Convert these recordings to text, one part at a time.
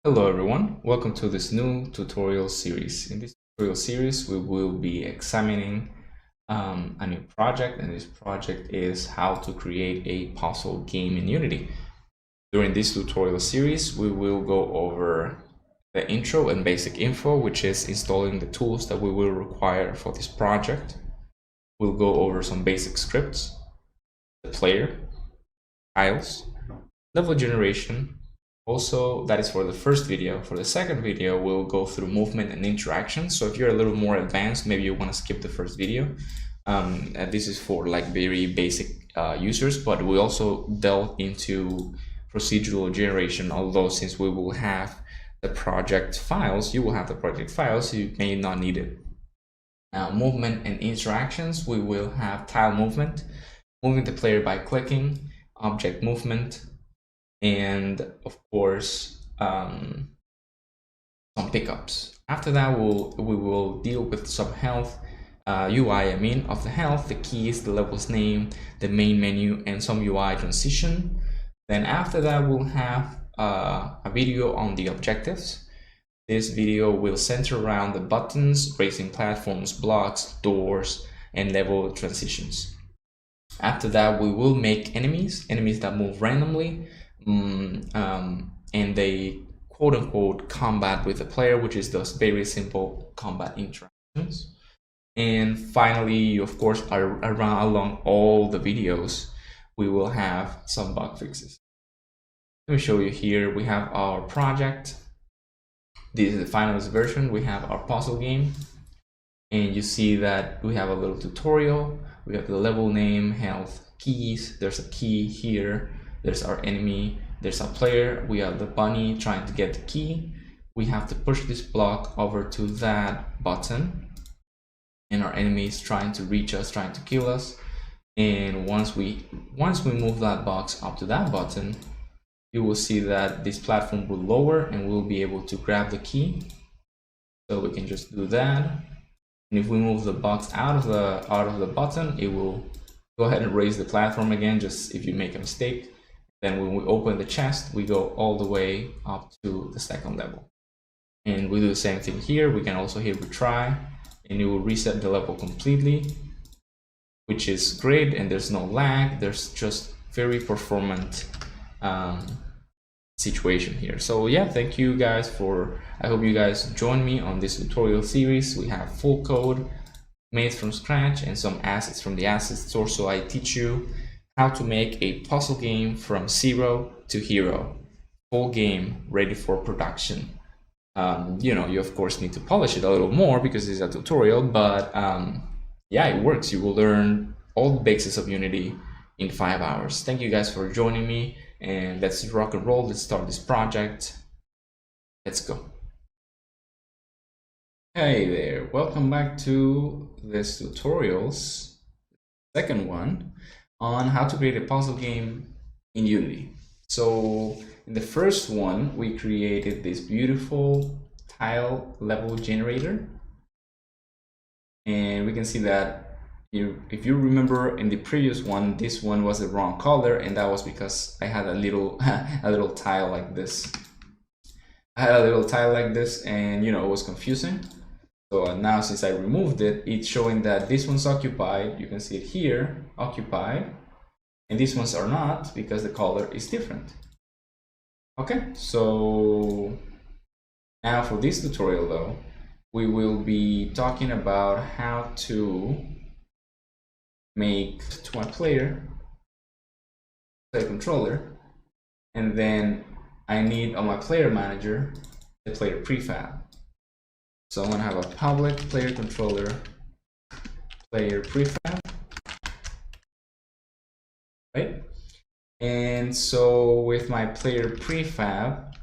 Hello everyone, welcome to this new tutorial series. In this tutorial series, we will be examining a new project, and this project is how to create a puzzle game in Unity. During this tutorial series, we will go over the intro and basic info, which is installing the tools that we will require for this project. We'll go over some basic scripts, the player, tiles, level generation. Also, that is for the first video. For the second video, we'll go through movement and interaction. So if you're a little more advanced, maybe you want to skip the first video. This is for like very basic users, but we also delve into procedural generation, although since we will have the project files, you will have the project files, so you may not need it. Now, movement and interactions, we will have tile movement, moving the player by clicking, object movement, and of course some pickups. After that, we will deal with some health UI, of the health, the keys, the level's name, the main menu, and some UI transition. Then after that, we'll have a video on the objectives. This video will center around the buttons, raising platforms, blocks, doors, and level transitions. After that, we will make enemies that move randomly, and they quote-unquote combat with the player, which is those very simple combat interactions. And finally, of course, along all the videos, we will have some bug fixes. Let me show you here. We have our project. This is the finalist version. We have our puzzle game, and you see that we have a little tutorial. We have the level name, health, keys. There's a key here. There's our enemy, there's a player, we have the bunny trying to get the key. We have to push this block over to that button, and our enemy is trying to reach us, trying to kill us. And once we move that box up to that button, you will see that this platform will lower and we'll be able to grab the key. So we can just do that. And if we move the box out of the button, it will go ahead and raise the platform again, just if you make a mistake. Then when we open the chest, we go all the way up to the second level. And we do the same thing here. We can also hit retry, and it will reset the level completely, which is great, and there's no lag. There's just very performant situation here. So yeah, thank you guys I hope you guys join me on this tutorial series. We have full code made from scratch and some assets from the assets store. So I teach you how to make a puzzle game from 0 to hero, full game ready for production. You of course need to polish it a little more because it's a tutorial, but yeah, it works. You will learn all the basics of Unity in 5 hours. Thank you guys for joining me, and let's rock and roll. Let's start this project. Let's go. Hey there, welcome back to this tutorial's second one on how to create a puzzle game in Unity. So in the first one, we created this beautiful tile level generator. And we can see that if you remember in the previous one, this one was the wrong color, and that was because I had a little tile like this. And it was confusing. So now since I removed it, it's showing that this one's occupied. You can see it here, occupied, and these ones are not because the color is different. Okay, so now for this tutorial though, we will be talking about how to make to my player controller, and then I need on my player manager the player prefab. So I'm going to have a public player controller player prefab, right? And so with my player prefab,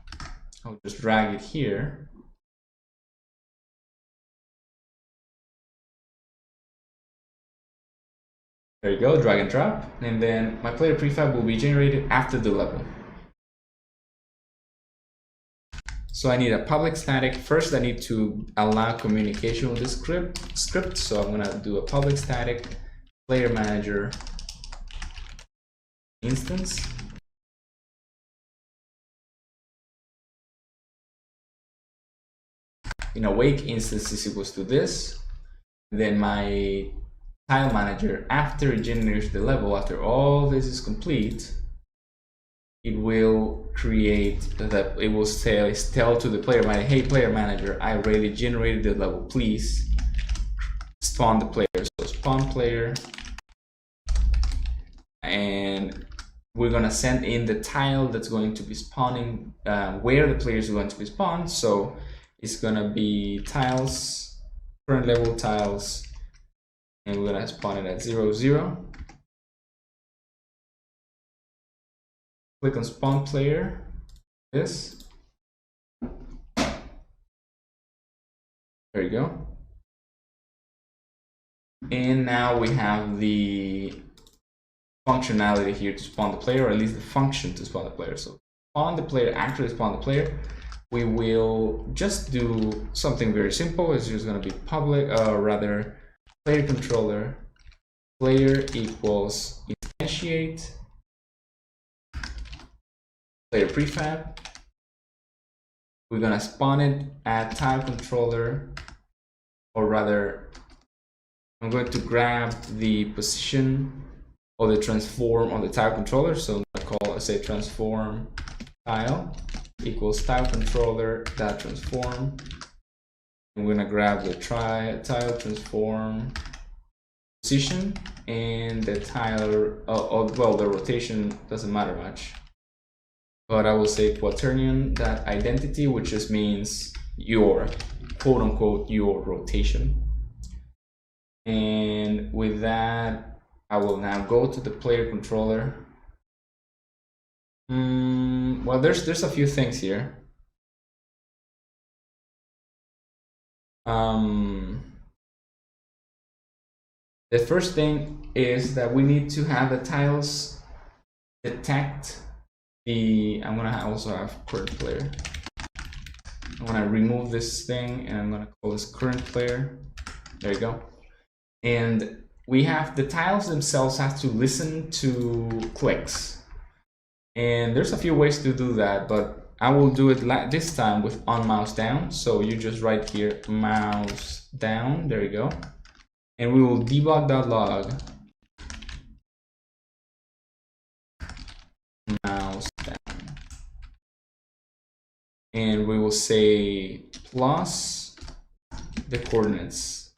I'll just drag it here. There you go, drag and drop. And then my player prefab will be generated after the level. So I need a public static. First, I need to allow communication with the script. So I'm gonna do a public static player manager instance. In awake instance is equals to this. Then my tile manager, after it generates the level, after all this is complete, it will create that. It will tell to the player manager, hey player manager, I already generated the level, please spawn the player. So spawn player, and we're gonna send in the tile that's going to be spawning, where the players are going to be spawned. So it's gonna be tiles, current level tiles, and we're gonna spawn it at 0, 0. Click on spawn player, this. There you go. And now we have the functionality here to spawn the player, or at least the function to spawn the player. So spawn the player, actually spawn the player. We will just do something very simple. It's just going to be public, rather player controller, player equals instantiate player prefab. We're going to spawn it at tile controller, or rather, I'm going to grab the position or the transform on the tile controller. So I'm going to call, say, transform tile equals tile controller dot transform. I'm going to grab the tile transform position and the tile. Well, the rotation doesn't matter much, but I will say quaternion dot identity, which just means your quote unquote your rotation. And with that, I will now go to the player controller. Well, there's a few things here. The first thing is that we need to have the tiles detect the. I'm gonna also have current player. I'm gonna remove this thing and I'm gonna call this current player. There you go. And we have the tiles themselves have to listen to clicks. And there's a few ways to do that, but I will do it this time with on mouse down. So you just write here mouse down, there you go. And we will debug.log mouse down. And we will say plus the coordinates.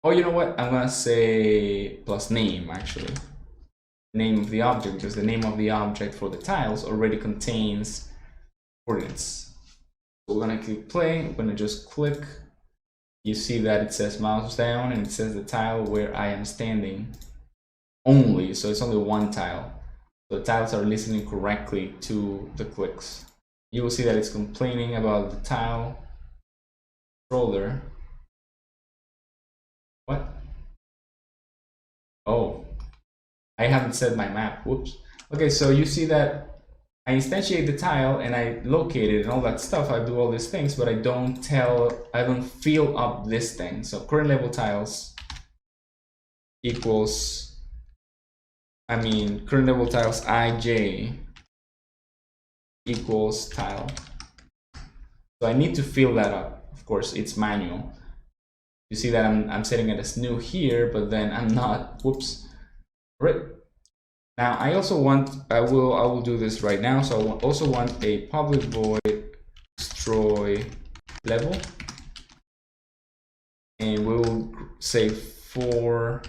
Oh, you know what? I'm gonna say plus name, actually. Name of the object, because the name of the object for the tiles already contains coordinates. So we're gonna click play, I'm gonna just click. You see that it says mouse down and it says the tile where I am standing only. So it's only one tile. So the tiles are listening correctly to the clicks. You will see that it's complaining about the tile controller. What? Oh, I haven't set my map. Whoops. Okay, so you see that I instantiate the tile and I locate it and all that stuff. I do all these things, but I don't fill up this thing. So current level tiles equals, current level tiles ij equals tile. So I need to fill that up. Of course, it's manual. You see that I'm setting it as new here, but then I'm not. Whoops. Right. Now I also want, I will do this right now. So I also want a public void destroy level, and we'll say for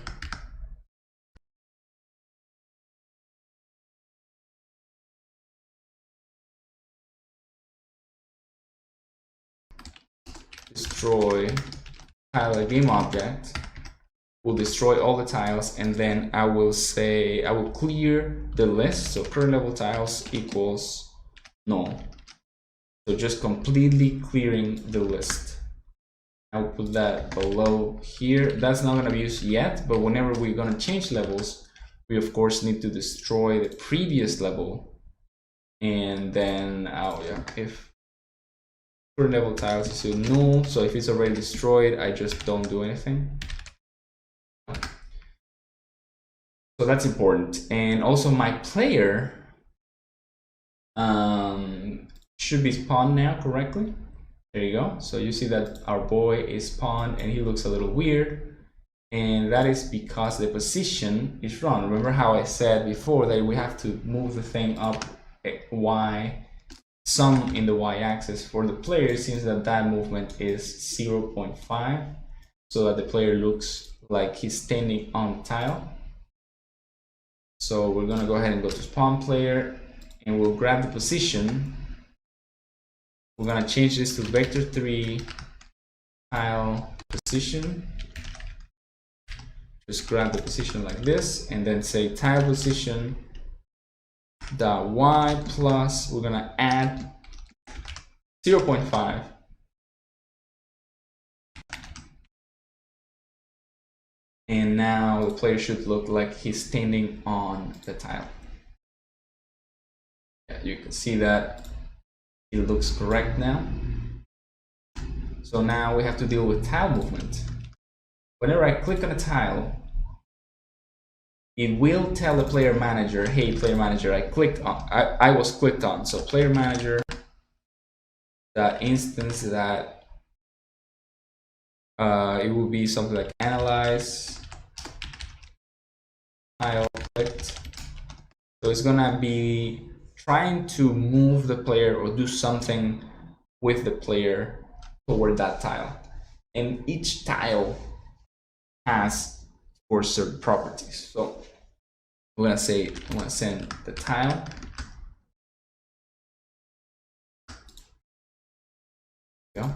destroy tile game object. Will destroy all the tiles, and then I will say I will clear the list. So current level tiles equals null. So just completely clearing the list. I'll put that below here. That's not going to be used yet, but whenever we're going to change levels, We of course need to destroy the previous level, and then if current level tiles is still null, so if it's already destroyed, I just don't do anything. So that's important. And also my player should be spawned now correctly. There you go. So you see that our boy is spawned and he looks a little weird. And that is because the position is wrong. Remember how I said before that we have to move the thing up Y, some in the Y-axis for the player. It seems that that movement is 0.5, so that the player looks like he's standing on the tile. So we're gonna go ahead and go to spawn player, and we'll grab the position. We're gonna change this to vector3 tile position. Just grab the position like this, and then say tile position dot y plus, we're gonna add 0.5. And now the player should look like he's standing on the tile. Yeah, you can see that it looks correct now. So now we have to deal with tile movement. Whenever I click on a tile, it will tell the player manager, hey player manager, I was clicked on. So player manager that instance that it will be something like analyze tile clicked. So it's gonna be trying to move the player or do something with the player toward that tile. And each tile has for certain properties. So we're gonna say I'm gonna send the tile. There you go.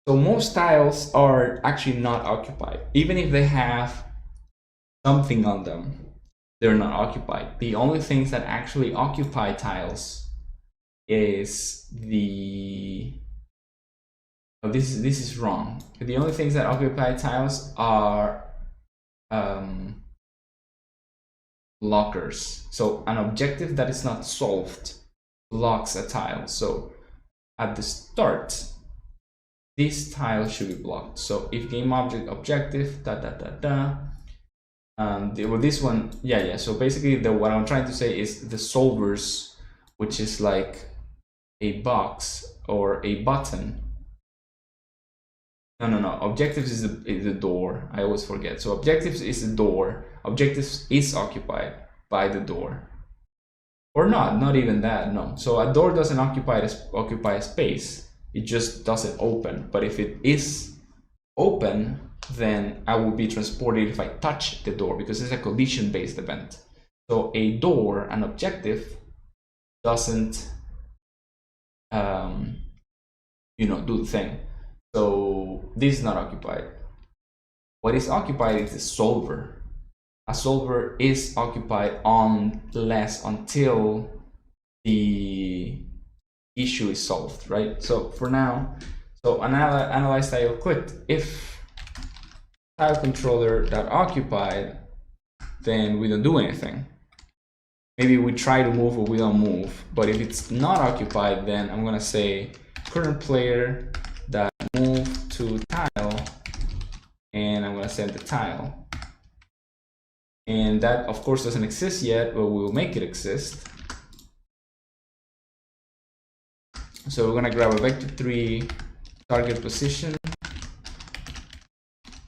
So most tiles are actually not occupied. Even if they have something on them, they're not occupied. The only things that actually occupy tiles is the this is wrong. The only things that occupy tiles are blockers. So an objective that is not solved blocks a tile. So at the start, this tile should be blocked. So if game object objective well, this one, yeah. So basically, what I'm trying to say is the solvers, which is like a box or a button. No. Objectives is the door. I always forget. So objectives is the door. Objectives is occupied by the door, or not even that. No. So a door doesn't occupy a space. It just doesn't open. But if it is open, then I will be transported if I touch the door, because it's a collision-based event. So a door, an objective, doesn't do the thing. So this is not occupied. What is occupied is the solver. A solver is occupied until the issue is solved, right? So for now, so analyze tile clicked. If tile controller.occupied, then we don't do anything. Maybe we try to move or we don't move. But if it's not occupied, then I'm gonna say current player that move to tile, and I'm gonna send the tile. And that of course doesn't exist yet, but we'll make it exist. So we're gonna grab a vector3 target position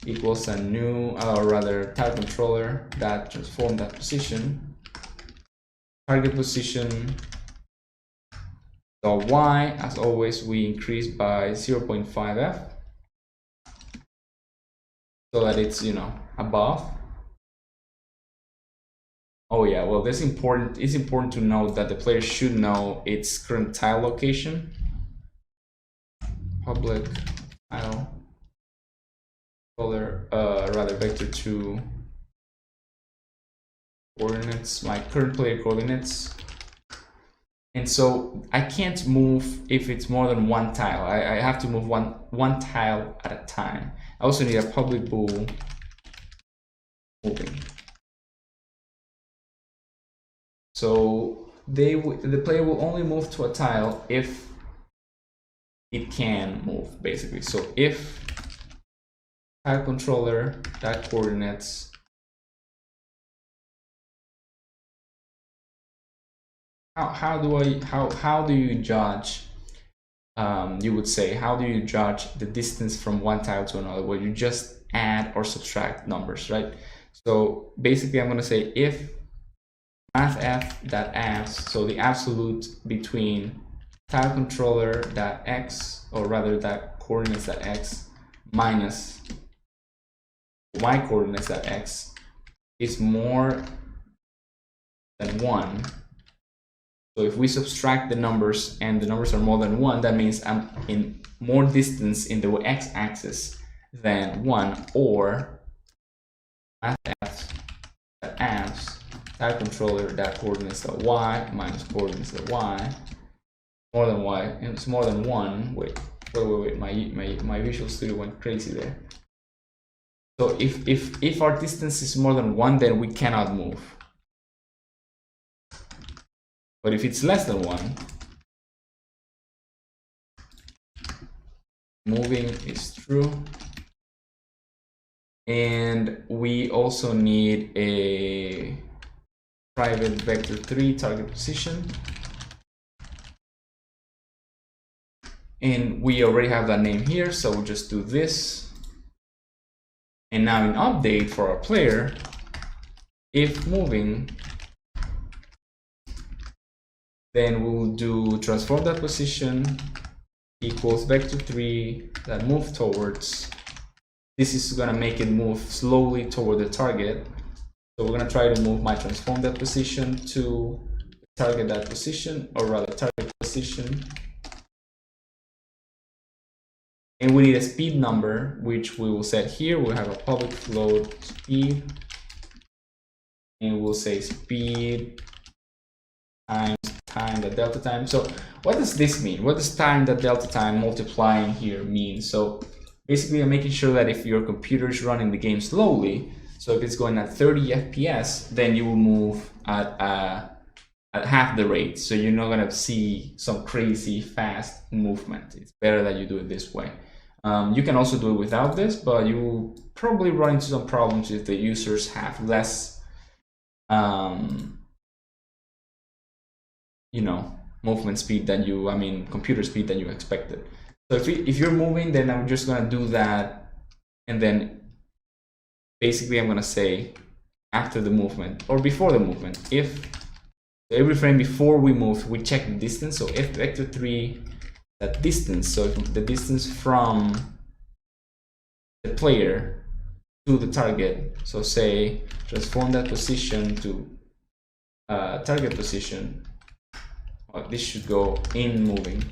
equals a new, or rather tile controller that transform that position. Target position dot y, as always, we increase by 0.5f so that it's above. Oh yeah, well it's important to note that the player should know its current tile location. Public tile color, rather vector2 coordinates, my current player coordinates. And so I can't move if it's more than one tile. I have to move one tile at a time. I also need a public bool moving. So the player will only move to a tile if it can move, basically. So if tile controller that coordinates, how do you judge? You would say, how do you judge the distance from one tile to another? Well, you just add or subtract numbers, right? So basically, I'm going to say if mathf.abs, so the absolute between tile controller that x, or rather that coordinates that x minus y coordinates that x is more than 1. So if we subtract the numbers and the numbers are more than 1, that means I'm in more distance in the x-axis than 1, or mathf.abs tile controller that coordinates the y minus coordinates the y more than y, and it's more than 1. Wait, my Visual Studio went crazy there. So if our distance is more than 1, then we cannot move. But if it's less than 1, moving is true. And we also need a private vector3 target position. And we already have that name here, so we'll just do this. And now in update for our player, if moving, then we'll do transform that position equals vector3 that move towards. This is going to make it move slowly toward the target. So we're going to try to move my transform that position to target that position, or rather target position. And we need a speed number, which we will set here. We'll have a public float speed, and we'll say speed times time that delta time. So what does this mean? What does time that delta time multiplying here mean? So basically, I'm making sure that if your computer is running the game slowly, so if it's going at 30 FPS, then you will move at half the rate. So you're not going to see some crazy fast movement. It's better that you do it this way. You can also do it without this, but you will probably run into some problems if the users have less, movement speed than computer speed than you expected. So if you're moving, then I'm just going to do that, and then basically I'm going to say after the movement or before the movement, if every frame before we move, we check the distance. So if vector3, that distance, so if the distance from the player to the target, so say transform that position to target position, this should go in moving.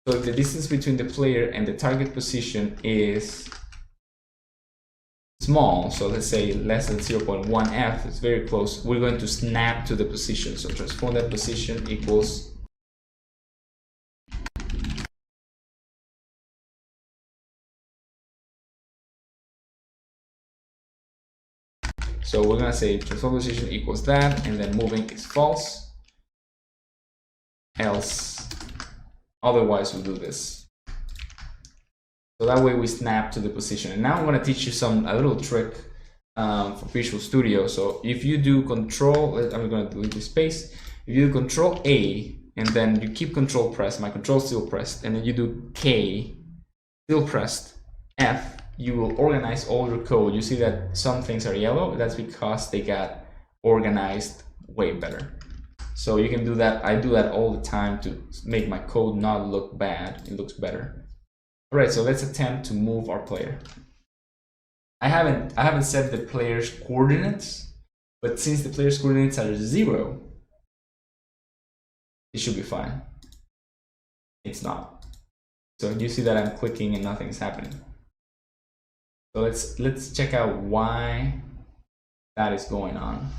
So if the distance between the player and the target position is small, so let's say less than 0.1 f, it's very close, we're going to snap to the position. So transform that position equals so we're going to say transform position equals that, and then moving is false, else otherwise we'll do this. So that way we snap to the position. And now I'm going to teach you a little trick for Visual Studio. So if you do control, I'm going to delete this space. If you do control A and then you keep control pressed, my control still pressed, and then you do K still pressed, F, you will organize all your code. You see that some things are yellow. That's because they got organized way better. So you can do that. I do that all the time to make my code not look bad. It looks better. All right, so let's attempt to move our player. I haven't set the player's coordinates, but since the player's coordinates are 0, it should be fine. It's not. So you see that I'm clicking and nothing's happening. So let's check out why that is going on.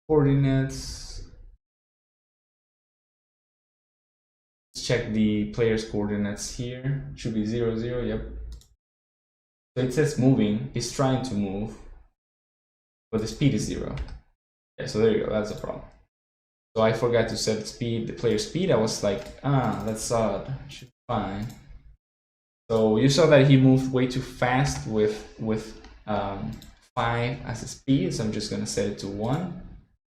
Coordinates. let's check the player's coordinates here. Should be 0, 0, yep. So it says moving, he's trying to move, but the speed is 0. Yeah, so there you go, that's the problem. So I forgot to set speed, the player's speed. I was like, that's odd, should be fine. So you saw that he moved way too fast with 5 as a speed, so I'm just gonna set it to 1,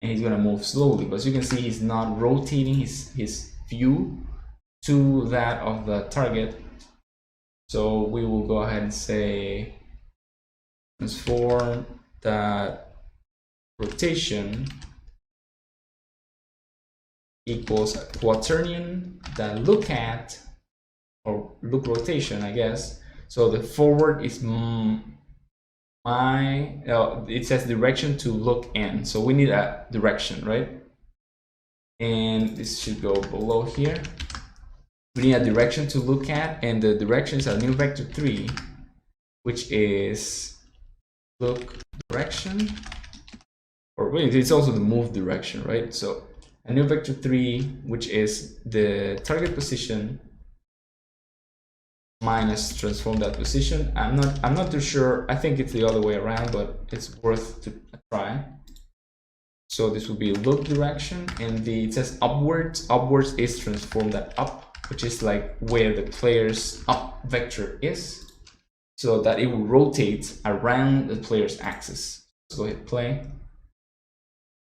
and he's gonna move slowly. But as you can see, he's not rotating his view to that of the target. So we will go ahead and say transform that rotation equals a quaternion that look at, or look rotation, I guess. So the forward is it says direction to look in, so we need a direction, right? And this should go below here. We need a direction to look at, and the directions are new vector 3, which is look direction, or wait, it's also the move direction, right? So a new vector 3, which is the target position minus transform that position. I'm not too sure. I think it's the other way around, but it's worth to try. So this will be look direction, and it says upwards. Upwards is transform that up, which is like where the player's up vector is, so that it will rotate around the player's axis. Let's go ahead and play.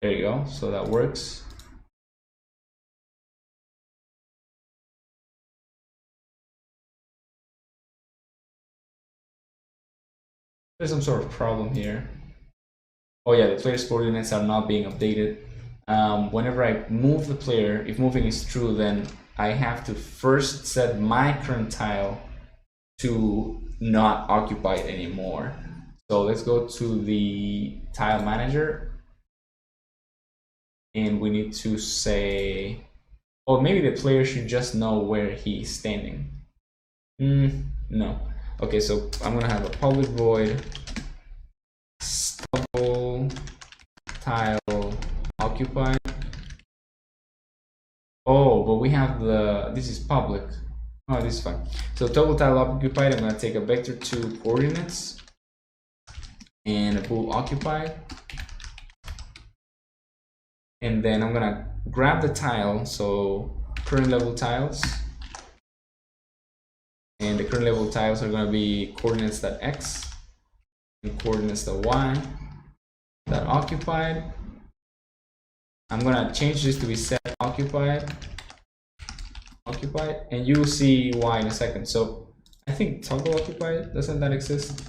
There you go. So that works. There's some sort of problem here. Oh yeah, the player's coordinates are not being updated. Whenever I move the player, if moving is true, then I have to first set my current tile to not occupied anymore. So let's go to the tile manager, and we need to say, oh, maybe the player should just know where he's standing. No. Okay, so I'm gonna have a public void stubble tile occupied. Oh, but we have this is public. Oh, this is fine. So total tile occupied, I'm gonna take a vector 2 coordinates and a bool occupied. And then I'm gonna grab the tile, so current level tiles. And the current level tiles are gonna be coordinates.x and coordinates.y that occupied. I'm gonna change this to be set occupied, and you will see why in a second. So I think toggle occupied, doesn't that exist?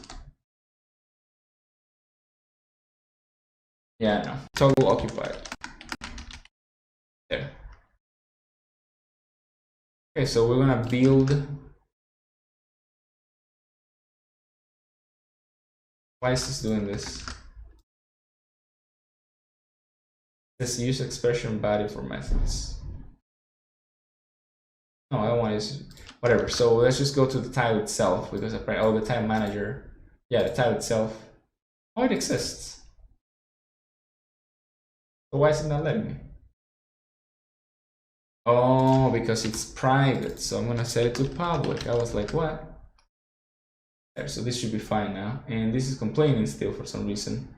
Yeah, no, toggle occupied. There. Okay, so we're gonna build. Why is this doing this? This use expression body for methods. No, I don't want to use whatever. So let's just go to the tile itself, because the tile manager. Yeah, the tile itself. Oh, it exists. So why is it not letting me? Oh, because it's private. So I'm gonna set it to public. I was like, what? There, so this should be fine now. And this is complaining still for some reason.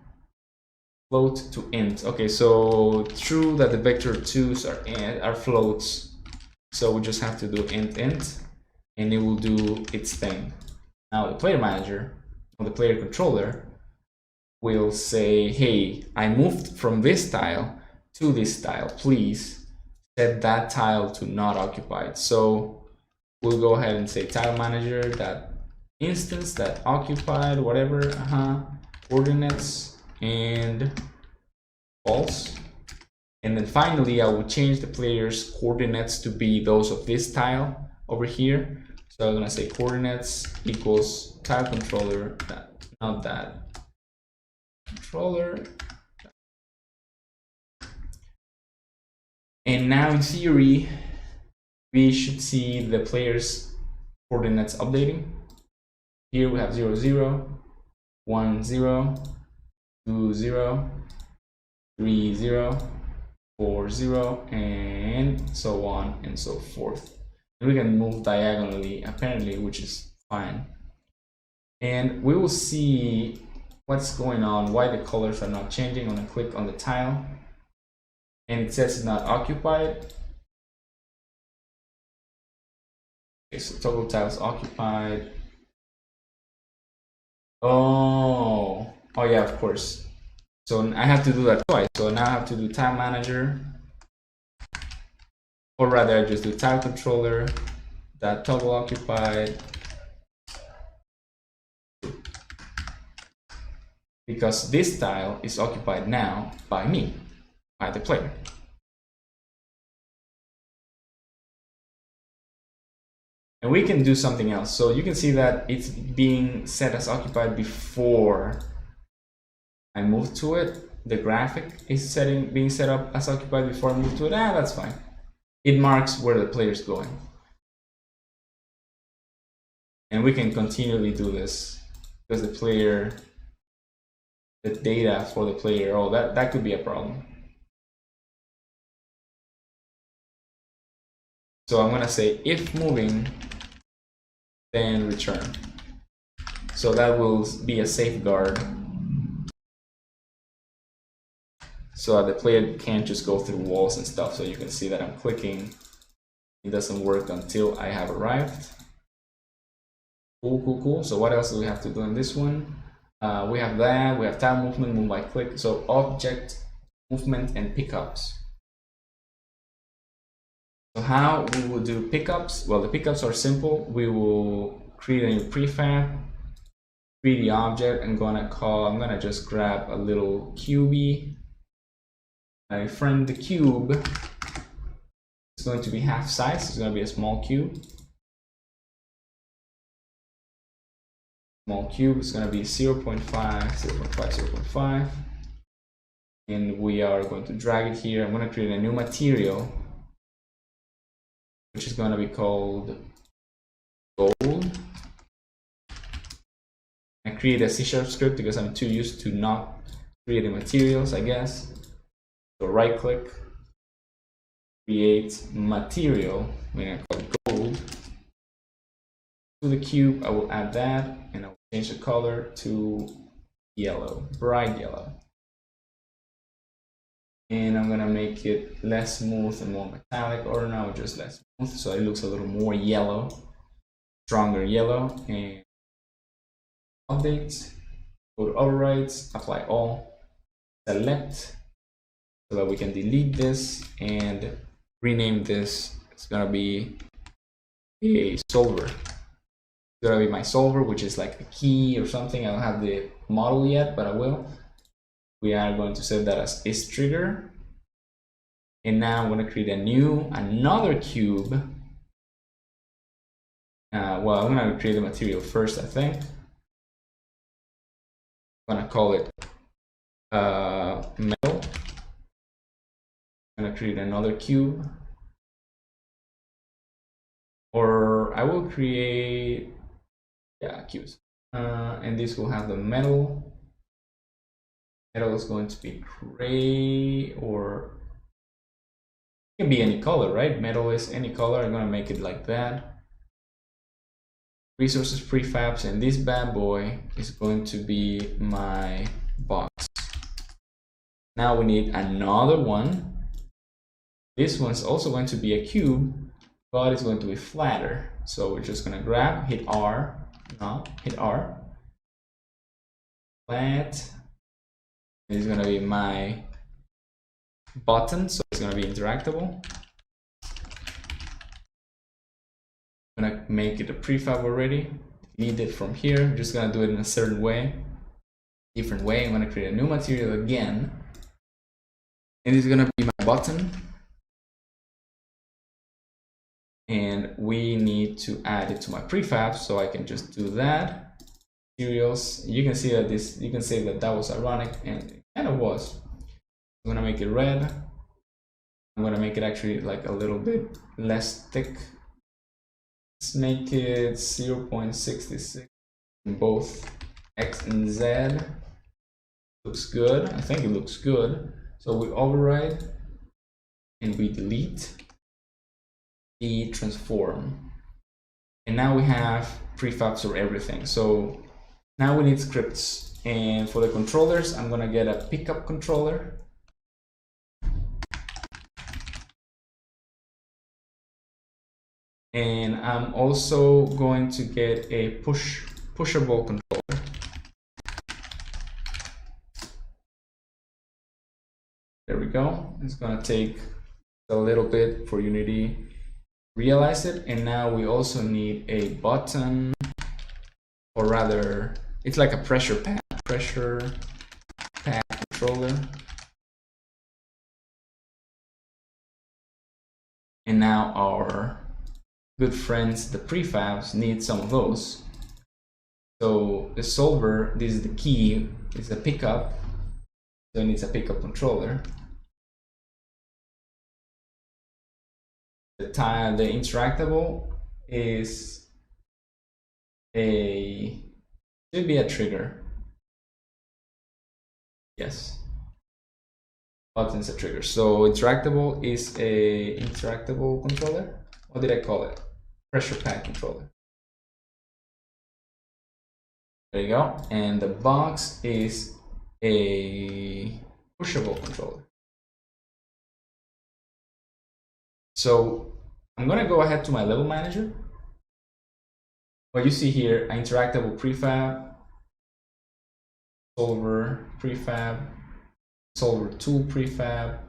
Float to int. Okay, so true that the vector 2s are floats. So we just have to do int, and it will do its thing. Now the player manager, or the player controller, will say, hey, I moved from this tile to this tile. Please set that tile to not occupied. So we'll go ahead and say tile manager that instance that occupied whatever coordinates and false. And then finally I will change the player's coordinates to be those of this tile over here. So I'm gonna say coordinates equals tile controller, not that controller. And now in theory we should see the player's coordinates updating. Here we have 0, 0, 1, 0, 2, 0, 3, 0, 4, 0, and so on and so forth. And we can move diagonally, apparently, which is fine. And we will see what's going on, why the colors are not changing. I'm going to click on the tile, and it says it's not occupied. Okay, so toggle tiles occupied. Oh yeah, of course. So I have to do that twice. So now I have to do tile manager, or rather I just do tile controller, that toggle occupied, because this tile is occupied now by me, by the player. And we can do something else. So you can see that it's being set as occupied before I move to it. The graphic is being set up as occupied before I move to it. That's fine. It marks where the player is going. And we can continually do this because the data for the player, that could be a problem. So I'm going to say if moving, then return. So that will be a safeguard, so that the player can't just go through walls and stuff. So you can see that I'm clicking. It doesn't work until I have arrived. Cool. So what else do we have to do in this one? We have that. We have tile movement, move by click. So object movement and pickups. So how we will do pickups? Well, the pickups are simple. We will create a new prefab, 3D object. I'm gonna just grab a little cubey. I friend the cube. It's going to be half size. It's going to be a small cube. Small cube is going to be 0.5, 0.5, 0.5. And we are going to drag it here. I'm going to create a new material, which is going to be called gold. I create a C# script because I'm too used to not creating materials, I guess. So right click, create material. I'm going to call it gold. To the cube, I will add that, and I will change the color to yellow, bright yellow. And I'm gonna make it less smooth and more metallic, or now just less smooth, so it looks a little more yellow, stronger yellow. And update, go to overrides, apply all, select, so that we can delete this and rename this. It's gonna be a solver. It's gonna be my solver, which is like a key or something. I don't have the model yet, but I will. We are going to set that as isTrigger. And now I'm going to create another cube. Well, I'm going to create the material first, I think. I'm going to call it metal. I'm going to create another cube. Or I will create, cubes. And this will have the metal. Metal is going to be gray, or it can be any color, right? Metal is any color. I'm going to make it like that. Resources, prefabs, and this bad boy is going to be my box. Now we need another one. This one's also going to be a cube, but it's going to be flatter. So we're just going to grab, hit R, flat. It's going to be my button, so it's going to be interactable. I'm going to make it a prefab already. Delete it from here. I'm just going to do it in a certain way, different way. I'm going to create a new material again, and it's going to be my button. And we need to add it to my prefab, so I can just do that. Materials. You can see that you can say that was ironic, and it kind of was. I'm gonna make it red. I'm gonna make it actually like a little bit less thick. Let's make it 0.66 in both X and Z. Looks good. I think it looks good. So we override and we delete. the transform. And now we have prefabs for everything. So now we need scripts. And for the controllers, I'm gonna get a pickup controller. And I'm also going to get a pushable controller. There we go. It's gonna take a little bit for Unity to realize it. And now we also need a button, or rather, it's like a pressure pad controller. And now our good friends, the prefabs, need some of those. So the solver, this is the key, is a pickup. So it needs a pickup controller. The interactable is should be a trigger. Yes. Button's a trigger. So interactable is a interactable controller. What did I call it? Pressure pad controller. There you go. And the box is a pushable controller. So I'm gonna go ahead to my level manager. What you see here, an interactable prefab, solver prefab, solver tool prefab.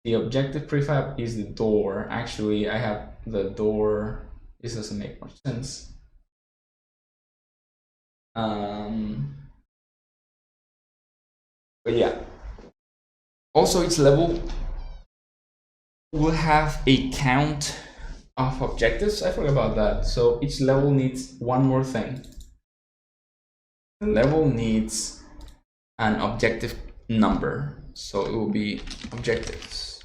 The objective prefab is the door. Actually, I have the door. This doesn't make much sense. But yeah. Also, each level will have a count of objectives. I forgot about that. So each level needs one more thing. The level needs an objective number. So it will be objectives.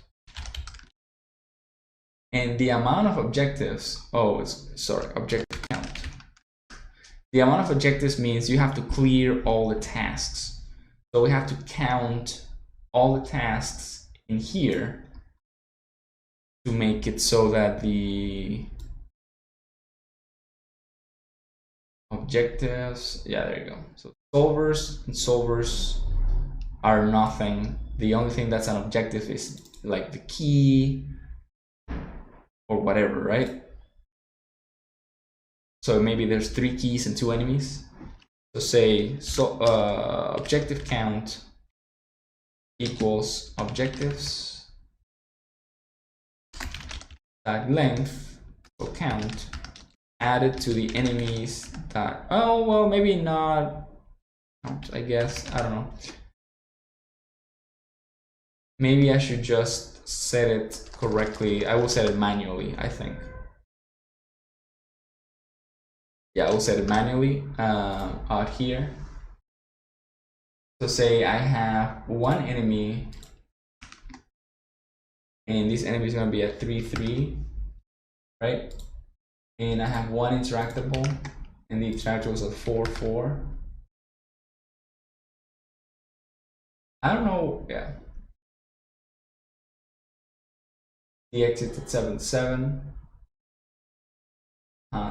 And the amount of objectives, objective count. The amount of objectives means you have to clear all the tasks. So we have to count all the tasks in here to make it so that the objectives, yeah, there you go. So solvers are nothing. The only thing that's an objective is like the key or whatever, right? So maybe there's 3 keys and 2 enemies. So say objective count equals objectives tag length, so count, added to the enemies that, oh, well, maybe not, I guess, I don't know. Maybe I should just set it correctly. I will set it manually, I think. Yeah, I will set it manually out here. So say I have one enemy, and this enemy is going to be a 3-3, right? And I have one interactable, and the interactable is a 4-4. I don't know, yeah. The exit at 7-7.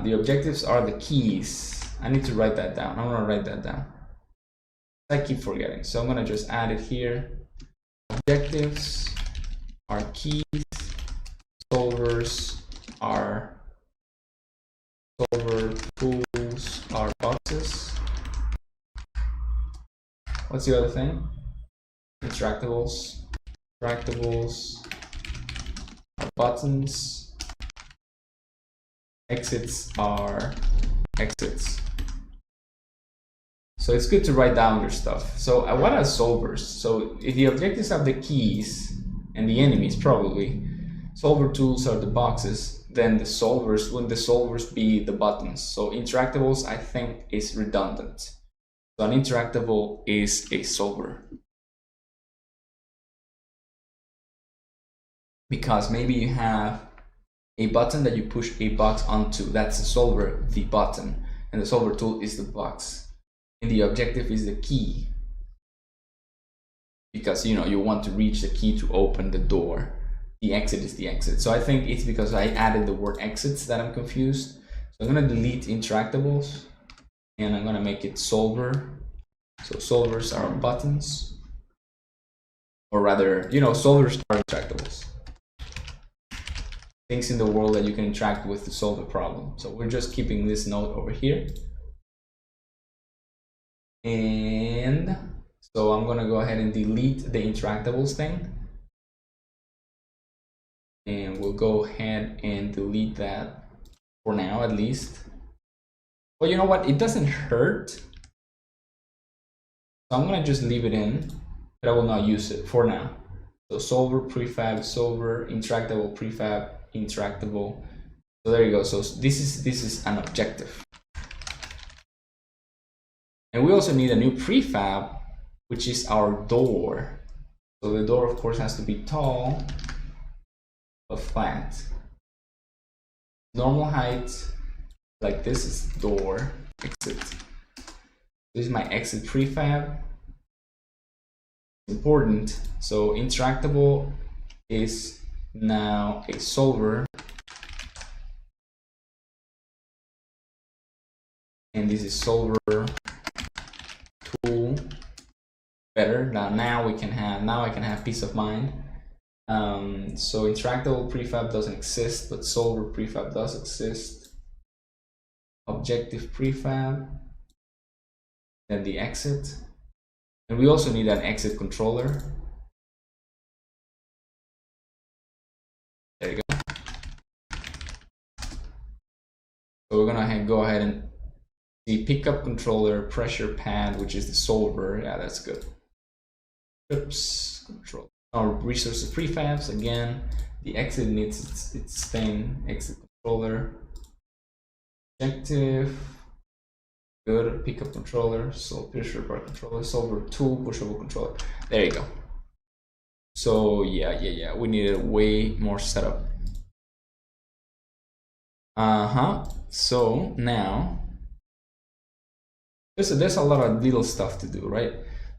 The objectives are the keys. I need to write that down. I'm gonna write that down. I keep forgetting, so I'm gonna just add it here. Objectives are keys. Solvers are solver tools are boxes. What's the other thing? Interactables. Interactables are buttons. Exits are exits. So it's good to write down your stuff. So what are solvers? So if the objectives have the keys and the enemies, probably solver tools are the boxes, then the solvers, wouldn't the solvers be the buttons? So interactables, I think, is redundant. So an interactable is a solver, because maybe you have a button that you push a box onto. That's the solver, the button, and the solver tool is the box, and the objective is the key, because you want to reach the key to open the door. the exit is the exit. So I think it's because I added the word exits that I'm confused. So I'm gonna delete interactables and I'm gonna make it solver. So solvers are buttons, or rather, solvers are interactables. Things in the world that you can interact with to solve a problem. So we're just keeping this node over here. And so I'm gonna go ahead and delete the interactables thing. And we'll go ahead and delete that for now, at least. Well, you know what? It doesn't hurt. So I'm gonna just leave it in, but I will not use it for now. So solver, prefab, solver, interactable, prefab, interactable. So there you go. So this is an objective. And we also need a new prefab, which is our door. So the door, of course, has to be tall but flat. Normal height, like this, is door, exit. This is my exit prefab. Important. So interactable is now a solver. And this is solver tool. Better. Now I can have peace of mind. So interactable prefab doesn't exist, but solver prefab does exist. Objective prefab, then the exit, and we also need an exit controller. There you go. So we're gonna go ahead and see pickup controller, pressure pad, which is the solver. Yeah, that's good. Oops, control. Our resources prefabs again. The exit needs its thing. Exit controller. Objective. Good. Pickup controller. So pressure bar controller. Solver tool. Pushable controller. There you go. So yeah. We needed way more setup. So now there's a lot of little stuff to do, right?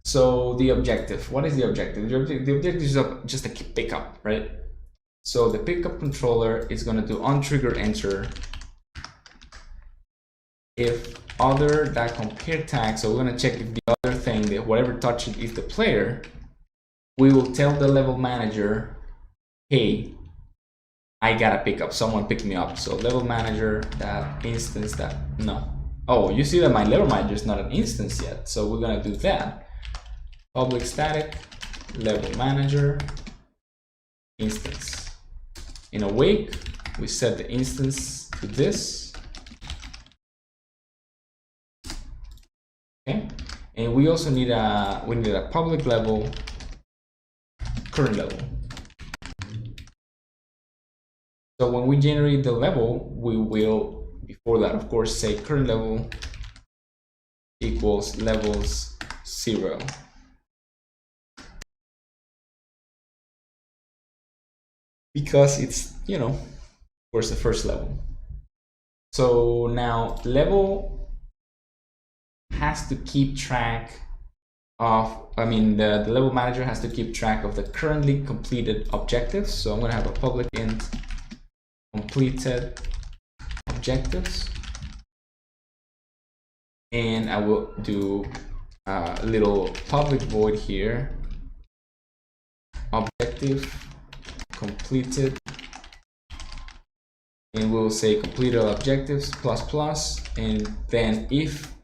So the objective, what is the objective? The objective is just a pickup, right? So the pickup controller is going to do onTrigger enter if other that compare tag. So we're going to check if the other thing, that whatever touch it is the player. We will tell the level manager, hey, I got a pickup, someone picked me up. So level manager that instance that no. Oh, you see that my level manager is not an instance yet. So we're going to do that. Public static level manager instance. In awake, we set the instance to this. Okay, and we also need a public level current level. So when we generate the level, we will, before that, of course, say current level equals levels 0. Because it's, of course, the first level. So now level has to keep track of, the level manager has to keep track of the currently completed objectives. So I'm going to have a public int completed objectives. And I will do a little public void here. Objective completed, and we'll say completed objectives plus, and then if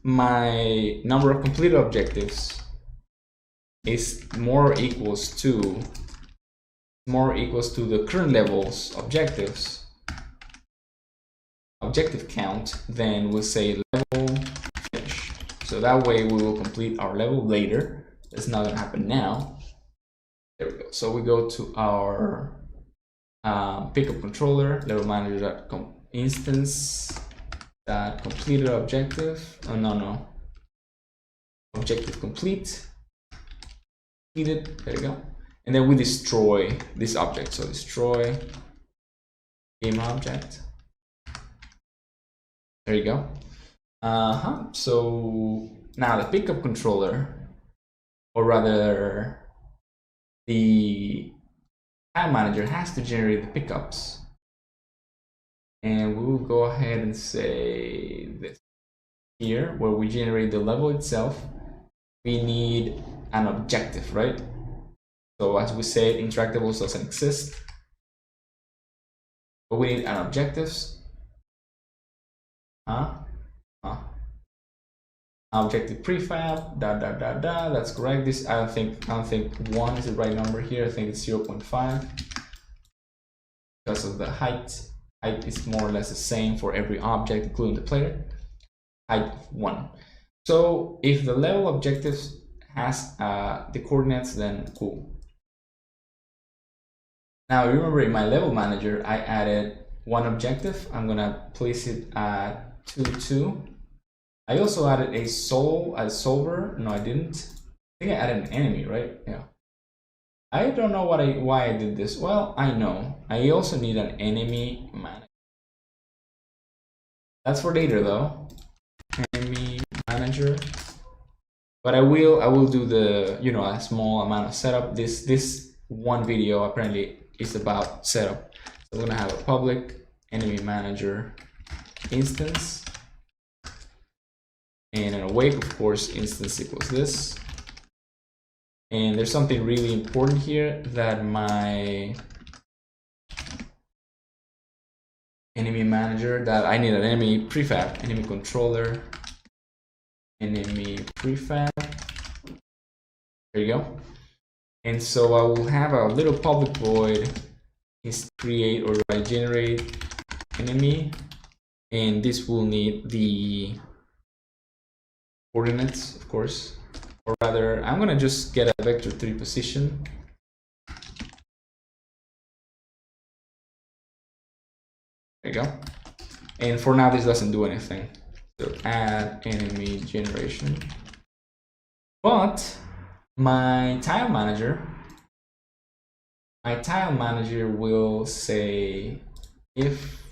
my number of completed objectives is more or equals to the current level's objective count, then we'll say level finish. So that way we will complete our level later. It's not going to happen now. There we go. So we go to our pickup controller, level manager instance that completed objective. Oh no. Objective complete. Completed. There you go. And then we destroy this object. So destroy game object. There you go. So now the pickup controller, or rather the tile manager has to generate the pickups. And we will go ahead and say this here, where we generate the level itself. We need an objective, right? So as we said, interactables doesn't exist, but we need an objectives. Objective prefab, that's correct. This I don't think 1 is the right number here. I think it's 0.5 because of the height. Height is more or less the same for every object, including the player. Height 1. So if the level objectives has the coordinates, then cool. Now remember, in my level manager, I added one objective. I'm gonna place it at 2, 2. I also added a solver. No, I didn't. I think I added an enemy, right? Yeah. I don't know why I did this. Well, I know. I also need an enemy manager. That's for later though. Enemy manager. But I will do the, you know, a small amount of setup. This one video apparently is about setup. So I'm gonna have a public enemy manager instance. And in awake, of course, instance equals this. And there's something really important here, that my enemy manager, that I need an enemy prefab, enemy controller, enemy prefab. There you go. And so I will have a little public void is create or generate enemy, and this will need the coordinates, of course, or rather I'm gonna just get a vector 3 position. There you go. And for now this doesn't do anything, so add enemy generation. But my tile manager will say if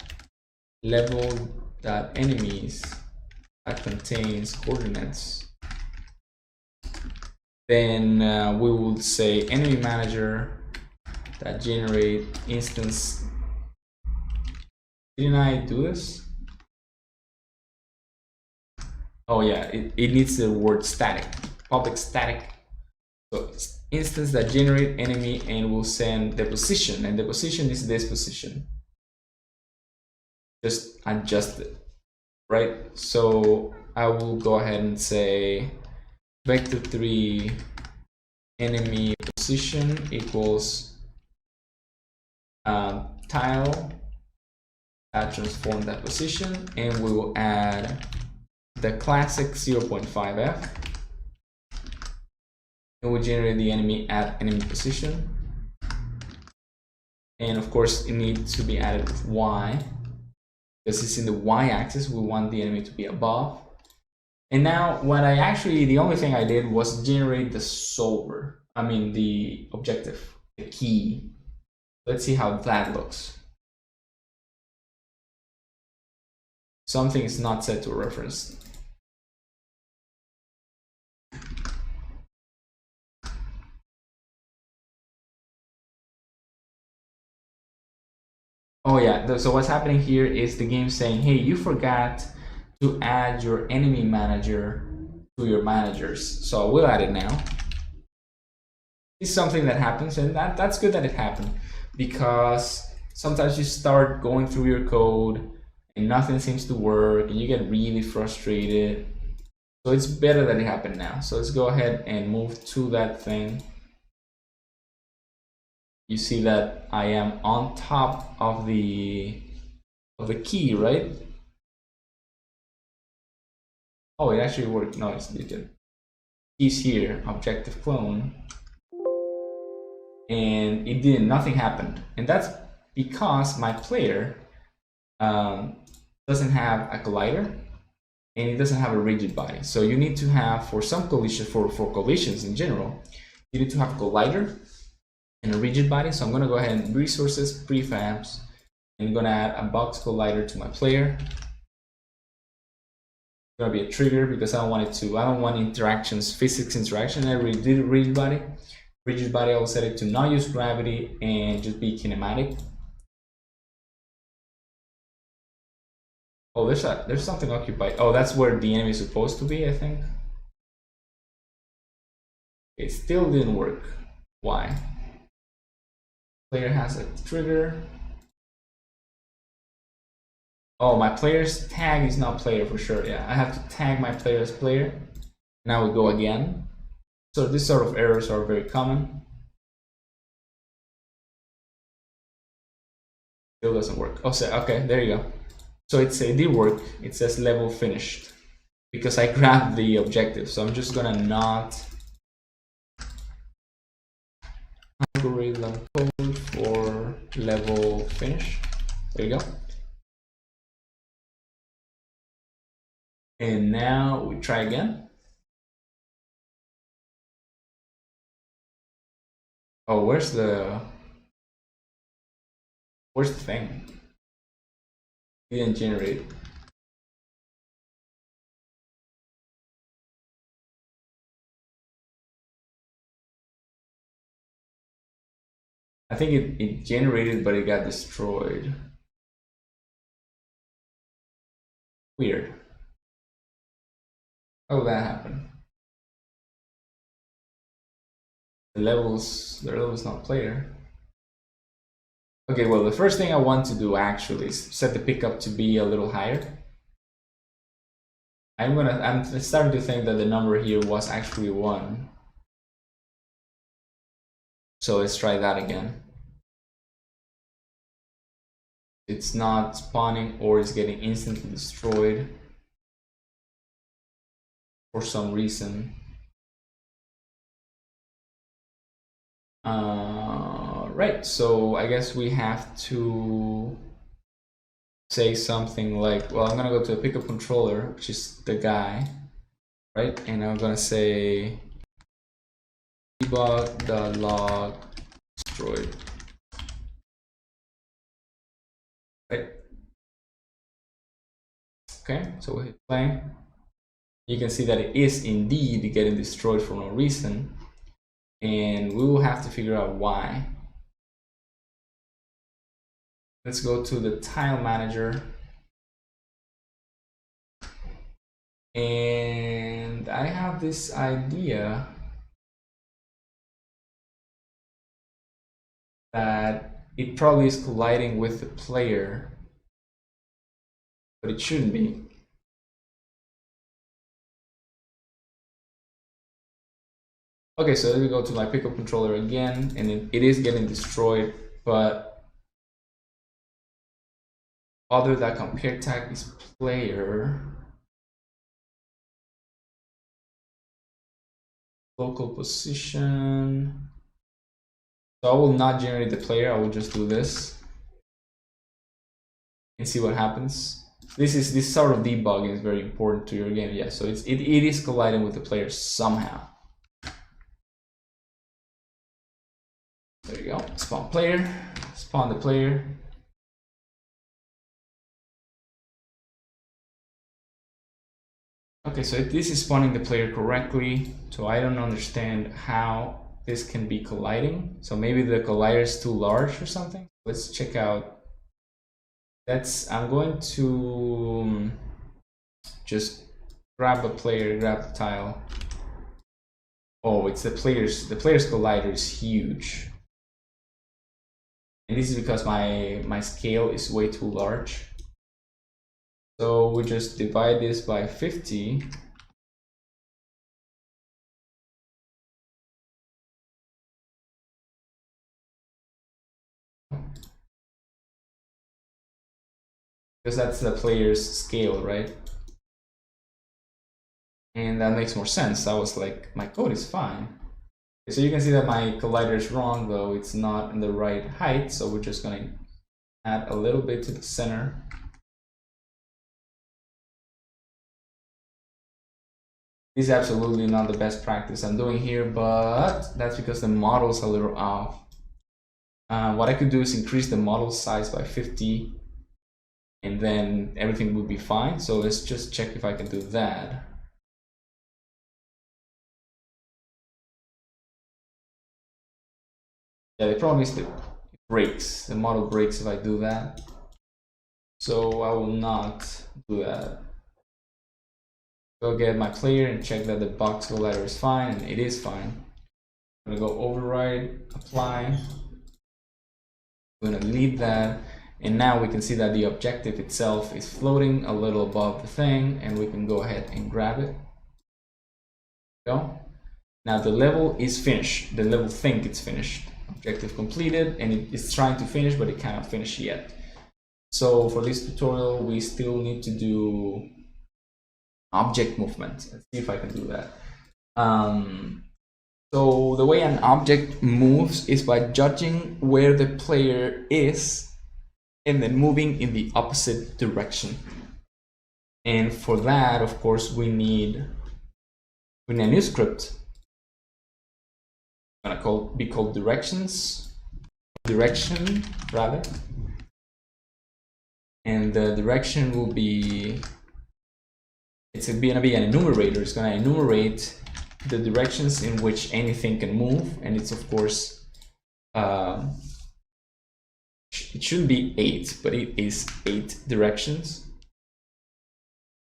level.enemies that contains coordinates, then we will say enemy manager that generate instance. Didn't I do this? Oh yeah, it needs the word static, public static. So instance that generate enemy, and we'll send the position, and the position is this position. Just adjust it, right? So I will go ahead and say vector 3 enemy position equals tile that transform that position, and we will add the classic 0.5f, and we generate the enemy at enemy position. And of course it needs to be added with y, because it's in the y-axis. We want the enemy to be above. And now the only thing I did was generate the solver, the objective, the key. Let's see how that looks. Something is not set to a reference. Oh yeah, so what's happening here is the game saying, hey, you forgot to add your enemy manager to your managers. So I will add it now. It's something that happens, and that's good that it happened, because sometimes you start going through your code and nothing seems to work and you get really frustrated. So it's better that it happened now. So let's go ahead and move to that thing. You see that I am on top of the key, right? Oh, it actually worked. No, it's didn't. Keys here, objective clone, and it didn't. Nothing happened, and that's because my player doesn't have a collider, and it doesn't have a rigid body. So you need to have, for some collision, for collisions in general, you need to have a collider and a rigid body. So I'm going to go ahead and resources, prefabs, and I'm going to add a box collider to my player. It's going to be a trigger because I don't want interactions, physics interaction. I already did a rigid body. Rigid body, I will set it to not use gravity and just be kinematic. Oh, there's something occupied. Oh, that's where the enemy is supposed to be, I think. It still didn't work. Why? Player has a trigger. Oh, my player's tag is not player for sure. Yeah, I have to tag my player as player. Now we go again. So this sort of errors are very common. Still doesn't work. Oh, so, okay, there you go. So it did work. It says level finished because I grabbed the objective. So I'm just gonna not algorithm code for level finish. There you go. And now we try again. Oh, where's the thing? It didn't generate. I think it generated, but it got destroyed. Weird. How did that happen? The level's not player. Okay, well, the first thing I want to do actually is set the pickup to be a little higher. I'm starting to think that the number here was actually 1. So let's try that again. It's not spawning or it's getting instantly destroyed for some reason. Right, so I guess we have to say something like, well, I'm gonna go to a pickup controller, which is the guy, right? And I'm gonna say debug.log destroyed, right? Okay, so we hit play. You can see that it is indeed getting destroyed for no reason, and we will have to figure out why. Let's go to the tile manager. And I have this idea that it probably is colliding with the player, but it shouldn't be. Okay, so let me go to my pickup controller again, and it is getting destroyed, but other that compare tag is player. Local position. So I will not generate the player, I will just do this and see what happens. This sort of debugging is very important to your game. Yeah, so it is colliding with the player somehow. There you go. Spawn player, spawn the player. Okay, so this is spawning the player correctly. So I don't understand how this can be colliding. So maybe the collider is too large or something. Let's check out. I'm going to just grab a player, grab the tile. Oh, it's the player's collider is huge. And this is because my scale is way too large. So we just divide this by 50. Because that's the player's scale, right? And that makes more sense. I was like, my code is fine. So you can see that my collider is wrong, though it's not in the right height. So we're just going to add a little bit to the center. This is absolutely not the best practice I'm doing here, but that's because the model's a little off. What I could do is increase the model size by 50, and then everything would be fine. So let's just check if I can do that. Yeah, the problem is that it breaks. The model breaks if I do that. So I will not do that. Go get my player and check that the box collider is fine, and it is fine. I'm gonna go override, apply. I'm gonna leave that, and now we can see that the objective itself is floating a little above the thing, and we can go ahead and grab it. Go. Now the level is finished. The level think it's finished. Objective completed, and it is trying to finish, but it cannot finish yet. So for this tutorial, we still need to do object movement. Let's see if I can do that. So the way an object moves is by judging where the player is and then moving in the opposite direction. And for that, of course, we need a new script. It's gonna be called direction rather. And the direction will be, it's gonna be an enumerator. It's gonna enumerate the directions in which anything can move, and it's of course it shouldn't be 8, but it is 8 directions.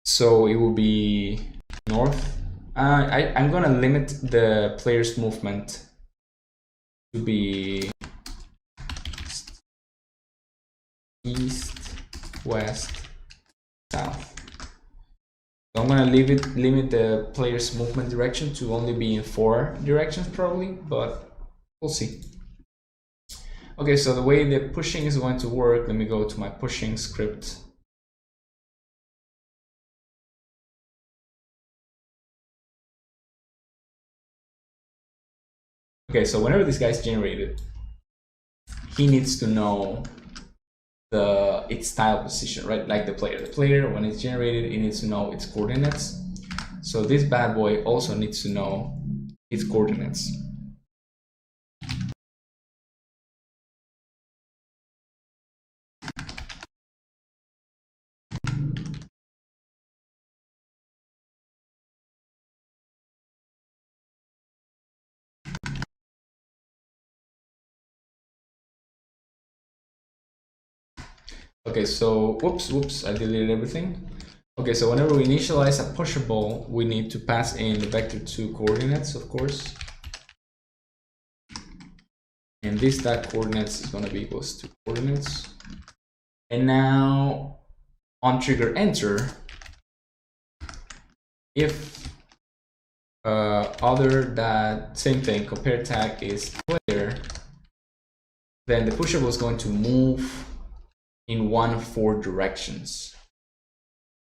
So it will be north. I'm gonna limit the player's movement to be east, west, south. So I'm gonna limit the player's movement direction to only be in 4 directions probably, but we'll see. Okay, so the way the pushing is going to work, let me go to my pushing script. Okay, so whenever this guy's generated, he needs to know its tile position, right? Like the player. The player, when it's generated, it needs to know its coordinates. So this bad boy also needs to know its coordinates. Okay, so whoops, I deleted everything. Okay, so whenever we initialize a pushable, we need to pass in the vector2 coordinates, of course. And this dot coordinates is going to be equals to coordinates. And now on trigger enter, if other that same thing, compare tag is player, then the pushable is going to move in one of 4 directions.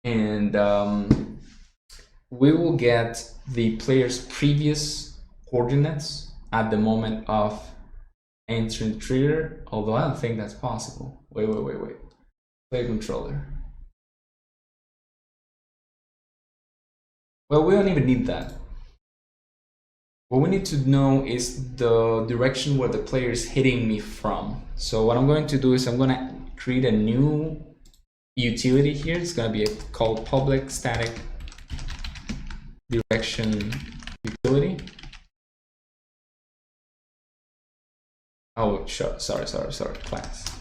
And we will get the player's previous coordinates at the moment of entering the trigger, although I don't think that's possible. Wait. Play controller. Well, we don't even need that. What we need to know is the direction where the player is hitting me from. So what I'm going to do is I'm going to create a new utility here. It's going to be called public static direction utility. Oh, sorry, class.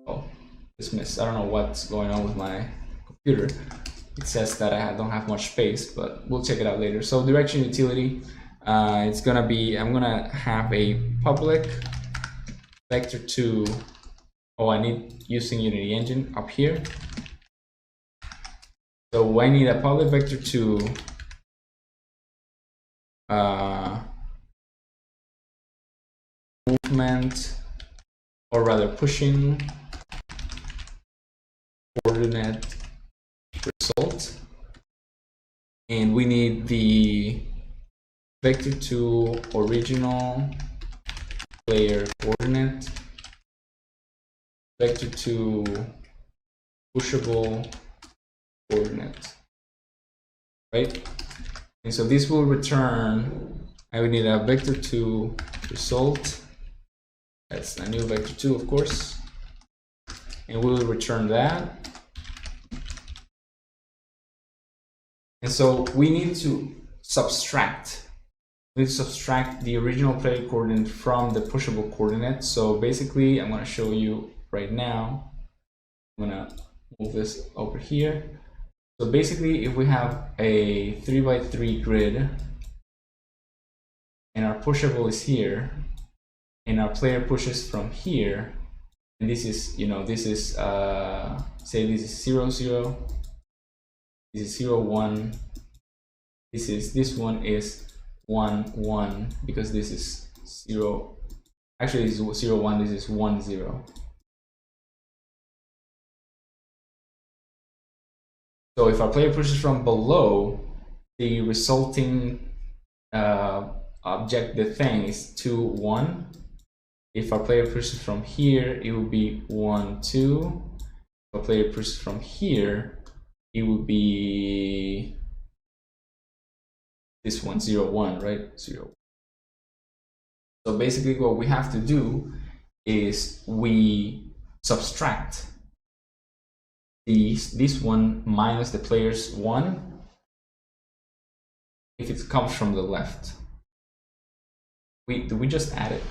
Oh, dismiss. I don't know what's going on with my computer. It says that I don't have much space, but we'll check it out later. So direction utility, it's gonna be, I'm gonna have a public vector2. Oh, I need using Unity Engine up here. So I need a public vector2 movement, or rather pushing coordinate result, and we need the vector2 original player coordinate, vector2 pushable coordinate, right? And so this will return, I would need a vector2 result. That's a new vector2, of course, and we will return that. And so we need to subtract we subtract the original player coordinate from the pushable coordinate. So basically, I'm going to show you right now. I'm going to move this over here. So basically, if we have a 3x3 grid and our pushable is here, and our player pushes from here, and this is, this is, say this is 0, 0, this is 0, 1, this one is 1, 1, because this is 0, actually this is 0, 1, this is 1, 0. So if our player pushes from below, the resulting object, the thing, is 2, 1. If our player pushes from here, it will be 1, 2. If our player pushes from here, it will be this one, 0, 1, right? 0. So basically what we have to do is we subtract this one minus the player's 1 if it comes from the left. We just add it.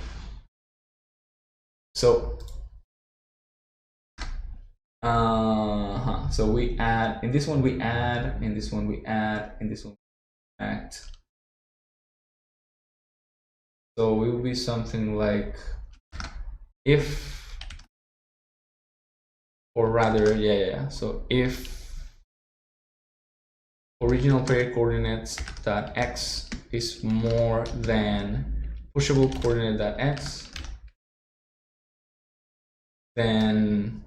So so we add, in this one we add, in this one we add, in this one we subtract. So it will be something like, if, or rather, so if original player coordinates dot x is more than pushable coordinate dot x, then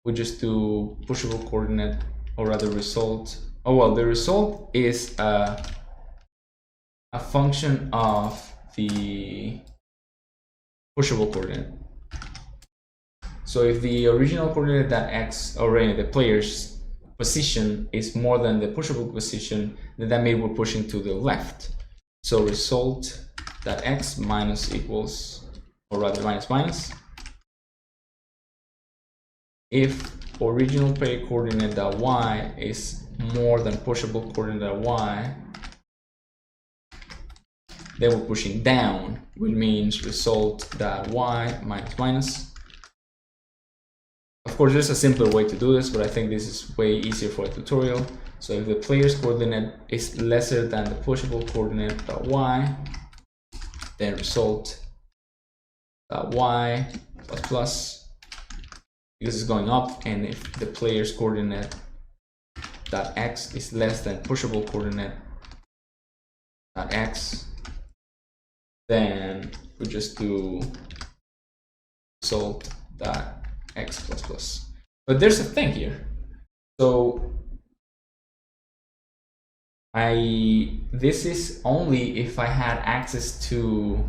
we just do pushable coordinate, or rather result. Oh well, the result is a function of the pushable coordinate. So if the original coordinate that x, or the player's position, is more than the pushable position, then that means we're pushing to the left. So result that x minus equals, or rather minus minus, if original player coordinate dot y is more than pushable coordinate dot y, then we're pushing down, which means result that y minus minus. Of course, there's a simpler way to do this, but I think this is way easier for a tutorial. So if the player's coordinate is lesser than the pushable coordinate dot y, then result that y plus plus, because it's going up, and if the player's coordinate dot x is less than pushable coordinate dot x, then we just do result dot x plus plus. But there's a thing here. So this is only if I had access to,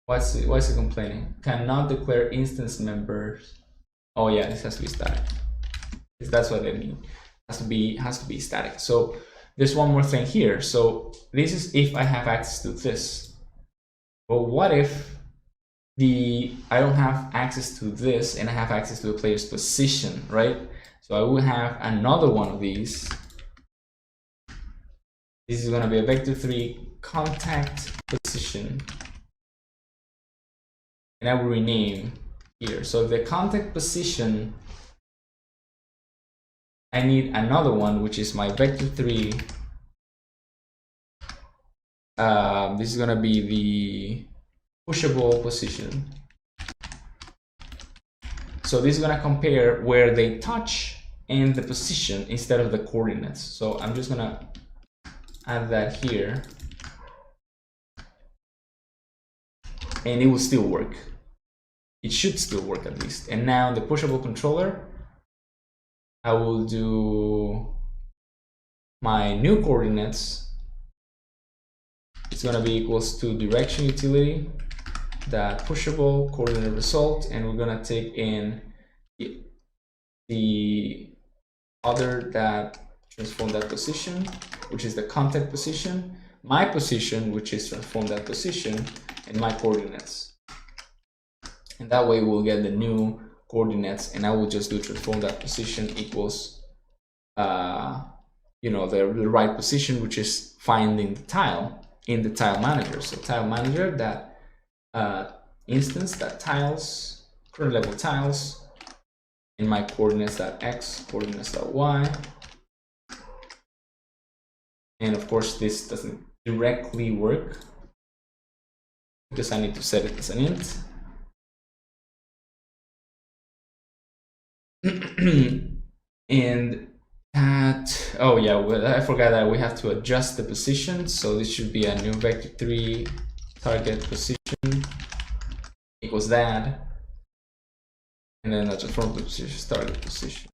what's it complaining? Cannot declare instance members. Oh yeah, this has to be static. That's what they mean. Has to be static. So there's one more thing here. So this is if I have access to this. But what if I don't have access to this and I have access to the player's position, right? So I will have another one of these. This is going to be a vector 3 contact position, and I will rename here. So the contact position, I need another one, which is my vector 3. This is going to be the pushable position. So this is going to compare where they touch and the position instead of the coordinates. So I'm just going to add that here, and it will still work. It should still work at least. And now the pushable controller, I will do my new coordinates. It's going to be equals to direction utility that pushable coordinate result, and we're going to take in the other that transform that position, which is the contact position, my position, which is transform that position, and my coordinates. And that way we'll get the new coordinates, and I will just do transform that position equals the right position, which is finding the tile in the tile manager. So tile manager, that instance, that tiles, current level tiles, in my coordinates.x, coordinates.y. And of course, this doesn't directly work because I need to set it as an int. And that, oh yeah, well, I forgot that we have to adjust the position. So this should be a new vector3 target position equals that. And then that's transform the position, target position.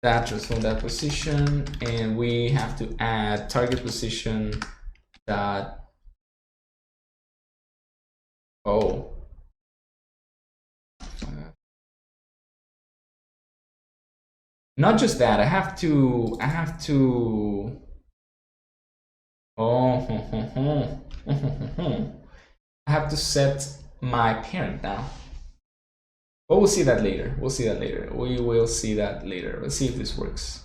That transform that position, and we have to add target position dot, oh, not just that, I have to oh, I have to set my parent now. But we'll see that later. We will see that later. Let's see if this works.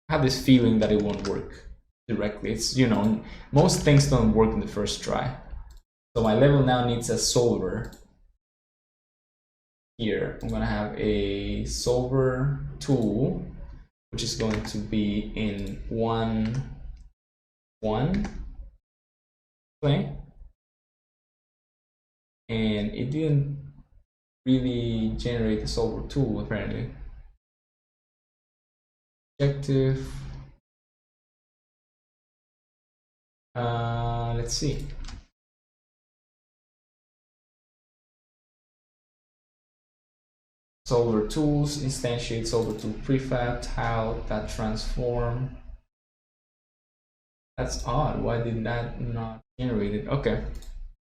I have this feeling that it won't work directly. It's, you know, most things don't work in the first try. So my level now needs a solver. Here, I'm gonna have a solver tool, which is going to be in 1.1 play. And it didn't really generate the solver tool apparently. Objective. Let's see. Solver tools, instantiate solver tool prefab, tile that transform. That's odd. Why did that not generate it? Okay.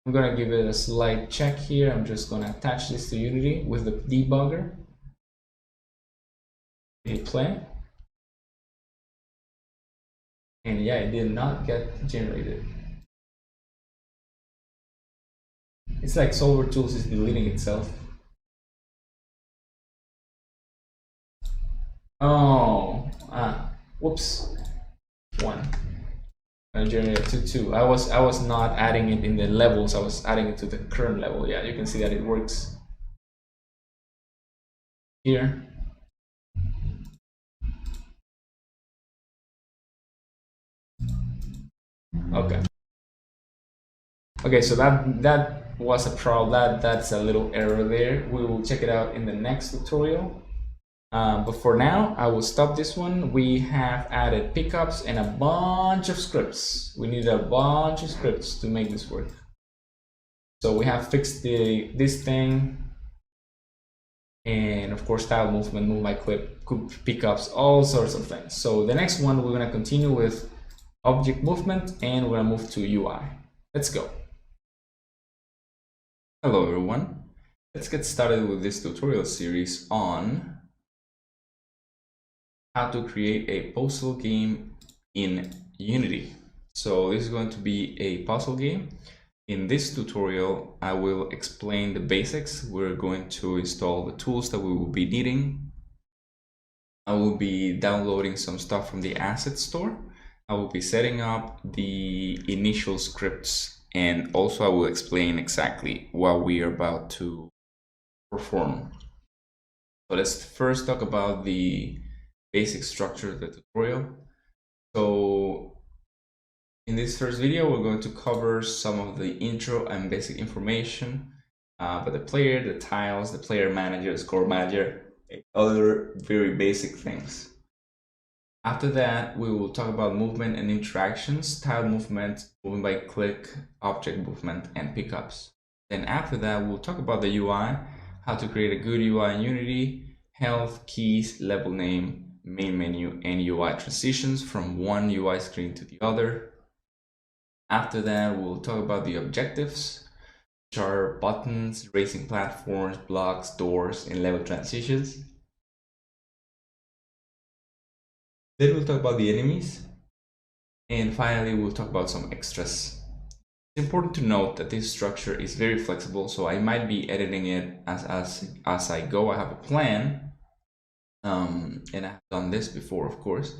I'm gonna give it a slight check here. I'm just gonna attach this to Unity with the debugger. Hit play. And yeah, it did not get generated. It's like solver tools is deleting itself. Oh, whoops. 1. I generated 2. I was not adding it in the levels. I was adding it to the current level. Yeah, you can see that it works here. Okay. Okay, so that was a problem. That's a little error there. We will check it out in the next tutorial. But for now, I will stop this one. We have added pickups and a bunch of scripts. We need a bunch of scripts to make this work. So we have fixed this thing, and of course tile movement, move by clip, pickups, all sorts of things. So the next one, we're gonna continue with object movement, and we're gonna move to UI. Let's go. Hello everyone. Let's get started with this tutorial series on how to create a puzzle game in Unity. So this is going to be a puzzle game. In this tutorial, I will explain the basics. We're going to install the tools that we will be needing. I will be downloading some stuff from the asset store. I will be setting up the initial scripts, and also I will explain exactly what we are about to perform. So let's first talk about the basic structure of the tutorial. So in this first video, we're going to cover some of the intro and basic information about the player, the tiles, the player manager, the score manager, and other very basic things. After that, we will talk about movement and interactions, tile movement, movement by click, object movement, and pickups. Then after that, we'll talk about the UI, how to create a good UI in Unity, health, keys, level name, main menu, and UI transitions from one UI screen to the other. After that, we'll talk about the objectives, which are buttons, racing platforms, blocks, doors, and level transitions. Then we'll talk about the enemies. And finally, we'll talk about some extras. It's important to note that this structure is very flexible, so I might be editing it as I go. I have a plan, and I've done this before, of course,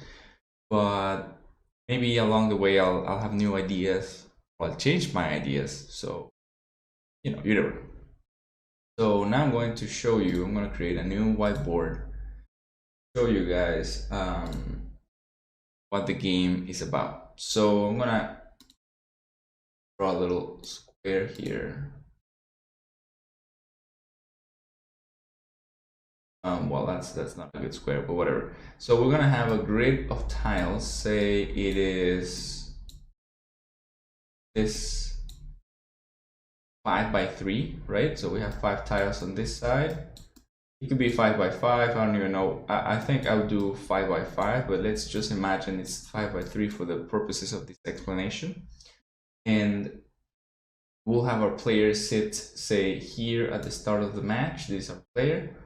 but maybe along the way I'll have new ideas, or I'll change my ideas. So, you know, you never know. So now I'm going to show you, I'm going to create a new whiteboard, show you guys what the game is about. So I'm going to draw a little square here. Well, that's not a good square, but whatever. So we're gonna have a grid of tiles. Say it is this 5 by 3, right? So we have 5 tiles on this side. It could be 5 by 5. I don't even know. I think I'll do 5 by 5, but let's just imagine it's 5 by 3 for the purposes of this explanation. And we'll have our players sit, say, here at the start of the match. This is our player.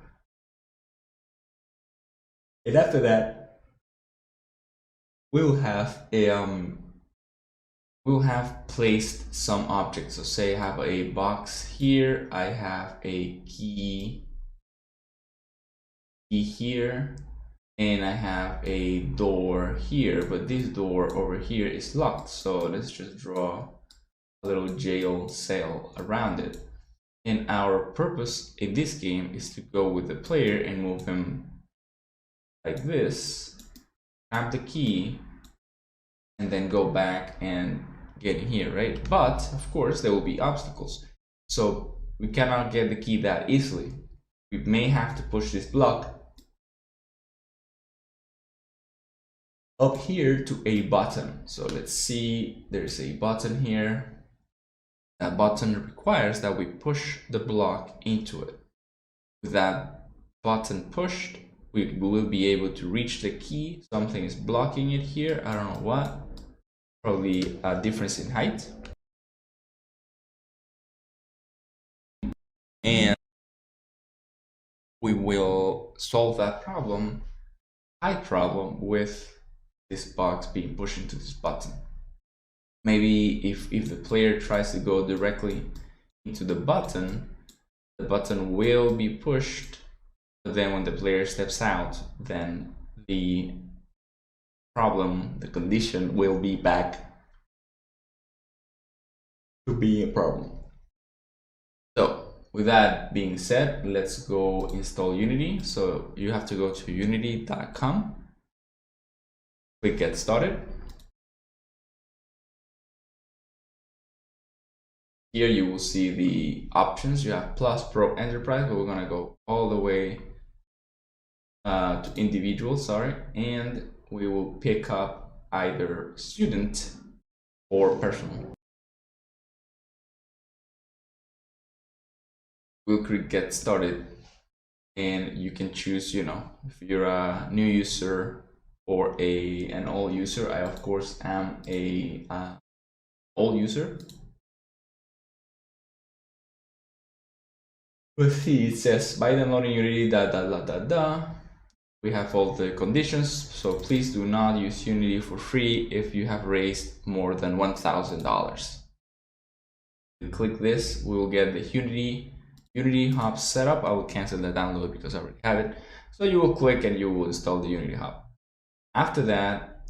And after that, we'll have placed some objects. So say I have a box here, I have a key here, and I have a door here, but this door over here is locked. So let's just draw a little jail cell around it. And our purpose in this game is to go with the player and move him like this, have the key, and then go back and get in here, right? But of course there will be obstacles. So we cannot get the key that easily. We may have to push this block up here to a button. So let's see, there's a button here. That button requires that we push the block into it. With that button pushed, we will be able to reach the key. Something is blocking it here. I don't know what. Probably a difference in height. And we will solve that problem, height problem, with this box being pushed into this button. Maybe if the player tries to go directly into the button will be pushed, but then when the player steps out, then the problem, the condition, will be back to be a problem. So with that being said, let's go install Unity. So you have to go to unity.com, click get started. Here you will see the options. You have Plus, Pro, Enterprise, but we're gonna go all the way to individual, sorry, and we will pick up either student or personal. We'll click get started, and you can choose, you know, if you're a new user or an old user. I of course am a old user. Let's see, it says by downloading Unity we have all the conditions, so please do not use Unity for free if you have raised more than $1,000. Click this, we will get the Unity Hub setup. I will cancel the download because I already have it. So you will click and you will install the Unity Hub. After that,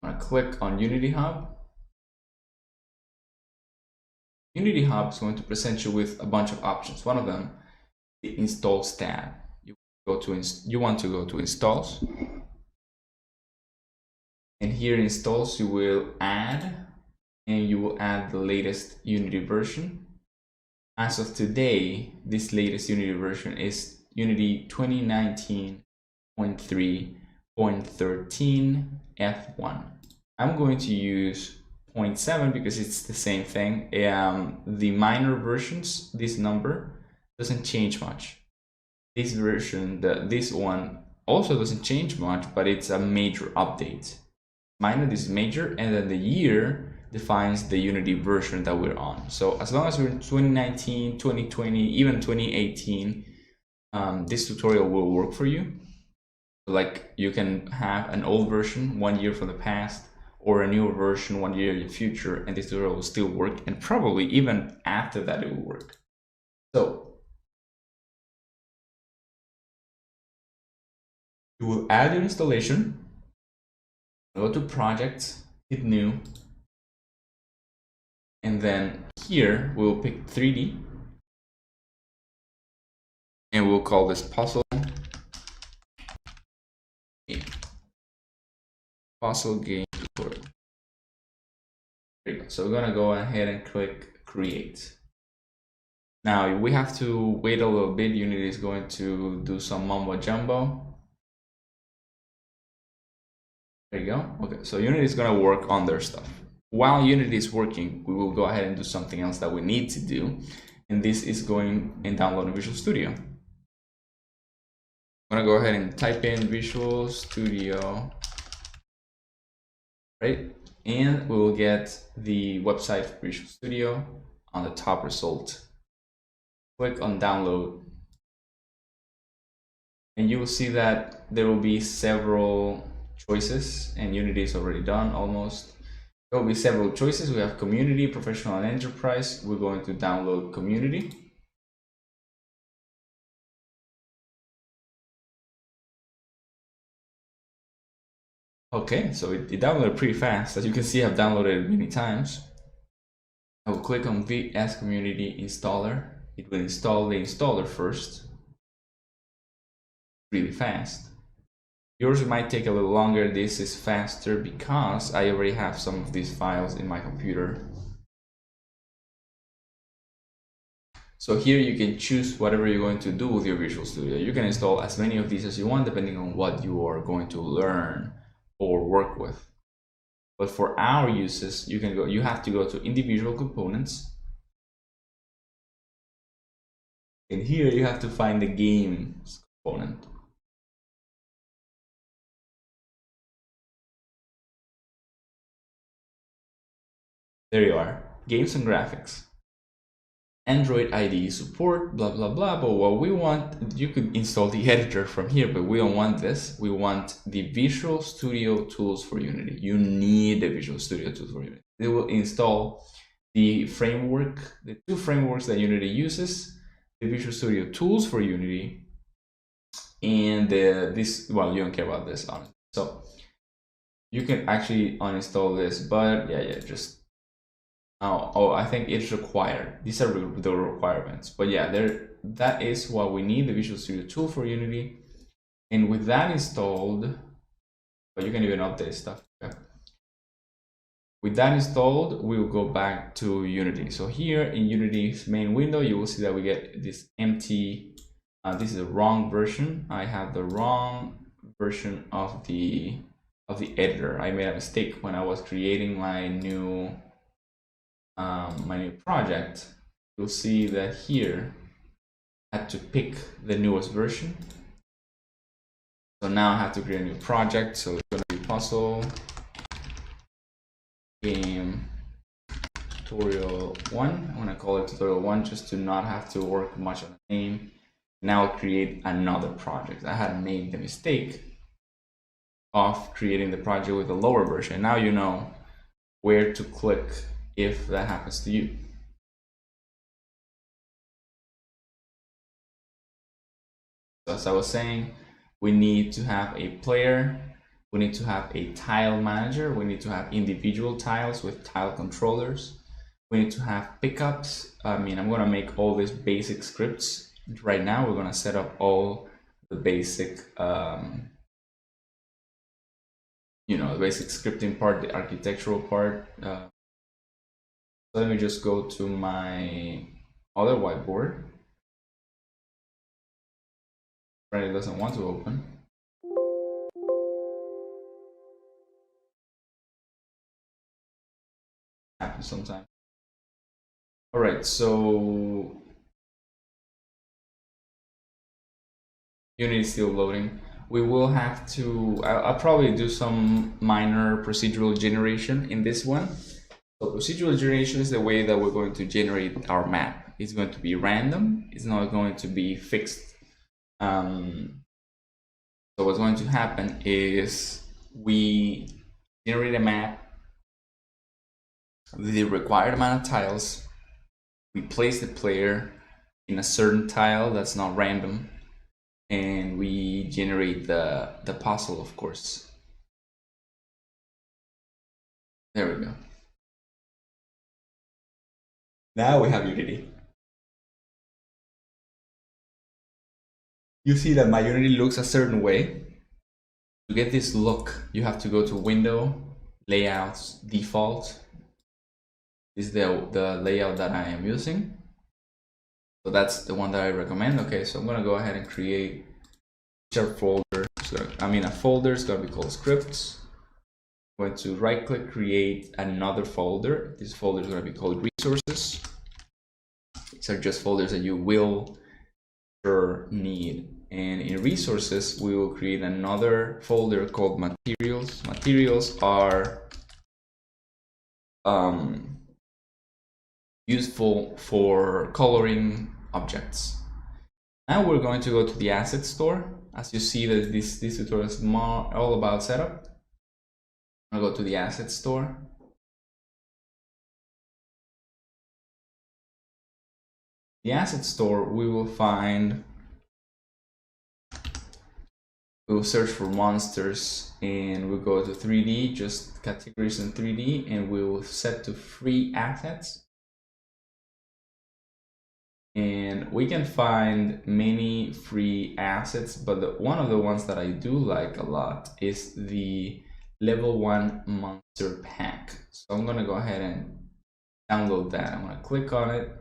I'm going to click on Unity Hub. Unity Hub is going to present you with a bunch of options. One of them, the Installs tab. You want to go to Installs. And here in Installs, you will add, and you will add the latest Unity version. As of today, this latest Unity version is Unity 2019.3.13 F1. I'm going to use 0.7 because it's the same thing. The minor versions, this number doesn't change much. This version, this one also doesn't change much, but it's a major update. Minor, this is major, and then the year defines the Unity version that we're on. So as long as we're in 2019, 2020, even 2018, this tutorial will work for you. Like you can have an old version 1 year from the past, or a newer version 1 year in the future, and this tutorial will still work, and probably even after that it will work. So you will add your installation. Go to project, hit new, and then here we'll pick 3D, and we'll call this puzzle game. Puzzle game tutorial. There you go. So we're gonna go ahead and click create. Now we have to wait a little bit. Unity is going to do some mumbo jumbo. There you go. Okay, so Unity is going to work on their stuff. While Unity is working, we will go ahead and do something else that we need to do. And this is going and downloading Visual Studio. I'm going to go ahead and type in Visual Studio, right? And we will get the website for Visual Studio on the top result. Click on download. And you will see that there will be several choices, and Unity is already done almost. There will be several choices. We have community, professional, and enterprise. We're going to download community. Okay, so it downloaded pretty fast. As you can see, I've downloaded it many times. I will click on VS Community Installer. It will install the installer first. Really fast. Yours might take a little longer. This is faster because I already have some of these files in my computer. So here you can choose whatever you're going to do with your Visual Studio. You can install as many of these as you want depending on what you are going to learn or work with. But for our uses, you have to go to individual components. And here you have to find the games component. There you are, games and graphics. Android IDE support, blah, blah, blah. But what we want, you could install the editor from here, but we don't want this. We want the Visual Studio tools for Unity. You need the Visual Studio tools for Unity. It will install the framework, the two frameworks that Unity uses, the Visual Studio tools for Unity, and well, you don't care about this, honestly. So you can actually uninstall this, but yeah, just oh, I think it's required. These are the requirements. But yeah, that is what we need, the Visual Studio tool for Unity. And with that installed, but you can even update stuff. Okay. With that installed, we will go back to Unity. So here in Unity's main window, you will see that we get this empty, this is the wrong version. I have the wrong version of the editor. I made a mistake when I was creating my new project. You'll see that here I had to pick the newest version. So now I have to create a new project. So it's going to be puzzle game tutorial 1. I'm going to call it tutorial 1 just to not have to work much on the name. Now I'll create another project. I had made the mistake of creating the project with a lower version. Now you know where to click if that happens to you. So as I was saying, we need to have a player, we need to have a tile manager, we need to have individual tiles with tile controllers, we need to have pickups. I'm going to make all these basic scripts. Right now we're going to set up all the basic the basic scripting part, the architectural part. Let me just go to my other whiteboard. Right, it doesn't want to open. Happens sometimes. All right, so Unity is still loading. We will have to, I'll probably do some minor procedural generation in this one. So procedural generation is the way that we're going to generate our map. It's going to be random. It's not going to be fixed. So what's going to happen is we generate a map with the required amount of tiles. We place the player in a certain tile that's not random, and we generate the puzzle, of course. There we go. Now we have Unity. You see that my Unity looks a certain way. To get this look, you have to go to Window, Layouts, Default. This is the layout that I am using. So that's the one that I recommend. Okay, so I'm gonna go ahead and create a folder. A folder is gonna be called scripts. I'm going to right click, create another folder. This folder is gonna be called resources. These are just folders that you will sure need. And in resources, we will create another folder called materials. Materials are useful for coloring objects. Now we're going to go to the asset store. As you see that this tutorial is all about setup. I'm gonna go to the asset store. The asset store, we will search for monsters and we'll go to 3D, just categories in 3D, and we will set to free assets. And we can find many free assets, but one of the ones that I do like a lot is the level 1 monster pack. So I'm gonna go ahead and download that. I'm gonna click on it.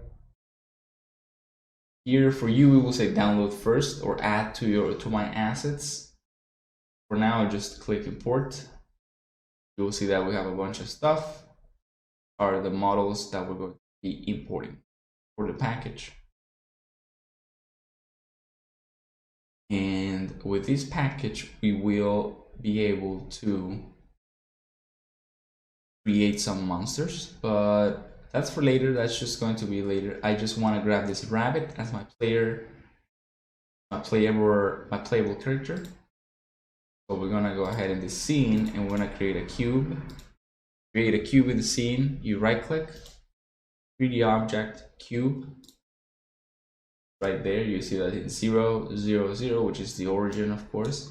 Here for you, we will say download first or add to my assets. For now, I'll just click import. You will see that we have a bunch of stuff. Are the models that we're going to be importing for the package. And with this package, we will be able to create some monsters, but that's for later. That's just going to be later. I just want to grab this rabbit as my playable character. So we're gonna go ahead in the scene and we're gonna create a cube. Create a cube in the scene. You right click, 3D object, cube. Right there, you see that it's 0, 0, 0, which is the origin, of course.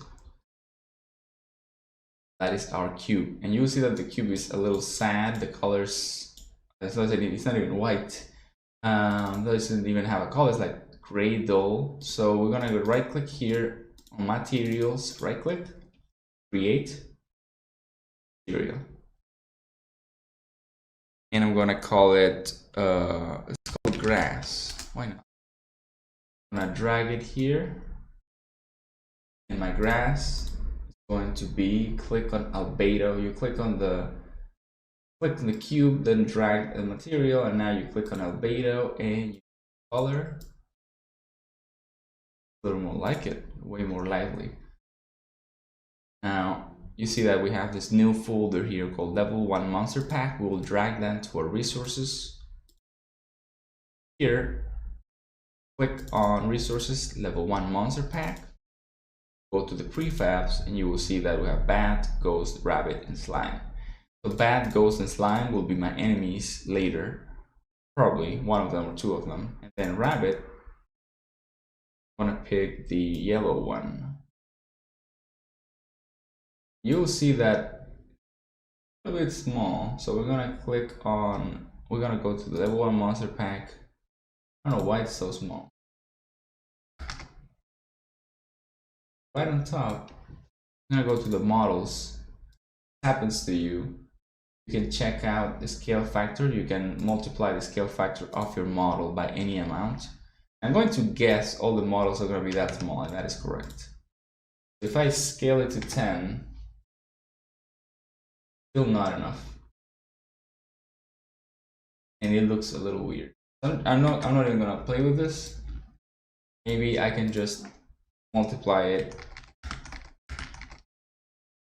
That is our cube. And you'll see that the cube is a little sad. The colors, it's not even white. It doesn't even have a color. It's like gray dull. So we're gonna go right click here on materials, right click, create material. And I'm gonna call it, it's called grass. Why not? I'm gonna drag it here. And my grass is going to be, click on albedo. You click on the cube, then drag the material, and now you click on albedo and you color. A little more like it, way more lively. Now you see that we have this new folder here called level 1 monster pack. We will drag that to our resources. Here, click on resources, level 1 monster pack. Go to the prefabs and you will see that we have bat, ghost, rabbit, and slime. So bat, ghost, and slime will be my enemies later. Probably one of them or two of them. And then rabbit, I'm gonna pick the yellow one. You'll see that a little bit small. So we're gonna go to the level 1 monster pack. I don't know why it's so small. Right on top, I'm gonna go to the models. What happens to you? You can check out the scale factor. You can multiply the scale factor of your model by any amount. I'm going to guess all the models are going to be that small, and that is correct. If I scale it to 10, still not enough. And it looks a little weird. I'm not even going to play with this. Maybe I can just multiply it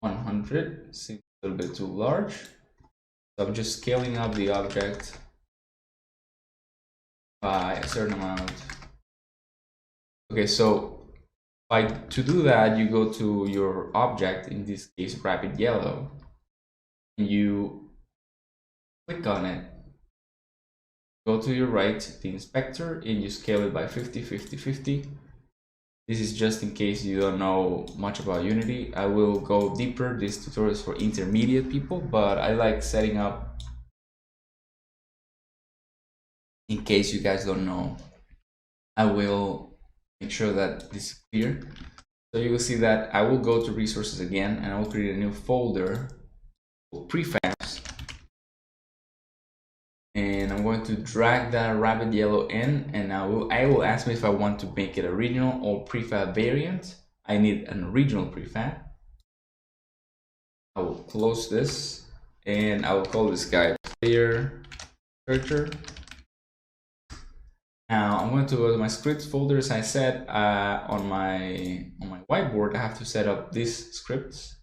100. Seems a little bit too large. So I'm just scaling up the object by a certain amount. Okay, so to do that, you go to your object, in this case, rabbit yellow, and you click on it. Go to your right, the inspector, and you scale it by 50, 50, 50. This is just in case you don't know much about Unity. I will go deeper. This tutorial is for intermediate people, but I like setting up in case you guys don't know. I will make sure that this is clear. So you will see that I will go to resources again, and I will create a new folder called prefabs. And I'm going to drag that rabbit yellow in, and I will ask me if I want to make it a regional or prefab variant. I need an original prefab. I will close this, and I will call this guy player searcher. Now I'm going to go to my scripts folder. As I said, on my whiteboard, I have to set up these scripts.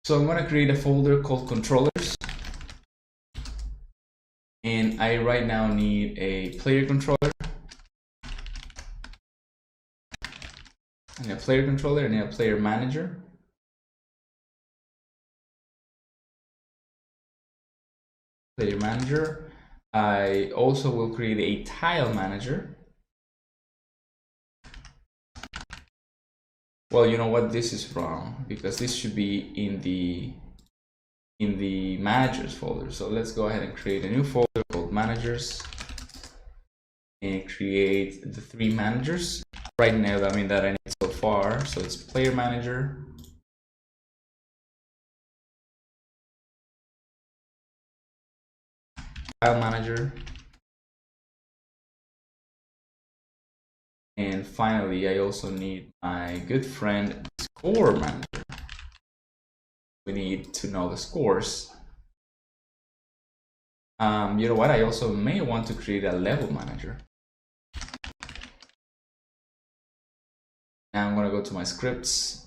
So I'm going to create a folder called controllers. And I right now need a player controller. I need a player controller, I need a player manager. Player manager. I also will create a tile manager. Well, you know what, this is wrong because this should be in the managers folder. So let's go ahead and create a new folder called managers and create the 3 managers. Right now, I mean that I need so far. So it's player manager, tile manager, and finally I also need my good friend score manager. We need to know the scores. You know what? I also may want to create a level manager. Now I'm going to go to my scripts,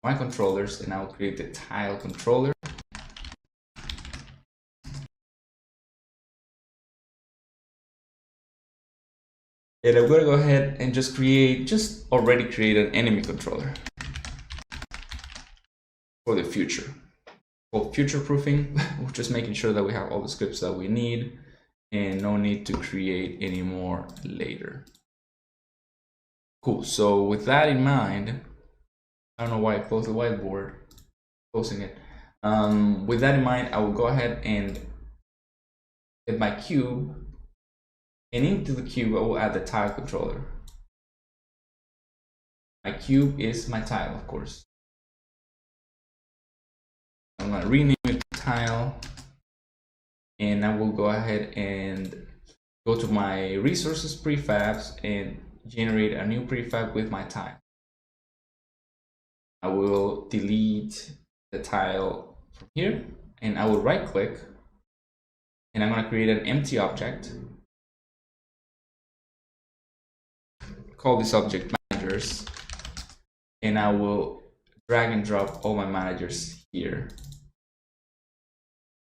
my controllers, and I'll create the tile controller. And I'm going to go ahead and just already create an enemy controller for the future. For future proofing, we're just making sure that we have all the scripts that we need and no need to create any more later. Cool. So with that in mind, I don't know why I closed the whiteboard, closing it. With that in mind, I will go ahead and get my cube, and into the cube, I will add the tile controller. My cube is my tile, of course. I'm going to rename it to tile, and I will go ahead and go to my resources prefabs and generate a new prefab with my tile. I will delete the tile from here, and I will right click, and I'm going to create an empty object. Call this object managers, and I will drag and drop all my managers here.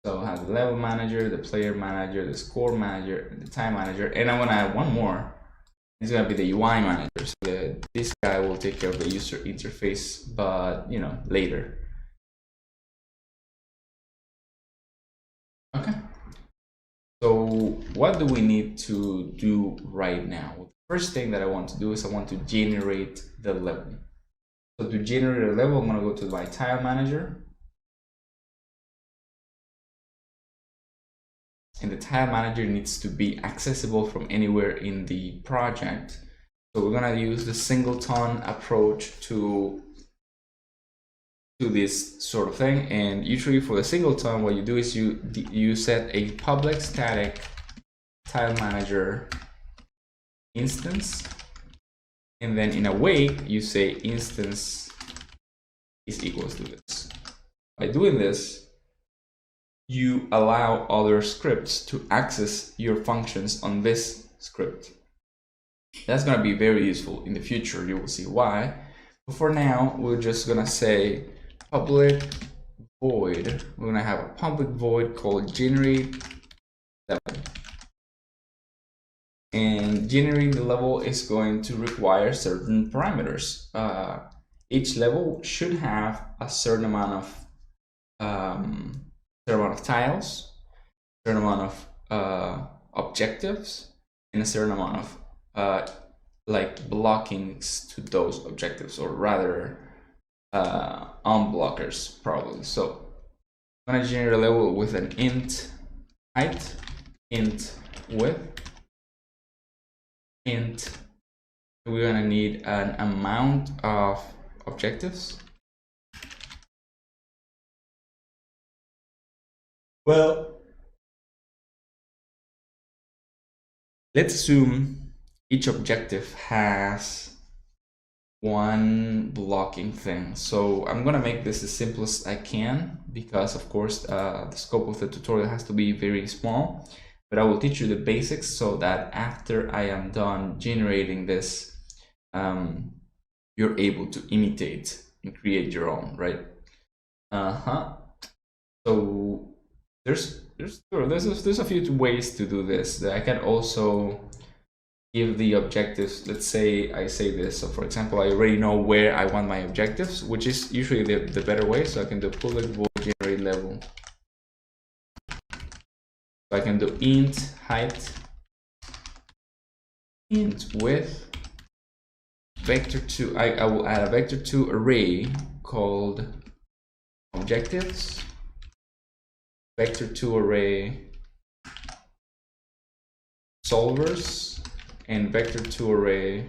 So I have the level manager, the player manager, the score manager, the time manager, and I'm going to add one more. It's going to be the UI manager. So this guy will take care of the user interface, but you know, later. Okay. So what do we need to do right now? Well, the first thing that I want to do is I want to generate the level. So to generate a level, I'm going to go to my tile manager. And the tile manager needs to be accessible from anywhere in the project. So we're going to use the singleton approach to this sort of thing. And usually for the singleton, what you do is you set a public static tile manager instance, and then in await you say instance is equals to this. By doing this, you allow other scripts to access your functions on this script. That's going to be very useful in the future. You will see why. But for now, we're just going to say public void. We're going to have a public void called generate level. And generating the level is going to require certain parameters. Each level should have a certain amount of tiles, certain amount of objectives, and a certain amount of like blockings to those objectives, or rather unblockers probably. So I'm gonna generate a level with an int height, int width, int. We're gonna need an amount of objectives. Well, let's assume each objective has one blocking thing. So I'm gonna make this as simple as I can, because of course the scope of the tutorial has to be very small, but I will teach you the basics so that after I am done generating this, you're able to imitate and create your own, right? So there's a few ways to do this. I can also give the objectives. Let's say I say this. So for example, I already know where I want my objectives, which is usually the better way. So I can do public void generate level. So I can do int height, int width, vector2. I will add a vector2 array called objectives, vector2 array solvers, and vector2 array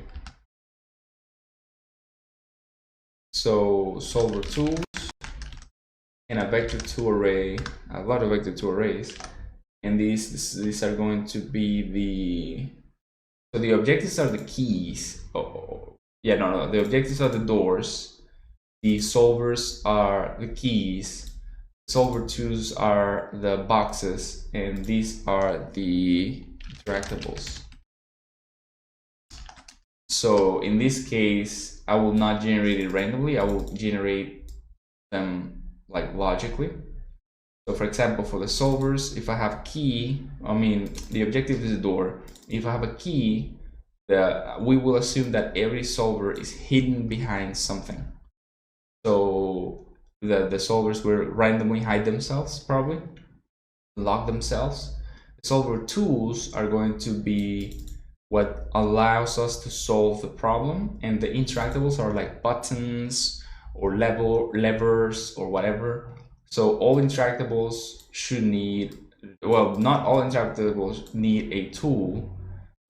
so solver tools, and a vector2 array, a lot of vector2 arrays, and these are going to be the objectives are the keys. The objectives are the doors, the solvers are the keys, solver tools are the boxes, and these are the interactables. So in this case, I will not generate it randomly. I will generate them like logically. So for example, for the solvers, if I have key, the objective is the door. If I have a key, we will assume that every solver is hidden behind something. So the solvers will randomly hide themselves, probably lock themselves. The solver tools are going to be what allows us to solve the problem, and the interactables are like buttons or levers or whatever. So all interactables should need, well, not all interactables need a tool,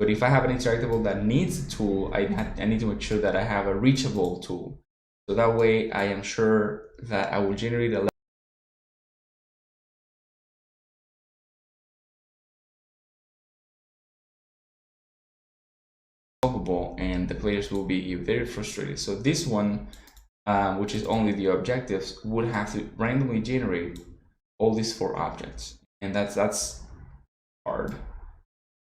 but if I have an interactable that needs a tool, I need to make sure that I have a reachable tool. So that way I am sure that I will generate a solvable, and the players will be very frustrated. So this one, which is only the objectives, would have to randomly generate all these 4 objects, and that's hard.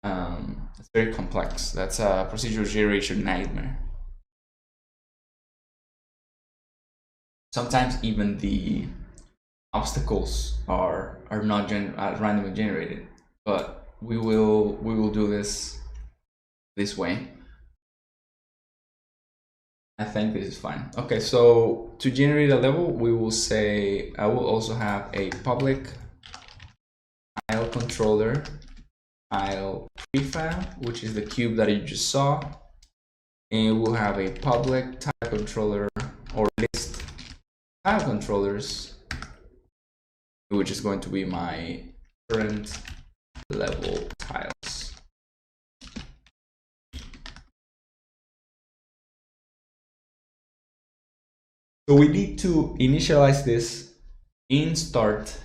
It's very complex. That's a procedural generation nightmare. Sometimes even the obstacles are not randomly generated, but we will do this way. I think this is fine. Okay, so to generate a level, we will say I will also have a public tile controller tile prefab, which is the cube that you just saw, and we'll have a public tile controller or list tile controllers, which is going to be my current level tiles. So we need to initialize this in start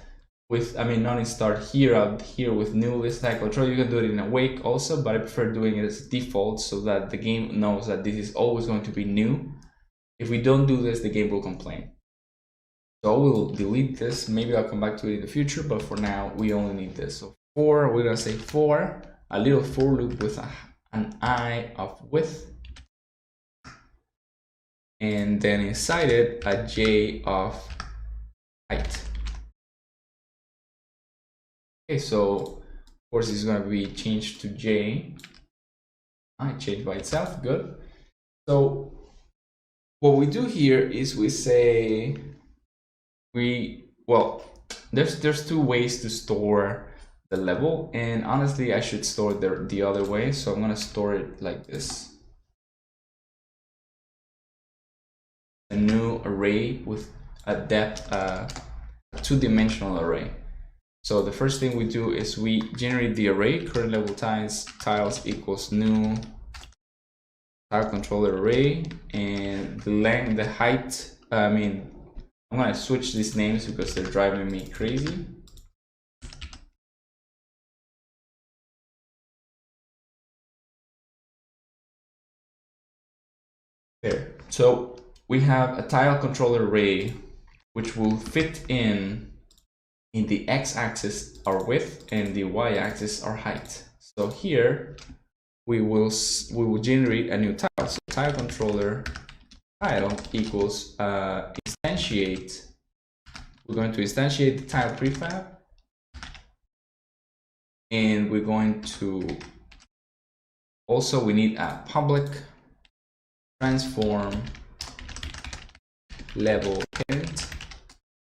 with, not in start, here out here with new list tile controller. You can do it in awake also, but I prefer doing it as default so that the game knows that this is always going to be new. If we don't do this, the game will complain. So we'll delete this. Maybe I'll come back to it in the future, but for now we only need this. So for, we're gonna say for a little for loop with an I of width, and then inside it a j of height. Okay, so of course it's going to be changed to j. It changed by itself. Good. So what we do here is we say there's 2 ways to store the level, and honestly I should store the other way, so I'm going to store it like this. a new array with a depth, a two-dimensional array. So the first thing we do is we generate the array, current level tiles equals new tile controller array, and the length, the height, I'm gonna switch these names because they're driving me crazy. There. So we have a tile controller array which will fit in the x-axis our width and the y-axis our height. So here we will generate a new tile. So tile controller tile equals instantiate. We're going to instantiate the tile prefab, and we're going to also, we need a public transform level parent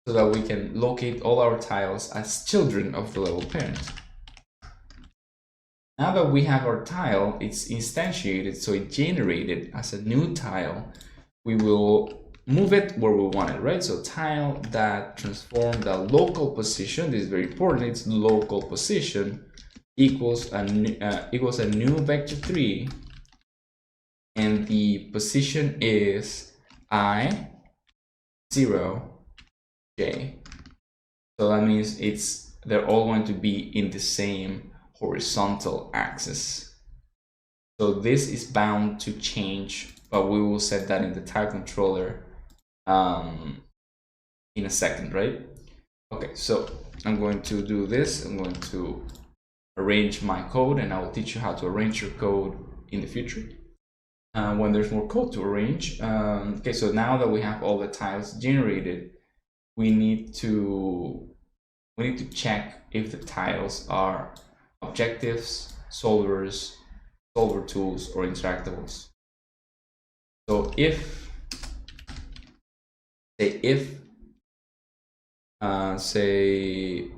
so that we can locate all our tiles as children of the level parent. Now that we have our tile, it's instantiated, so it generated as a new tile. We will move it where we want it, right? So tile that transform the local position, this is very important, it's local position, equals a new vector 3, and the position is I, 0, J. So that means they're all going to be in the same horizontal axis. So this is bound to change, but we will set that in the tile controller in a second, right? Okay, so I'm going to do this. I'm going to arrange my code, and I will teach you how to arrange your code in the future when there's more code to arrange. Okay, so now that we have all the tiles generated, we need to check if the tiles are objectives, solvers, solver tools, or interactables. So if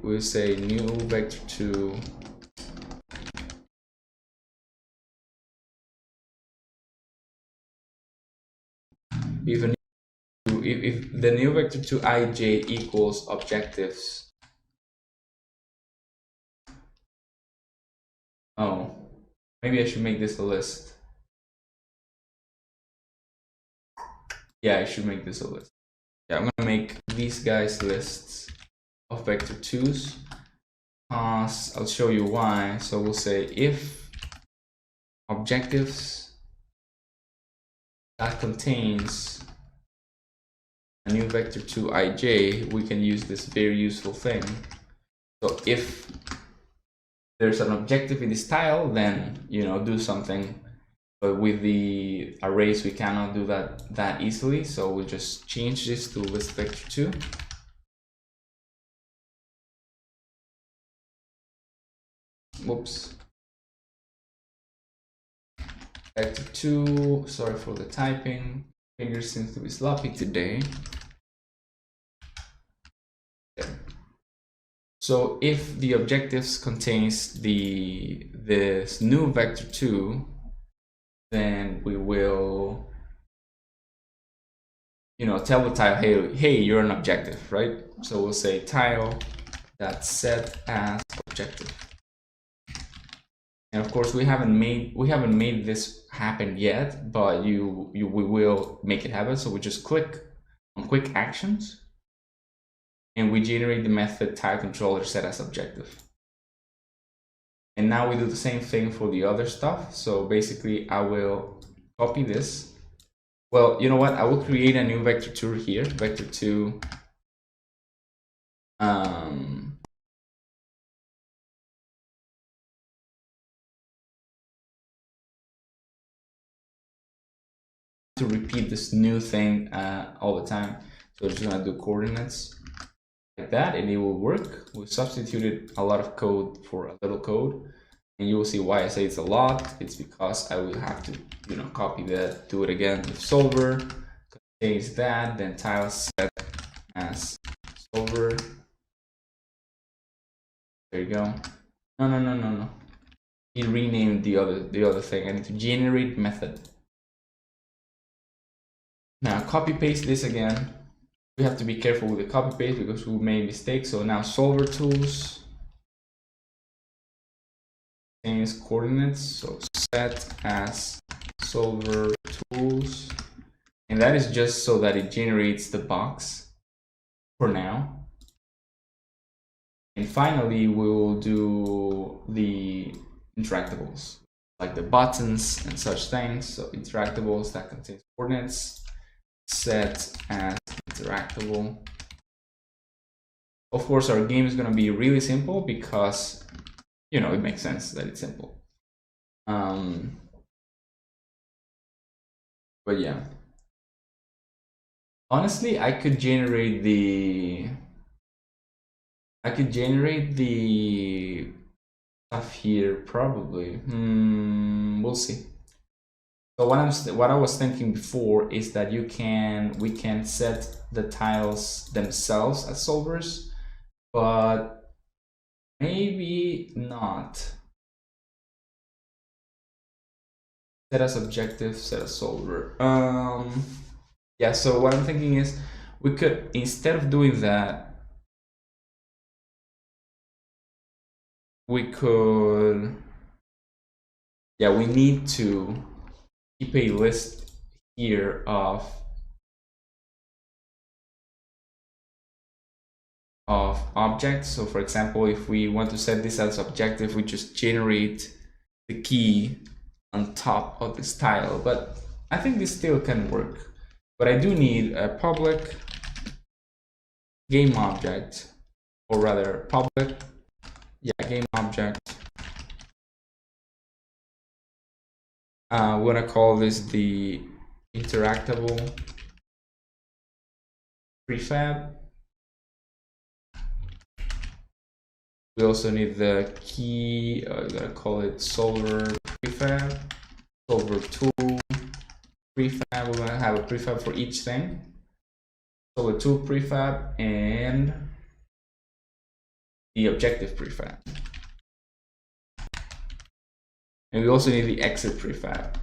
we'll say new vector 2 if the new vector 2 ij equals objectives. Oh, maybe I should make this a list. Yeah, I should make this a list. Yeah, I'm gonna make these guys lists of vector 2s. I'll show you why. So we'll say if objectives that contains a new vector 2 ij, we can use this very useful thing. So if there's an objective in this tile, then do something. But with the arrays, we cannot do that easily. So we'll just change this to list vector 2. Whoops. Vector 2. Sorry for the typing. Fingers seems to be sloppy today. Okay. So if the objectives contains this new vector 2, then we will tell the tile, hey, you're an objective, right? So we'll say tile that set as objective. And of course, we haven't made this happen yet, but we will make it happen. So we just click on quick actions, and we generate the method tile controller set as objective. And now we do the same thing for the other stuff. So basically, I will copy this. Well, you know what? I will create a new vector 2 here, vector 2. To repeat this new thing all the time. So we're just gonna do coordinates like that, and it will work. We substituted a lot of code for a little code, and you will see why I say it's a lot. It's because I will have to, copy that, do it again. If solver contains that, then tile set as solver. There you go. No. He renamed the other thing. I need to generate method. Now copy paste this again. We have to be careful with the copy paste because we made mistakes. So now solver tools, change coordinates. So set as solver tools, and that is just so that it generates the box for now. And finally, we'll do the interactables, like the buttons and such things. So interactables that contains coordinates, set as interactable. Of course, our game is going to be really simple because, you know, it makes sense that it's simple. But yeah, honestly, I could generate the stuff here probably. We'll see. So what I was thinking before is that we can set the tiles themselves as solvers, but maybe not. Set as objective, set as solver. Yeah, so what I'm thinking is we could, instead of doing that, we could, yeah, we need to keep a list here of objects. So for example, if we want to set this as objective, we just generate the key on top of this tile. But I think this still can work. But I do need a public game object, or rather public, yeah, game object. We're gonna call this the interactable prefab. We also need the key, we're gonna call it solver prefab, solver tool prefab. We're gonna have a prefab for each thing. Solver tool prefab and the objective prefab. And we also need the exit prefab.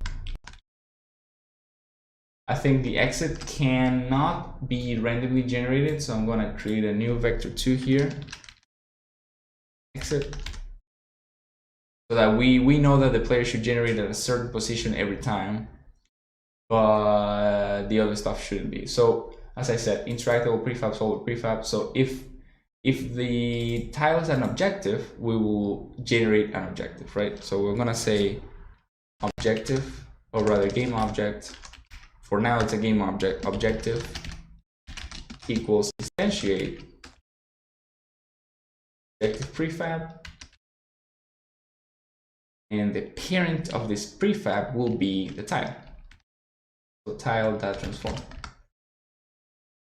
I think the exit cannot be randomly generated, so I'm gonna create a new vector2 here. Exit, so that we know that the player should generate at a certain position every time, but the other stuff shouldn't be. So as I said, interactable prefab, solver prefab. So if the tile is an objective, we will generate an objective, right? So we're gonna say objective, or rather game object. For now, it's a game object. Objective equals instantiate objective prefab, and the parent of this prefab will be the tile. So tile.transform,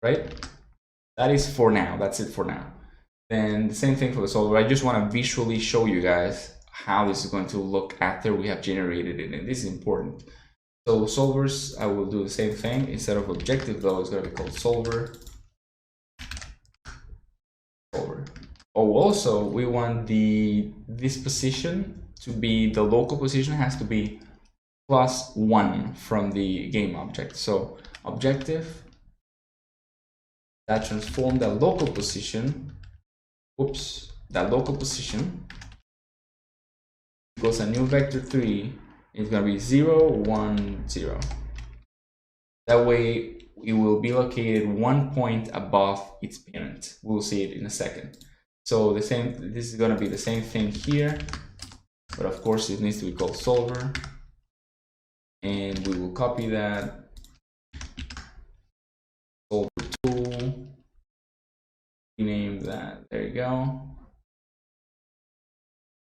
right? That is for now. That's it for now. Then the same thing for the solver. I just want to visually show you guys how this is going to look after we have generated it, and this is important. So solvers, I will do the same thing. Instead of objective though, it's going to be called solver. Oh, also we want this position to be, the local position has to be +1 from the game object. So objective that transform the local position, that local position equals a new vector3. It's going to be 0, 1, 0. That way it will be located 1 point above its parent. We'll see it in a second. So this is going to be the same thing here, but of course it needs to be called solver, and we will copy that solver tool, rename that. There you go.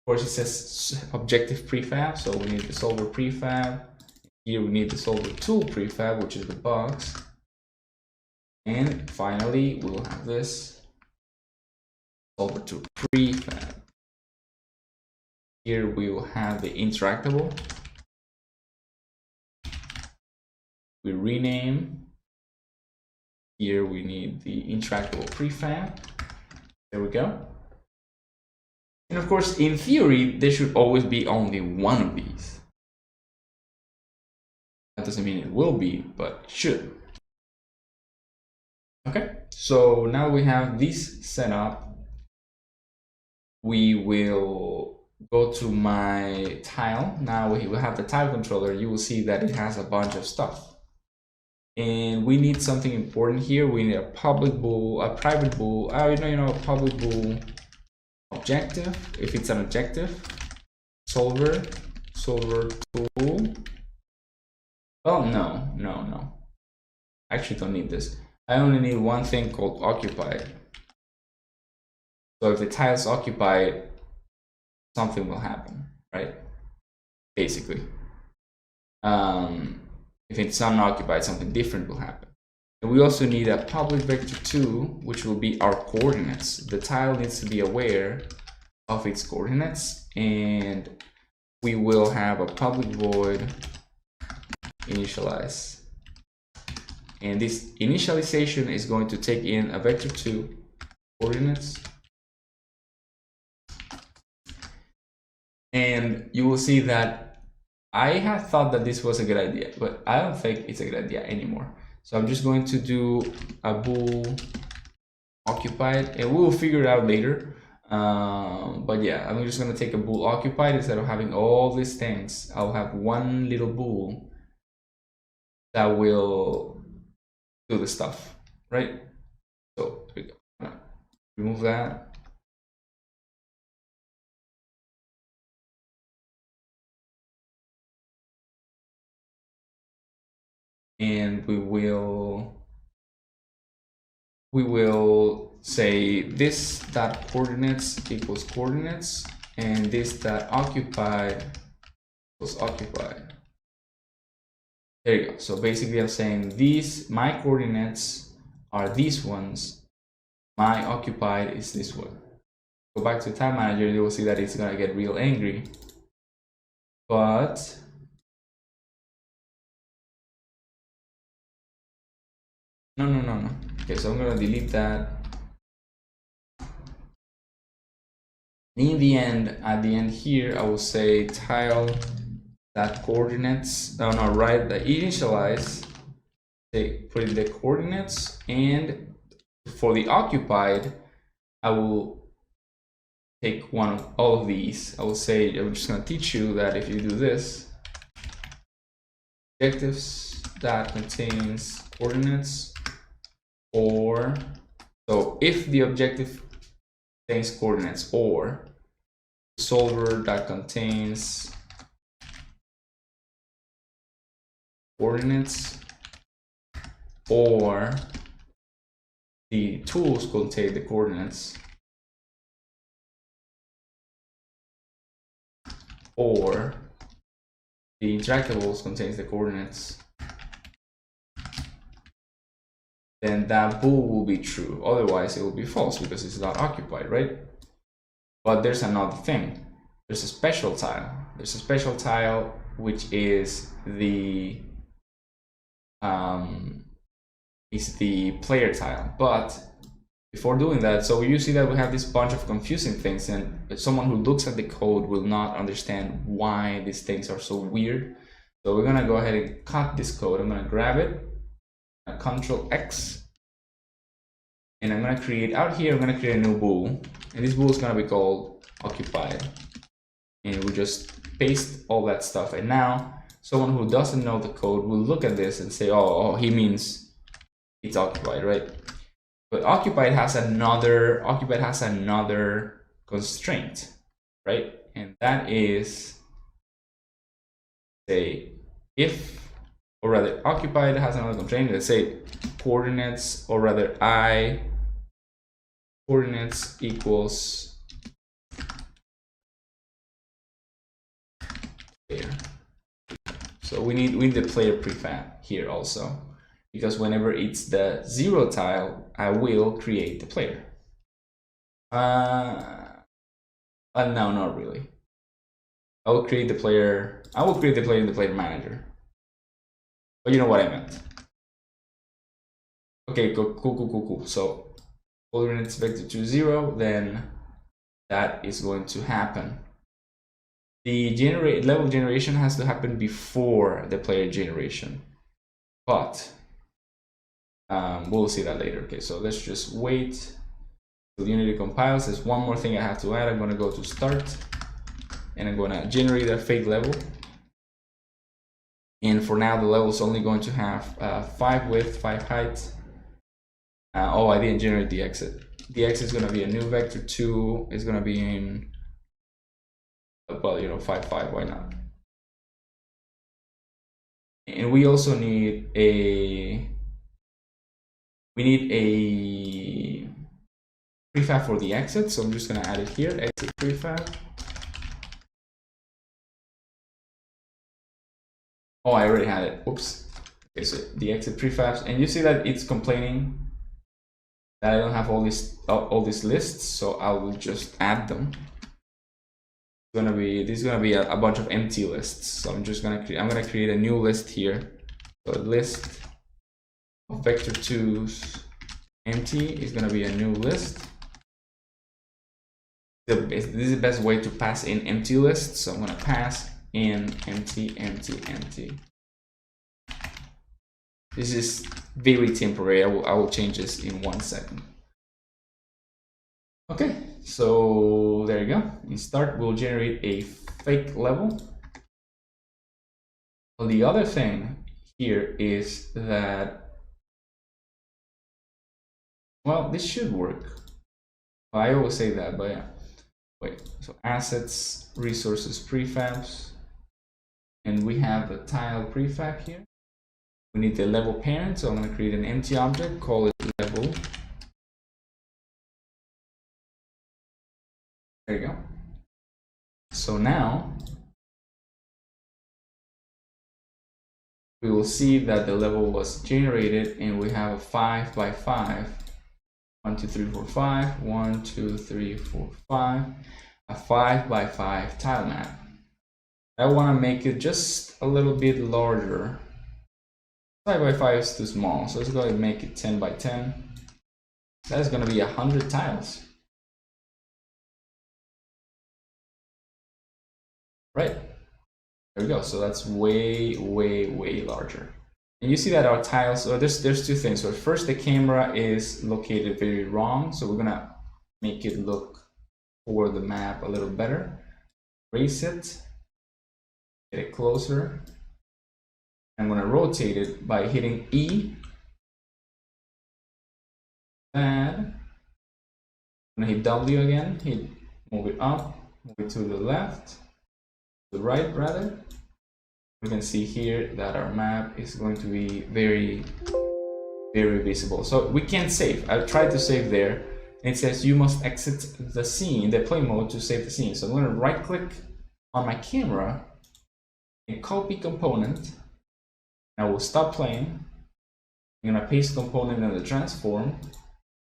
Of course, it says objective prefab, so we need the solver prefab. Here we need the solver tool prefab, which is the box. And finally, we'll have this solver tool prefab. Here we will have the interactable. We rename. Here we need the interactable prefab. There we go. And of course, in theory, there should always be only one of these. That doesn't mean it will be, but it should. Okay, so now we have this set up. We will go to my tile. Now we will have the tile controller. You will see that it has a bunch of stuff. And we need something important here. We need a public bool, a private bool. Oh, a public bool objective. If it's an objective, solver tool. Well, no. I actually don't need this. I only need one thing called occupied. So if the tile is occupied, something will happen, right? Basically. If it's unoccupied, something different will happen. And we also need a public vector 2, which will be our coordinates. The tile needs to be aware of its coordinates, and we will have a public void initialize. And this initialization is going to take in a vector 2 coordinates. And you will see that I had thought that this was a good idea, but I don't think it's a good idea anymore. So I'm just going to do a bool occupied, and we will figure it out later. But yeah, I'm just going to take a bool occupied. Instead of having all these things, I'll have one little bool that will do the stuff, right? So we go. Remove that. And we will say this dot coordinates equals coordinates, and this dot occupied equals occupied. There you go. So basically I'm saying my coordinates are these ones, my occupied is this one. Go back to Tile Manager, you will see that it's gonna get real angry. But no. Okay, so I'm gonna delete that. In the end, at the end here, I will say tile that coordinates. No, right. The initialize. Put in the coordinates, and for the occupied, I will take one of all of these. I will say I'm just gonna teach you that if you do this, objectives that contains coordinates, or so if the objective contains coordinates, or solver that contains coordinates, or the tools contain the coordinates, or the interactables contains the coordinates, then that bool will be true. Otherwise, it will be false because it's not occupied, right? But there's another thing. There's a special tile. There's a special tile which is the player tile. But before doing that, so you see that we have this bunch of confusing things, and someone who looks at the code will not understand why these things are so weird. So we're gonna go ahead and cut this code. I'm gonna grab it, Control X, and I'm gonna create out here. I'm gonna create a new bool, and this bool is gonna be called occupied, and we just paste all that stuff. And now someone who doesn't know the code will look at this and say, oh, he means it's occupied, right? But occupied has another constraint, right? And that is, say, if, or rather, occupied has another constraint. Let's say coordinates, or rather coordinates equals player. So we need the player prefab here also, because whenever it's the 0 tile, I will create the player. No, not really. I will create the player in the player manager. But you know what I meant. Okay, cool. So coordinates vector to 0, then that is going to happen. The level generation has to happen before the player generation. But We'll see that later. Okay, so let's just wait till Unity compiles. There's one more thing I have to add. I'm going to go to start and I'm going to generate a fake level. And for now, the level is only going to have 5 width, 5 height. Oh, I didn't generate the exit. The exit is going to be a new vector 2. It's going to be in, well, you know, 5, 5. Why not? And we also need a prefab for the exit. So I'm just going to add it here. Exit prefab. Oh, I already had it. Oops. Okay, so the exit prefabs, and you see that it's complaining that I don't have all these lists, so I will just add them. This is gonna be a bunch of empty lists. So I'm gonna create a new list here. So list of vector 2's empty is gonna be a new list. This is the best way to pass in empty lists. So I'm gonna pass in empty, empty, empty. This is very temporary. I will change this in 1 second. Okay, so there you go. In start, we'll generate a fake level. Well, the other thing here is that, well, this should work. Well, I always say that, but yeah. Wait, so assets, resources, prefabs, and we have the tile prefab here. We need the level parent, so I'm going to create an empty object, call it level. There you go. So now we will see that the level was generated and we have a 5 by 5. 1, 2, 3, 4, 5. 1, 2, 3, 4, 5. A 5 by 5 tile map. I want to make it just a little bit larger. 5 by 5 is too small, so let's go ahead and make it 10 by 10. That's going to be 100 tiles. Right, there we go. So that's way, way, way larger. And you see that our tiles, so there's two things. So first, the camera is located very wrong, so we're gonna make it look for the map a little better. Raise it, get it closer. I'm gonna rotate it by hitting E. Add. I'm gonna hit W again, move it up, move it to the left, the right rather. We can see here that our map is going to be very, very visible. So we can't save. I tried to save there. And it says you must exit the scene, the play mode, to save the scene. So I'm going to right click on my camera and copy component. I will stop playing. I'm going to paste component in the transform.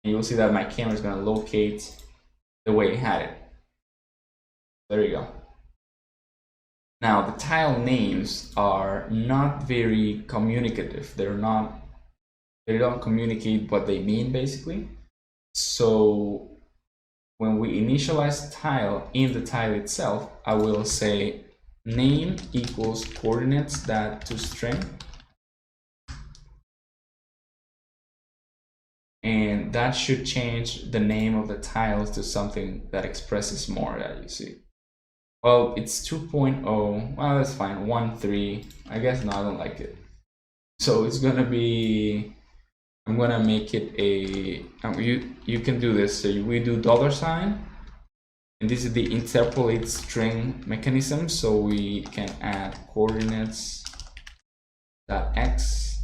And you'll see that my camera is going to locate the way it had it. There you go. Now, the tile names are not very communicative. They don't communicate what they mean, basically. So when we initialize tile in the tile itself, I will say name equals coordinates that to string. And that should change the name of the tiles to something that expresses more, that you see. Well, it's 2.0. Well, that's fine. 1.3. I guess no, I don't like it. So it's gonna be. I'm gonna make it a. You can do this. So we do $, and this is the interpolate string mechanism. So we can add coordinates .x,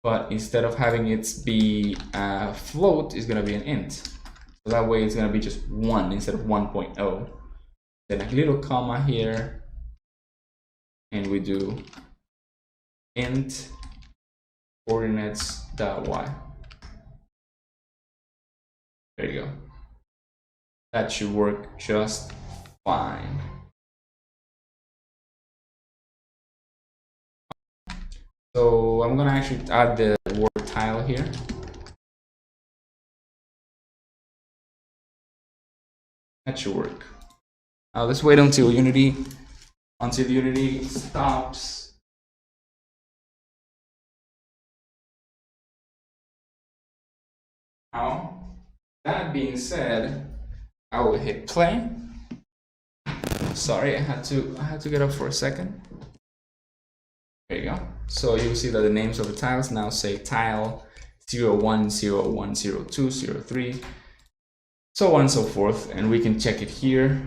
but instead of having it be a float, it's gonna be an int. So that way it's going to be just 1 instead of 1.0. Then a little comma here. And we do int coordinates.y. There you go. That should work just fine. So I'm going to actually add the word tile here. That should work. Now let's wait until Unity stops Now, that being said, I will hit play. Sorry, I had to get up for a second. There you go. So you'll see that the names of the tiles now say tile 01, 01, 02, 03, so on and so forth, and we can check it here.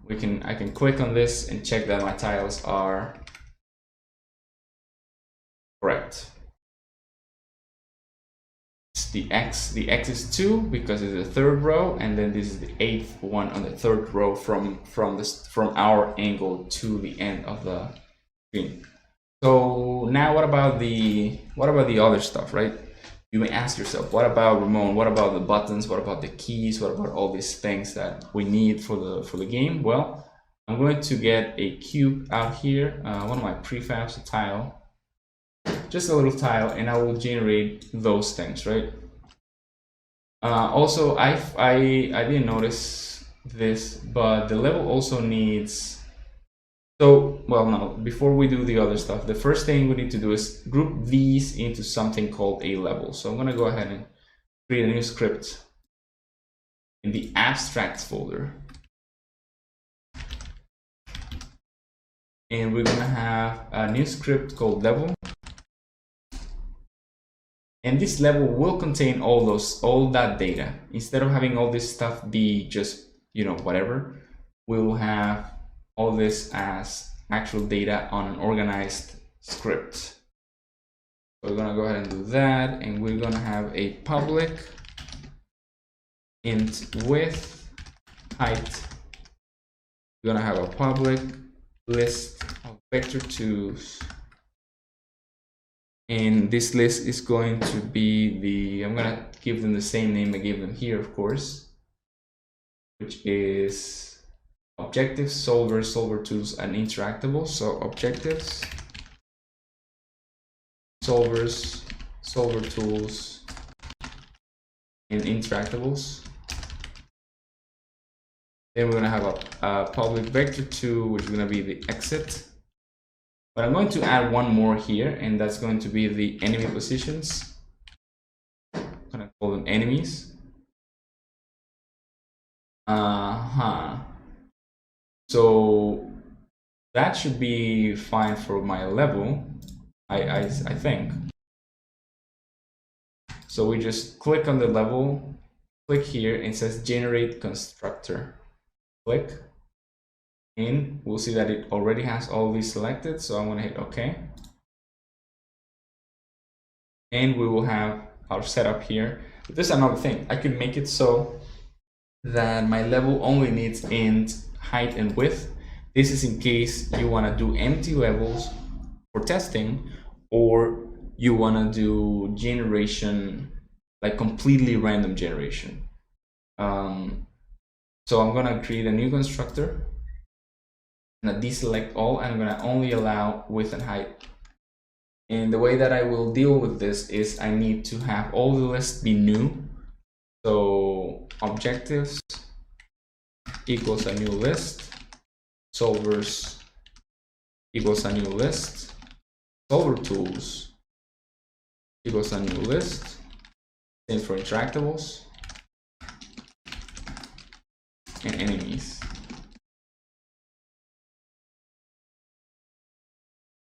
I can click on this and check that my tiles are correct. It's the X is 2 because it's the third row, and then this is the 8th one on the third row from our angle to the end of the screen. So now what about the other stuff, right? You may ask yourself, what about Ramon? What about the buttons? What about the keys? What about all these things that we need for the game? Well, I'm going to get a cube out here, one of my prefabs, a tile, just a little tile, and I will generate those things, right? Also, I didn't notice this, but the level also needs. So, well, no, before we do the other stuff, the first thing we need to do is group these into something called a level. So I'm going to go ahead and create a new script in the abstracts folder. And we're going to have a new script called level. And this level will contain all that data. Instead of having all this stuff be just, whatever, we'll have all this as actual data on an organized script. So we're gonna go ahead and do that, and we're gonna have a public int width height. We're gonna have a public list of vector2s, and this list is going to be I'm gonna give them the same name I gave them here, of course, which is objectives, solvers, solver tools, and interactables. So objectives, solvers, solver tools, and interactables. Then we're going to have a public vector2, which is going to be the exit. But I'm going to add one more here, and that's going to be the enemy positions. I'm going to call them enemies. So that should be fine for my level, I think. So we just click on the level, click here, and it says generate constructor. Click, and we'll see that it already has all these selected. So I'm going to hit OK. And we will have our setup here. But there's another thing. I could make it so that my level only needs int height and width. This is in case you want to do empty levels for testing, or you want to do generation, like completely random generation. So I'm going to create a new constructor. I'm going to deselect all, and I'm going to only allow width and height. And the way that I will deal with this is I need to have all the lists be new. So objectives equals a new list, solvers equals a new list, solver tools equals a new list, same for interactables, and enemies.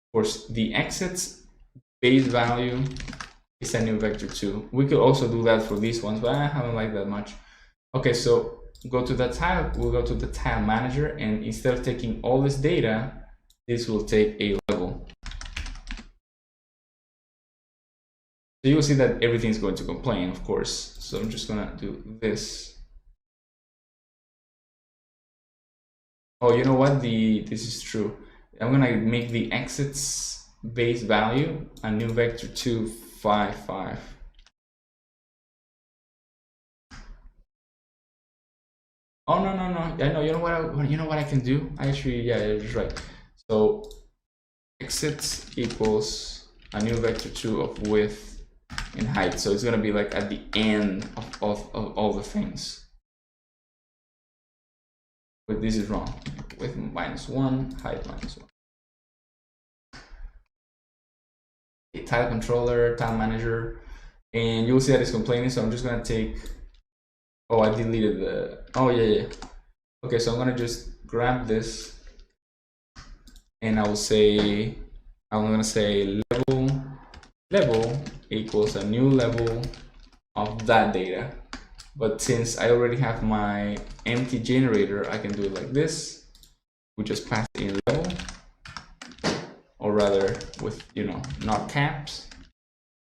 Of course, the exits base value is a new vector2. We could also do that for these ones, but I haven't liked that much. Okay, so go to the tile, we'll go to the tile manager, and instead of taking all this data, this will take a level. So you'll see that everything's going to complain, of course. So I'm just gonna do this. Oh, you know what? This is true. I'm gonna make the exits base value a new vector2 5 5. Oh no. I know. You know what I can do? Actually, yeah, you're just right. So exits equals a new vector2 of width and height. So it's gonna be like at the end of all the things. But this is wrong. Width -1, height -1. A tile controller, tile manager, and you'll see that it's complaining. So I'm just gonna take, oh, I deleted the, oh yeah. Okay, so I'm gonna just grab this, and I'm gonna say level equals a new level of that data. But since I already have my empty generator, I can do it like this. We just pass in level, or rather with, not caps.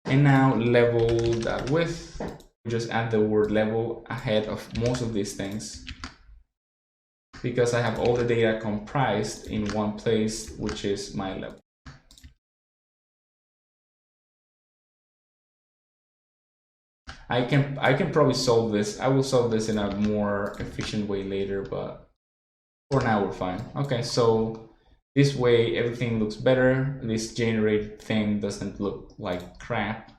And now level.width, we just add the word level ahead of most of these things, because I have all the data comprised in one place, which is my level. I can probably solve this. I will solve this in a more efficient way later, but for now we're fine. Okay, so this way everything looks better. This generated thing doesn't look like crap.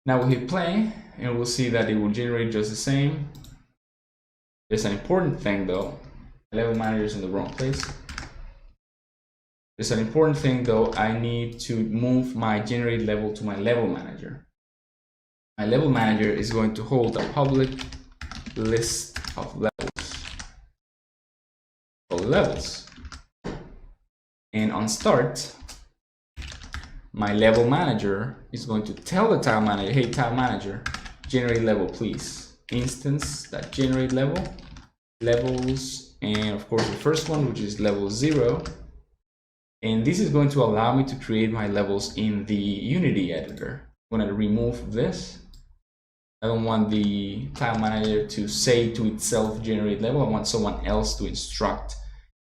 Now we'll hit play, and we'll see that it will generate just the same. There's an important thing though. Level manager is in the wrong place. There's an important thing though. I need to move my generate level to my level manager. My level manager is going to hold a public list of levels. And on start, my level manager is going to tell the tile manager, hey, tile manager, generate level, please. Instance that generate levels, and of course the first one, which is level 0. And this is going to allow me to create my levels in the Unity editor. I'm going to remove this. I don't want the tile manager to say to itself generate level. I want someone else to instruct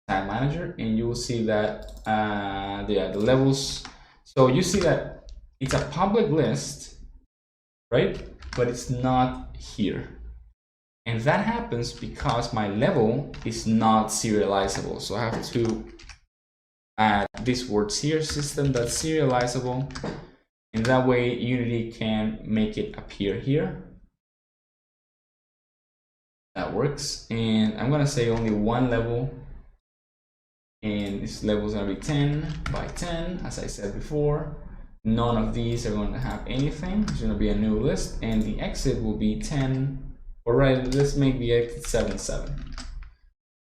tile manager, and you will see that the levels. So you see that it's a public list, right? But it's not here. And that happens because my level is not serializable. So I have to add these words here, system.serializable. And that way Unity can make it appear here. That works. And I'm gonna say only one level, and this level is gonna be 10 by 10, as I said before. None of these are going to have anything. It's gonna be a new list, and the exit will be 10. All right, let's make the exit 7, 7.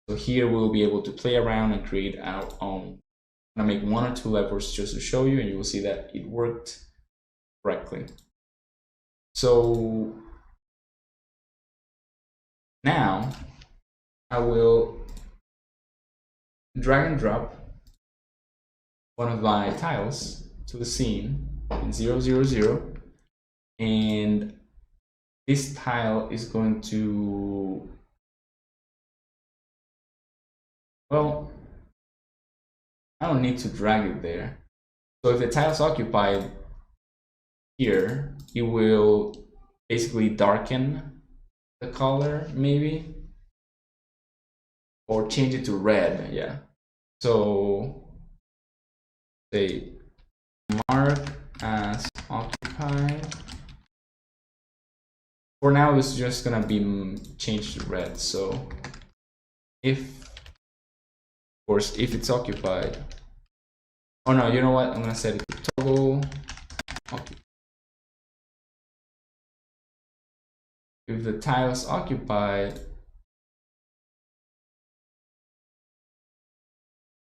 So here we'll be able to play around and create our own. I'm gonna make 1 or 2 levels just to show you, and you will see that it worked correctly. So now I will drag and drop one of my tiles to the scene in 0, 0, 0, and this tile is going to, well, I don't need to drag it there. So if the tile is occupied here, it will basically darken the color, maybe, or change it to red. Yeah. So say mark as occupied. For now, it's just gonna be changed to red. So if, of course, if it's occupied. Oh no, you know what? I'm gonna set it to toggle occupied. If the tile is occupied,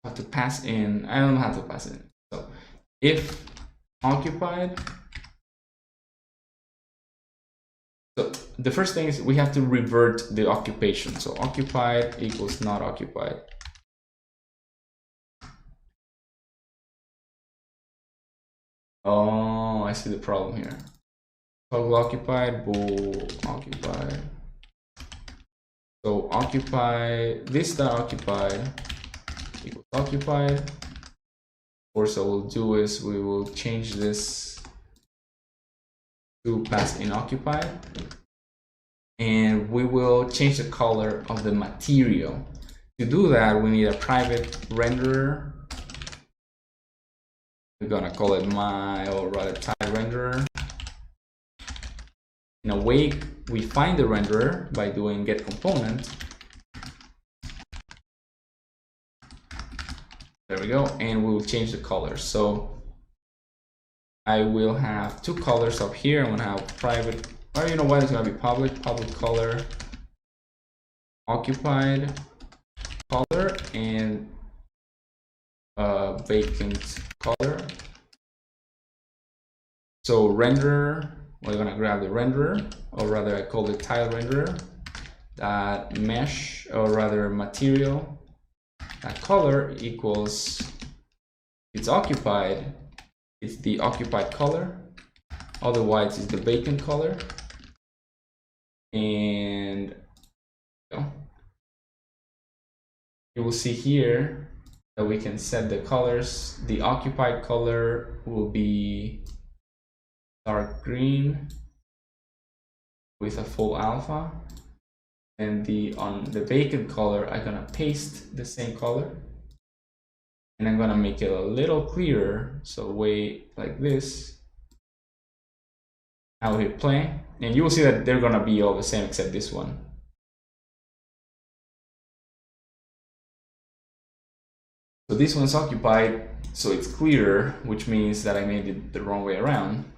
I have to pass in. I don't know how to pass in. So if occupied, so the first thing is we have to revert the occupation. So occupied equals not occupied. Oh, I see the problem here. Toggle occupied, bool occupied. So occupy, this dot occupied equals occupied. Of course, what we'll do is we will change this to pass in occupied, and we will change the color of the material. To do that, we need a private renderer. We're gonna call it or rather tile renderer. In a way, we find the renderer by doing get component. There we go, and we will change the color. So I will have two colors up here. I'm gonna have private, or you know what, it's gonna be public color, occupied color, and vacant color. So renderer, we're gonna grab the renderer, or rather I call it tile renderer, that mesh, or rather material, that color equals, it's occupied, it's the occupied color, otherwise it's the vacant color. And you will see here that we can set the colors. The occupied color will be dark green with a full alpha, and on the vacant color I'm gonna paste the same color, and I'm gonna make it a little clearer, so way like this. Now hit play, and you will see that they're gonna be all the same except this one. So this one's occupied, so it's clearer, which means that I made it the wrong way around.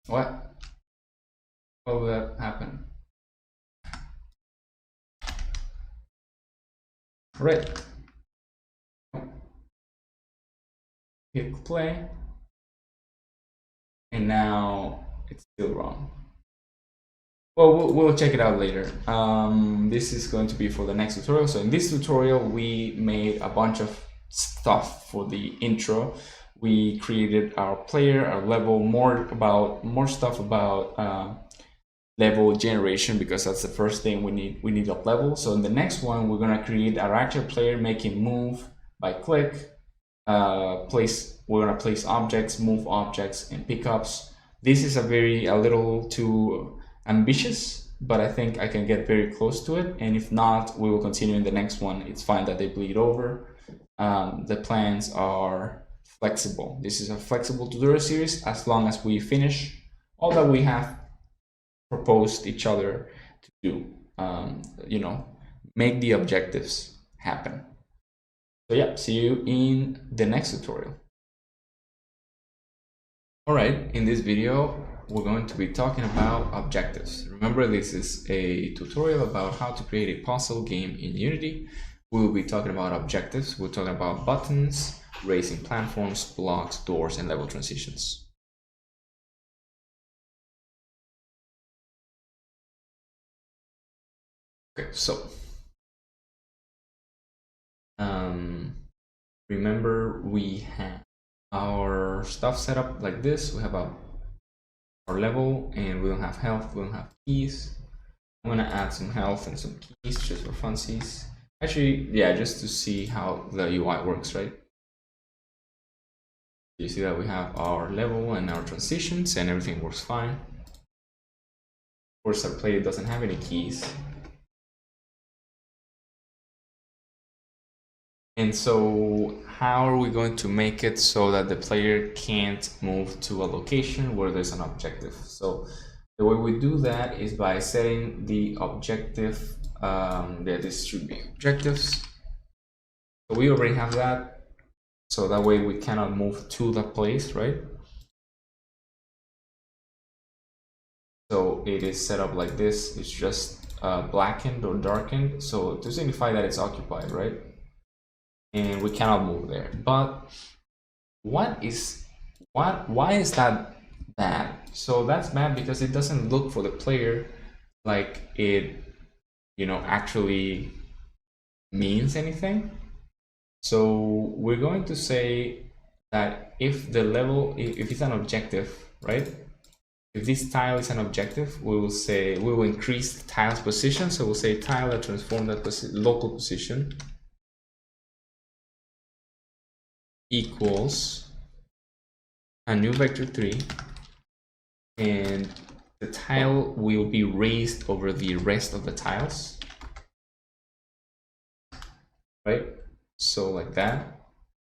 What? What will that happen? Right. Hit play. And now it's still wrong. Well, we'll check it out later. This is going to be for the next tutorial. So in this tutorial, we made a bunch of stuff for the intro. We created our player, our level, more stuff about level generation, because that's the first thing we need. We need a level. So in the next one, we're gonna create our actual player, make him move by click. We're gonna place objects, move objects, and pickups. This is a little too ambitious, but I think I can get very close to it. And if not, we will continue in the next one. It's fine that they bleed over. The plans are flexible. This is a flexible tutorial series as long as we finish all that we have proposed each other to do. Make the objectives happen. So yeah, see you in the next tutorial. All right, in this video, we're going to be talking about objectives. Remember, this is a tutorial about how to create a puzzle game in Unity. We will be talking about objectives. We're talking about buttons, raising platforms, blocks, doors, and level transitions. Okay, so remember, we have our stuff set up like this. We have our level, and we don't have health, we don't have keys. I'm gonna add some health and some keys just for funsies. Actually, yeah, just to see how the UI works, right? You see that we have our level and our transitions, and everything works fine. Of course, our player doesn't have any keys. And so how are we going to make it so that the player can't move to a location where there's an objective? So the way we do that is by setting the objective, this should be objectives. So we already have that. So that way we cannot move to the place, right? So it is set up like this. It's just blackened or darkened. So to signify that it's occupied, right? And we cannot move there. But why is that bad? So that's bad because it doesn't look for the player like it actually means anything. So we're going to say that if the level, if it's an objective, right? If this tile is an objective, we will increase the tile's position. So we'll say tile that transform that local position equals a new vector 3, and the tile will be raised over the rest of the tiles, right? So like that.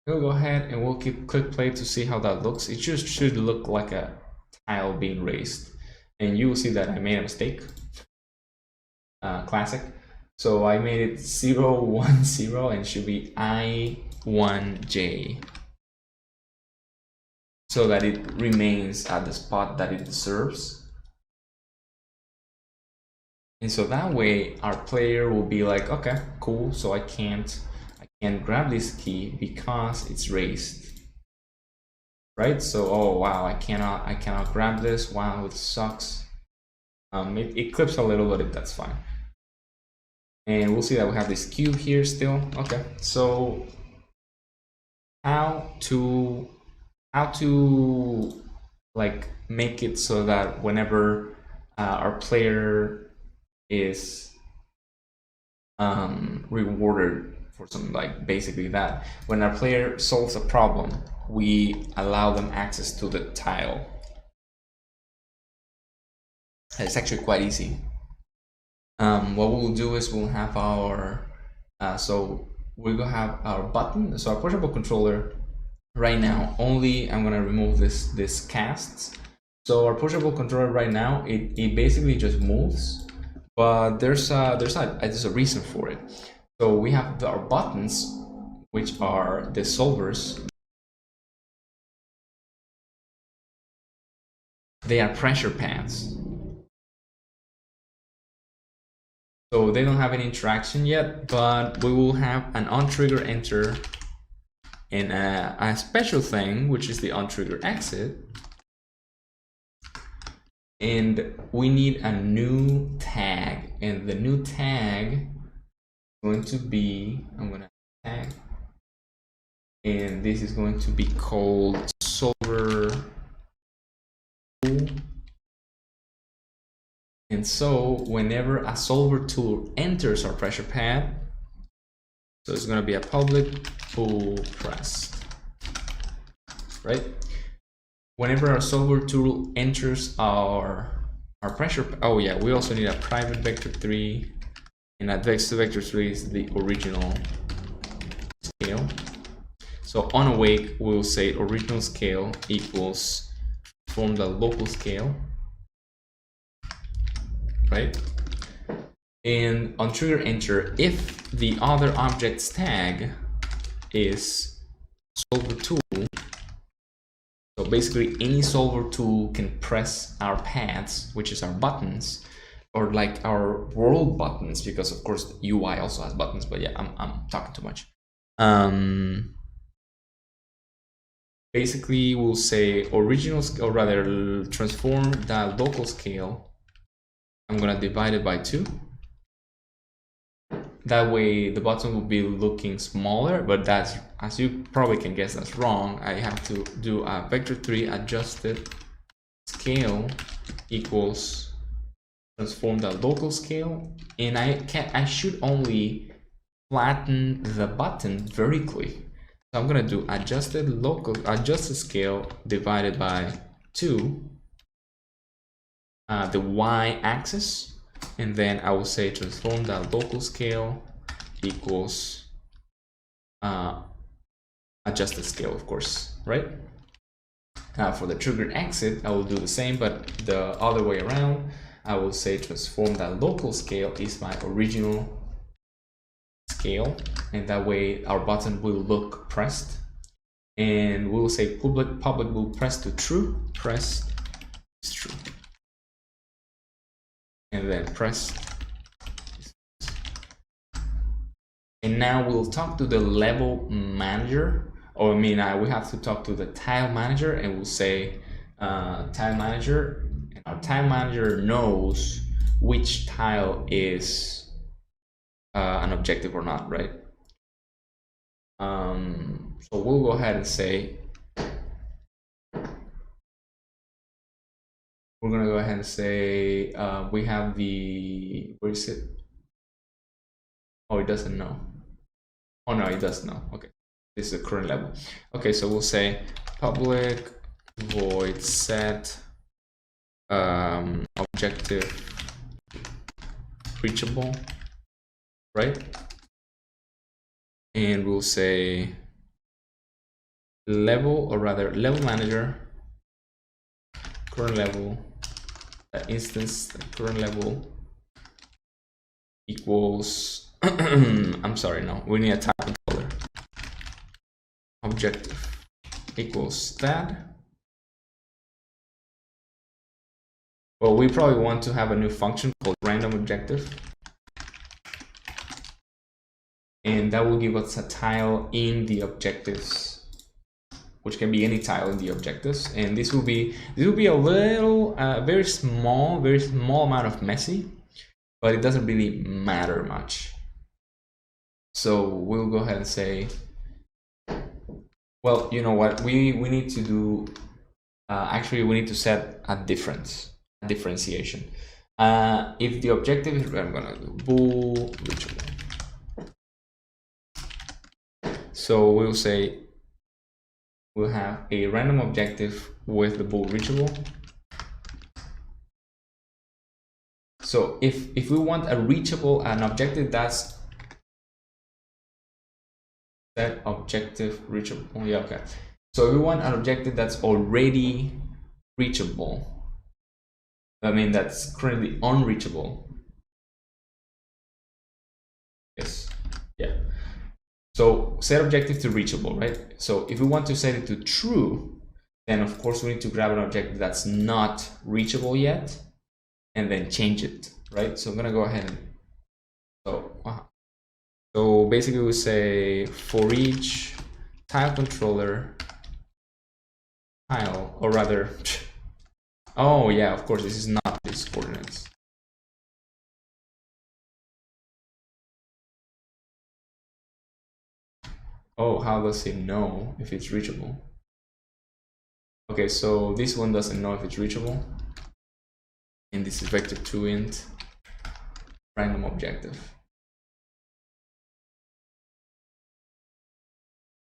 We'll go ahead and we'll click play to see how that looks. It just should look like a tile being raised, and you will see that I made a mistake. Classic. So I made it 0, 1, 0, and should be I1J, so that it remains at the spot that it deserves. And so that way our player will be like, okay, cool, so I can't grab this key because it's raised, right? So, oh wow, I cannot grab this. Wow, it sucks. It clips a little, but that's fine. And we'll see that we have this cube here still. Okay, so how to like make it so that whenever our player is rewarded for something, like basically that when our player solves a problem, we allow them access to the tile. It's actually quite easy. What we'll do is we'll have our so we're gonna have our button. So our pushable controller right now only, I'm gonna remove this casts. So our pushable controller right now, it basically just moves, but there's a reason for it. So we have our buttons, which are the solvers. They are pressure pads. So they don't have any interaction yet, but we will have an on-trigger enter and a special thing, which is the on-trigger exit. And we need a new tag, and the new tag is going to be, I'm gonna tag, and this is going to be called solver tool. And so whenever a solver tool enters our pressure pad, so it's going to be a public pull pressed, right? Whenever our solver tool enters our pressure, oh yeah, we also need a private vector3, and that vector3 is the original scale. So on awake, we'll say original scale equals from the local scale, right? And on trigger enter, if the other object's tag is solver tool, so basically any solver tool can press our pads, which is our buttons, or like our world buttons, because of course the UI also has buttons, but yeah, I'm talking too much. Basically we'll say original, or rather transform the local scale. I'm gonna divide it by 2. That way the button will be looking smaller, but that's, as you probably can guess, that's wrong. I have to do a vector3 adjusted scale equals transform the local scale, and I should only flatten the button vertically. So I'm gonna do adjusted scale divided by 2, the y-axis. And then I will say transform that local scale equals adjusted scale, of course, right? Now for the trigger exit, I will do the same, but the other way around. I will say transform that local scale is my original scale, and that way our button will look pressed. And we will say public will press to true, press is true. And then press. And now we'll talk to the level manager, or I mean, we have to talk to the tile manager, and we'll say tile manager, and our tile manager knows which tile is an objective or not, right? So we'll go ahead and say, we're gonna go ahead and say we have the, where is it? Oh, it doesn't know. Oh no, it does know. Okay, this is the current level. Okay, so we'll say public void set objective reachable, right? And we'll say level, or rather level manager, current level, instance, current level equals I'm sorry, no, we need a type controller. Objective equals that. Well, we probably want to have a new function called random objective, and that will give us a tile in the objectives, which can be any tile in the objectives. And this will be a little very small amount of messy, but it doesn't really matter much. So we'll go ahead and say, well, you know what, we need to do, actually we need to set a differentiation. If the objective is, I'm gonna do bool reachable. So we'll say we'll have a random objective with the bool reachable. So if we want a reachable, an objective that's that objective reachable. Oh, yeah, okay. So if we want an objective that's already reachable, I mean that's currently unreachable. Yes, yeah. So set objective to reachable, right? So if we want to set it to true, then of course we need to grab an objective that's not reachable yet and then change it, right? So I'm gonna go ahead and so basically we say for each tile controller tile, or rather, oh yeah, of course this is not these coordinates. Oh, how does it know if it's reachable? Okay, so this one doesn't know if it's reachable. And this is vector2 int random objective.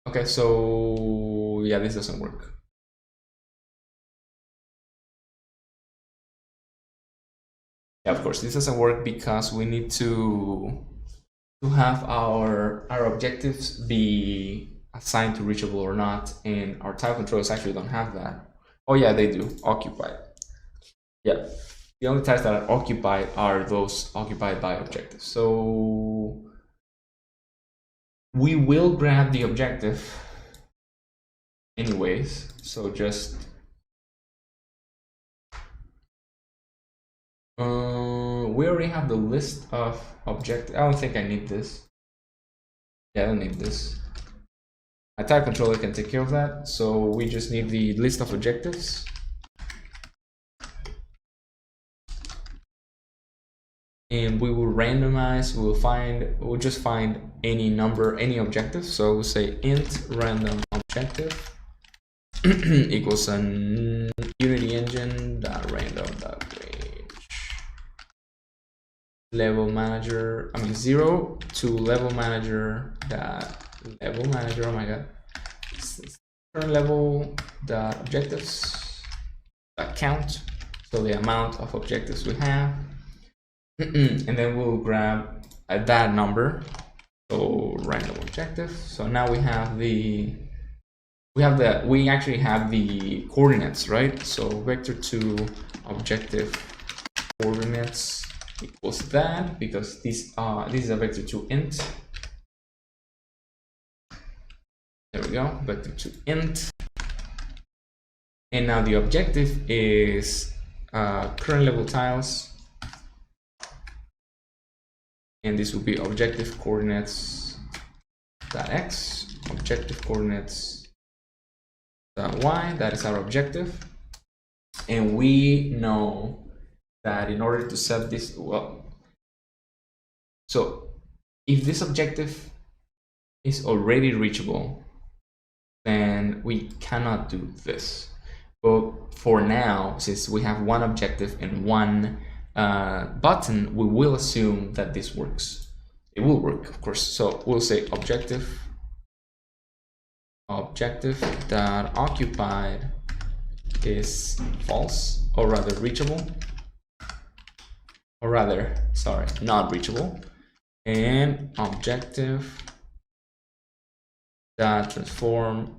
Okay, so yeah, this doesn't work. Yeah, of course, this doesn't work because we need to have our objectives be assigned to reachable or not, and our tile controllers actually don't have that. Oh yeah, they do. Occupied. Yeah, the only tiles that are occupied are those occupied by objectives. So we will grab the objective anyways. So just we already have the list of objectives. I don't think I need this. Yeah, I don't need this. A tile controller can take care of that. So we just need the list of objectives. And we will randomize, we'll just find any number, any objective. So we'll say int random objective equals an unity engine dot random dot range level manager, 0 to level manager dot level manager, oh my god, current level dot objectives dot count, so the amount of objectives we have. And then we'll grab that number, so random objective. So now we actually have the coordinates, right? So vector2 objective coordinates equals that, because this is a vector2 int. There we go, vector2 int. And now the objective is current level tiles. And this will be objective coordinates dot x, objective coordinates dot y. That is our objective. And we know that in order to set this, well, so if this objective is already reachable, then we cannot do this. But for now, since we have one objective and one button, we will assume that this works. It will work, of course. So we'll say objective that occupied is false, or rather reachable, or rather, sorry, not reachable, and objective that transform,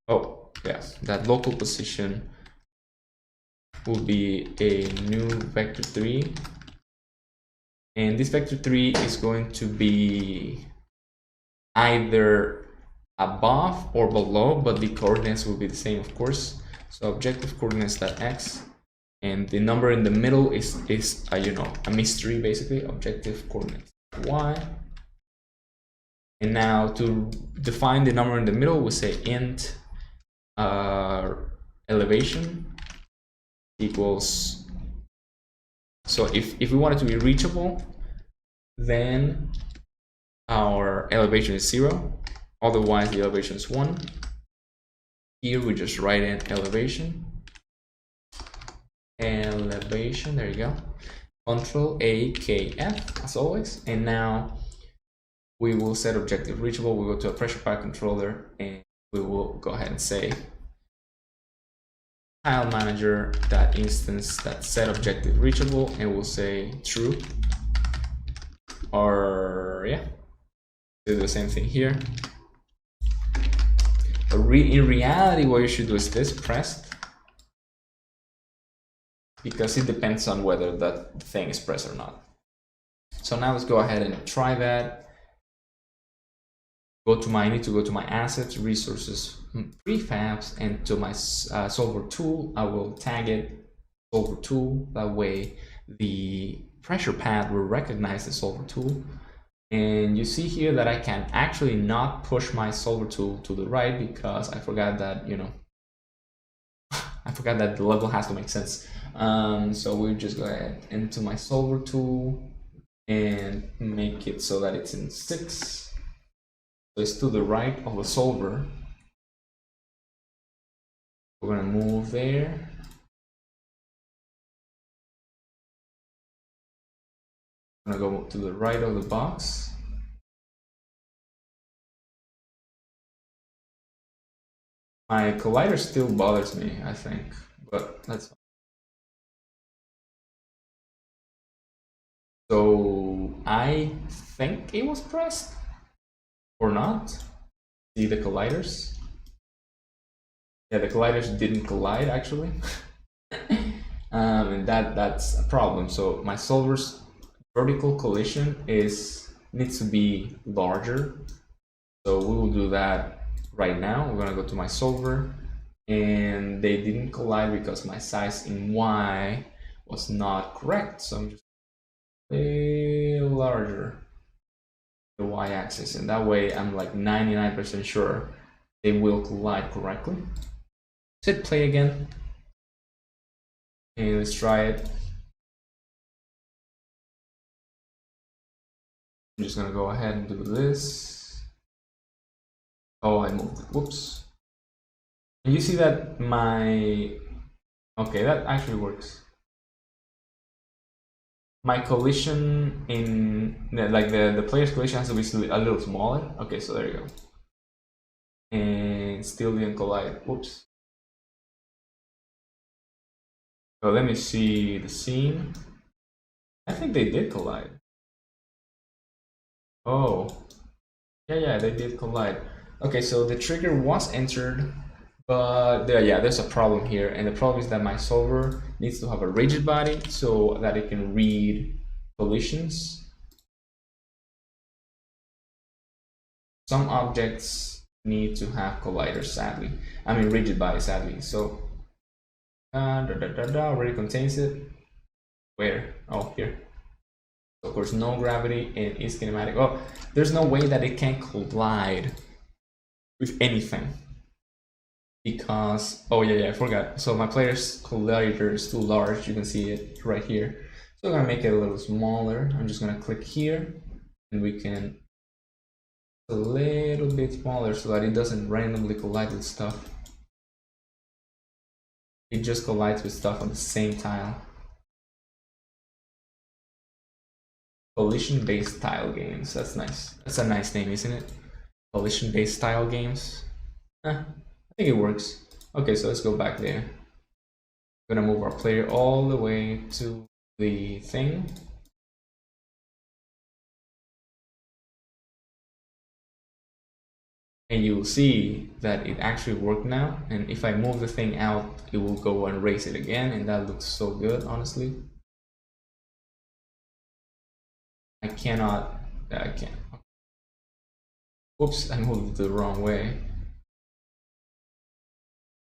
oh yes, that local position will be a new vector3 And this vector 3 is going to be either above or below, but the coordinates will be the same, of course. So objective coordinates.x, and the number in the middle is you know, a mystery, basically. Objective coordinates y. And now to define the number in the middle, we say int elevation equals, so if we want it to be reachable, then our elevation is 0, otherwise the elevation is 1. Here we just write in elevation, there you go, Control A K F as always. And now we will set objective reachable. We'll go to a pressure part controller and we will go ahead and say tile manager that instance that set objective reachable, and we'll say true. Or yeah, do the same thing here. But in reality, what you should do is this, pressed, because it depends on whether that thing is pressed or not. So now let's go ahead and try that. I need to go to my assets, resources, prefabs, and to my solver tool. I will tag it solver tool. That way the pressure pad will recognize the solver tool. And you see here that I can actually not push my solver tool to the right because I forgot that, you know, I forgot that the level has to make sense. So we'll just go ahead into my solver tool and make it so that it's in 6. So it's to the right of the solver. We're gonna move there. I'm gonna go to the right of the box. My collider still bothers me, I think, but that's fine. So I think it was pressed or not. See the colliders? Yeah, the colliders didn't collide actually. And that's a problem. So my solver's vertical collision needs to be larger. So we will do that right now. We're gonna go to my solver, and they didn't collide because my size in Y was not correct. So I'm just a little larger the y-axis, and that way I'm like 99% sure they will collide correctly. So hit play again, and let's try it. I'm just gonna go ahead and do this. Oh, I moved it. Whoops. And you see that okay, that actually works. My collision like the player's collision has to be a little smaller. Okay, so there you go. And still didn't collide. Whoops. So let me see the scene. I think they did collide. Oh, yeah, they did collide. Okay, so the trigger was entered, but there's a problem here, and the problem is that my solver needs to have a rigid body so that it can read collisions. Some objects need to have colliders, sadly. I mean rigid body, sadly. So already contains it. Where? Oh, here. So of course, no gravity and is kinematic. Oh, there's no way that it can collide with anything. Because, oh yeah, I forgot. So my player's collider is too large. You can see it right here. So I'm gonna make it a little smaller. I'm just gonna click here, and we can a little bit smaller so that it doesn't randomly collide with stuff. It just collides with stuff on the same tile. Collision-based tile games. That's nice. That's a nice name, isn't it? Collision-based tile games. I think it works. Okay, so let's go back there. We're gonna move our player all the way to the thing. And you'll see that it actually worked now. And if I move the thing out, it will go and raise it again. And that looks so good, honestly. I cannot, I can't. Whoops, I moved it the wrong way.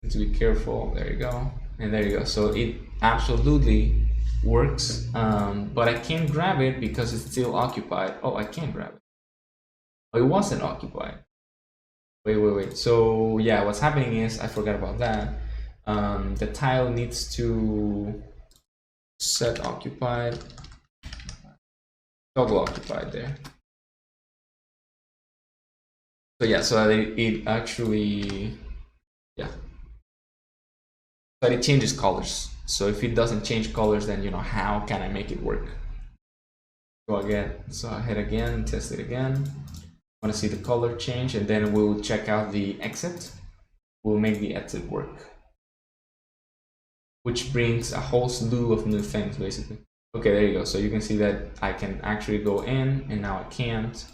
Need to be careful. There you go. And there you go. So it absolutely works, but I can't grab it because it's still occupied. Oh, I can't grab it. Oh, it wasn't occupied. Wait. So yeah, what's happening is, I forgot about that. The tile needs to set occupied, toggle occupied there. So yeah, so that it actually, yeah, but it changes colors. So if it doesn't change colors, then how can I make it work? Go again. So I hit again, test it again. Want to see the color change, and then we'll check out the exit. We'll make the exit work, which brings a whole slew of new things basically. Okay, there you go. So you can see that I can actually go in, and now I can't.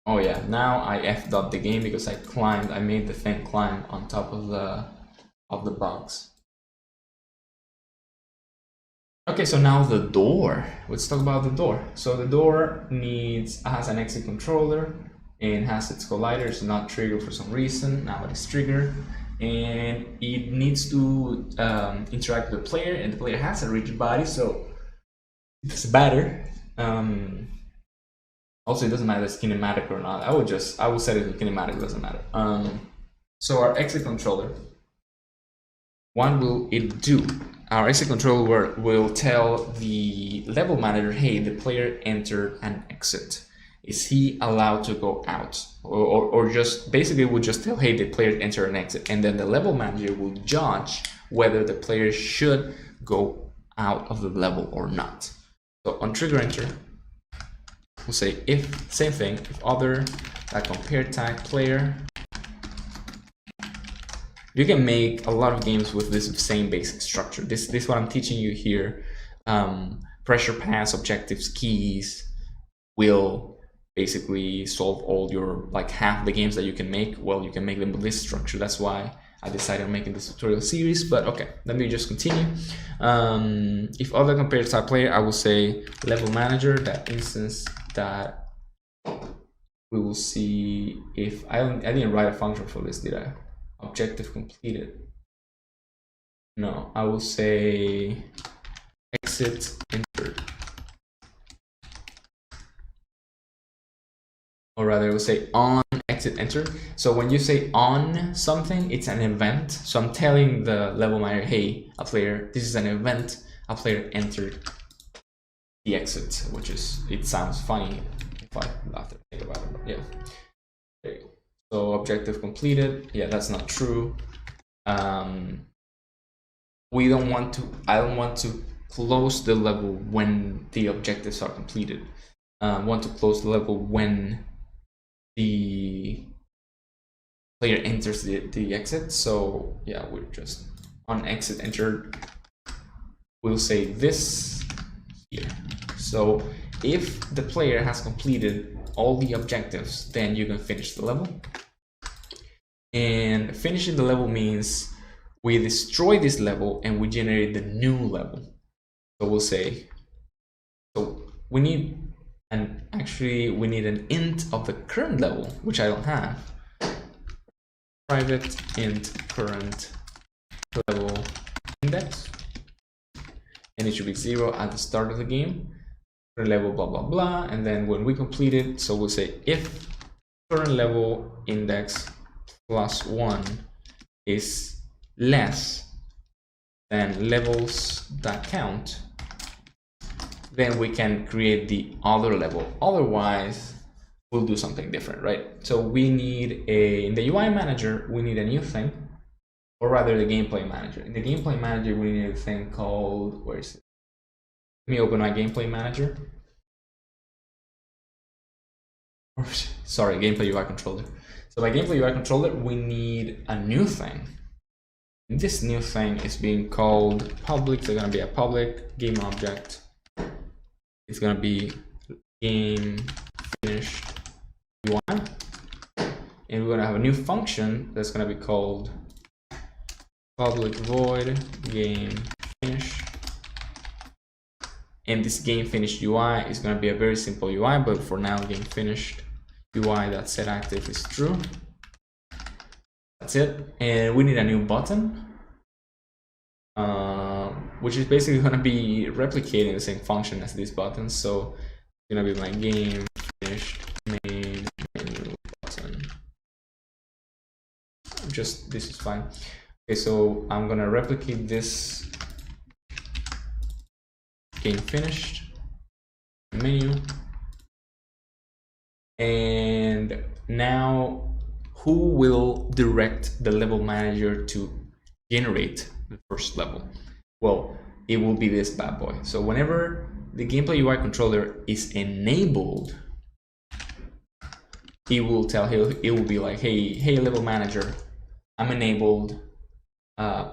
Oh yeah, now I effed up the game because I made the thing climb on top of the box. Okay, so now the door. Let's talk about the door. So the door has an exit controller and has its collider. It's not triggered for some reason. Now it is triggered, and it needs to interact with the player, and the player has a rigid body, so it doesn't matter. Also, it doesn't matter if it's kinematic or not. I would set it to kinematic. It doesn't matter. So our exit controller, what will it do? Our exit controller will tell the level manager, hey, the player entered an exit. Is he allowed to go out? Or just basically will just tell, hey, the player entered an exit. And then the level manager will judge whether the player should go out of the level or not. So on trigger enter, we'll say if, same thing, if other compare tag player. You can make a lot of games with this same basic structure. This is what I'm teaching you here. Pressure pass, objectives, keys will basically solve all your, like half the games that you can make. Well, you can make them with this structure. That's why I decided on making this tutorial series, but okay, let me just continue. If other compare type player, I will say level manager, that instance that we will see if I didn't write a function for this, did I? Objective completed. No, I will say exit entered. Or rather, I will say on exit enter. So when you say on something, it's an event. So I'm telling the level manager, hey, a player, this is an event. A player entered the exit, which is, it sounds funny if I have to think about it. But yeah, there you go. So objective completed. Yeah, that's not true. We don't want to. I don't want to close the level when the objectives are completed. Want to close the level when the player enters the exit. So yeah, we're just on exit entered. We'll say this here. So if the player has completed all the objectives, then you can finish the level. And finishing the level means we destroy this level and we generate the new level. So we'll say, so we need an int of the current level, which I don't have. Private int current level index, and it should be 0 at the start of the game. Current level blah blah blah, and then when we complete it, so we'll say if current level index plus 1 is less than levels.count, then we can create the other level. Otherwise, we'll do something different, right? So we need in the UI manager, we need a new thing, or rather the gameplay manager. In the gameplay manager, we need a thing called, where is it? Let me open my gameplay manager. Sorry, gameplay UI controller. So by gameplay UI controller, we need a new thing. And this new thing is being called public. So it's gonna be a public game object. It's gonna be game finished UI, and we're gonna have a new function that's gonna be called public void game finish. And this game finished UI is gonna be a very simple UI, but for now, game finished UI.setActive is true. That's it. And we need a new button, which is basically going to be replicating the same function as this button. So it's going to be my game finished main menu button. Just this is fine. Okay, so I'm going to replicate this game finished menu. And now, who will direct the level manager to generate the first level? Well, it will be this bad boy. So whenever the gameplay UI controller is enabled, it will tell him, it will be like, hey level manager, I'm enabled,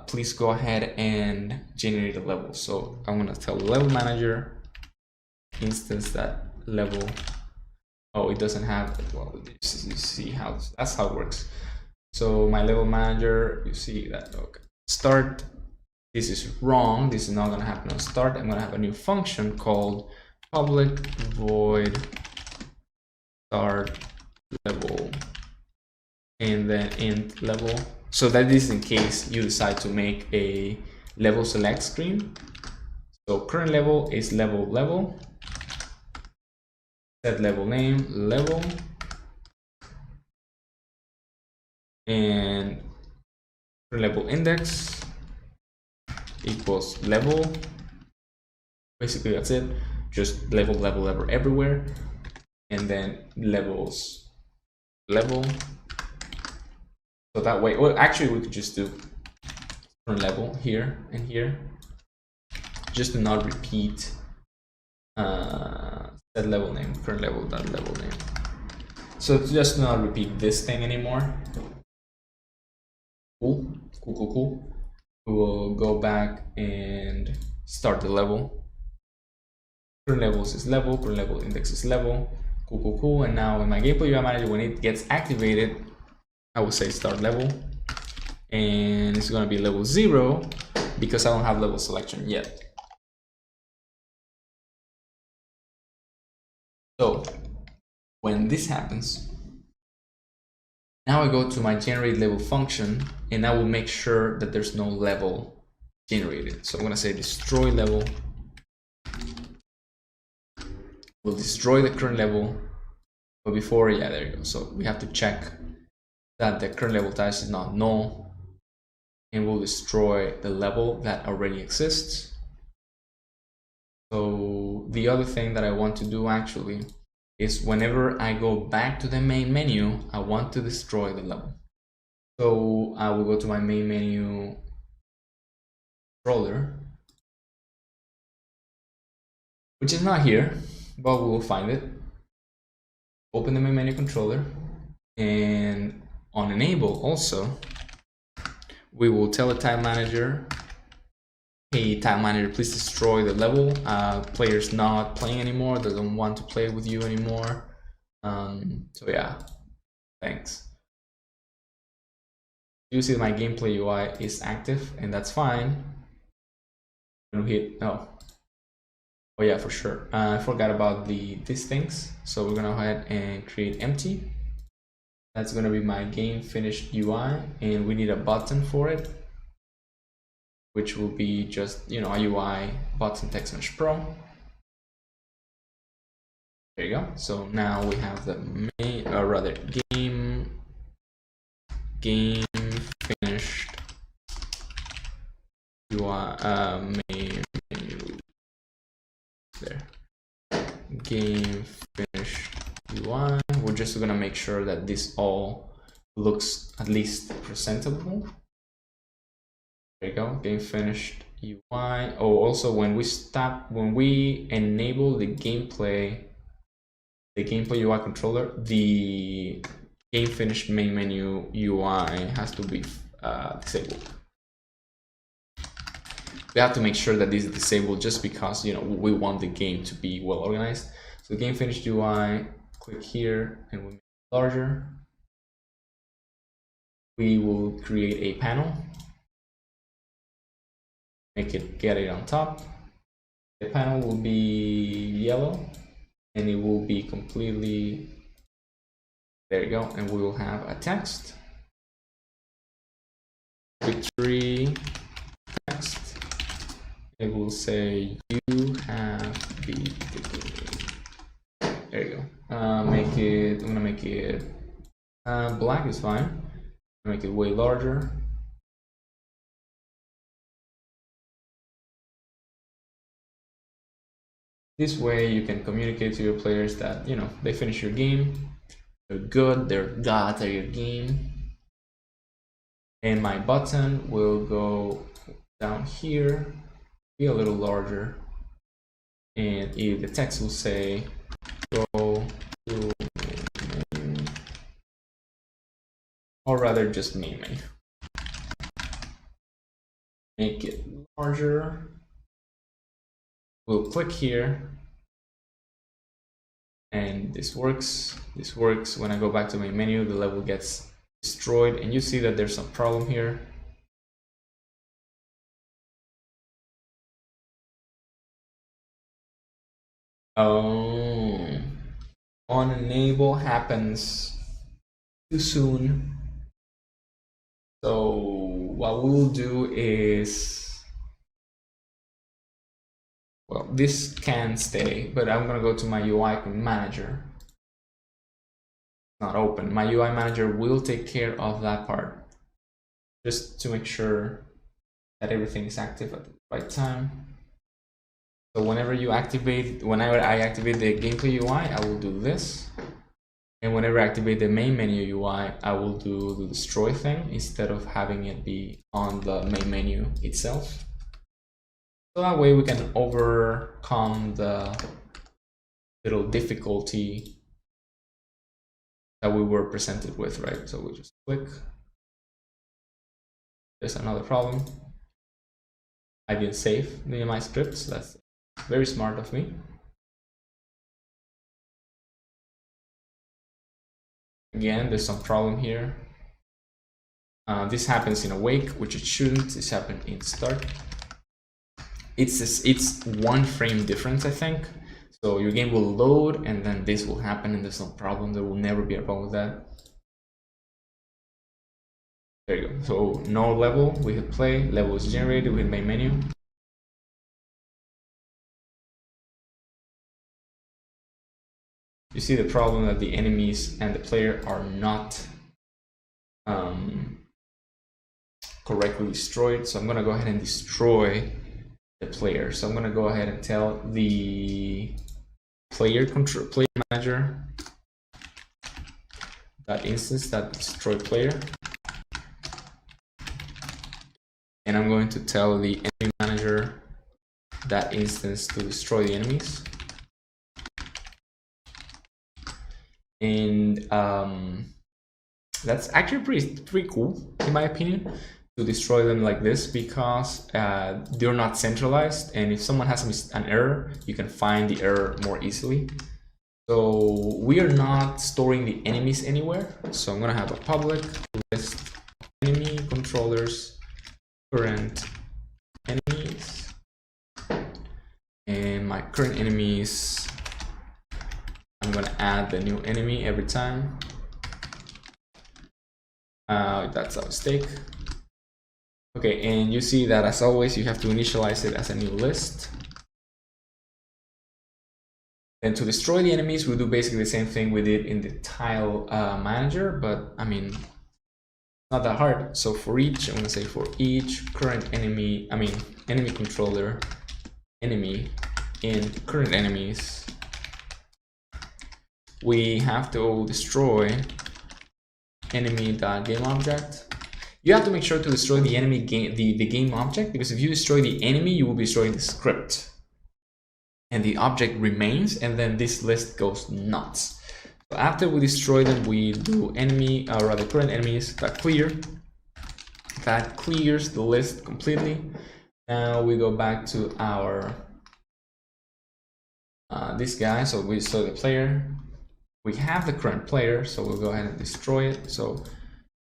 please go ahead and generate a level. So I'm gonna tell the level manager instance that level. Oh, it doesn't have, well, you see how that's how it works. So my level manager, you see that, okay, start, this is wrong, this is not gonna happen on start. I'm gonna have a new function called public void start level, and then int level. So that is in case you decide to make a level select screen. So current level is level, set level name level, and level index equals level. Basically that's it, just level everywhere, and then levels level. So that way, well, actually we could just do current level here and here, just to not repeat set level name, current level dot level name. So to just not repeat this thing anymore. Cool. We will go back and start the level. Current levels is level, current level index is level. Cool. And now in my gameplay UI manager, when it gets activated, I will say start level, and it's going to be level 0 because I don't have level selection yet. So when this happens, now I go to my generate level function, and I will make sure that there's no level generated. So I'm going to say destroy level. We'll destroy the current level, but before, yeah, there you go. So we have to check that the current level type is not null, and we'll destroy the level that already exists. So the other thing that I want to do actually is whenever I go back to the main menu, I want to destroy the level. So I will go to my main menu controller, which is not here, but we will find it. Open the main menu controller, and on enable also, we will tell the time manager, hey time manager, please destroy the level. Player's not playing anymore, doesn't want to play with you anymore. So yeah, thanks. You see my gameplay UI is active, and that's fine. When we hit, oh yeah, for sure. I forgot about these things. So we're gonna go ahead and create empty. That's gonna be my game finished UI, and we need a button for it, which will be just, you know, a UI button text mesh pro. There you go. So now we have the main, or rather game finished UI main menu. There. Game finished UI. We're just gonna make sure that this all looks at least presentable. There you go, game finished UI. Oh, also when we enable the gameplay UI controller, the game finished main menu UI has to be disabled. We have to make sure that this is disabled just because, you know, we want the game to be well organized. So game finished UI, click here and we make it larger. we will create a panel, get it on top. The panel will be yellow, and it will be completely, there you go, and we will have a text, victory text. It will say you have beat the game. There you go. I'm gonna make it black is fine. Make it way larger. This way you can communicate to your players that, you know, they finish your game, they're good, they're gods at your game. And my button will go down here, be a little larger, and the text will say go to menu, or rather just main menu. Make it larger. We'll click here, and this works. This works. When I go back to main menu, the level gets destroyed, and you see that there's some problem here. Oh, on enable happens too soon. So what we'll do is, well, this can stay, but I'm gonna go to my UI manager. Not open. My UI manager will take care of that part, just to make sure that everything is active at the right time. So whenever I activate the gameplay UI, I will do this. And whenever I activate the main menu UI, I will do the destroy thing instead of having it be on the main menu itself. So that way we can overcome the little difficulty that we were presented with, right? So we just click. There's another problem. I didn't save my scripts. That's very smart of me. Again, there's some problem here. This happens in awake, which it shouldn't. This happened in start. It's 1 frame difference, I think. So your game will load, and then this will happen, and there's no problem. There will never be a problem with that. There you go. So no level. We hit play. Level is generated. We hit main menu. You see the problem that the enemies and the player are not correctly destroyed. So I'm going to go ahead and destroy the player. So I'm going to go ahead and tell the player manager that instance that destroy player, and I'm going to tell the enemy manager that instance to destroy the enemies. And that's actually pretty cool, in my opinion, to destroy them like this, because they're not centralized, and if someone has an error, you can find the error more easily. So we are not storing the enemies anywhere. So I'm gonna have a public list of enemy controllers, current enemies, and my current enemies, I'm gonna add the new enemy every time. That's a mistake. Okay, and you see that as always, you have to initialize it as a new list. And to destroy the enemies, we do basically the same thing we did in the tile manager, but I mean, not that hard. So for each, I'm gonna say for each current enemy, enemy controller, enemy, and current enemies, we have to destroy enemy.gameObject. You have to make sure to destroy the enemy the game object, because if you destroy the enemy, you will be destroying the script, and the object remains, and then this list goes nuts. So after we destroy them, we do enemy, or rather current enemies .clear. That clears the list completely. Now we go back to our this guy. So we saw the player. We have the current player, so we'll go ahead and destroy it. So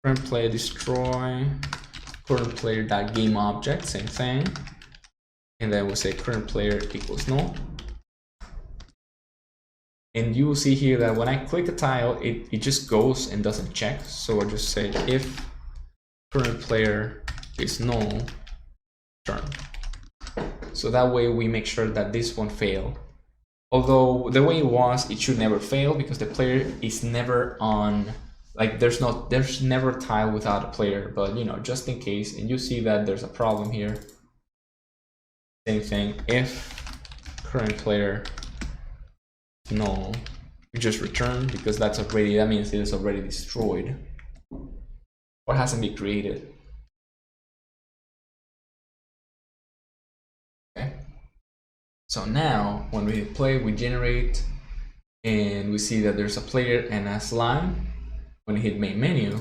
current player destroy current player dot game object, same thing, and then we'll say current player equals null. And you will see here that when I click a tile, it just goes and doesn't check. So I'll just say if current player is null, return. So that way we make sure that this won't fail. Although the way it was, it should never fail because the player is never on, like there's never a tile without a player, but you know, just in case, and you see that there's a problem here. Same thing, if current player null, you just return because that means it is already destroyed or hasn't been created. Okay. So now when we hit play, we generate and we see that there's a player and a slime. When we hit main menu,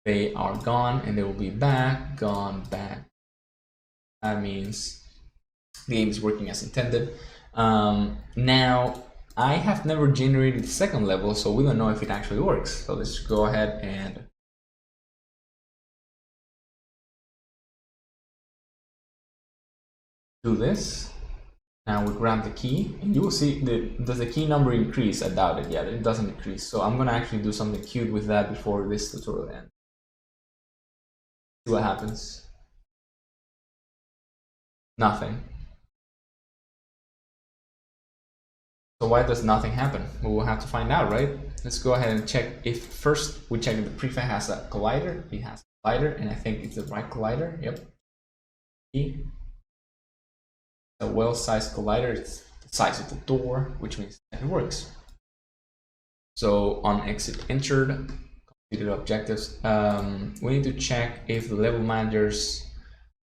they are gone and they will be back, gone, back. That means the game is working as intended. Now, I have never generated the second level, so we don't know if it actually works. So let's go ahead and do this. Now we grab the key, and you will see does the key number increase? I doubt it yet. It doesn't increase. So I'm gonna actually do something cute with that before this tutorial ends. See what happens. Nothing. So why does nothing happen? Well, we'll have to find out, right? Let's go ahead and check if first we check if the prefab has a collider. It has a collider, and I think it's the right collider. Yep. Key. A well-sized collider, it's the size of the door, which means that it works. So on exit entered, completed objectives, we need to check if the level manager's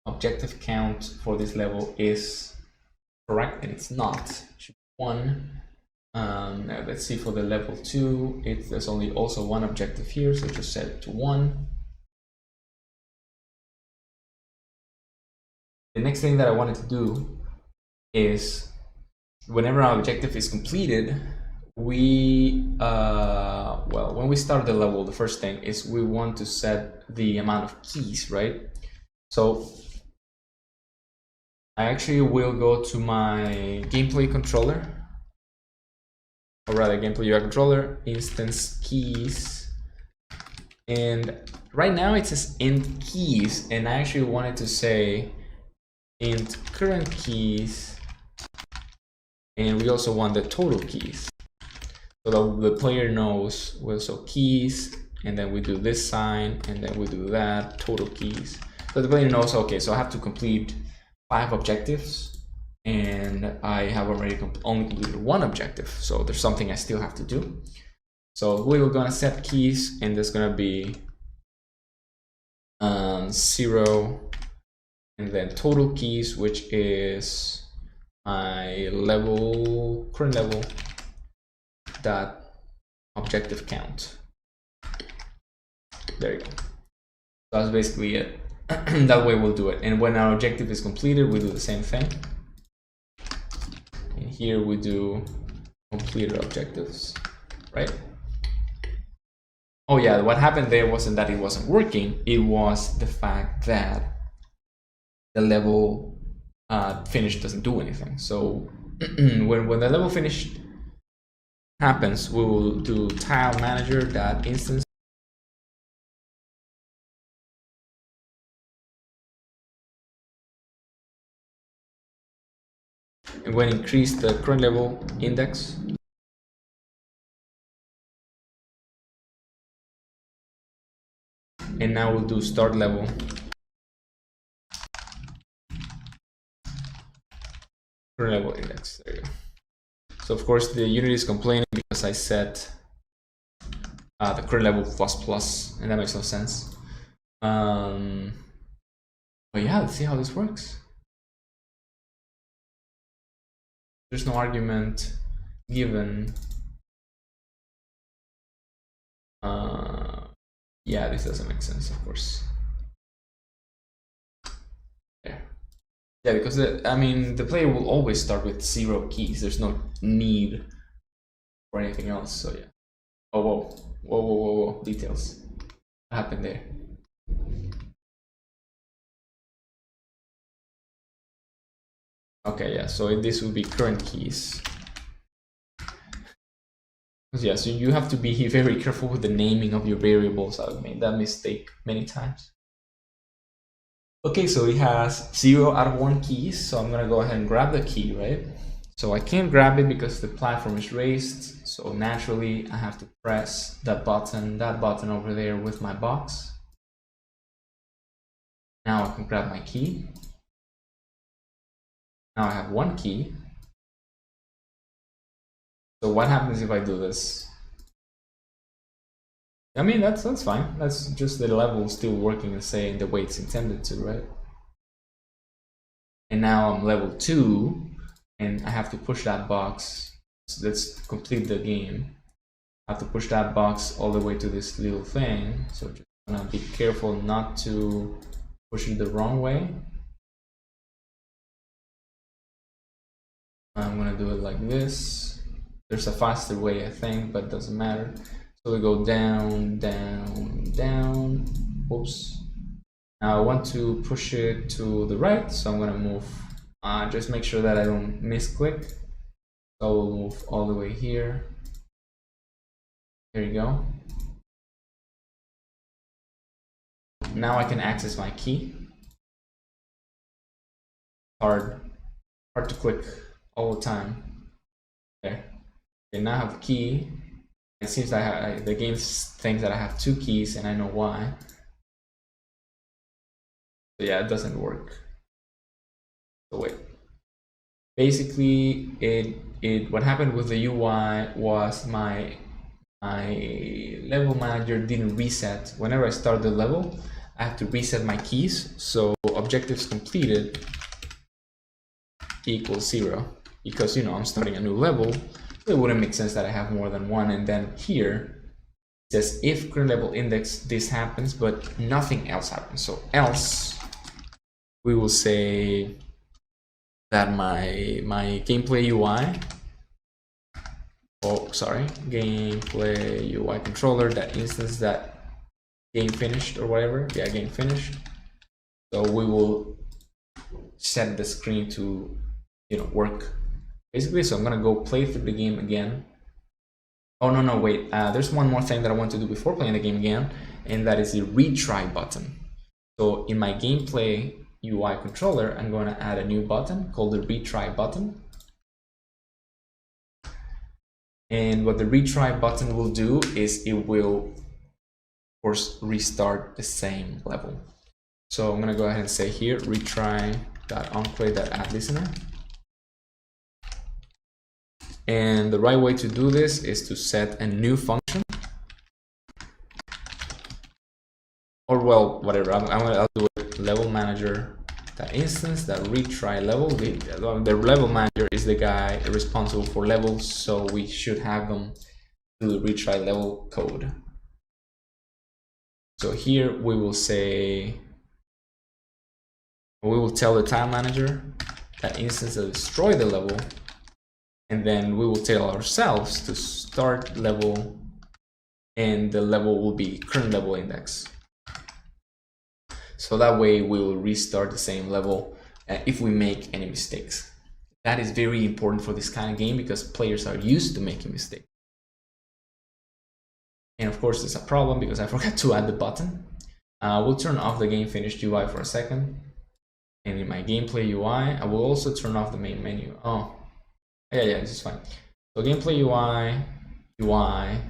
objective count for this level is correct, and it's not. It should be 1. Now let's see for the level 2, there's only also one objective here, so just set it to 1. The next thing that I wanted to do is whenever our objective is completed, we well, when we start the level, the first thing is we want to set the amount of keys, right? So I actually will go to my gameplay controller, or rather gameplay UI controller, instance keys, and right now it says int keys, and I actually wanted to say int current keys. And we also want the total keys, so that the player knows, well, so keys, and then we do this sign, and then we do that, total keys. So the player knows, okay, so I have to complete 5 objectives, and I have already only completed 1 objective, so there's something I still have to do. So we're gonna set keys, and there's gonna be 0, and then total keys, which is my level, current level dot objective count. There you go. That's basically it. That way we'll do it. And when our objective is completed, we do the same thing. And here we do completed objectives, right? Oh yeah, what happened there wasn't that it wasn't working, it was the fact that the level finish doesn't do anything. So when the level finish happens, we will do tile manager dot instance and when increase the current level index, and now we'll do start level current level index. There you go. So of course the unit is complaining because I set the current level ++, and that makes no sense. But yeah, let's see how this works. There's no argument given. Yeah, this doesn't make sense, of course. There. Yeah, because I mean, the player will always start with 0 keys. There's no need for anything else. So yeah. Oh, whoa, whoa, whoa, whoa, whoa. Details. What happened there? Okay, yeah, so this will be current keys. Yeah, so you have to be very careful with the naming of your variables. I've made that mistake many times. Okay, so it has 0 out of 1 keys, so I'm gonna go ahead and grab the key, right? So I can't grab it because the platform is raised, so naturally I have to press that button over there with my box. Now I can grab my key. Now I have 1 key. So what happens if I do this? I mean, that's fine. That's just the level still working the way it's intended to, right? And now I'm level 2, and I have to push that box. So let's complete the game. I have to push that box all the way to this little thing. So just gonna be careful not to push it the wrong way. I'm gonna do it like this. There's a faster way, I think, but it doesn't matter. So we go down, down, down. Oops. Now I want to push it to the right, so I'm gonna move. Just make sure that I don't misclick. So I will move all the way here. There you go. Now I can access my key. Hard to click all the time. There. Okay, now I have the key. It seems that the game thinks that I have 2 keys, and I know why. So yeah, it doesn't work. So wait. Basically, what happened with the UI was my level manager didn't reset. Whenever I start the level, I have to reset my keys. So objectives completed equals 0, because I'm starting a new level. So it wouldn't make sense that I have more than 1. And then here it says if current level index this happens, but nothing else happens. So else we will say that my gameplay UI, gameplay UI controller, that instance that game finished or whatever, yeah, game finished. So we will set the screen to work basically. So I'm gonna go play through the game again. Oh no, wait, there's one more thing that I want to do before playing the game again, and that is the retry button. So in my gameplay UI controller, I'm going to add a new button called the retry button. And what the retry button will do is it will, of course, restart the same level. So I'm going to go ahead and say here retry.onClay.addListener. And the right way to do this is to set a new function. Or well, whatever. I'll do it level manager that instance that retry level. The level manager is the guy responsible for levels, so we should have them do the retry level code. So here we will tell the tile manager that instance to destroy the level, and then we will tell ourselves to start level, and the level will be current level index. So that way we will restart the same level if we make any mistakes. That is very important for this kind of game because players are used to making mistakes. And of course, there's a problem because I forgot to add the button. We'll turn off the game finished UI for a second. And in my gameplay UI, I will also turn off the main menu. Oh, yeah, this is fine. So gameplay UI,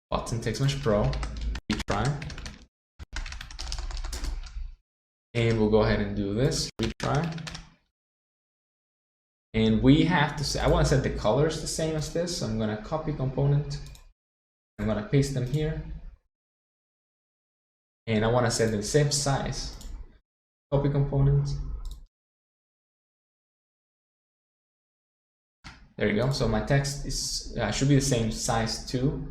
button text mesh pro, retry. And we'll go ahead and do this, retry. And we have to say, I want to set the colors the same as this. So I'm going to copy component. I'm going to paste them here. And I want to set the same size. Copy component. There you go. So my text is should be the same size too.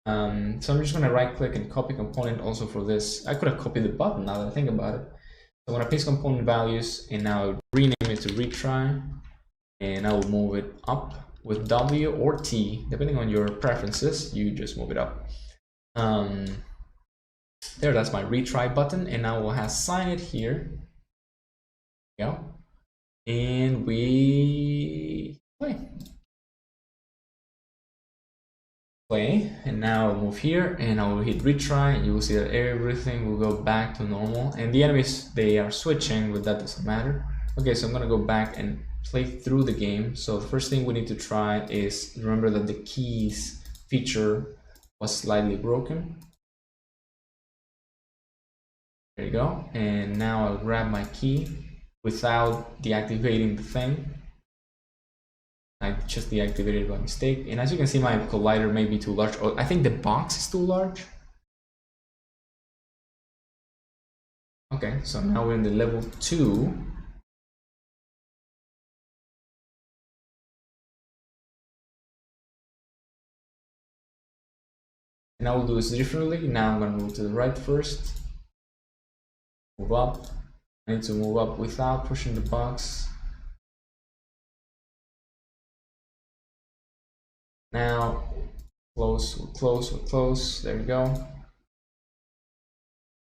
So I'm just going to right click and copy component also for this. I could have copied the button now that I think about it. So I'm going to paste component values and now rename it to retry. And I will move it up with W or T, depending on your preferences. You just move it up. There, that's my retry button, and now we'll assign it here. There we go. And we play, and now I'll move here and I will hit retry, and you will see that everything will go back to normal, and the enemies, they are switching, but that doesn't matter. Okay, so I'm gonna go back and play through the game. So the first thing we need to try is remember that the keys feature was slightly broken. There you go. And now I'll grab my key without deactivating the thing. I just deactivated it by mistake. And as you can see, my collider may be too large. Oh, I think the box is too large. Okay, so now we're in the level 2. And I will do this differently. Now I'm going to move to the right first. Move up. I need to move up without pushing the box. Now, close, close, close. There we go.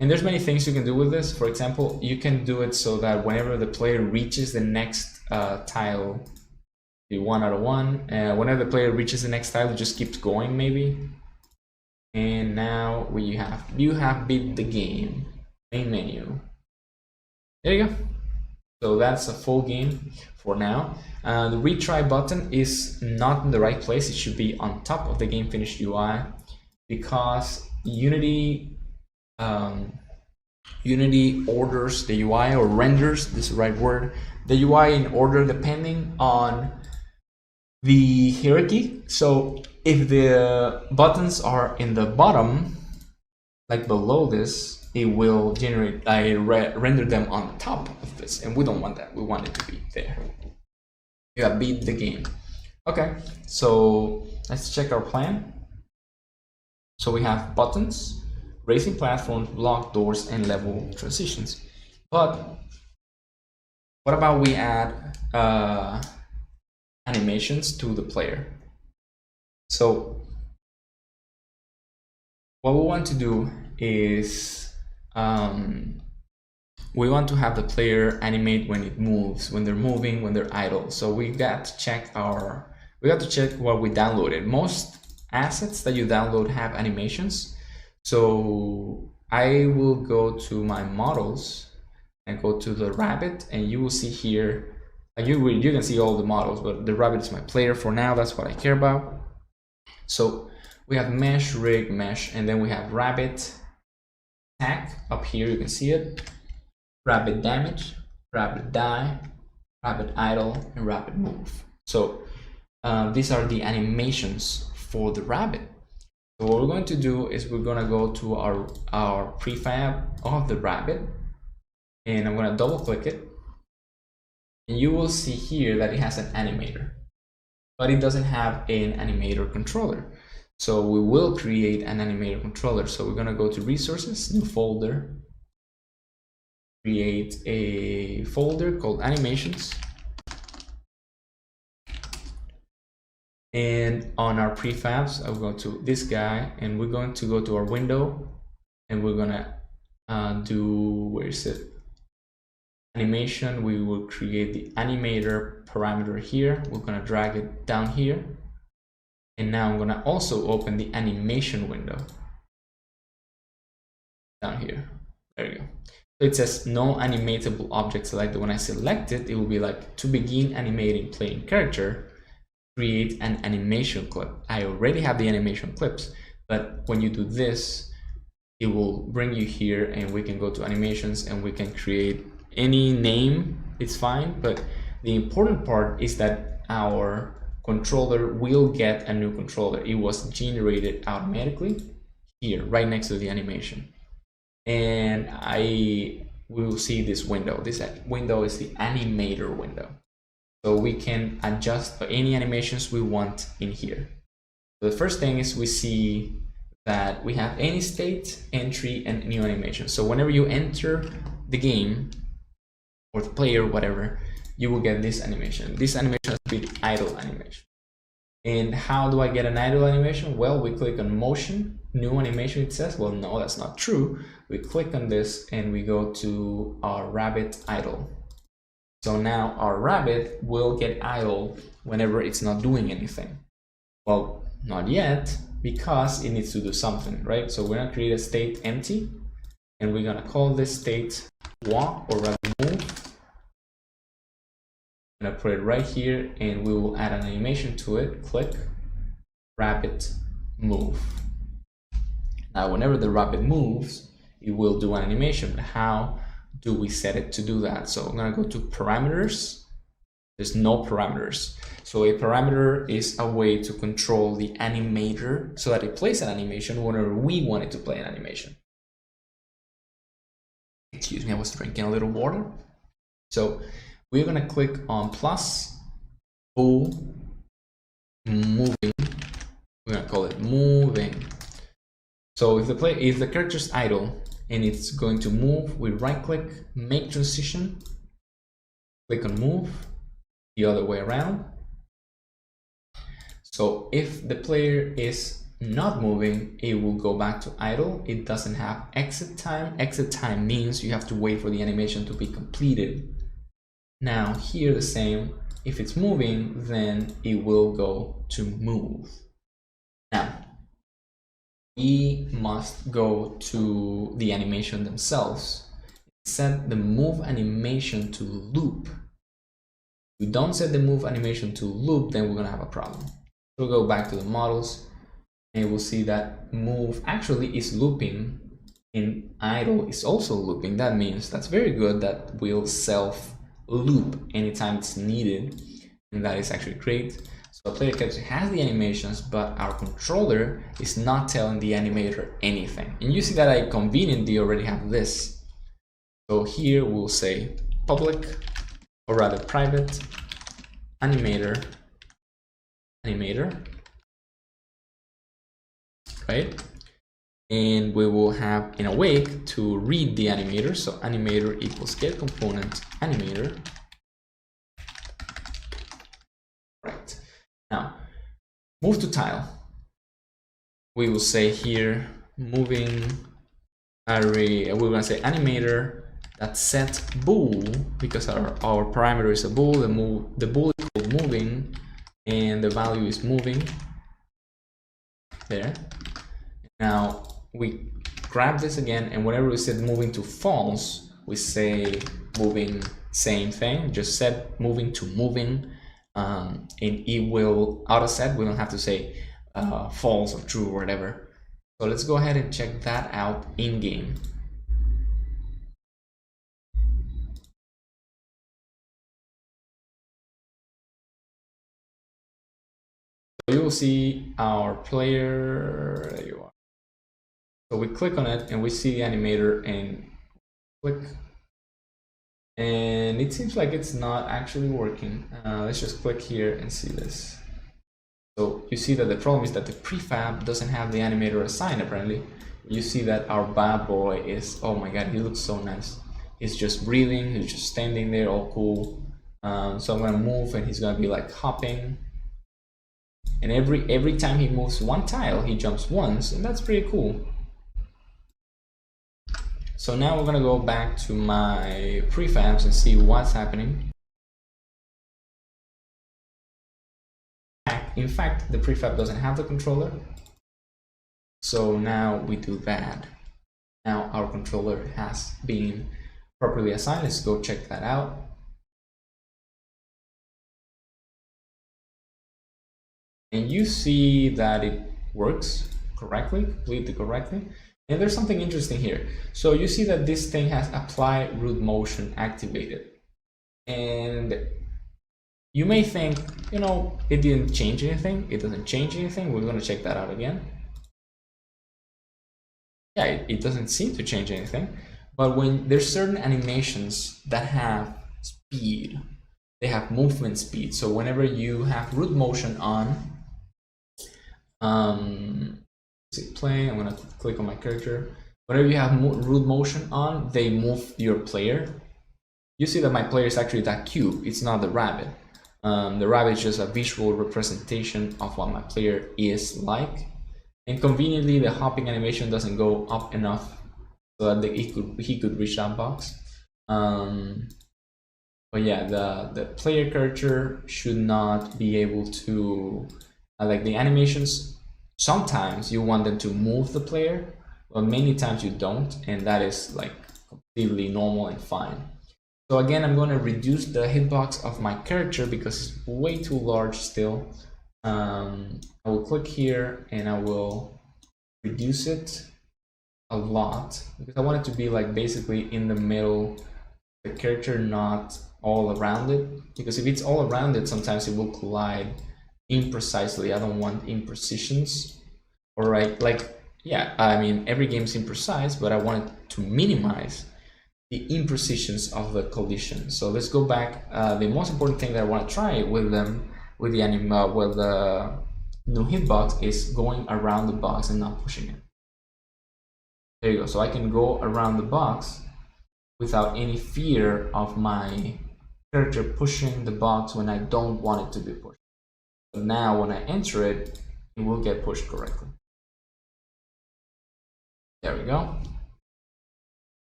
And there's many things you can do with this. For example, you can do it so that whenever the player reaches the next tile, the 1 out of 1, whenever the player reaches the next tile, it just keeps going maybe. And now you have beat the game. Main menu. There you go. So that's a full game for now. The retry button is not in the right place. It should be on top of the game finished UI, because Unity orders the UI, or renders, this is the right word, the UI in order depending on the hierarchy. So if the buttons are in the bottom, like below this, it will generate, render them on top of this, and we don't want that. We want it to be there. You have beat the game. Okay, so let's check our plan. So we have buttons, racing platforms, block doors, and level transitions. But what about we add animations to the player? So what we want to do is we want to have the player animate when it moves, when they're moving, when they're idle. So we got to check what we downloaded. Most assets that you download have animations. So I will go to my models and go to the rabbit, and you will see here, you can see all the models, but the rabbit is my player for now. That's what I care about. So we have mesh, rig, mesh, and then we have rabbit attack up here. You can see it. Rabbit damage, rabbit die, rabbit idle, and rabbit move. So these are the animations for the rabbit. So what we're going to do is we're going to go to our prefab of the rabbit, and I'm going to double click it, and you will see here that it has an animator, but it doesn't have an animator controller. So we will create an animator controller. So we're going to go to resources, new folder, create a folder called animations, and on our prefabs I'll go to this guy, and we're going to go to our window, and we're gonna do, where is it, animation. We will create the animator parameter here. We're gonna drag it down here, and now I'm gonna also open the animation window down here. There you go. It says no animatable object selected. When I select it, it will be like, to begin animating playing character, create an animation clip. I already have the animation clips, but when you do this, it will bring you here, and we can go to animations, and we can create any name. It's fine, but the important part is that our controller will get a new controller. It was generated automatically here, right next to the animation. And we will see this window. This window is the animator window. So we can adjust any animations we want in here. So the first thing is we see that we have any state, entry, and new animation. So whenever you enter the game, or the player, whatever, you will get this animation. This animation has to be the idle animation. And how do I get an idle animation? Well, we click on motion, new animation, it says. Well, no, that's not true. We click on this and we go to our rabbit idle. So now our rabbit will get idle whenever it's not doing anything. Well, not yet, because it needs to do something, right? So we're gonna create a state empty, and we're gonna call this state walk, or rather move. I'm gonna put it right here, and we will add an animation to it. Click rabbit move. Now, whenever the rabbit moves, it will do an animation. But how do we set it to do that? So I'm gonna go to parameters. There's no parameters. So a parameter is a way to control the animator so that it plays an animation whenever we want it to play an animation. Excuse me, I was drinking a little water. So we're gonna click on plus bool moving. We're gonna call it moving. So if the character's idle and it's going to move, we right click, make transition, click on move, the other way around. So if the player is not moving, it will go back to idle. It doesn't have exit time. Exit time means you have to wait for the animation to be completed. Now here the same, if it's moving, then it will go to move. Now, we must go to the animation themselves. Set the move animation to loop. If we don't set the move animation to loop, then we're gonna have a problem. We'll go back to the models, and we'll see that move actually is looping, and idle is also looping. That means that's very good. That will self loop anytime it's needed, and that is actually great. So a player character has the animations, but our controller is not telling the animator anything. And you see that I conveniently already have this. So here we'll say public, or rather private, animator, right? And we will have in awake to read the animator. So animator equals get component animator. Right. Now, move to tile. We will say here moving array. We're going to say animator that set bool, because our parameter is a bool. The bool is called moving, and the value is moving. There. Now we grab this again, and whenever we set moving to false, we say moving, same thing. Just set moving to moving. And it will auto set. We don't have to say false or true or whatever. So let's go ahead and check that out in game. So you will see our player. There you are. So we click on it and we see the animator and click. And it seems like it's not actually working. Let's just click here and see this. So you see that the problem is that the prefab doesn't have the animator assigned apparently. You see that our bad boy is, oh my god, he looks so nice. He's just breathing, he's just standing there all cool. So I'm gonna move and he's gonna be like hopping. And every time he moves one tile, he jumps once, and that's pretty cool. So now we're gonna go back to my prefabs and see what's happening. In fact, the prefab doesn't have the controller. So now we do that. Now our controller has been properly assigned. Let's go check that out. And you see that it works correctly, completely correctly. And there's something interesting here. So you see that this thing has apply root motion activated. And you may think, you know, it didn't change anything. It doesn't change anything. We're going to check that out again. Yeah, it doesn't seem to change anything. But when there's certain animations that have speed, they have movement speed. So whenever you have root motion on, play, I'm gonna click on my character. Whenever you have root motion on, they move your player. You see that my player is actually that cube, it's not the rabbit. The rabbit is just a visual representation of what my player is like. And conveniently, the hopping animation doesn't go up enough so that he could reach that box. But yeah, the player character should not be able to, like the animations, sometimes you want them to move the player, but many times you don't, and that is like completely normal and fine. So again, I'm going to reduce the hitbox of my character because it's way too large still. I will click here and I will reduce it a lot because I want it to be like basically in the middle, the character not all around it, because if it's all around it, sometimes it will collide imprecisely. I don't want imprecisions. All right, like, yeah, I mean, every game's imprecise, but I want it to minimize the imprecisions of the collision. So let's go back. The most important thing that I want to try with them, with the with the new hitbox, is going around the box and not pushing it. There you go. So I can go around the box without any fear of my character pushing the box when I don't want it to be pushed. But now when I enter it, it will get pushed correctly. There we go.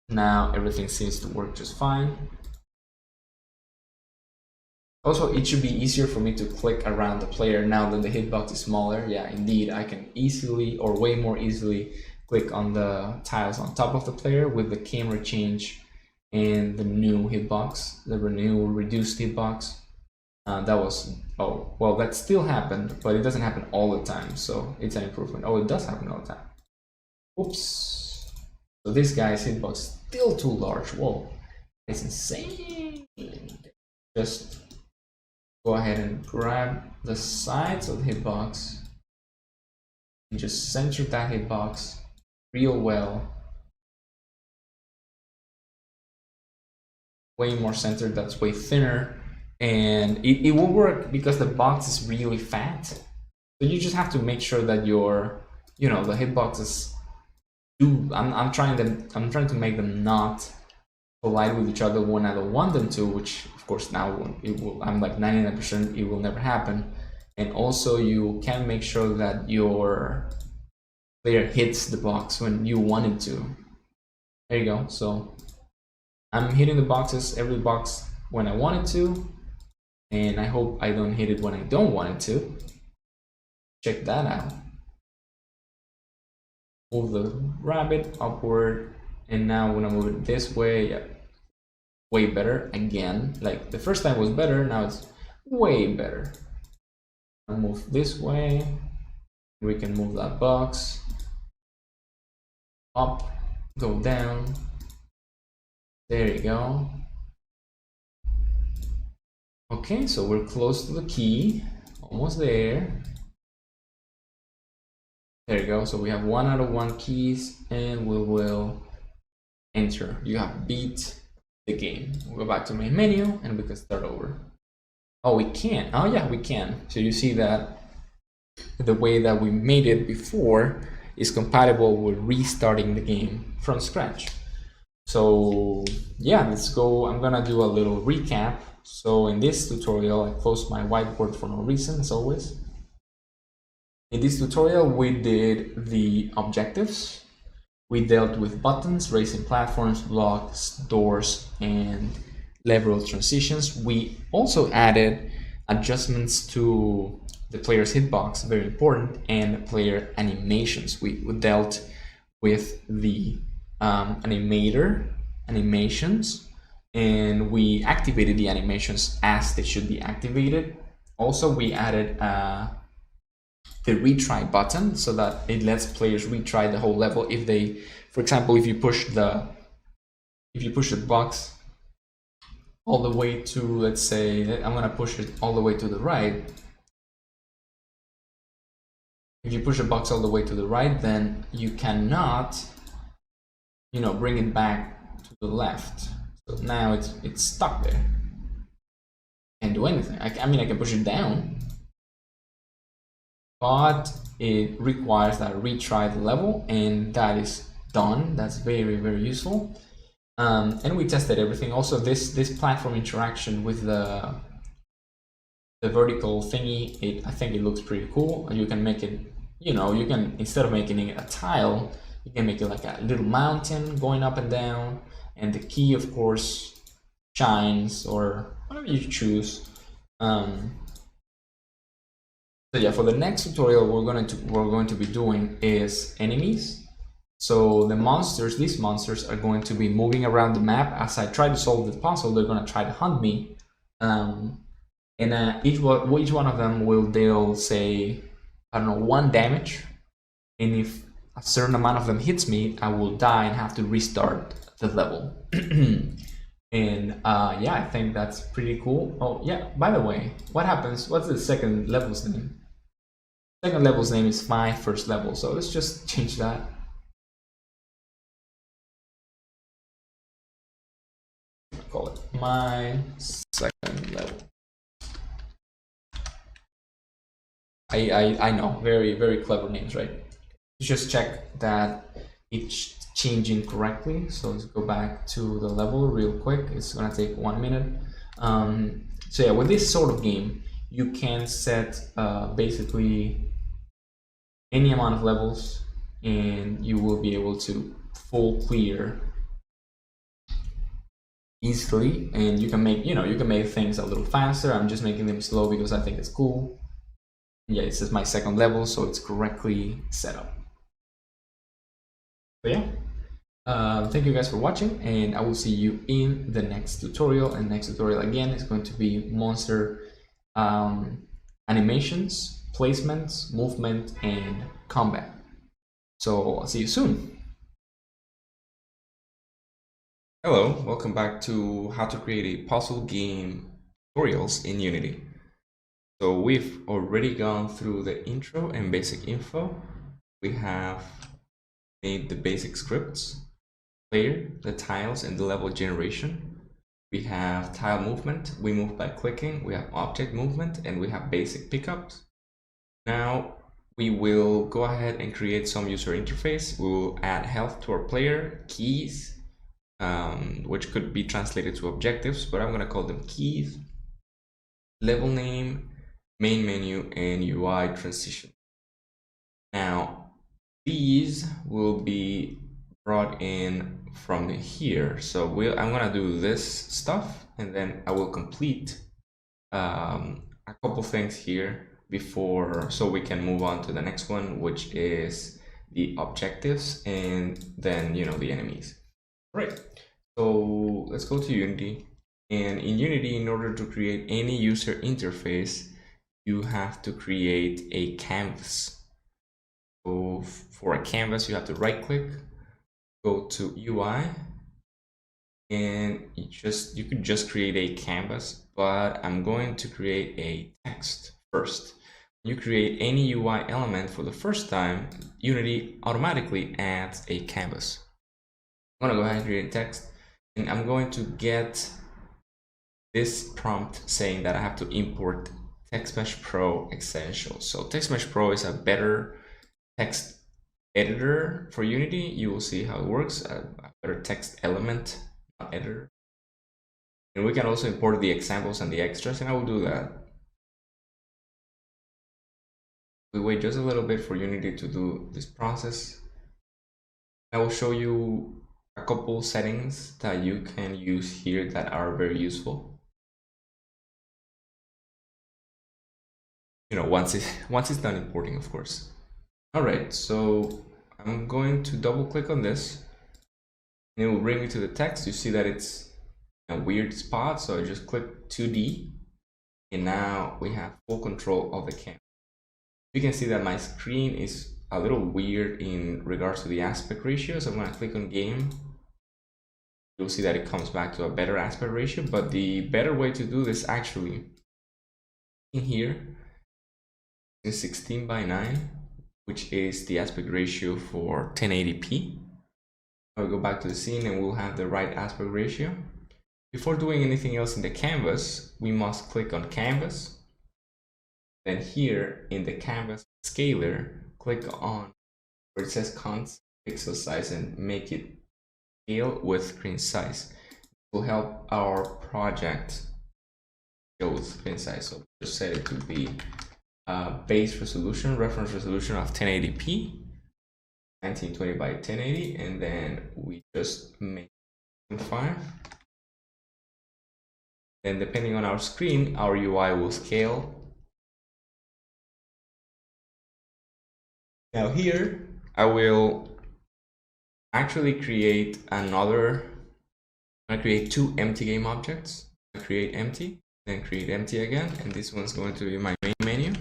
Now everything seems to work just fine. Also, it should be easier for me to click around the player now that the hitbox is smaller. Yeah, indeed, I can easily, or way more easily, click on the tiles on top of the player with the camera change and the new hitbox, the new reduced hitbox. That was, oh, well, that still happened, but it doesn't happen all the time, so it's an improvement. Oh, it does happen all the time. Oops. So this guy's hitbox is still too large. Whoa, it's insane. Just go ahead and grab the sides of the hitbox and just center that hitbox real well. Way more centered, that's way thinner. And it will work because the box is really fat. So you just have to make sure that your, the hitboxes do, I'm trying to make them not collide with each other when I don't want them to, which of course now it will, I'm like 99% it will never happen. And also you can make sure that your player hits the box when you want it to. There you go. So I'm hitting the boxes, every box when I want it to, and I hope I don't hit it when I don't want it to. Check that out. Move the rabbit upward, and now I'm gonna move it this way. Yeah, way better again. Like the first time was better, now it's way better. I'll move this way. We can move that box up, go down. There you go. Okay, so we're close to the key, almost there. There you go. So we have 1 out of 1 keys, and we will enter. You have beat the game. We'll go back to main menu, and we can start over. Oh, we can. Oh yeah, we can. So you see that the way that we made it before is compatible with restarting the game from scratch. So yeah, let's go. I'm gonna do a little recap. So in this tutorial, I closed my whiteboard for no reason, as always. In this tutorial, we did the objectives. We dealt with buttons, racing platforms, blocks, doors, and level transitions. We also added adjustments to the player's hitbox, very important, and player animations. We dealt with the animations, and we activated the animations as they should be activated. Also, we added the retry button so that it lets players retry the whole level if they, for example, if you push the box all the way to, let's say, I'm gonna push it all the way to the right. If you push a box all the way to the right, then you cannot, bring it back to the left. So now it's stuck there. Can't do anything. I mean, I can push it down, but it requires that I retry the level, and that is done. That's very, very useful. And we tested everything. Also, this platform interaction with the the vertical thingy, I think it looks pretty cool. And you can make it, you can, instead of making it a tile, you can make it like a little mountain going up and down. And the key, of course, shines or whatever you choose. So yeah, for the next tutorial, we're going to be doing is enemies. So the monsters, these monsters are going to be moving around the map as I try to solve the puzzle. They're going to try to hunt me, and each one of them will deal, say, I don't know, 1 damage. And if a certain amount of them hits me, I will die and have to restart the level. And yeah, I think that's pretty cool. Oh yeah, by the way, what happens? What's the second level's name? Second level's name is my first level, so let's just change that. Call it my second level. I know, very, very clever names, right? Just check that it's changing correctly. So let's go back to the level real quick. It's gonna take 1 minute. So yeah, with this sort of game, you can set basically any amount of levels, and you will be able to full clear easily. And you can make, you can make things a little faster. I'm just making them slow because I think it's cool. Yeah, it says my second level, so it's correctly set up. So yeah, thank you guys for watching, and I will see you in the next tutorial. And next tutorial again is going to be monster animations, placements, movement, and combat. So I'll see you soon. Hello, welcome back to how to create a puzzle game tutorials in Unity. So we've already gone through the intro and basic info. We have made the basic scripts, player, the tiles, and the level generation. We have tile movement, we move by clicking, we have object movement, and we have basic pickups. Now we will go ahead and create some user interface. We will add health to our player, keys, which could be translated to objectives, but I'm going to call them keys, level name, main menu, and UI transition. Now these will be brought in from here. So I'm gonna do this stuff, and then I will complete a couple things here before, so we can move on to the next one, which is the objectives, and then the enemies. All right, so let's go to Unity. And in Unity, in order to create any user interface, you have to create a canvas. So for a canvas, you have to right click, go to UI, and you could just create a canvas, but I'm going to create a text first. When you create any UI element for the first time, Unity automatically adds a canvas. I'm gonna go ahead and create text, and I'm going to get this prompt saying that I have to import TextMesh Pro Essentials. So TextMesh Pro is a better text editor for Unity. You will see how it works. A better text element, not editor. And we can also import the examples and the extras, and I will do that. We wait just a little bit for Unity to do this process. I will show you a couple settings that you can use here that are very useful. Once it's done importing, of course. All right, so I'm going to double click on this, and it will bring me to the text. You see that it's a weird spot, so I just click 2D, and now we have full control of the camera. You can see that my screen is a little weird in regards to the aspect ratio, so I'm going to click on game. You'll see that it comes back to a better aspect ratio, but the better way to do this actually in here is 16:9, which is the aspect ratio for 1080p. I'll go back to the scene and we'll have the right aspect ratio. Before doing anything else in the canvas, we must click on canvas. Then here in the canvas scaler, click on where it says constant pixel size and make it scale with screen size. It will help our project shows inside. So just set it to be base resolution, reference resolution of 1080p, 1920 by 1080, and then we just make 5. Then depending on our screen, our UI will scale. Now here, I will actually create another, I'm gonna create 2 empty game objects. Create empty, then create empty again, and this one's going to be my main menu.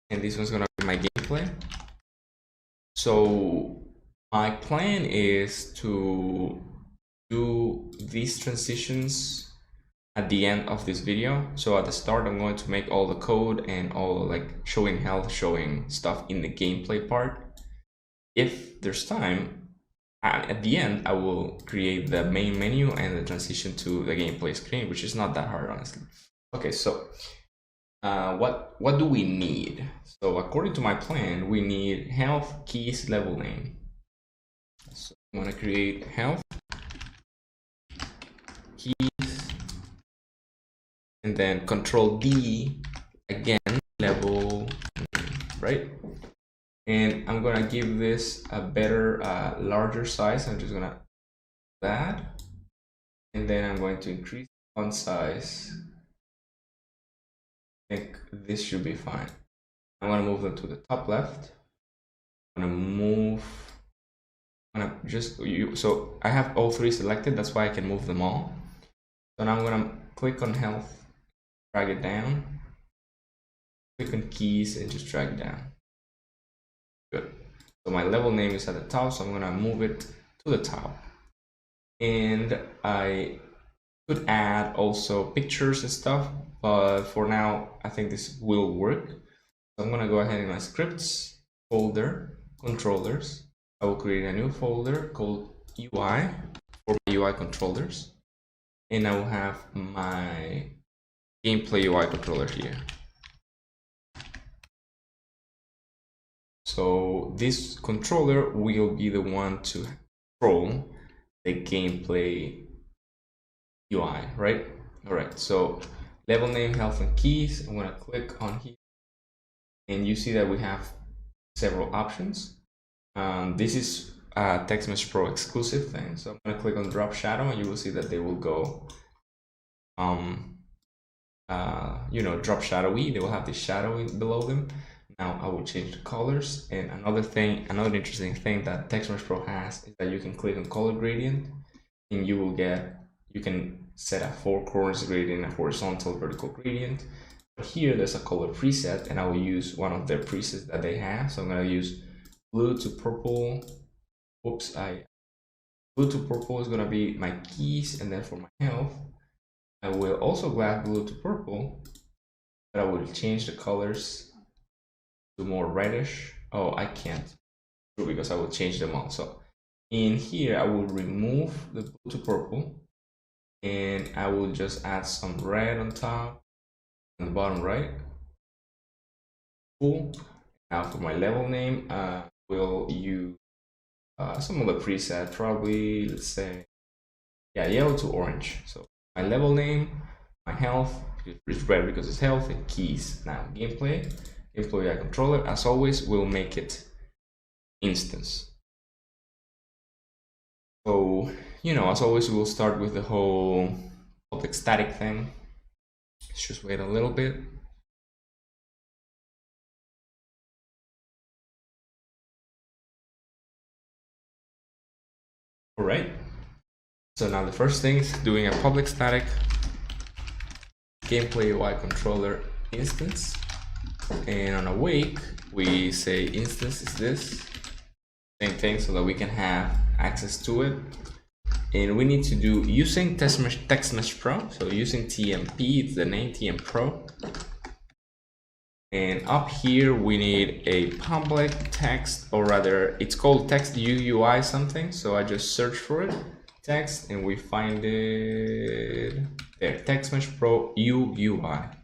And this one's gonna be my gameplay. So my plan is to do these transitions at the end of this video. So at the start, I'm going to make all the code and all like showing health, showing stuff in the gameplay part. If there's time, at the end, I will create the main menu and the transition to the gameplay screen, which is not that hard, honestly. Okay, so what do we need? So according to my plan, we need health, keys, level name. So I'm gonna create health, keys, and then Control D again, level name, right? And I'm gonna give this a better, larger size. I'm just gonna do that, and then I'm going to increase the font size. I think this should be fine. I'm gonna move them to the top left. I'm gonna move. So I have all 3 selected. That's why I can move them all. So now I'm gonna click on health, drag it down. Click on keys and just drag it down. Good. So my level name is at the top, so I'm gonna move it to the top. And I could add also pictures and stuff, but for now, I think this will work. So I'm gonna go ahead in my scripts folder, controllers. I will create a new folder called UI for my UI controllers. And I will have my gameplay UI controller here. So this controller will be the one to control the gameplay UI, right? All right, so level name, health, and keys. I'm gonna click on here, and you see that we have several options. This is a TextMesh Pro exclusive thing. So I'm gonna click on drop shadow, and you will see that they will go, drop shadowy. They will have the shadow below them. Now I will change the colors. And another interesting thing that TextMesh Pro has is that you can click on color gradient, and you can set a 4 corners gradient, a horizontal, vertical gradient. But here there's a color preset, and I will use one of their presets that they have. So I'm gonna use blue to purple. Blue to purple is gonna be my keys, and then for my health, I will also grab blue to purple, but I will change the colors to more reddish. Oh, I can't because I will change them all. So in here, I will remove the blue to purple, and I will just add some red on top and the bottom right. Cool. Now for my level name, we'll use some of the preset, probably, let's say, yeah, yellow to orange. So my level name, my health, it's red because it's health, and keys. Now gameplay controller, as always, will make it instance. So, as always, we'll start with the whole public static thing. Let's just wait a little bit. All right. So now the first thing is doing a public static gameplay UI controller instance. And on awake, we say instance is this. Same thing, so that we can have access to it. And we need to do using TextMesh Pro. So using TMP, it's the name TM Pro. And up here, we need a public text, or rather, it's called text UUI something. So I just search for it, text, and we find it there, TextMesh Pro UUI.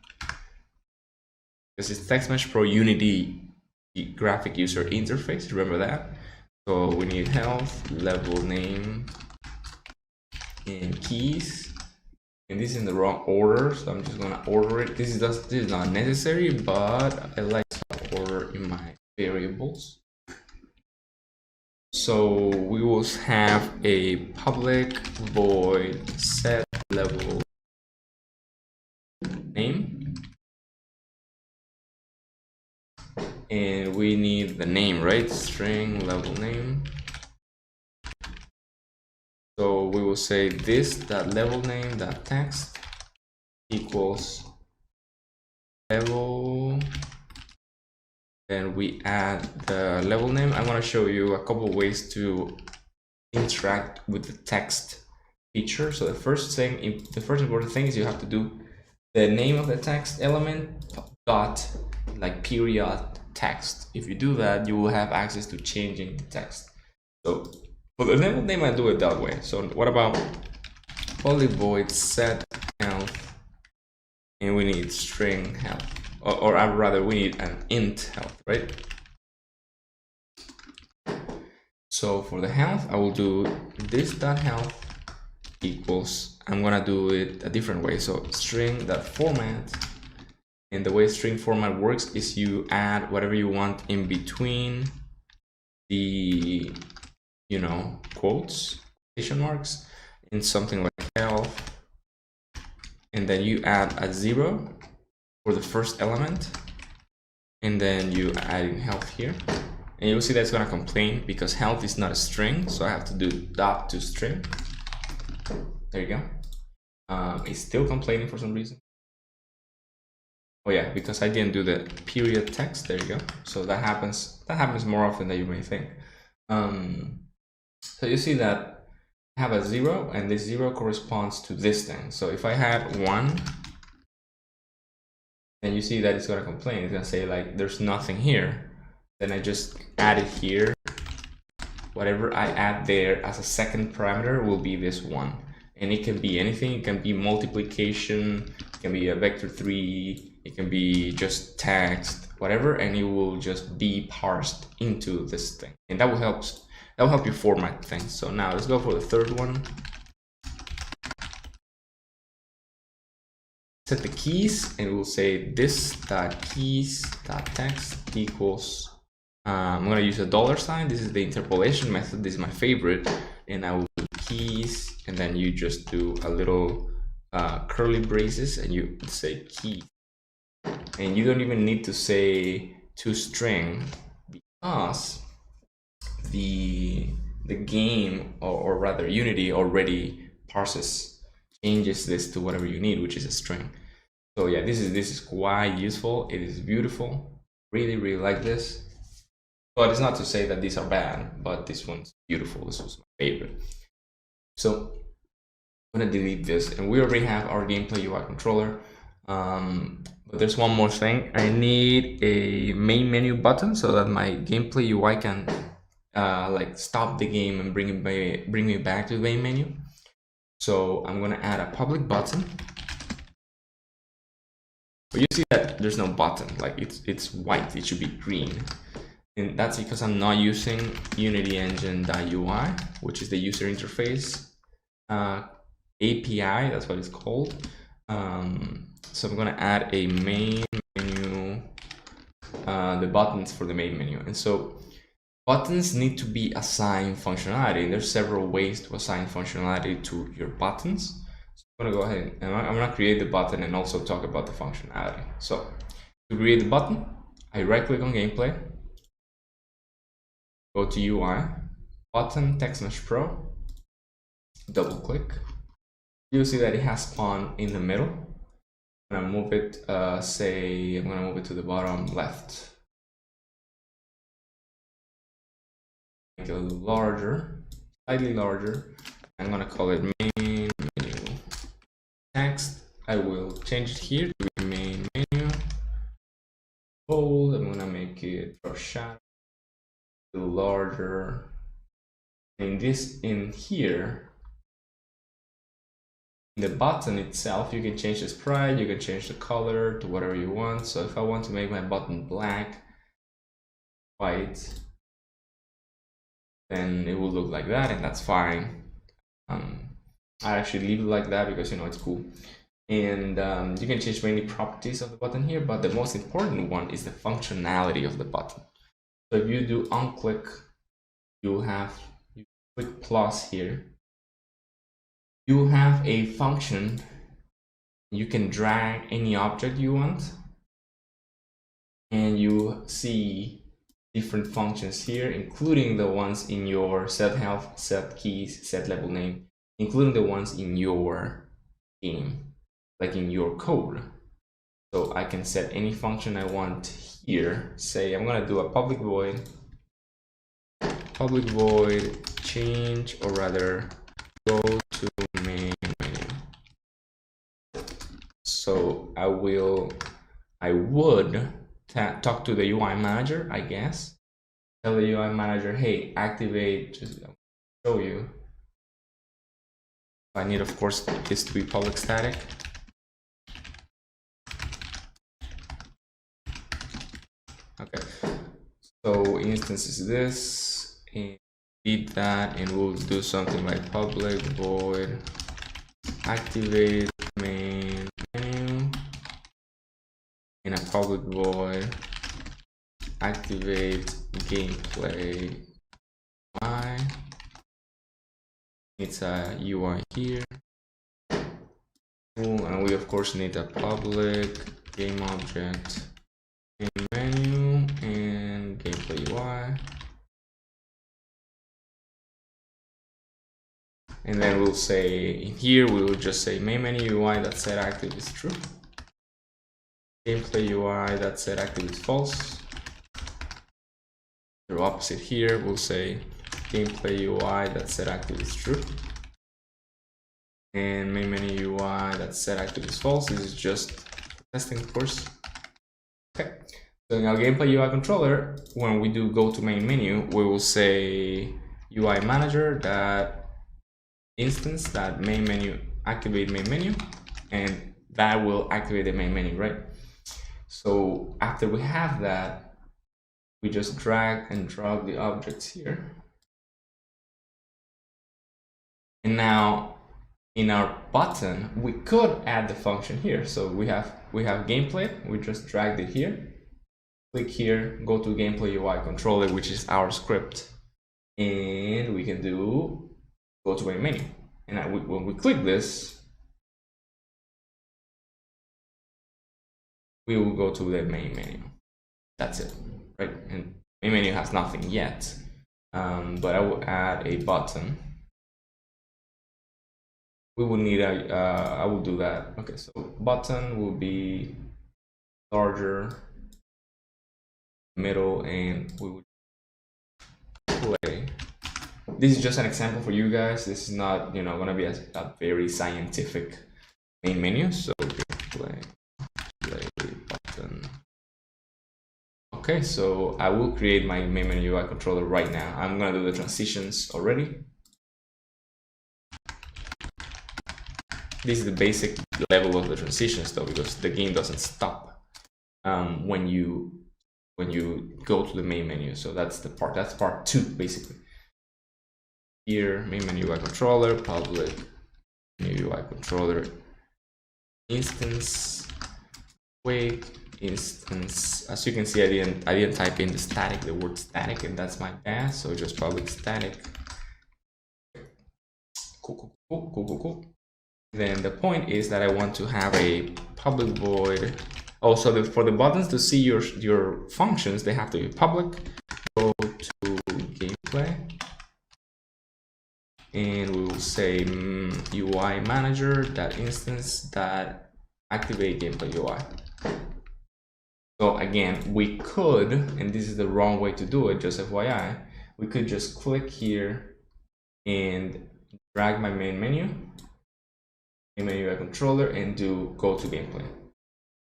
This is TextMesh Pro Unity graphic user interface. Remember that? So we need health, level name, and keys. And this is in the wrong order, so I'm just gonna order it. This is not necessary, but I like to order in my variables. So we will have a public void set level name, and we need the name, right? String level name. So we will say this that level name that text equals level, and we add the level name. I'm going to show you a couple ways to interact with the text feature. So the first important thing is you have to do the name of the text element dot like period text. If you do that, you will have access to changing the text. So for the level name, I do it that way. So what about polyvoid set health, and we need string health, or rather we need an int health, right? So for the health, I will do this dot health equals, I'm gonna do it a different way. So string dot format, and the way string format works is you add whatever you want in between the, you know, quotes, quotation marks, in something like health, and then you add a 0 for the first element, and then you add in health here, and you'll see that it's going to complain because health is not a string, so I have to do dot to string. There you go. It's still complaining for some reason. Oh yeah, because I didn't do the period text. There you go. So that happens more often than you may think. So you see that I have a 0, and this 0 corresponds to this thing. So if I had 1, then you see that it's going to complain. It's going to say like there's nothing here. Then I just add it here. Whatever I add there as a second parameter will be this 1. And it can be anything. It can be multiplication, it can be a vector 3, it can be just text, whatever, and it will just be parsed into this thing. And that will help you format things. So now let's go for the third one. Set the keys, and we'll say this dot keys dot text equals, I'm going to use a $sign. This is the interpolation method. This is my favorite. And I will do keys, and then you just do a little curly braces, and you say key. And you don't even need to say toString, because the game, or rather Unity, already changes this to whatever you need, which is a string. So yeah, this is quite useful. It is beautiful. Really like this. But it's not to say that these are bad, but this one's beautiful. This was my favorite. So I'm gonna delete this, and we already have our gameplay UI controller. But there's one more thing. I need a main menu button so that my gameplay UI can like stop the game and bring me back to the main menu. So I'm gonna add a public button. But you see that there's no button, like it's white, it should be green. And that's because I'm not using Unity Engine.ui, which is the user interface API, that's what it's called. So I'm gonna add a main menu, the buttons for the main menu. And so buttons need to be assigned functionality, and there's several ways to assign functionality to your buttons. So I'm gonna go ahead and I'm gonna create the button and also talk about the functionality. So to create the button, I right click on gameplay, go to UI, button text mesh pro, double click. You'll see that it has spawned in the middle. I'm gonna move it, I'm gonna move it to the bottom left. Make it a little larger, slightly larger. I'm gonna call it main menu text. I will change it here to be main menu bold. I'm gonna make it brush shadow a little larger. And this in here, the button itself, you can change the sprite, you can change the color to whatever you want. So if I want to make my button black, white, then it will look like that, and that's fine. I actually leave it like that because it's cool. And you can change many properties of the button here, but the most important one is the functionality of the button. So if you do unclick, you click plus here. You have a function. You can drag any object you want, and you see different functions here, including the ones in your set health, set keys, set level name, including the ones in your game, like in your code. So I can set any function I want here. Say I'm gonna do a public void change, or rather go to main menu. So I would talk to the UI manager, I guess. Tell the UI manager, hey, activate, just show you. I need, of course, this to be public static. Okay, so instance is this, and read that, and we'll do something like public void activate main menu, and a public void activate gameplay UI. It's a UI here. Cool. And we of course need a public game object game menu and gameplay UI. And then we'll say in here we will just say main menu UI that set active is true. Gameplay UI that set active is false. The opposite here, we'll say gameplay UI that set active is true. And main menu UI that set active is false. This is just testing, of course. Okay, so in our gameplay UI controller, when we do go to main menu, we will say UI manager that instance that main menu activate main menu, and that will activate the main menu, right? So after we have that, we just drag and drop the objects here. And now in our button, we could add the function here. So we have gameplay, we just dragged it here. Click here, go to gameplay UI controller, which is our script. And we can do go to main menu. And when we click this, we will go to the main menu. That's it, right? And main menu has nothing yet, but I will add a button. We will need a, I will do that. Okay, so button will be larger, middle, and we will play. This is just an example for you guys. This is not, gonna be a very scientific main menu. So play button. Okay, so I will create my main menu UI controller right now. I'm gonna do the transitions already. This is the basic level of the transitions though, because the game doesn't stop when you go to the main menu. So that's part 2 basically. Here, main menu UI controller, public menu UI controller, instance, wait, instance. As you can see, I didn't type in the word static, and that's my bad. So just public static. Cool. Then the point is that I want to have a public void. Also, for the buttons to see your functions, they have to be public. Go to gameplay, and we will say UI manager that instance that activate gameplay UI. So again, we could, and this is the wrong way to do it, just FYI, we could just click here and drag my main menu UI controller and do go to gameplay.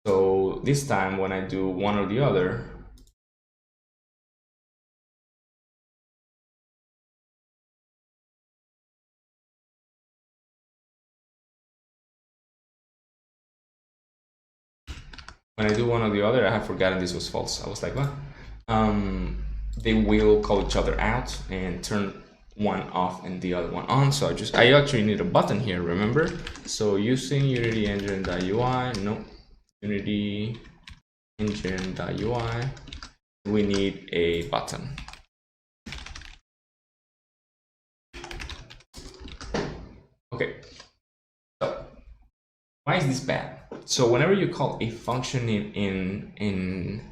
So this time when I do one or the other, I have forgotten this was false. I was like, what? They will call each other out and turn one off and the other one on. So I actually need a button here, remember? So using Unity Engine.ui, no, Unity Engine.ui, we need a button. Okay, so why is this bad? So whenever you call a function in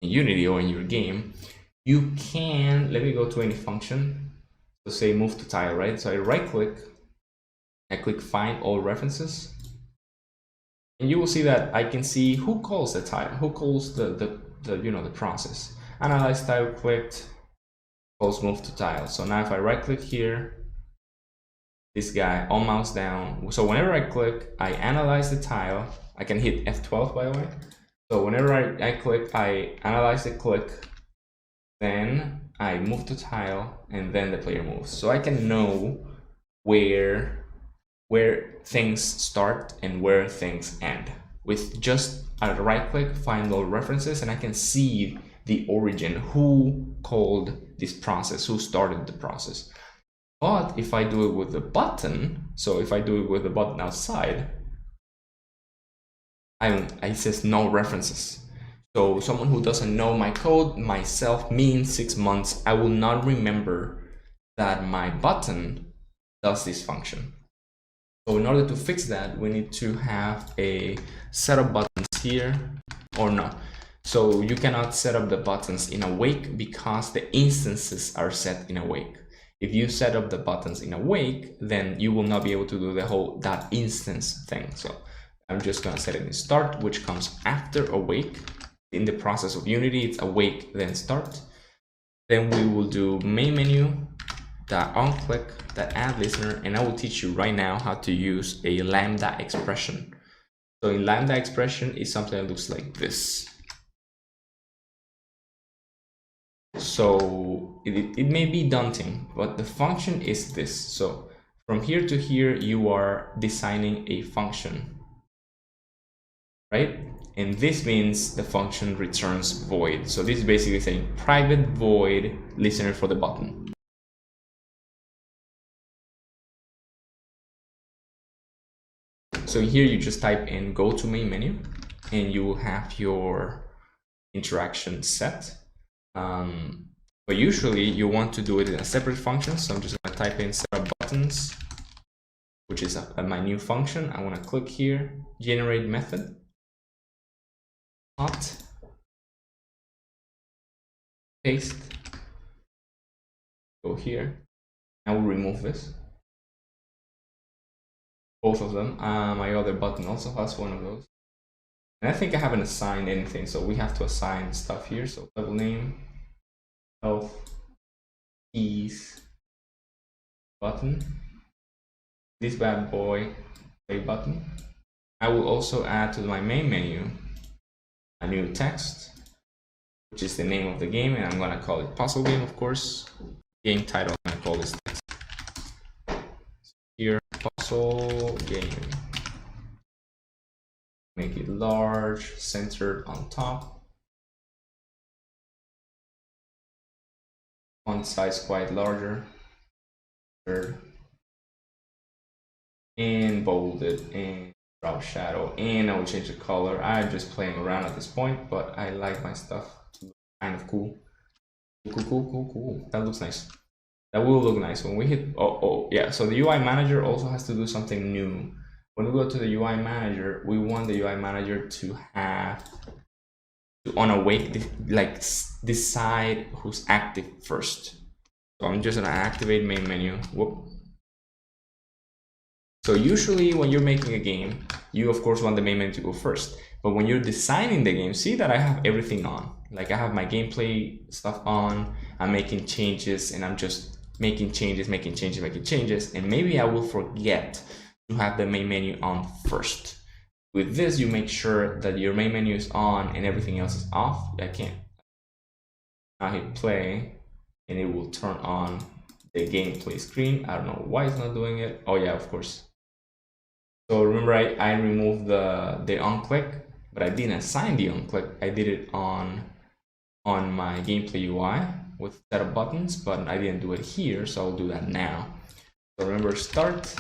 Unity or in your game, you can, let me go to any function, so say move to tile, right? So I right click, I click find all references, and you will see that I can see who calls the tile, who calls the process. Analyze tile clicked, calls move to tile. So now if I right click here, this guy, all mouse down. So whenever I click, I analyze the tile. I can hit F12 by the way. So whenever I click, I analyze the click, then I move to tile, and then the player moves. So I can know where things start and where things end with just a right click, find all references, and I can see the origin, who called this process, who started the process. But if I do it with the button, so if I do it with the button outside, it says no references. So someone who doesn't know my code, myself, me in 6 months, I will not remember that my button does this function. So in order to fix that, we need to have a set of buttons here, or no. So you cannot set up the buttons in awake because the instances are set in awake. If you set up the buttons in awake, then you will not be able to do the whole that instance thing. So I'm just gonna set it in start, which comes after awake. In the process of Unity, it's awake, then start. Then we will do main menu, that onClick, that add listener, and I will teach you right now how to use a lambda expression. So in lambda expression is something that looks like this. So it may be daunting, but the function is this. So from here to here, you are designing a function, right? And this means the function returns void. So this is basically saying private void listener for the button. So here you just type in go to main menu and you will have your interaction set. But usually you want to do it in a separate function. So I'm just going to type in set up buttons, which is my new function. I want to click here, generate method, hot, paste, go here. I will remove this. Both of them. My other button also has one of those. And I think I haven't assigned anything, so we have to assign stuff here. So level name, health, keys, button. This bad boy, play button. I will also add to my main menu a new text, which is the name of the game, and I'm gonna call it puzzle game, of course. Game title, I'm gonna call this text. Here, puzzle game. Make it large, centered on top. Font size quite larger. And bolded and drop shadow, and I will change the color. I'm just playing around at this point, but I like my stuff to look kind of cool. Cool. That looks nice. That will look nice when we hit. Oh yeah. So the UI manager also has to do something new. When we go to the UI manager, we want the UI manager to have on awake, like decide who's active first. So I'm just gonna activate main menu. Whoop. So usually when you're making a game, you of course want the main menu to go first. But when you're designing the game, see that I have everything on. Like I have my gameplay stuff on, I'm making changes, and I'm just making changes, and maybe I will forget to have the main menu on first. With this, you make sure that your main menu is on and everything else is off. I can't. I hit play, and it will turn on the gameplay screen. I don't know why it's not doing it. Oh yeah, of course. So remember, I removed the onClick, but I didn't assign the onClick. I did it on my gameplay UI. with set of buttons, but I didn't do it here, so I'll do that now. So remember, start,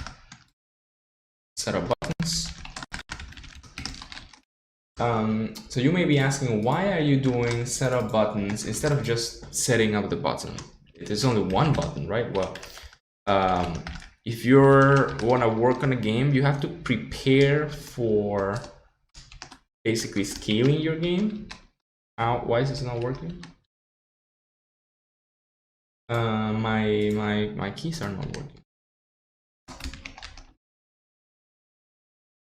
set of buttons. So you may be asking, why are you doing set up buttons instead of just setting up the button? There's only one button, right? Well, if you want to work on a game, you have to prepare for basically scaling your game. Why is this not working? My keys are not working.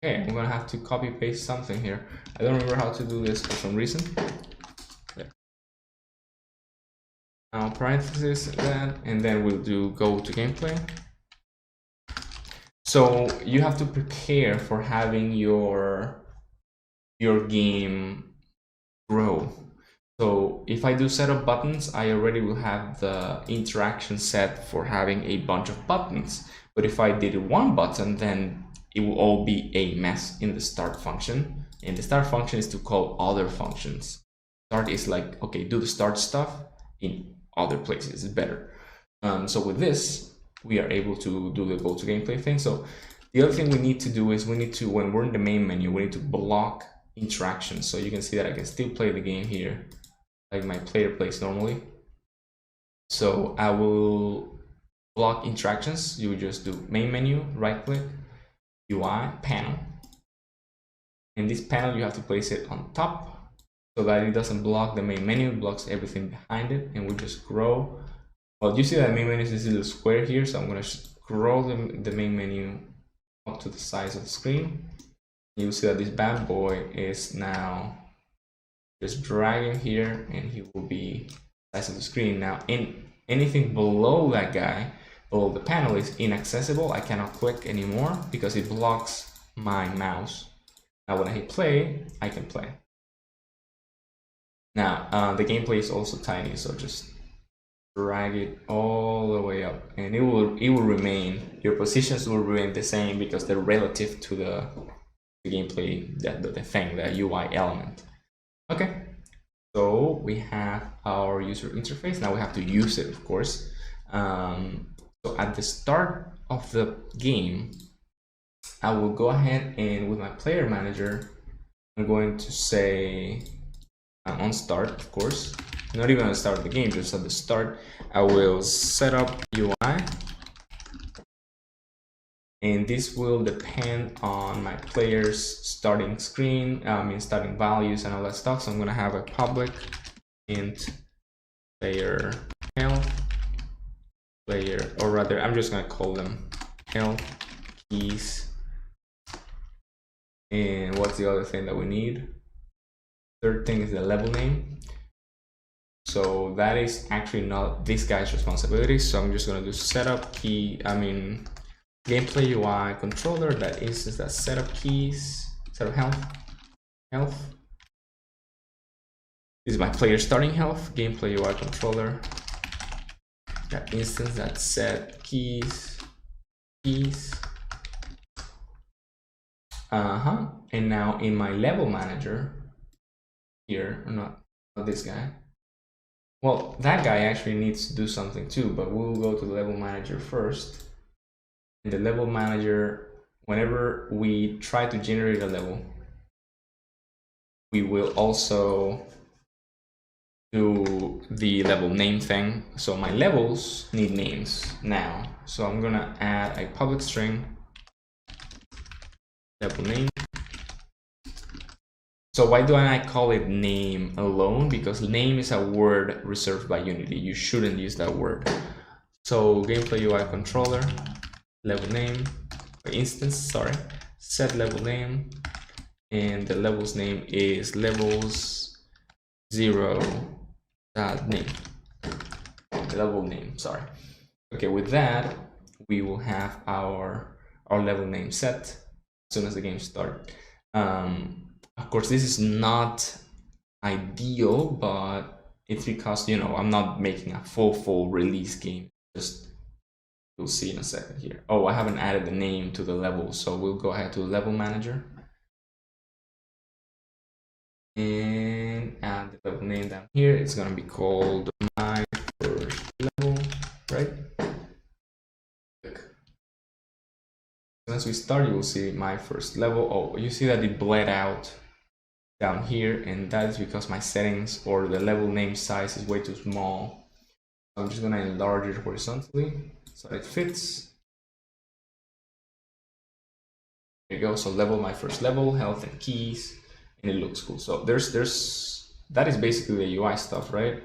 Okay, I'm gonna have to copy paste something here. I don't remember how to do this for some reason. There. Now parentheses that, and then we'll do go to gameplay. So you have to prepare for having your game grow. So if I do set up buttons, I already will have the interaction set for having a bunch of buttons. But if I did one button, then it will all be a mess in the start function. And the start function is to call other functions. Start is like, okay, do the start stuff in other places. It's better. So with this, we are able to do the go to gameplay thing. So the other thing we need to do is we need to, when we're in the main menu, we need to block interactions. So you can see that I can still play the game here, like my player plays normally. So I will block interactions. You would just do main menu, right click, UI, panel. And this panel, you have to place it on top so that it doesn't block the main menu, it blocks everything behind it, and we just scroll. Well, you see that main menu is this little square here, so I'm going to scroll the main menu up to the size of the screen. You'll see that this bad boy is now just dragging here, and he will be the size of the screen. Now, anything below that guy, below the panel, is inaccessible. I cannot click anymore because it blocks my mouse. Now, when I hit play, I can play. Now, the gameplay is also tiny, so just drag it all the way up, and it will remain. Your positions will remain the same because they're relative to the gameplay, the thing, the UI element. Okay, so we have our user interface. Now we have to use it, of course. So at the start of the game, I will go ahead and with my player manager, I'm going to say on start, of course, not even at the start of the game, just at the start, I will set up UI. And this will depend on my player's starting screen, starting values and all that stuff. So I'm going to have a public int player health, player, or rather, I'm just going to call them health keys. And what's the other thing that we need? Third thing is the level name. So that is actually not this guy's responsibility. So I'm just going to do setup key, gameplay UI controller, that is that setup keys, setup health. This is my player starting health, gameplay UI controller. That instance that set keys. And now in my level manager here, not this guy. Well, that guy actually needs to do something too, but we'll go to the level manager first. In the level manager, whenever we try to generate a level, we will also do the level name thing. So my levels need names now. So I'm gonna add a public string level name. So why do I call it name alone? Because name is a word reserved by Unity. You shouldn't use that word. So gameplay UI controller, level name, instance, sorry, set level name, and the level's name is levels 0 name, the level name, sorry. Okay, with that, we will have our level name set as soon as the game starts. Of course, this is not ideal, but it's because, you know, I'm not making a full release game. Just you'll see in a second here. Oh, I haven't added the name to the level, so we'll go ahead to level manager and add the level name down here. It's going to be called my once we start, you will see my first level. Oh, you see that it bled out down here, and that is because my settings or the level name size is way too small. I'm just gonna enlarge it horizontally so it fits. There you go. So level, my first level, health and keys, and it looks cool. So that is basically the UI stuff, right?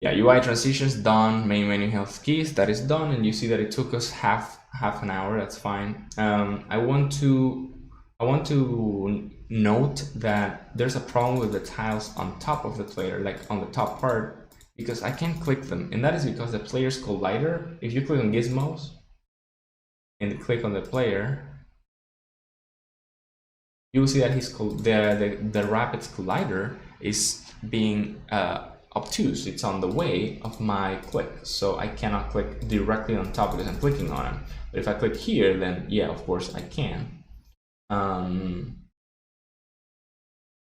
Yeah, UI transitions done, main menu, health, keys, that is done, and you see that it took us half an hour. That's fine. I want to note that there's a problem with the tiles on top of the player, like on the top part, because I can't click them, and that is because the player's collider, if you click on gizmos and click on the player, you will see that the Rapid's collider is being obtuse. It's on the way of my click, so I cannot click directly on top because I'm clicking on it. But if I click here, then yeah, of course I can.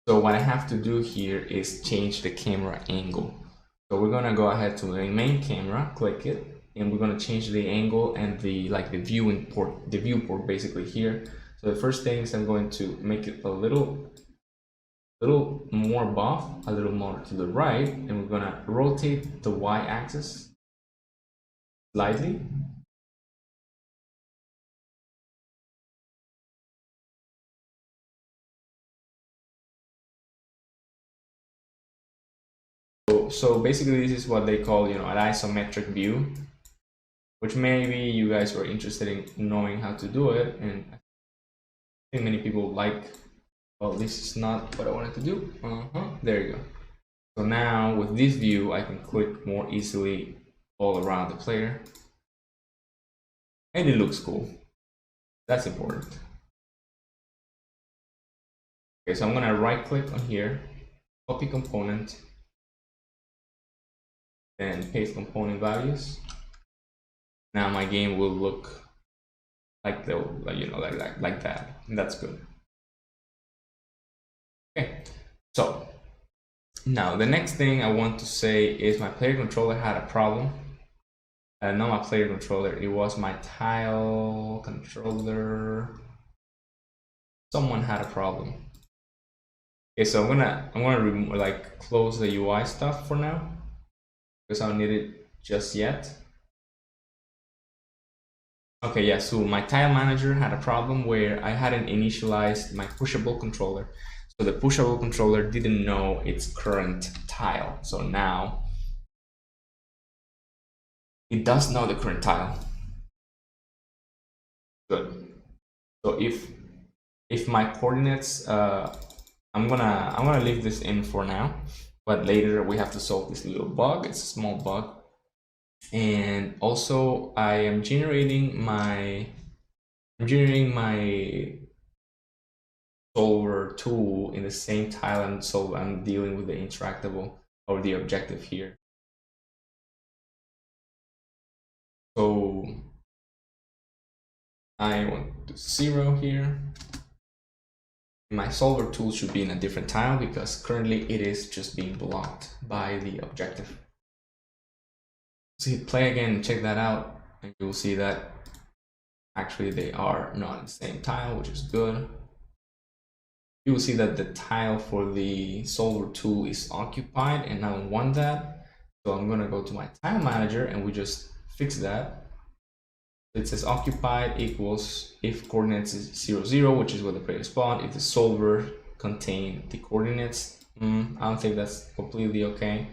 So what I have to do here is change the camera angle. So we're gonna go ahead to the main camera, click it, and we're gonna change the angle and the viewport basically here. So the first thing is I'm going to make it a little more buff, a little more to the right, and we're gonna rotate the y-axis slightly. So basically this is what they call, an isometric view, which maybe you guys were interested in knowing how to do it, and I think many people like, well, this is not what I wanted to do. There you go. So now with this view, I can click more easily all around the player, and it looks cool. That's important. Okay, so I'm gonna right click on here, copy component, then paste component values. Now my game will look like that, and that's good. Okay, so now the next thing I want to say is my player controller had a problem. Not my player controller, it was my tile controller. Someone had a problem. Okay, so I'm gonna close the UI stuff for now because I don't need it just yet. Okay, yeah, so my tile manager had a problem where I hadn't initialized my pushable controller. So the pushable controller didn't know its current tile. So now it does know the current tile. Good. So if my coordinates, I'm gonna leave this in for now, but later we have to solve this little bug. It's a small bug. And also I am generating my solver tool in the same tile, and so I'm dealing with the interactable or the objective here. So I want to 0 here. My solver tool should be in a different tile because currently it is just being blocked by the objective. So hit play again and check that out, and you'll see that actually they are not in the same tile, which is good. You will see that the tile for the solver tool is occupied, and I don't want that. So I'm gonna go to my tile manager and we just fix that. It says occupied equals if coordinates is 0, 0, which is where the player spawned, if the solver contain the coordinates. I don't think that's completely okay,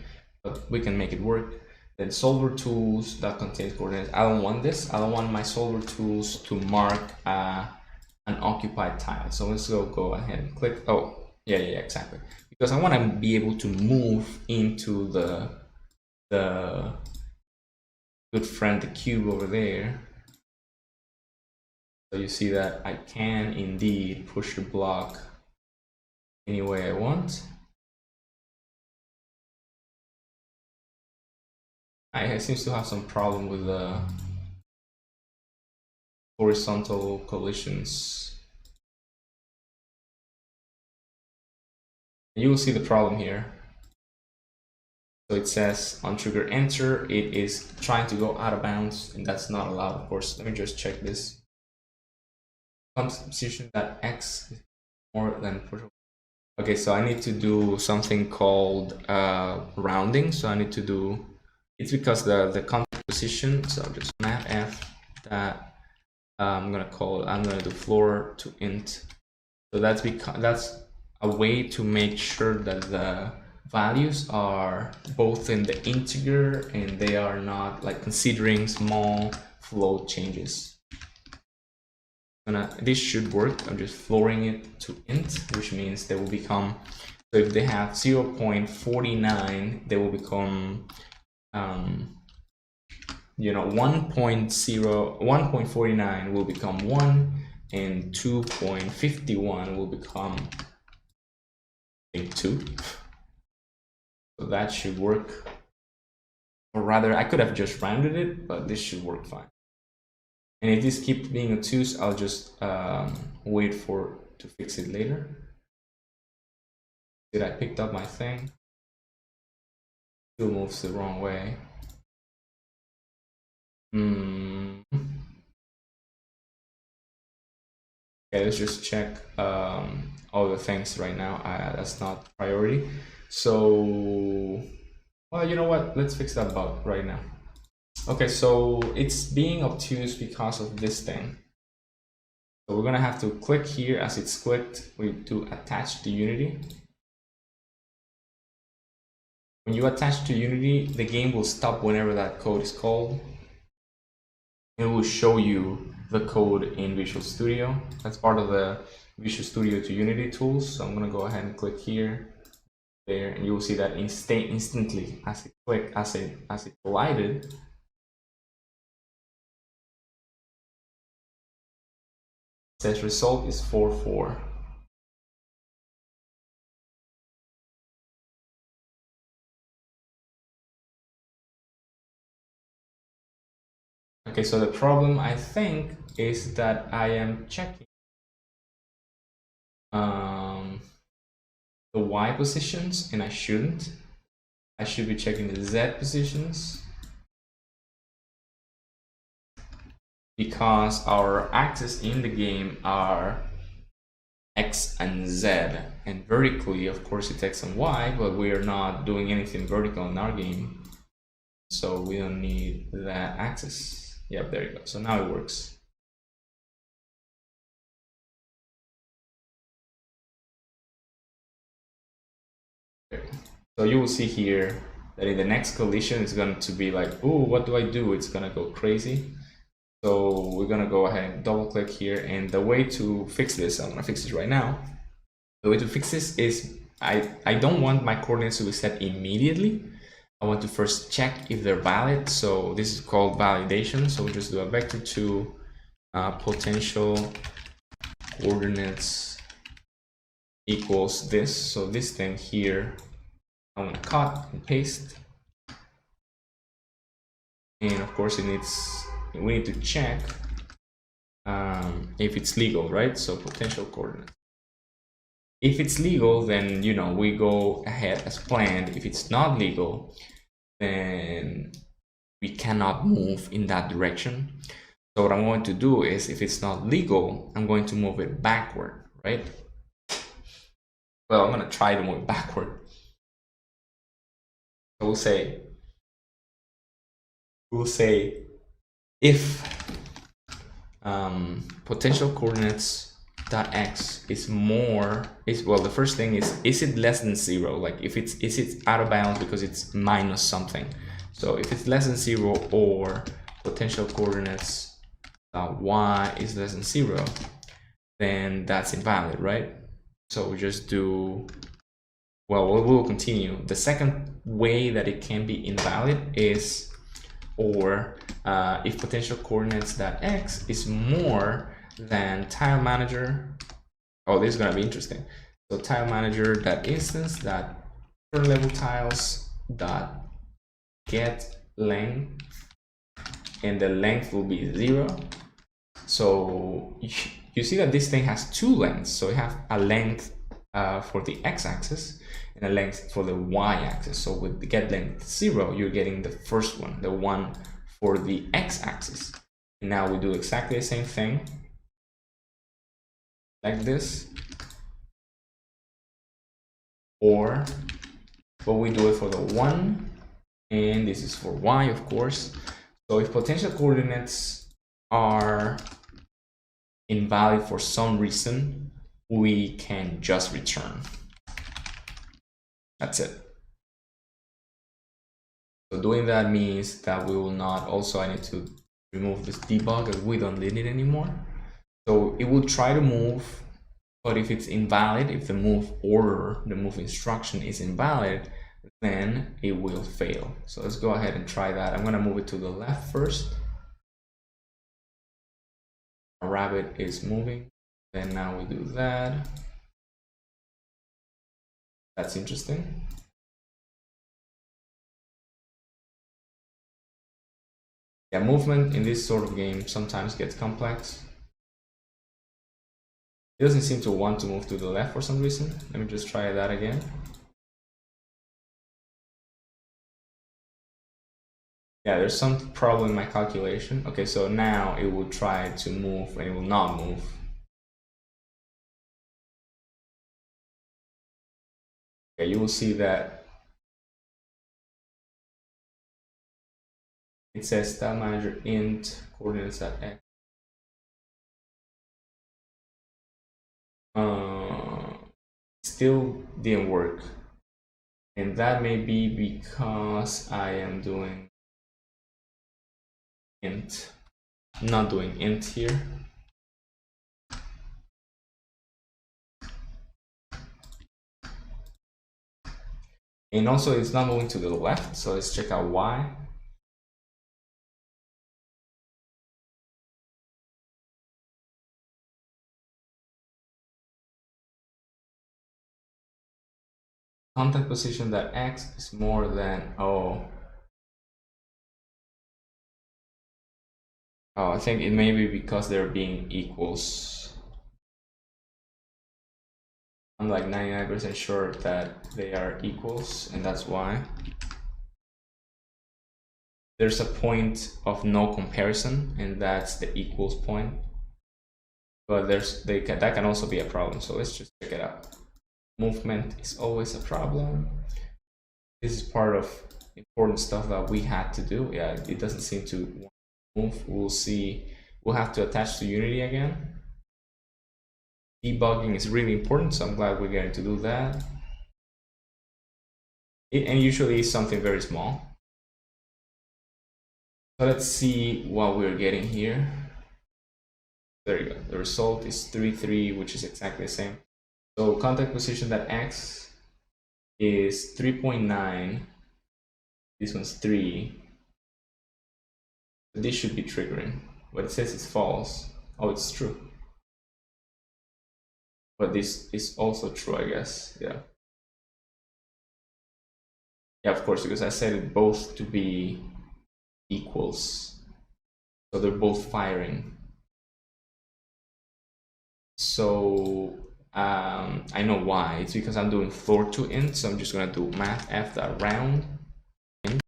but we can make it work. Then solver tools that contains coordinates. I don't want this. I don't want my solver tools to mark an occupied tile. So let's go ahead and click. Oh, yeah, exactly. Because I want to be able to move into the good friend, the cube over there. So you see that I can indeed push the block any way I want. I seems to have some problem with the horizontal collisions. You will see the problem here. So it says on trigger enter, it is trying to go out of bounds, and that's not allowed, of course. Let me just check this. position that x is more than procedural. Okay, so I need to do something called rounding. So I need to do, it's because the contact position, so just map f that I'm gonna do floor to int. So that's because that's a way to make sure that the values are both in the integer and they are not like considering small float changes. This should work. I'm just flooring it to int, which means they will become, so if they have 0.49, they will become 1.49 will become 1, and 2.51 will become 2. So that should work. Or rather, I could have just rounded it, but this should work fine. And if this keeps being obtuse, I'll just wait to fix it later. Did I picked up my thing? Still moves the wrong way. Okay, let's just check all the things right now. That's not priority. So, well, you know what? Let's fix that bug right now. Okay, so it's being obtuse because of this thing. So we're gonna have to click here. As it's clicked, we do attach to Unity. When you attach to Unity, the game will stop whenever that code is called. It will show you the code in Visual Studio. That's part of the Visual Studio to Unity tools. So I'm gonna go ahead and click here, there, and you'll see that instantly as it clicked, as it collided, it says result is 4.4. Okay, so the problem I think is that I am checking the Y positions, and I shouldn't. I should be checking the Z positions, because our axes in the game are X and Z, and vertically, of course, it's X and Y, but we are not doing anything vertical in our game, so we don't need that axis. Yep, there you go. So now it works. Okay. So you will see here that in the next collision, it's going to be like, oh, what do I do? It's going to go crazy. So we're going to go ahead and double click here. And the way to fix this, I'm going to fix this right now. The way to fix this is I don't want my coordinates to be set immediately. I want to first check if they're valid. So this is called validation. So we'll just do a vector2 potential coordinates equals this. So this thing here, I'm gonna cut and paste. And of course we need to check if it's legal, right? So potential coordinates. If it's legal, then we go ahead as planned. If it's not legal, then we cannot move in that direction. So what I'm going to do is, if it's not legal, I'm going to move it backward, right? Well, I'm going to try to move it backward. So we'll say if potential coordinates dot x is well, the first thing is it less than 0? Like if it's out of bounds because it's minus something. So if it's less than 0, or potential coordinates y is less than 0, then that's invalid, right? So we just do, well, we'll continue. The second way that it can be invalid is, or if potential coordinates dot x is more than tile manager. Oh, this is going to be interesting. So tile manager dot instance dot current level tiles dot get length, and the length will be 0. So you see that this thing has two lengths. So you have a length for the x-axis and a length for the y-axis. So with the get length 0, you're getting the first one, the one for the x-axis. And now we do exactly the same thing. like this, or but we do it for the 1, and this is for y, of course. So if potential coordinates are invalid for some reason, we can just return. That's it. So doing that means that we will not, also I need to remove this debug as we don't need it anymore. So it will try to move, but if it's invalid, if the move order, the move instruction is invalid, then it will fail. So let's go ahead and try that. I'm going to move it to the left first. Our rabbit is moving. Then now we do that. That's interesting. Yeah, movement in this sort of game sometimes gets complex. It doesn't seem to want to move to the left for some reason. Let me just try that again. Yeah, there's some problem in my calculation. Okay, so now it will try to move and it will not move. Okay, you will see that it says style manager int coordinates at x. Still didn't work. And that may be because I am doing int, not doing int here. And also it's not moving to the left, so let's check out why. Contact position that x is more than, I think it may be because they're being equals. I'm like 99% sure that they are equals, and that's why. There's a point of no comparison, and that's the equals point. But that can also be a problem, so let's just check it out. Movement is always a problem. This is part of important stuff that we had to do. Yeah, it doesn't seem to move. We'll see. We'll have to attach to Unity again. Debugging is really important, so I'm glad we're getting to do that. And usually it's something very small. So let's see what we're getting here. There you go. The result is 3, which is exactly the same. So contact position that x is 3.9. This one's 3. This should be triggering. What it says is false. Oh, it's true. But this is also true, I guess. Yeah. Yeah, of course, because I set it both to be equals. So they're both firing. So I know why. It's because I'm doing floor to int. So I'm just going to do mathf.round int.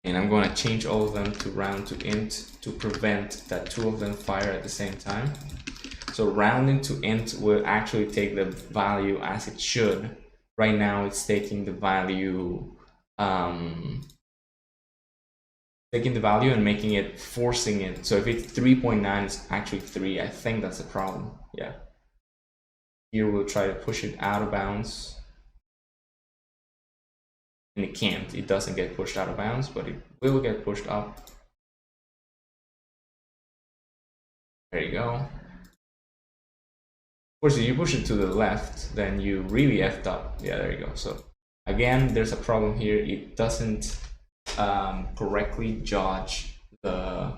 And I'm going to change all of them to round to int to prevent that 2 of them fire at the same time. So rounding to int will actually take the value as it should. Right now it's taking the value and making it, forcing it. So if it's 3.9, it's actually 3. I think that's a problem. Yeah. Here we'll try to push it out of bounds. And it can't. It doesn't get pushed out of bounds, but it will get pushed up. There you go. Of course, if you push it to the left, then you really effed up. Yeah, there you go. So again, there's a problem here. It doesn't correctly judge the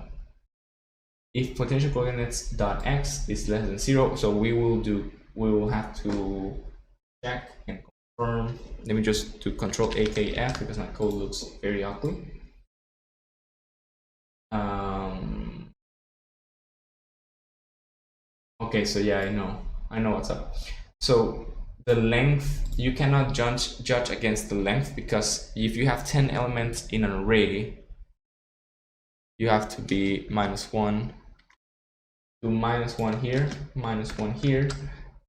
if potential coordinates dot x is less than 0. So we will have to check and confirm. Let me just do Control AKF because my code looks very ugly. Okay, so yeah, I know what's up. So the length, you cannot judge against the length, because if you have 10 elements in an array, you have to be -1, do -1 here, -1 here,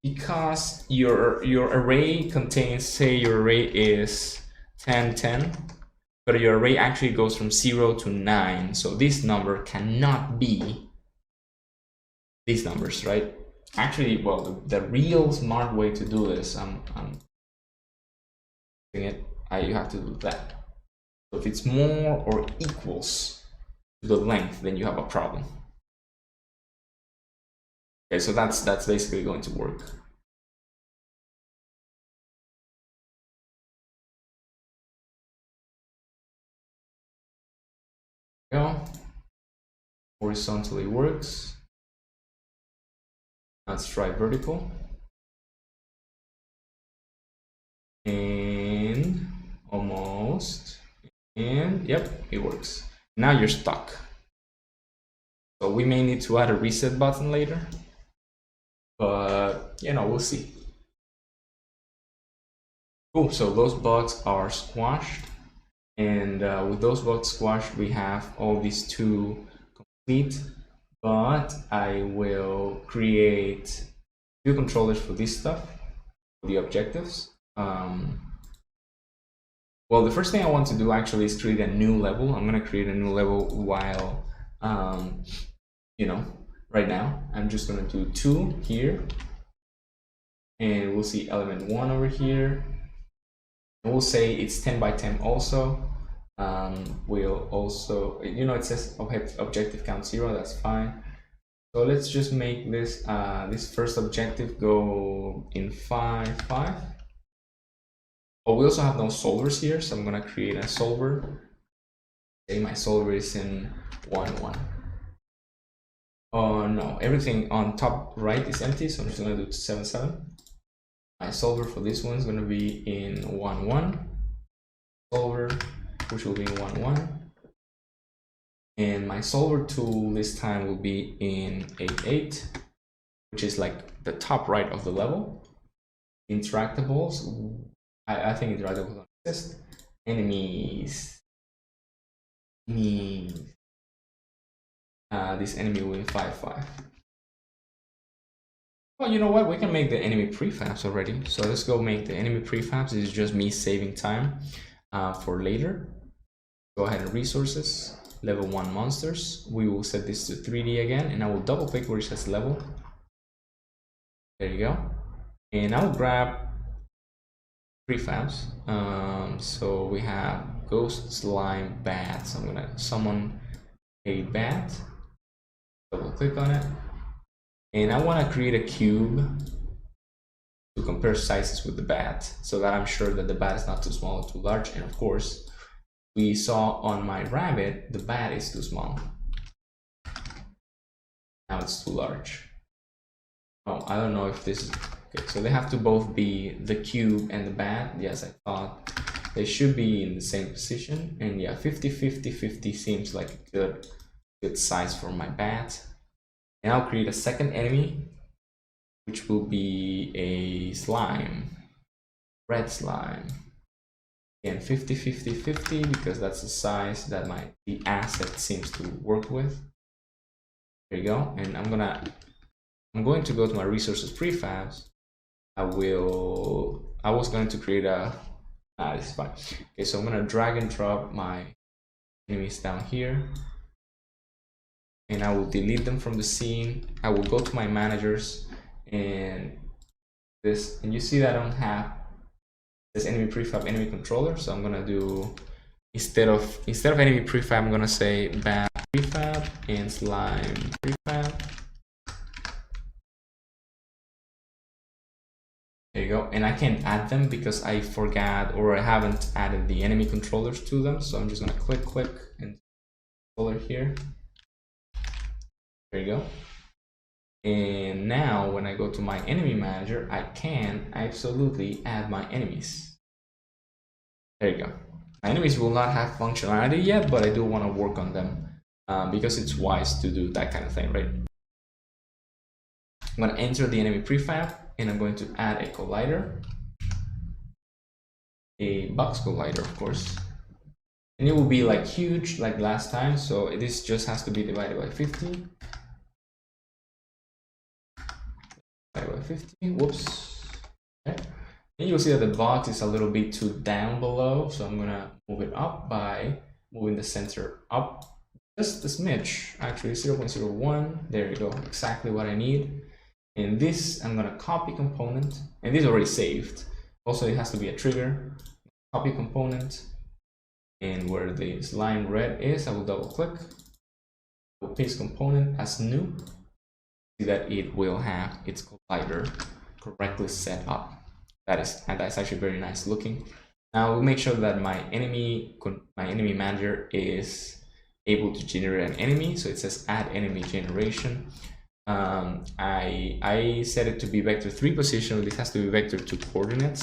because your array contains, say your array is 10, 10, but your array actually goes from 0 to 9. So this number cannot be these numbers, right? Actually, well, the real smart way to do this, I'm doing it, you have to do that. So if it's more or equals to the length, then you have a problem. Okay, so that's basically going to work. Go. Horizontally works. Let's try vertical. And almost. And yep, it works. Now you're stuck. So we may need to add a reset button later. But, you know, we'll see. Cool, so those bugs are squashed. And with those bugs squashed, we have all these two complete. But I will create two controllers for this stuff, for the objectives. Well, the first thing I want to do actually is create a new level. I'm going to create a new level while, you know, right now. I'm just going to do 2 here. And we'll see element 1 over here. And we'll say it's 10 by 10 also. We'll also, you know, it says objective count 0, that's fine. So let's just make this this first objective go in 5, 5. Oh, we also have no solvers here, so I'm gonna create a solver. Say my solver is in 1, 1. Oh no, everything on top right is empty, so I'm just gonna do 7, 7. My solver for this one is gonna be in 1, 1. Solver, which will be in 1, 1. And my solver tool this time will be in 8, 8, which is like the top right of the level. Interactables, I think interactables don't exist. Enemies. This enemy will be 5, 5. Well, you know what? We can make the enemy prefabs already. So let's go make the enemy prefabs. This is just me saving time for later. Go ahead and resources, level 1 monsters. We will set this to 3D again, and I will double click where it says level. There you go. And I will grab prefabs. So we have ghost, slime, bat. So I'm gonna summon a bat. Double click on it. And I want to create a cube to compare sizes with the bat so that I'm sure that the bat is not too small or too large. And of course, we saw on my rabbit, the bat is too small. Now it's too large. Oh, I don't know if this is... Okay, so they have to both be the cube and the bat. Yes, I thought they should be in the same position. And yeah, 50, 50, 50 seems like a good size for my bat. And I'll create a second enemy, which will be a slime, red slime. Again, 50, 50, 50, because that's the size that the asset seems to work with. There you go. And I'm going to go to my resources prefabs. I was going to create a, this is fine. Okay, so I'm gonna drag and drop my enemies down here. And I will delete them from the scene. I will go to my managers and this, and you see that I don't have this enemy prefab enemy controller. So I'm gonna do, instead of enemy prefab, I'm gonna say bat prefab and slime prefab. There you go. And I can't add them because I forgot or I haven't added the enemy controllers to them. So I'm just gonna click and controller here. There you go. And now when I go to my enemy manager, I can absolutely add my enemies. There you go. My enemies will not have functionality yet, but I do want to work on them because it's wise to do that kind of thing, right? I'm going to enter the enemy prefab and I'm going to add a collider, a box collider, of course. And it will be like huge like last time. So this just has to be divided by 50. 50. Whoops. Okay. And you'll see that the box is a little bit too down below, so I'm gonna move it up by moving the center up just a smidge, actually 0.01. There you go, exactly what I need. And this, I'm gonna copy component, and this is already saved. Also, it has to be a trigger. Copy component, and where this line red is, I will double click. Will paste component as new. See that it will have its collider correctly set up. That's actually very nice looking. Now we'll make sure that my enemy manager is able to generate an enemy. So it says add enemy generation. I set it to be vector 3 position. This has to be vector 2 coordinates.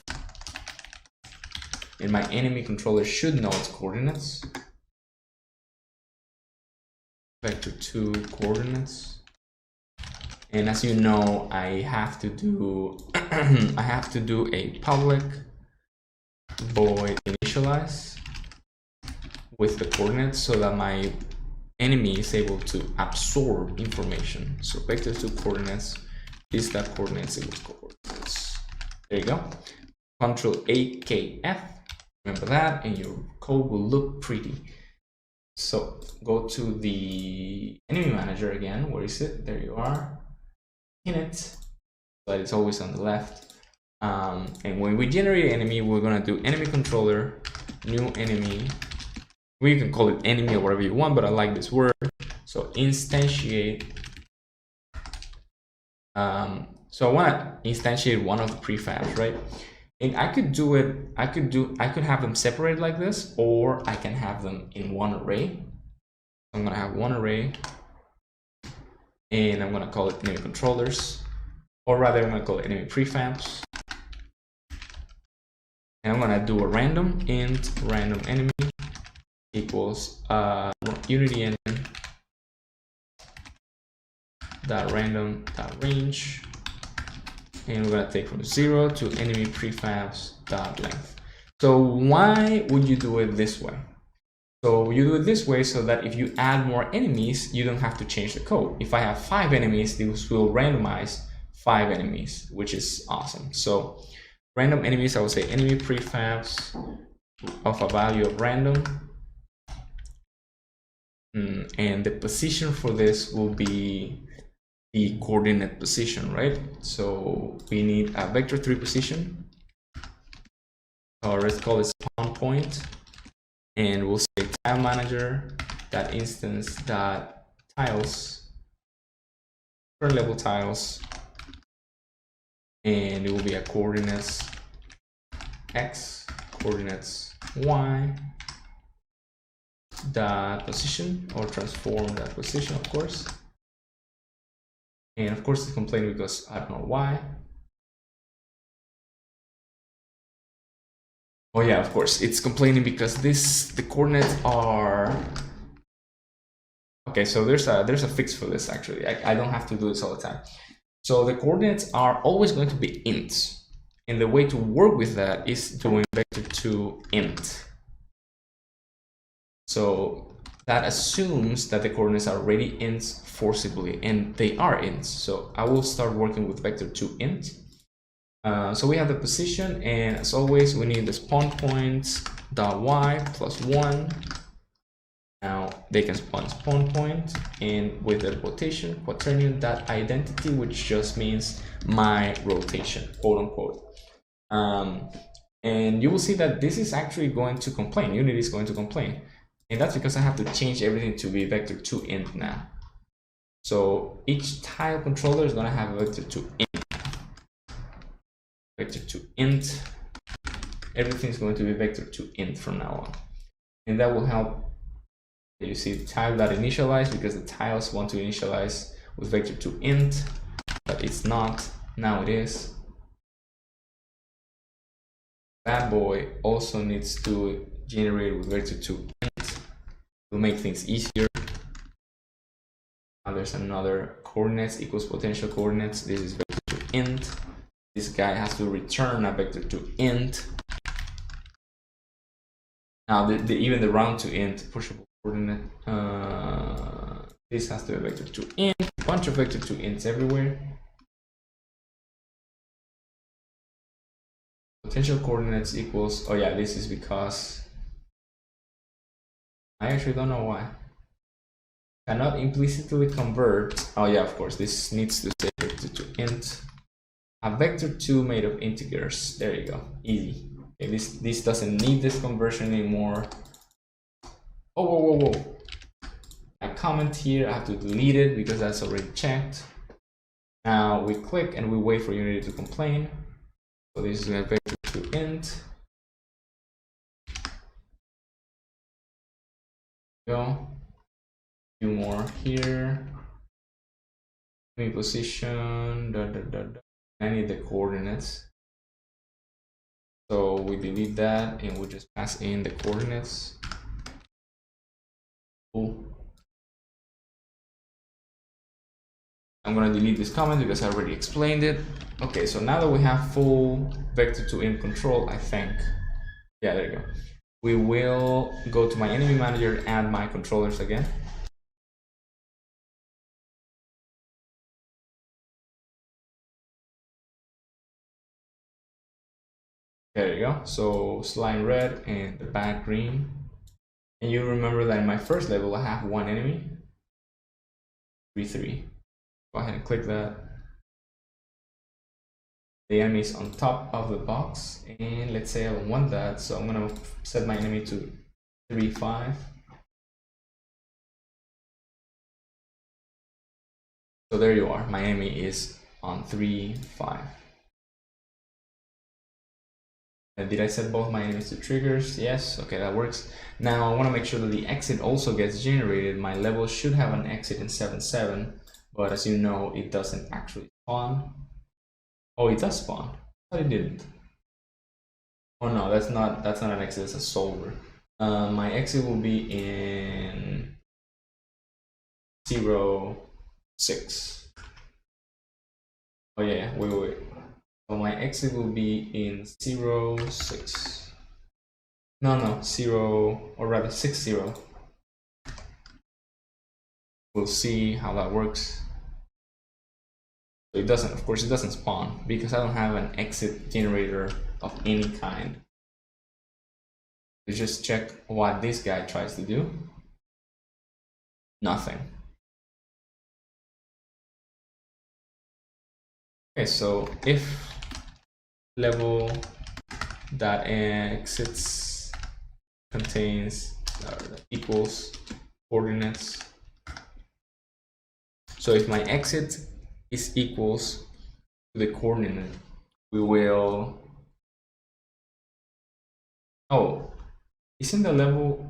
And my enemy controller should know its coordinates. Vector 2 coordinates. And as you know, I have to do a public void initialize with the coordinates so that my enemy is able to absorb information. So vector 2 coordinates is that coordinates equals coordinates. There you go. Control AKF. Remember that, and your code will look pretty. So go to the enemy manager again. Where is it? There you are. In it, but it's always on the left. And when we generate enemy, we're gonna do enemy controller, new enemy. We can call it enemy or whatever you want, but I like this word. So instantiate. So I want to instantiate one of the prefabs, right? And I could do it. I could have them separated like this, or I can have them in one array. I'm gonna have one array. And I'm going to call it enemy controllers, or rather I'm going to call it enemy prefabs. And I'm going to do a random int random enemy equals unity engine dot random dot range, and we're going to take from 0 to enemy prefabs dot length. So why would you do it this way? So you do it this way so that if you add more enemies, you don't have to change the code. If I have 5 enemies, this will randomize 5 enemies, which is awesome. So random enemies, I would say enemy prefabs of a value of random. And the position for this will be the coordinate position, right? So we need a vector 3 position, or let's call it spawn point. And we'll say tile manager dot instance dot tiles, current level tiles, and it will be a coordinates x, coordinates y dot position, or transform that position, of course. And of course it's complaining because I don't know why. Oh yeah, of course, it's complaining because the coordinates are okay. So there's a fix for this actually. I don't have to do this all the time. So the coordinates are always going to be ints, and the way to work with that is doing vector 2 int. So that assumes that the coordinates are already ints forcibly, and they are ints. So I will start working with vector 2 int. So we have the position, and as always, we need the spawn points dot y plus 1. Now they can spawn point, and with the rotation quaternion dot identity, which just means my rotation, quote unquote. And you will see that this is actually going to complain. Unity is going to complain, and that's because I have to change everything to be vector 2 int now. So each tile controller is going to have a vector 2 int. Vector 2 int. Everything is going to be vector 2 int from now on, and that will help. You see tile.initialize because the tiles want to initialize with vector 2 int, but it's not. Now it is. That boy also needs to generate with vector 2 int to make things easier. Now there's another coordinates equals potential coordinates. This is vector 2 int. This guy has to return a vector 2 int. Now even the round to int pushable coordinate, this has to be vector 2 int. A bunch of vector 2 ints everywhere. potential coordinates equals, oh yeah, this is because I actually don't know why. Cannot implicitly convert, oh yeah, of course, this needs to say vector to int. A vector2 made of integers, there you go, easy. Okay, this doesn't need this conversion anymore. Oh, whoa, whoa, whoa. I comment here, I have to delete it because that's already checked. Now we click and we wait for Unity to complain. So this is a vector to int. Go. Few more here. Position. I need the coordinates. So we delete that and we just pass in the coordinates. Cool. I'm going to delete this comment because I already explained it. Okay, so now that we have full vector to int control, I think. Yeah, there you go. We will go to my enemy manager and add my controllers again. There you go. So slime red and the back green. And you remember that in my first level, I have one enemy. 3-3. Go ahead and click that. The enemy is on top of the box. And let's say I don't want that. So I'm going to set my enemy to 3-5. So there you are. My enemy is on 3-5. And did I set both my enemies to triggers? Yes. Okay, that works. Now I want to make sure that the exit also gets generated. My level should have an exit in 7-7, but as you know, it doesn't actually spawn. Oh, it does spawn. But it didn't. Oh no, that's not an exit. It's a solver. My exit will be in 0-6. Oh yeah, wait. So my exit will be in 0-6. No, 0, or rather 6-0. We'll see how that works. So it doesn't, of course, it doesn't spawn because I don't have an exit generator of any kind. Let's just check what this guy tries to do. Nothing. Okay, so if level that exits contains equals coordinates. So if my exit is equals to the coordinate, we will. Oh, doesn't level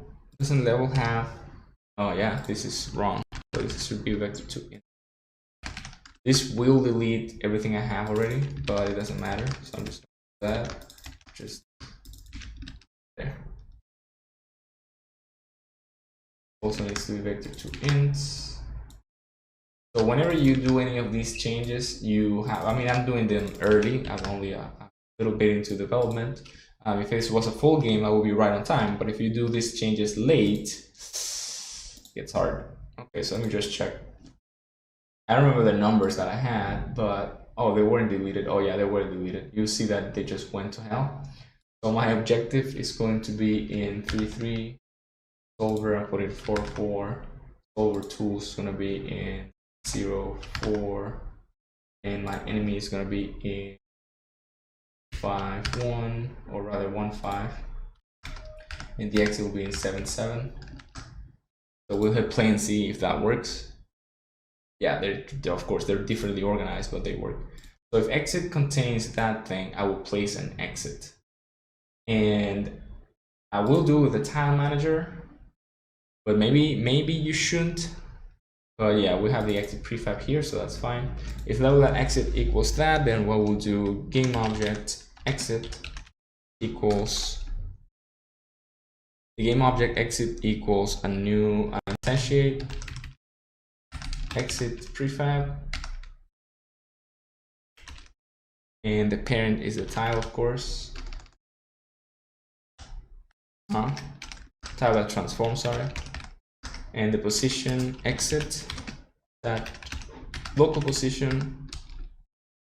have? Oh yeah, this is wrong. So this should be vector 2. This will delete everything I have already, but it doesn't matter. So I'm just going to do that. Just there. Also needs to be vector 2 ints. So whenever you do any of these changes, you have, I mean, I'm doing them early. I'm only a little bit into development. If this was a full game, I will be right on time. But if you do these changes late, it gets hard. Okay, so let me just check. I don't remember the numbers that I had, but oh, they weren't deleted. Oh yeah, they were deleted. You see that they just went to hell. So my objective is going to be in 3-3. Solver, I put in 4-4. Solver tools is going to be in 0-4. And my enemy is going to be in 5-1, or rather 1-5. And the exit will be in 7-7. So we'll hit play and see if that works. Yeah, they're of course they're differently organized, but they work. So if exit contains that thing, I will place an exit. And I will do it with the tile manager, but maybe you shouldn't. But yeah, we have the exit prefab here, so that's fine. If level that exit equals that, then what we'll do, game object exit equals, the game object exit equals a new instantiate exit prefab, and the parent is the tile, of course. Tile that transform, sorry. And the position exit, that local position,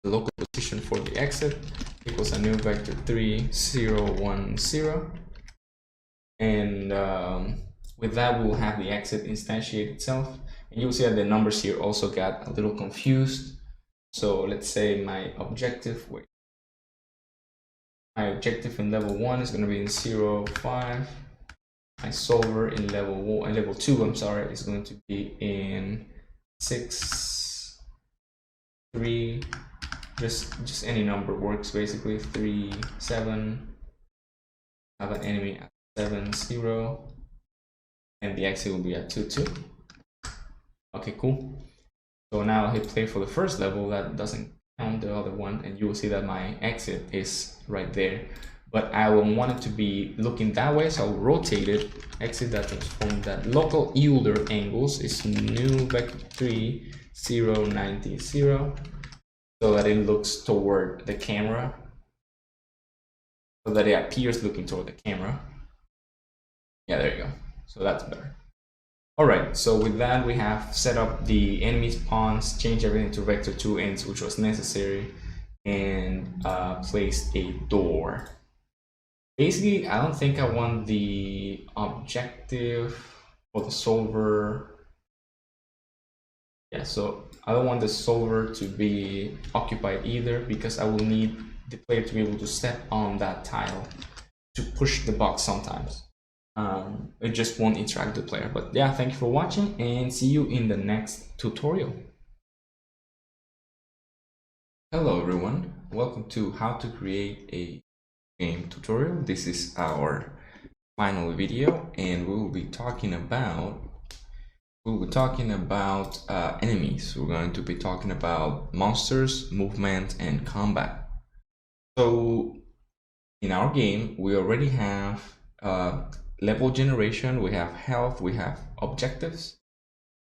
the local position for the exit, equals a new vector 3 0 1 0, and with that we'll have the exit instantiate itself, and you'll see that the numbers here also got a little confused. So let's say my objective in level 1 is going to be in 0 5. My solver in level 2, I'm sorry, is going to be in 6 3. Just any number works basically. 3 7. Have an enemy at 7 0, and the exit will be at 2 2. Okay, cool. So now I'll hit play for the first level. That doesn't count the other one, and you will see that my exit is right there. But I will want it to be looking that way, so I'll rotate it. Exit that transform that local Euler angles is new vector 3 0 90 0, so that it looks toward the camera, so that it appears looking toward the camera. Yeah, there you go. So that's better. All right, so with that we have set up the enemy's pawns, changed everything to vector 2 ends, which was necessary, and placed a door. Basically, I don't think I want the objective or the solver. Yeah, so I don't want the solver to be occupied either, because I will need the player to be able to step on that tile to push the box sometimes. It just won't interact with the player. But yeah, thank you for watching, and see you in the next tutorial. Hello everyone, welcome to how to create a game tutorial. This is our final video, and we will be talking about enemies. We're going to be talking about monsters, movement, and combat. So in our game we already have level generation, we have health, we have objectives,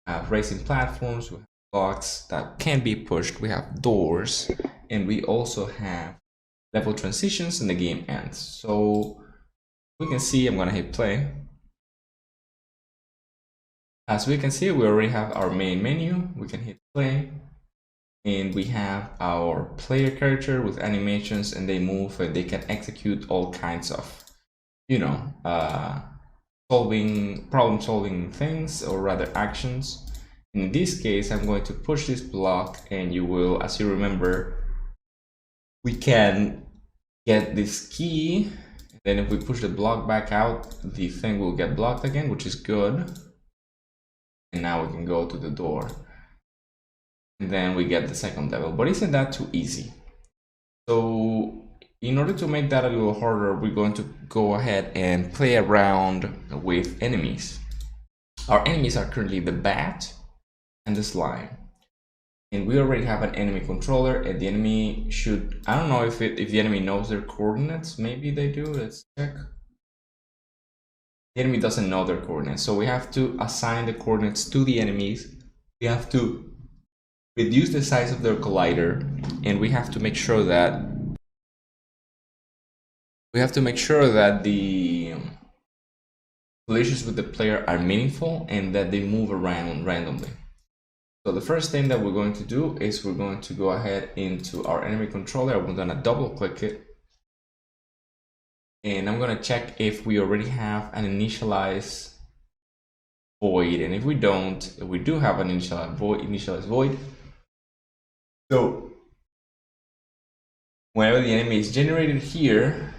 we have racing platforms, we have blocks that can be pushed, we have doors, and we also have level transitions, and the game ends. So we can see, I'm gonna hit play. As we can see, we already have our main menu. We can hit play, and we have our player character with animations, and they move and they can execute all kinds of, problem solving things, or rather actions. In this case, I'm going to push this block, and you will, as you remember, we can get this key. Then if we push the block back out, the thing will get blocked again, which is good. And now we can go to the door, and then we get the second level. But isn't that too easy? So in order to make that a little harder, we're going to go ahead and play around with enemies. Our enemies are currently the bat and the slime. And we already have an enemy controller, and the enemy should, I don't know if the enemy knows their coordinates. Maybe they do. Let's check. The enemy doesn't know their coordinates, so we have to assign the coordinates to the enemies. We have to reduce the size of their collider, and we have to make sure that the collisions with the player are meaningful and that they move around randomly. So the first thing that we're going to do is we're going to go ahead into our enemy controller. We're going to double click it, and I'm going to check if we already have an initialize void. And if we don't, we do have an initialize void. So whenever the enemy is generated here,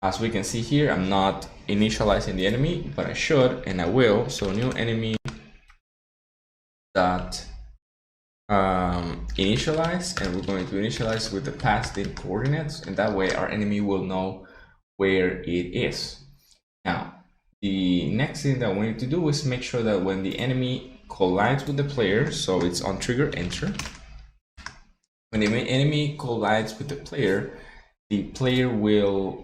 as we can see here, I'm not initializing the enemy, but I should, and I will. So new enemy dot initialize, and we're going to initialize with the passed in coordinates, and that way our enemy will know where it is. Now the next thing that we need to do is make sure that when the enemy collides with the player, so it's on trigger enter, when the enemy collides with the player will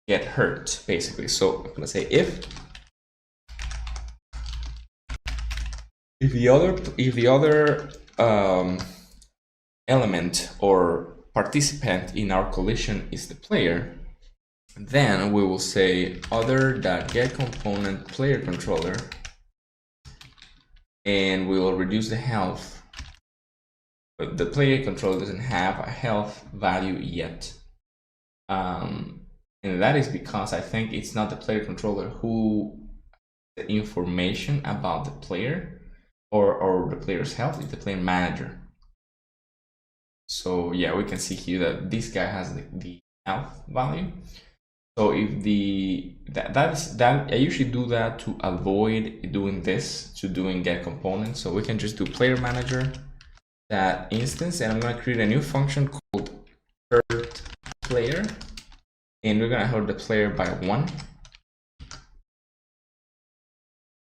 get hurt basically. So I'm gonna say if the other element or participant in our collision is the player, then we will say other.getComponent player controller, and we will reduce the health. But the player controller doesn't have a health value yet, And that is because I think it's not the player controller who the information about the player or the player's health, it's the player manager. So yeah, we can see here that this guy has the health value. So if that I usually do that to avoid doing this, to doing get components. So we can just do player manager that instance, and I'm gonna create a new function called hurt player, and we're gonna hurt the player by 1.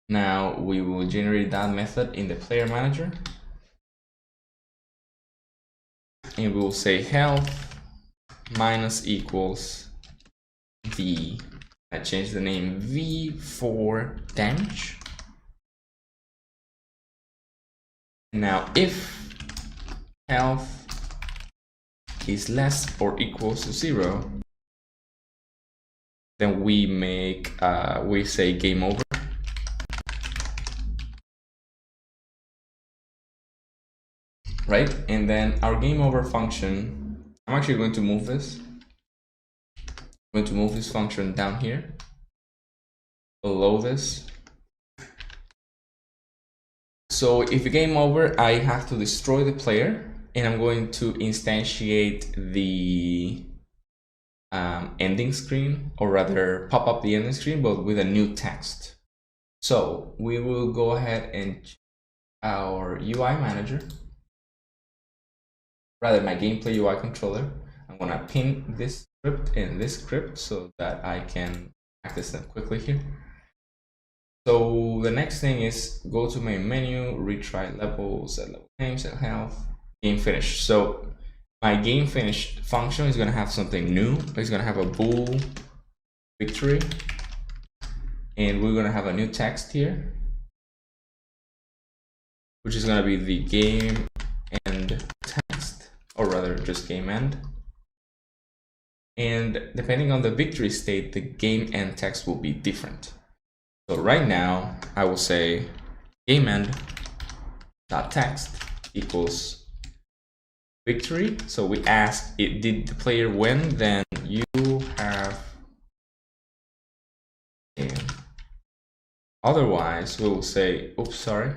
Now we will generate that method in the player manager, and we will say health minus equals V. I changed the name V for damage. Now if health is less or equals to 0, then we make we say game over. Right? And then our game over function, I'm actually going to move this. I'm going to move this function down here, below this. So if the game over, I have to destroy the player, and I'm going to instantiate the ending screen, or rather pop up the ending screen, but with a new text. So we will go ahead and check our UI manager, rather my gameplay UI controller. I'm gonna pin this script and this script so that I can access them quickly here. So the next thing is go to main menu, retry level, set level name, set health, game finish. So my game finish function is gonna have something new. It's gonna have a bool victory, and we're gonna have a new text here, which is gonna be the game end text, or rather just game end. And depending on the victory state, the game end text will be different. So right now, I will say game end dot text equals victory. So we ask it, did the player win? Then you have game. Otherwise, we will say, oops, sorry.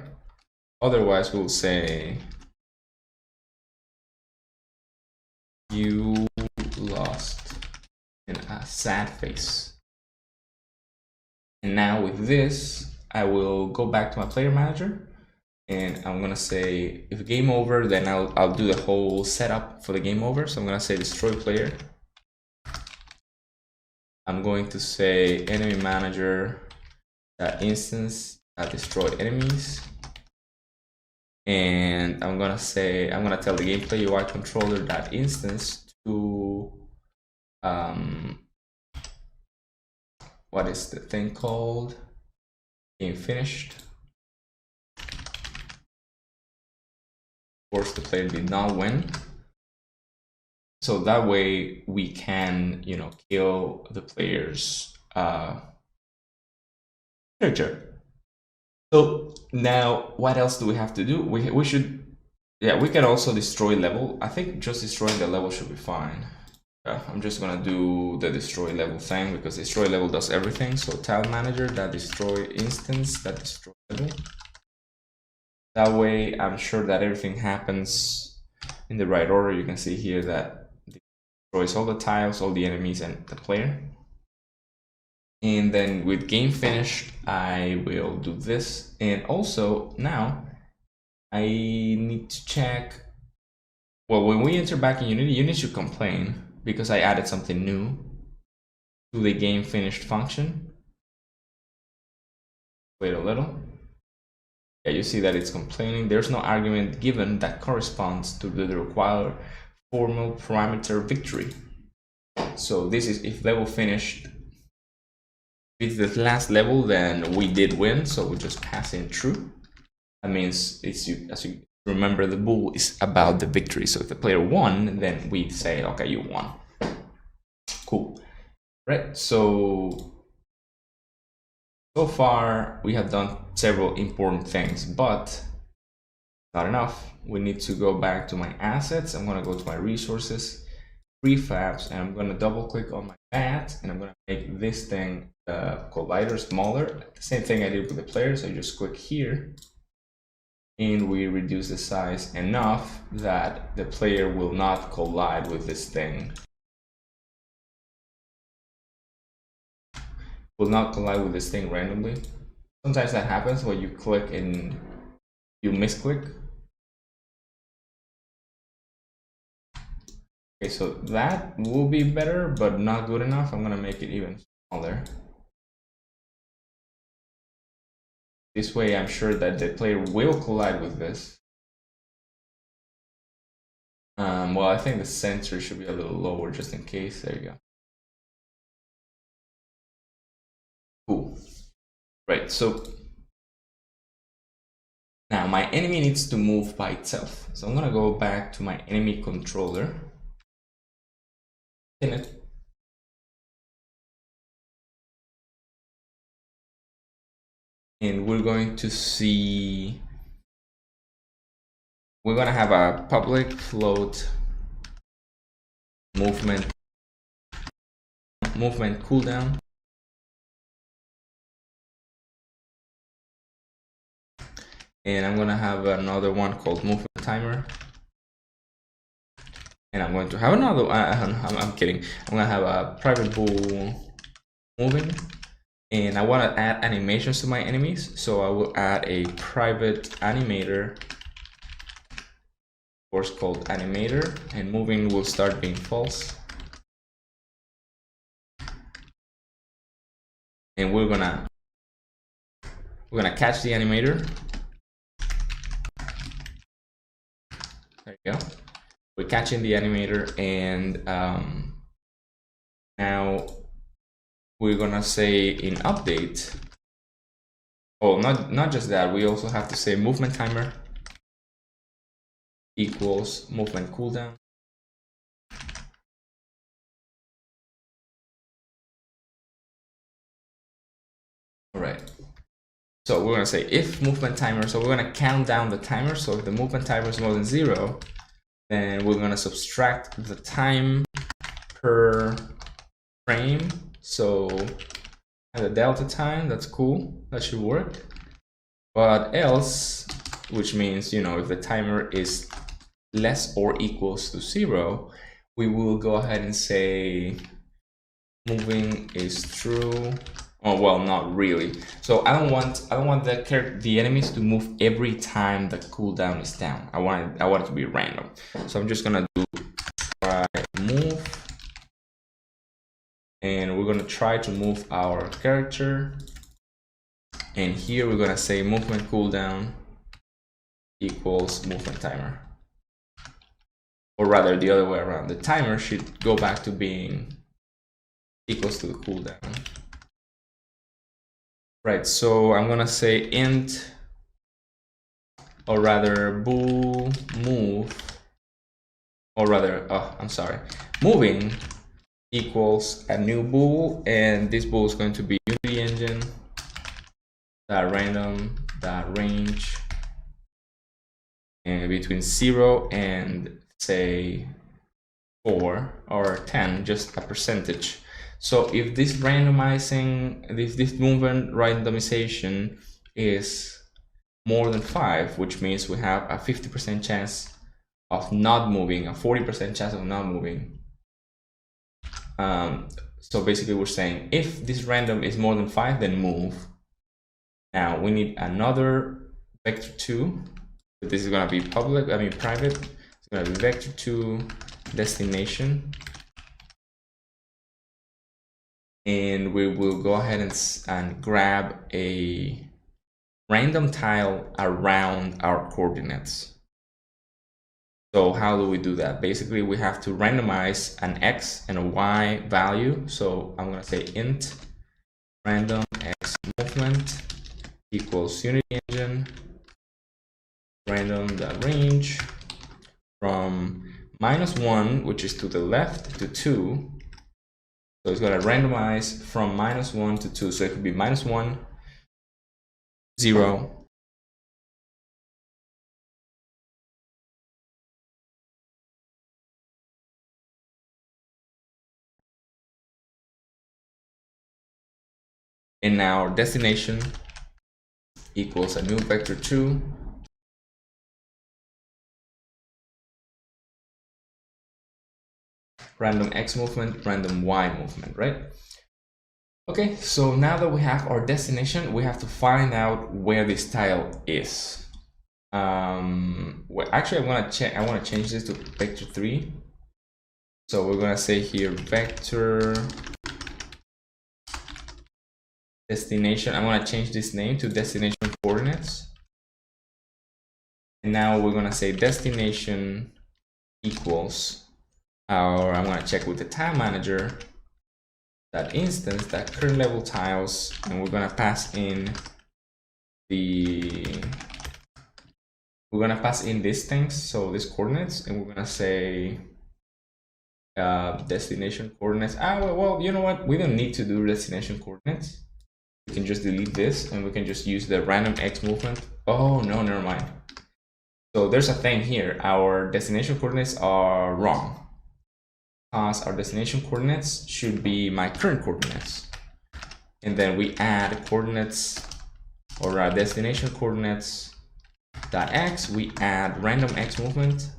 Otherwise, we'll say you lost in a sad face. And now with this, I will go back to my player manager, and I'm gonna say if game over, then I'll do the whole setup for the game over. So I'm gonna say destroy player. I'm going to say enemy manager instance destroy enemies, and I'm gonna tell the gameplay UI controller instance to what is the thing called? Game finished. Of course, the player did not win. So that way we can, kill the player's character. So now what else do we have to do? We should, we can also destroy level. I think just destroying the level should be fine. I'm just gonna do the destroy level thing because destroy level does everything. So tile manager destroy instance destroy level. That way I'm sure that everything happens in the right order. You can see here that it destroys all the tiles, all the enemies, and the player. And then with game finish, I will do this. And also now I need to check, well, when we enter back in Unity should complain because I added something new to the game finished function. Wait a little. Yeah, you see that it's complaining. There's no argument given that corresponds to the required formal parameter victory. So this is if level finished. If it's the last level, then we did win, so we just pass in true. That means as you remember, the bool is about the victory. So if the player won, then we say, okay, you won. Cool. Right, so far we have done several important things, but not enough. We need to go back to my assets. I'm gonna go to my resources, prefabs, and I'm going to double click on my bat, and I'm going to make this thing collider smaller. The same thing I did with the player, so I just click here, and we reduce the size enough that the player will not collide with this thing. Will not collide with this thing randomly. Sometimes that happens when you click and you misclick. Okay, so that will be better, but not good enough. I'm gonna make it even smaller. This way, I'm sure that the player will collide with this. Well, I think the center should be a little lower just in case. There you go. Cool. Right, so now my enemy needs to move by itself. So I'm gonna go back to my enemy controller. Pin it. And we're going to see, we're gonna have a public float movement cooldown. And I'm gonna have another one called movement timer. And I'm going to have another, I'm kidding. I'm gonna have a private bool moving. And I wanna add animations to my enemies. So I will add a private animator, of course called animator, and moving will start being false. And we're gonna catch the animator. There you go. We're catching the animator, and now we're gonna say in update. Oh, not just that. We also have to say movement timer equals movement cooldown. All right. So we're gonna say if movement timer. So we're gonna count down the timer. So if the movement timer is more than 0, then we're gonna subtract the time per frame. So the delta time, that's cool, that should work. But else, which means, you know, if the timer is less or equals to 0, we will go ahead and say moving is true. Oh, well, not really. So I don't want the enemies to move every time the cooldown is down. I want it to be random. So I'm just gonna do try move, and we're gonna try to move our character. And here we're gonna say movement cooldown equals movement timer. Or rather, the other way around. The timer should go back to being equals to the cooldown. Right, so I'm gonna say int, or rather bool move, or rather, I'm sorry, moving equals a new bool, and this bool is going to be Unity engine random range, and between 0 and say 4 or 10, just a percentage. So if this randomizing, this movement randomization is more than 5, which means we have a 50% chance of not moving, a 40% chance of not moving. So basically we're saying if this random is more than 5, then move. Now we need another vector2. This is going to be private. It's going to be vector2 destination. And we will go ahead and grab a random tile around our coordinates. So how do we do that? Basically, we have to randomize an x and a y value. So I'm going to say int random x movement equals Unity engine random range from -1, which is to the left, to 2. So it's going to randomize from -1 to 2. So it could be -1, 0, And now our destination equals a new vector 2 random x movement, random y movement, right? Okay, so now that we have our destination, we have to find out where this tile is. Well, actually, I want to change this to vector 3. So we're gonna say here vector destination. I'm gonna change this name to destination coordinates. And now we're gonna say destination equals our, I'm gonna check with the tile manager that instance, that current level tiles, and we're gonna pass in the, we're gonna pass in these things, so these coordinates, and we're gonna say destination coordinates. Well, you know what? We don't need to do destination coordinates. We can just delete this, and we can just use the random x movement. Oh no, never mind. So there's a thing here. Our destination coordinates are wrong, because our destination coordinates should be my current coordinates. And then we add coordinates, or our destination coordinates dot x, we add random x movement.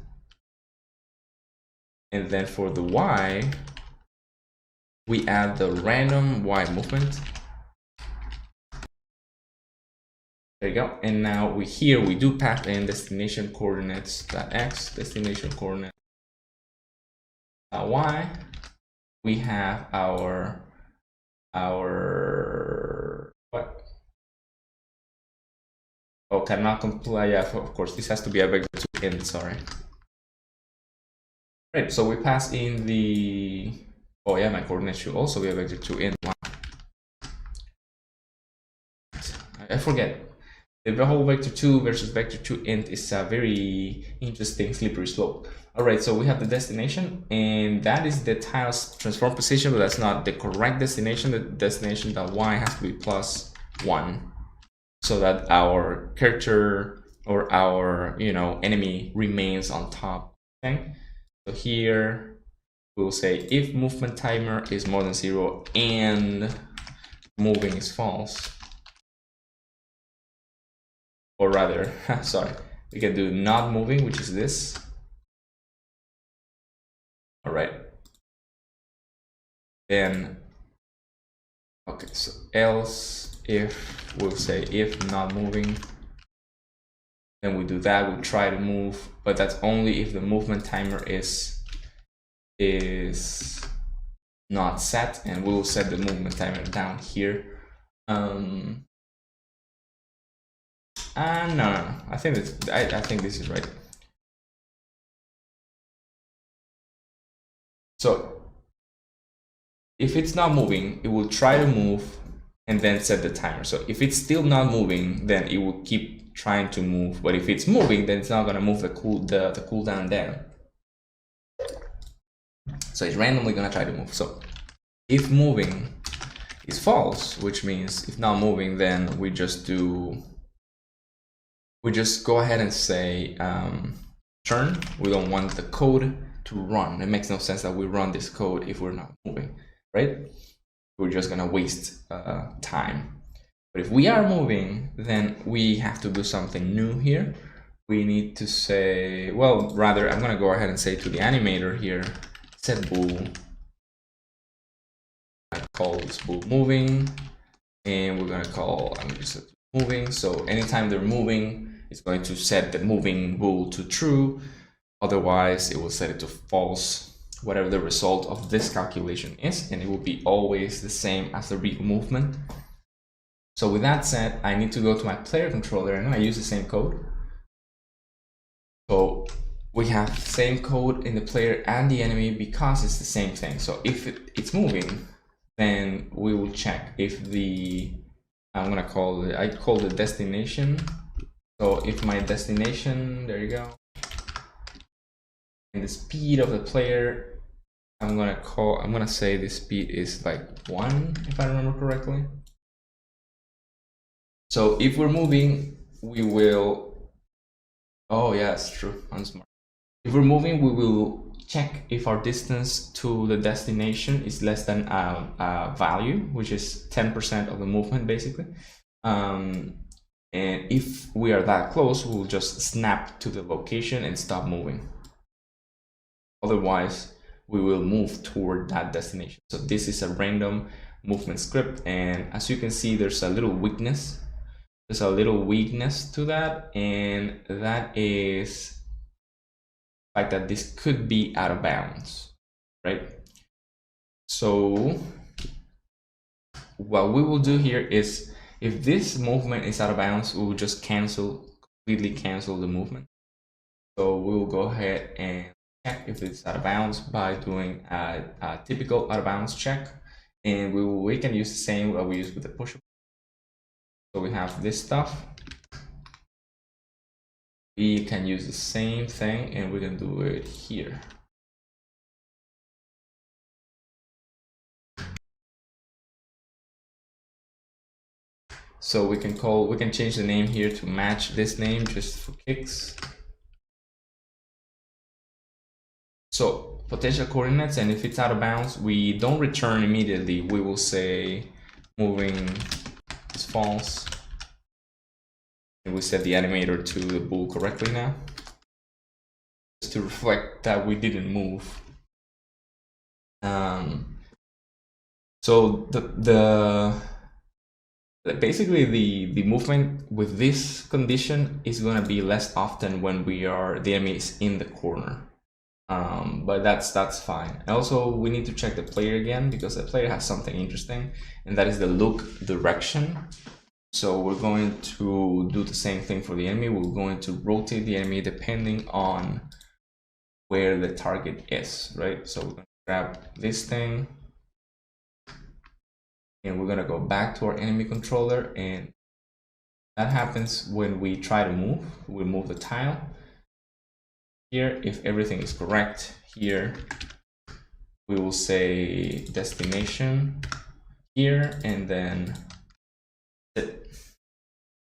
And then for the y, we add the random y movement. There you go. And now we do pass in destination coordinates dot x, destination coordinates y. We have our what? Oh, cannot comply. Yeah, of course, this has to be a vector 2 int. Sorry. Right. So we pass in the. Oh yeah, my coordinates should also be a vector 2 int. I forget. The whole vector 2 versus vector 2 int is a very interesting slippery slope. All right, so we have the destination, and that is the tile's transform position, but that's not the correct destination. The destination .y has to be +1, so that our character or our enemy remains on top. Okay, so here we'll say if movement timer is more than 0 and moving is false. Or rather, sorry, we can do not moving, which is this. All right. Then, okay, so else if, we'll say if not moving, then we do that, we try to move, but that's only if the movement timer is not set, and we'll set the movement timer down here. No. I think this is right. So if it's not moving, it will try to move and then set the timer. So if it's still not moving, then it will keep trying to move. But if it's moving, then it's not going to move the cooldown down. So it's randomly going to try to move. So if moving is false, which means if not moving, then we just go ahead and say turn. We don't want the code to run. It makes no sense that we run this code if we're not moving, right? We're just gonna waste time. But if we are moving, then we have to do something new here. We need to say, well, rather, I'm gonna go ahead and say to the animator here, set bool. I call this bool moving, and we're gonna call, I'm just moving. So anytime they're moving, it's going to set the moving bool to true. Otherwise, it will set it to false, whatever the result of this calculation is, and it will be always the same as the real movement. So with that said, I need to go to my player controller, and I use the same code. So we have the same code in the player and the enemy because it's the same thing. So if it's moving, then we will check if the, I'm gonna call it, I call the destination. So if my destination, there you go, and the speed of the player, I'm gonna say the speed is like 1, if I remember correctly. So if we're moving, we will, oh yeah, it's true, I'm smart. If we're moving, we will check if our distance to the destination is less than a value, which is 10% of the movement basically. And if we are that close, we'll just snap to the location and stop moving. Otherwise, we will move toward that destination. So this is a random movement script, and as you can see, there's a little weakness. There's a little weakness to that, and that is the fact that this could be out of bounds, right? So what we will do here is, if this movement is out of bounds, we will just completely cancel the movement. So we will go ahead and check if it's out of bounds by doing a typical out of bounds check, and we can use the same that we use with the push. So we have this stuff. We can use the same thing, and we can do it here. So we can change the name here to match this name just for kicks. So potential coordinates, and if it's out of bounds, we don't return immediately. We will say moving is false. And we set the animator to the bool correctly now, just to reflect that we didn't move. So basically the movement with this condition is going to be less often when the enemy is in the corner. But that's fine. Also, we need to check the player again, because the player has something interesting, and that is the look direction. So we're going to do the same thing for the enemy. We're going to rotate the enemy depending on where the target is, right? So we're going to grab this thing, and we're going to go back to our enemy controller, and that happens when we try to move. We move the tile. Here, if everything is correct, here we will say destination here, and then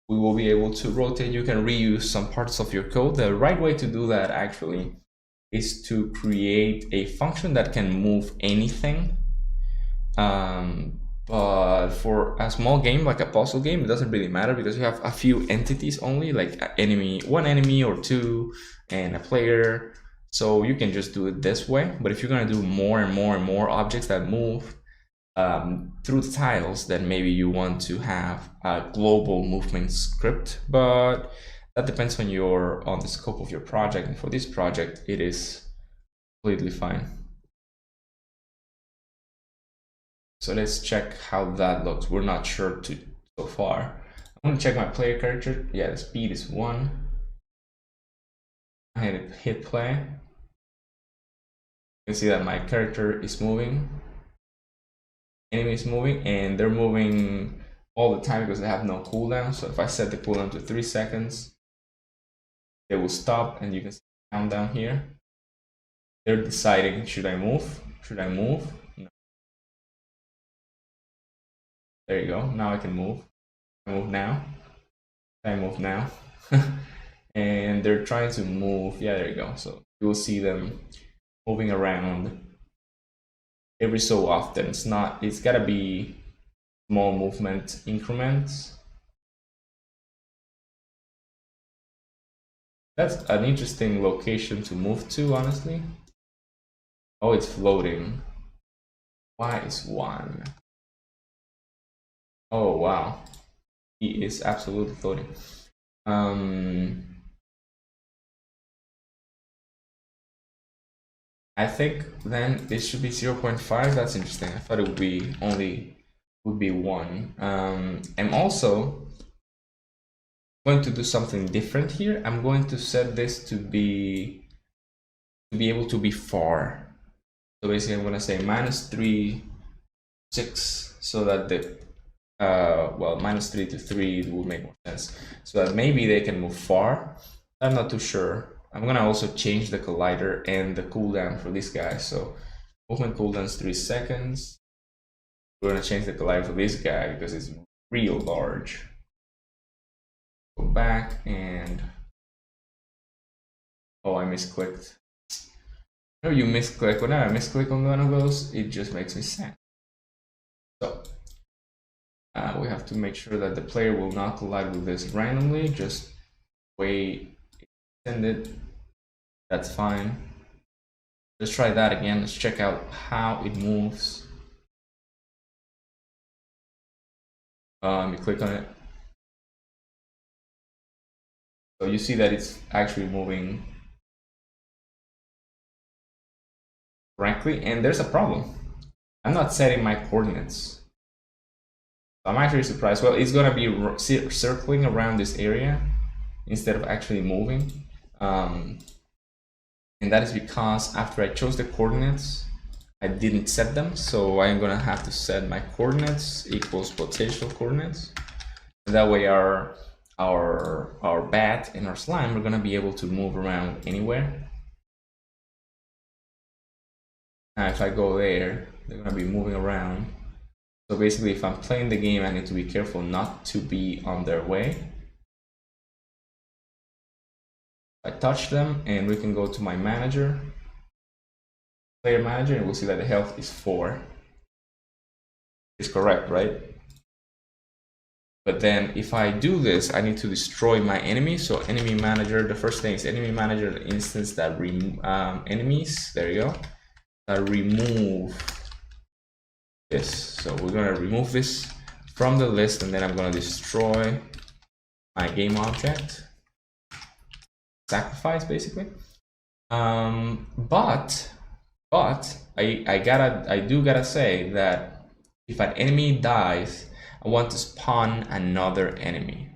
we will be able to rotate. You can reuse some parts of your code. The right way to do that actually is to create a function that can move anything. But for a small game like a puzzle game, it doesn't really matter, because you have a few entities only, like one enemy or two, and a player. So you can just do it this way. But if you're going to do more and more and more objects that move through the tiles, then maybe you want to have a global movement script. But that depends on the scope of your project, and for this project it is completely fine. So let's check how that looks. We're not sure so far. I'm going to check my player character. Yeah, the speed is 1. I hit play. You can see that my character is moving. Enemy is moving, and they're moving all the time because they have no cooldown. So if I set the cooldown to 3 seconds, they will stop, and you can see the countdown here. They're deciding, should I move? Should I move? No. There you go. Now I can move. I move now. I move now. And they're trying to move. Yeah, there you go. So you will see them moving around every so often. It's gotta be small movement increments. That's an interesting location to move to, honestly. Oh, it's floating. Why is 1? Oh, wow. He is absolutely floating. I think then this should be 0.5. That's interesting. I thought it would be 1. I'm also going to do something different here. I'm going to set this to be able to be far. So basically, I'm going to say -3, 6, so that the -3 to 3 would make more sense. So that maybe they can move far. I'm not too sure. I'm gonna also change the collider and the cooldown for this guy. So movement cooldown is 3 seconds. We're gonna change the collider for this guy because it's real large. Go back and I misclicked. Whenever you misclick, whenever I misclick on one of those, it just makes me sad. So we have to make sure that the player will not collide with this randomly. Just wait, extend it. That's fine. Let's try that again. Let's check out how it moves. You click on it. So you see that it's actually moving correctly, and there's a problem. I'm not setting my coordinates. I'm actually surprised. Well, it's gonna be circling around this area instead of actually moving. And that is because after I chose the coordinates, I didn't set them. So I'm gonna have to set my coordinates equals potential coordinates. And that way our bat and our slime are gonna be able to move around anywhere. Now if I go there, they're gonna be moving around. So basically, if I'm playing the game, I need to be careful not to be on their way. I touch them, and we can go to my manager, player manager, and we'll see that the health is 4. It's correct, right? But then if I do this, I need to destroy my enemy. So enemy manager, the first thing is enemy manager, the instance that enemies, there you go, remove this. So we're gonna remove this from the list, and then I'm gonna destroy my game object, sacrifice basically. But I do gotta say that if an enemy dies, I want to spawn another enemy.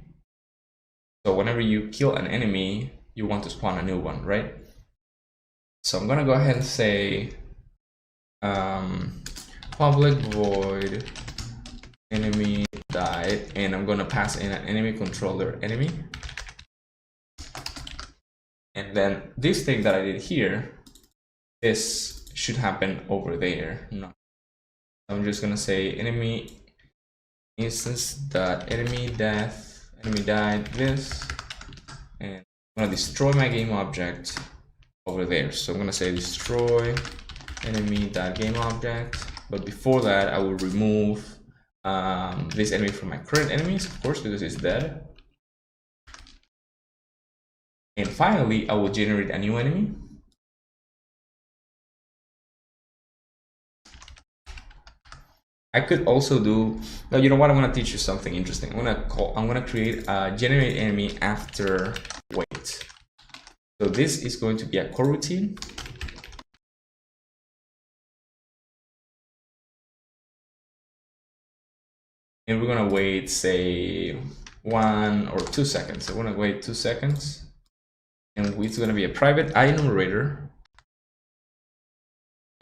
So whenever you kill an enemy, you want to spawn a new one, right? So I'm gonna go ahead and say public void enemy died, and I'm gonna pass in an enemy controller enemy. And then this thing that I did here, this should happen over there. No. I'm just gonna say enemy instance dot enemy death, enemy died this, and I'm gonna destroy my game object over there. So I'm gonna say destroy enemy dot game object. But before that, I will remove this enemy from my current enemies, of course, because it's dead. And finally, I will generate a new enemy. I could also do, no, you know what? I'm gonna teach you something interesting. I'm gonna create a generate enemy after wait. So this is going to be a coroutine. And we're gonna wait, say, 1 or 2 seconds. So we're gonna wait 2 seconds. And it's gonna be a private enumerator.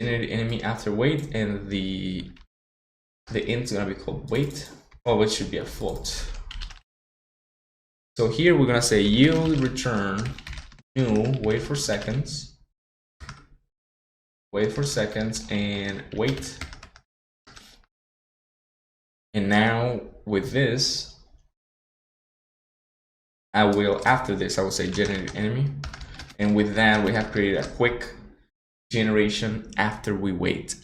Generate enemy after wait, and the int is gonna be called wait. Oh, it should be a float. So here we're gonna say yield return new wait for seconds, and wait. And now with this, after this, I will say generate enemy. And with that, we have created a quick generation after we wait.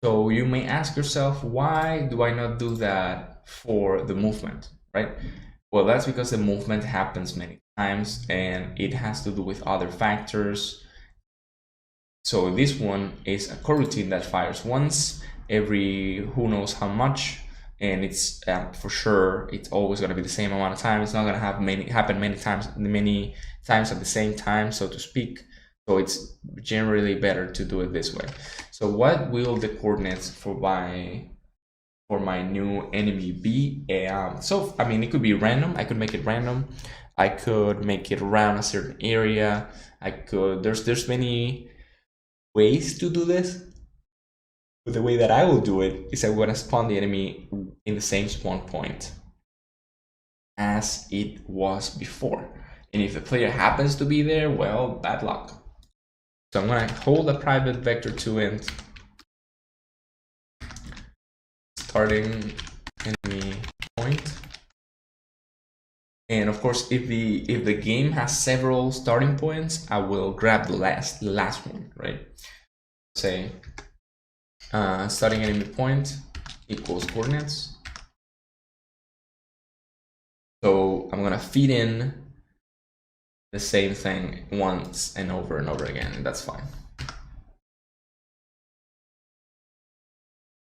So you may ask yourself, why do I not do that for the movement, right? Well, that's because the movement happens many times and it has to do with other factors. So this one is a coroutine that fires once every who knows how much, and it's for sure it's always going to be the same amount of time. It's not going to have happen many times at the same time, so to speak. So it's generally better to do it this way. So what will the coordinates for my new enemy be? So I mean, it could be random. I could make it random. I could make it around a certain area. There's many ways to do this. But the way that I will do it is I'm going to spawn the enemy in the same spawn point as it was before. And if the player happens to be there, well, bad luck. So I'm going to hold a private vector2 int starting enemy point. And of course, if the game has several starting points, I will grab the last one, right? Say starting enemy point equals coordinates. So I'm gonna feed in the same thing once and over again, and that's fine.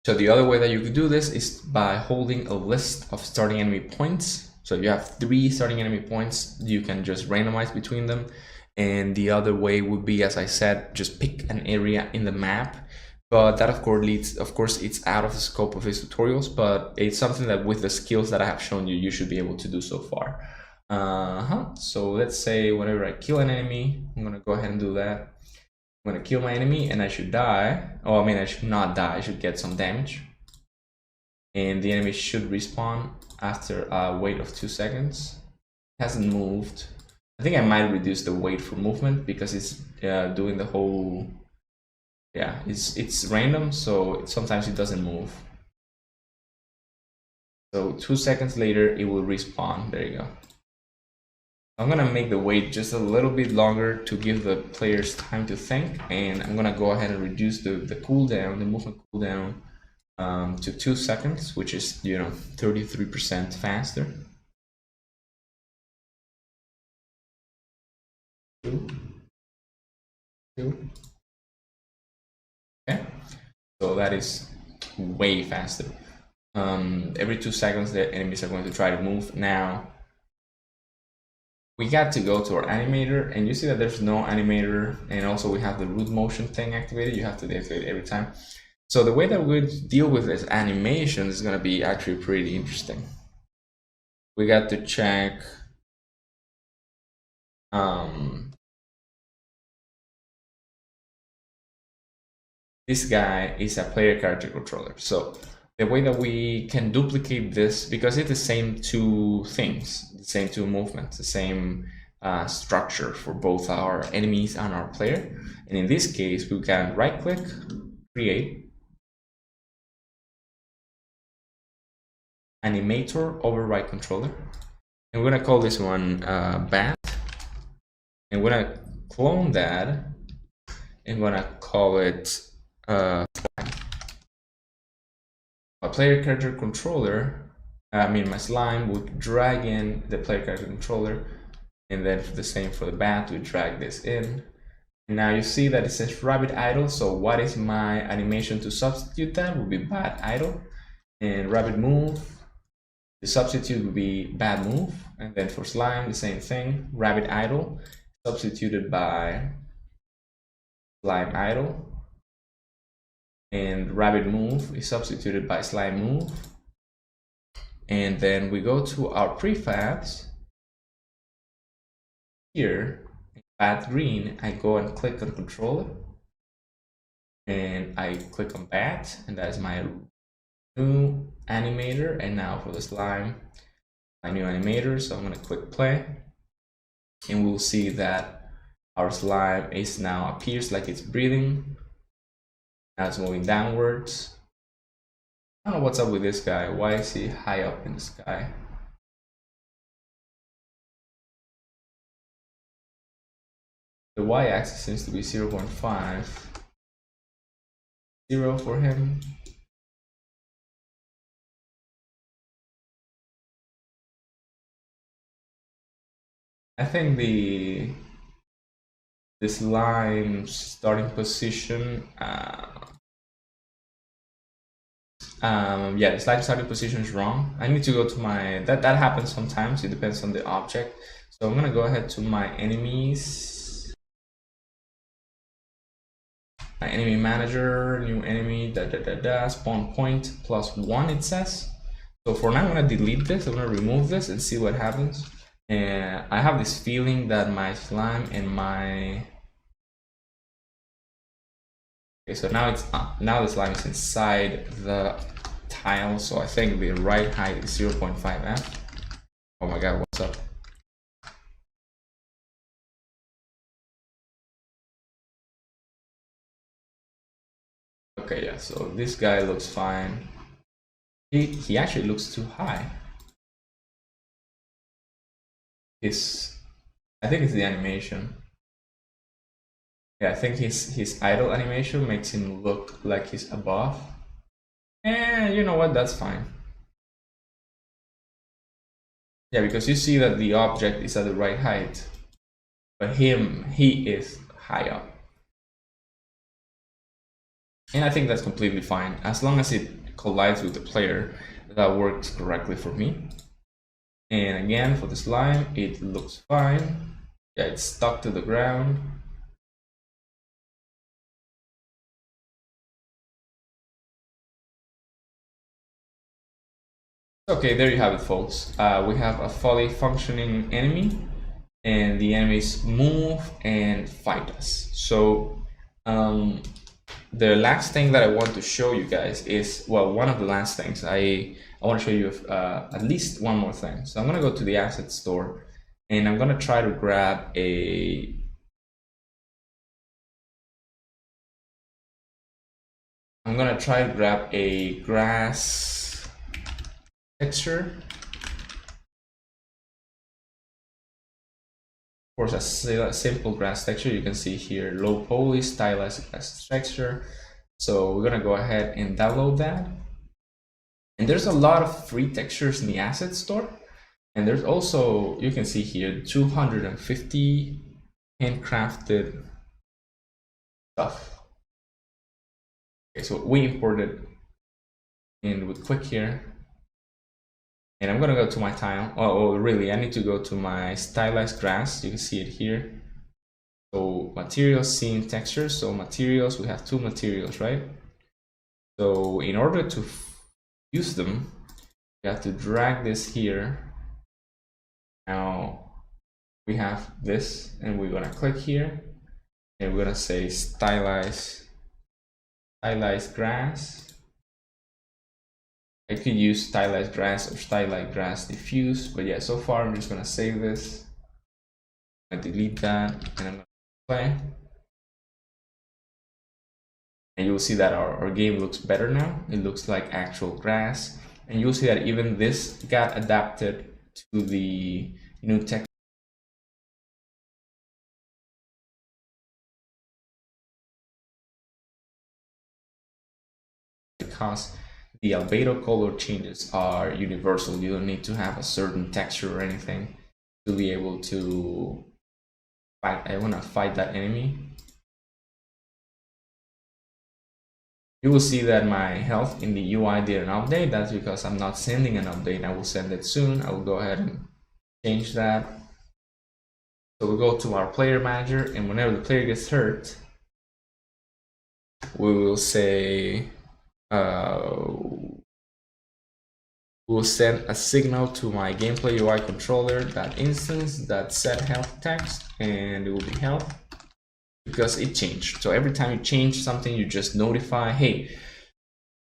So the other way that you could do this is by holding a list of starting enemy points. So if you have 3 starting enemy points, you can just randomize between them. And the other way would be, as I said, just pick an area in the map. But that of course it's out of the scope of these tutorials, but it's something that with the skills that I have shown you, you should be able to do so far. So let's say whenever I kill an enemy, I'm gonna go ahead and do that. I'm gonna kill my enemy and I should die. Oh, I mean, I should not die, I should get some damage. And the enemy should respawn after a wait of 2 seconds. It hasn't moved. I think I might reduce the wait for movement because it's doing the whole, yeah, it's random, so sometimes it doesn't move. So 2 seconds later, it will respawn. There you go. I'm gonna make the wait just a little bit longer to give the players time to think, and I'm gonna go ahead and reduce the cooldown, the movement cooldown, to 2 seconds, which is 33% faster. 2, 2. Okay, so that is way faster. Every 2 seconds, the enemies are going to try to move. Now we got to go to our animator, and you see that there's no animator, and also we have the root motion thing activated. You have to deactivate it every time. So the way that we deal with this animation is going to be actually pretty interesting. We got to check this guy is a player character controller. So the way that we can duplicate this, because it's the same 2 things, the same 2 movements, the same structure for both our enemies and our player. And in this case, we can right click, create, animator override controller. And we're gonna call this one bat. And we're gonna clone that and we're gonna call it a player character controller. My slime would drag in the player character controller, and then the same for the bat, we drag this in. And now you see that it says rabbit idle. So what is my animation to substitute that? Would be bat idle, and rabbit move. The substitute would be bat move, and then for slime the same thing, rabbit idle substituted by slime idle, and rabbit move is substituted by slime move. And then we go to our prefabs. Here in bat green, I go and click on controller, and I click on bat, and that is my new animator. And now for the slime, my new animator. So I'm going to click play, and we'll see that our slime is now appears like it's breathing. Now it's moving downwards. I don't know what's up with this guy. Why is he high up in the sky? The y-axis seems to be 0.5. 0 for him. I think the slime starting position, yeah, the slime starting position is wrong. I need to go to my, that happens sometimes, it depends on the object. So I'm gonna go ahead to my enemies, my enemy manager, new enemy, spawn point +1 it says. So for now I'm gonna delete this, I'm gonna remove this and see what happens. And I have this feeling that my slime and my, okay, so now it's now the slime is inside the tile, so I think the right height is 0.5f. Oh my god, what's up? Okay, yeah, so this guy looks fine. He actually looks too high. his, I think it's the animation. Yeah, I think his idle animation makes him look like he's above. And you know what? That's fine. Yeah, because you see that the object is at the right height, but he is high up. And I think that's completely fine. As long as it collides with the player, that works correctly for me. And again, for the slime, it looks fine. Yeah, it's stuck to the ground. Okay, there you have it, folks. We have a fully functioning enemy, and the enemies move and fight us. So the last thing that I want to show you guys is, well, one of the last things. I want to show you at least one more thing. So I'm going to go to the asset store, and I'm going to try to grab a grass texture. Of course, a simple grass texture. You can see here, low poly stylized grass texture. So we're gonna go ahead and download that. And there's a lot of free textures in the asset store. And there's also, you can see here, 250 handcrafted stuff. Okay, so we imported in with quick here. And I'm gonna go to my tile. Oh, really, I need to go to my stylized grass. You can see it here. So materials, scene, textures. So materials, we have two materials, right? So in order to use them, you have to drag this here. Now we have this, and we're gonna click here, and we're gonna say stylized grass. I could use stylized grass or stylized grass diffuse, but yeah, so far I'm just gonna save this. I'm gonna delete that, and I'm gonna play. And you'll see that our game looks better now. It looks like actual grass. And you'll see that even this got adapted to the new text. Because the albedo color changes are universal. You don't need to have a certain texture or anything to be able to fight. I want to fight that enemy. You will see that my health in the UI didn't update. That's because I'm not sending an update. I will send it soon. I will go ahead and change that. So we'll go to our player manager, and whenever the player gets hurt, we will say we'll send a signal to my gameplay UI controller, that instance, that set health text, and it will be health because it changed. So every time you change something, you just notify, hey,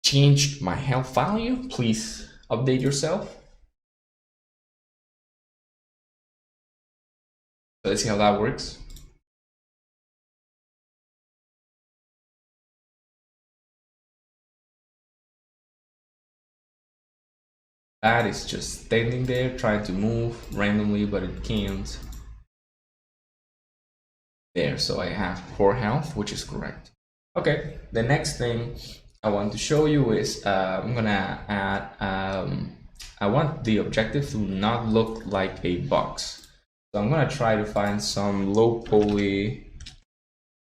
change my health value, please update yourself. So let's see how that works. That is just standing there trying to move randomly, but it can't. There, so I have 4 health, which is correct. Okay, the next thing I want to show you is I'm gonna add, I want the objective to not look like a box. So I'm gonna try to find some low poly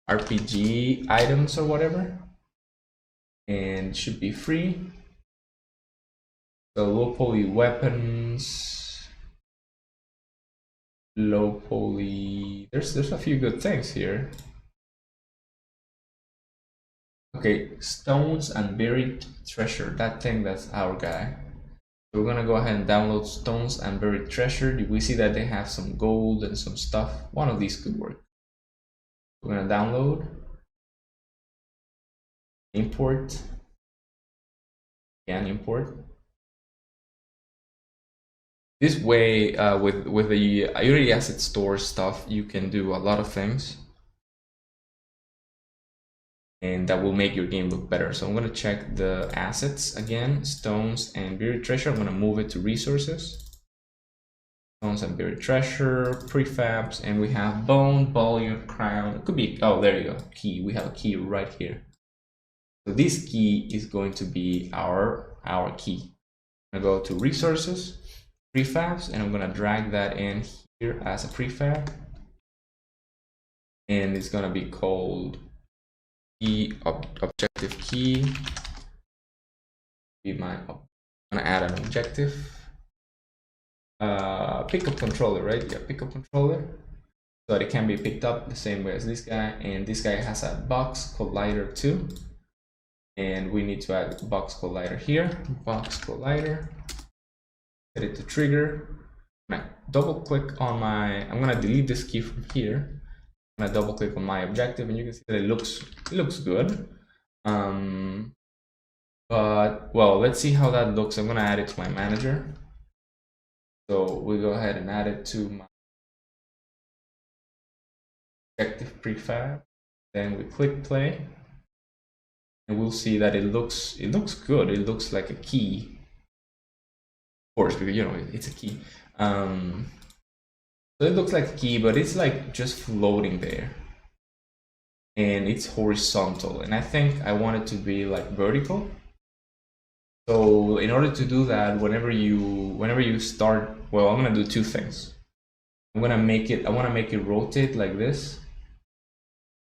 RPG items or whatever, and it should be free. So low poly weapons, low poly, there's a few good things here. Okay, stones and buried treasure, that thing, that's our guy. So we're gonna go ahead and download stones and buried treasure. We see that they have some gold and some stuff. One of these could work. We're gonna download, import, and import. This way, with the Unity Asset Store stuff, you can do a lot of things, and that will make your game look better. So I'm gonna check the assets again, stones and buried treasure. I'm gonna move it to resources. stones and buried treasure, prefabs, and we have bone, bullion, crown. It could be, oh, there you go, key. We have a key right here. So this key is going to be our key. I'm gonna go to resources, prefabs, and I'm gonna drag that in here as a prefab. And it's gonna be called key objective key. I'm gonna add an objective. Pickup controller, right? Yeah, pickup controller. So that it can be picked up the same way as this guy. And this guy has a box collider too. And we need to add a box collider here. Box collider. Set it to trigger. I'm gonna double click on my. I'm gonna delete this key from here. I'm gonna double click on my objective, and you can see that it looks good. But well, let's see how that looks. I'm gonna add it to my manager. So we go ahead and add it to my objective prefab. Then we click play, and we'll see that it looks good. It looks like a key, of course, because you know it's a key. So it looks like a key, but it's like just floating there, and it's horizontal. And I think I want it to be like vertical. So in order to do that, whenever you start, well, I'm gonna do two things. I want to make it rotate like this,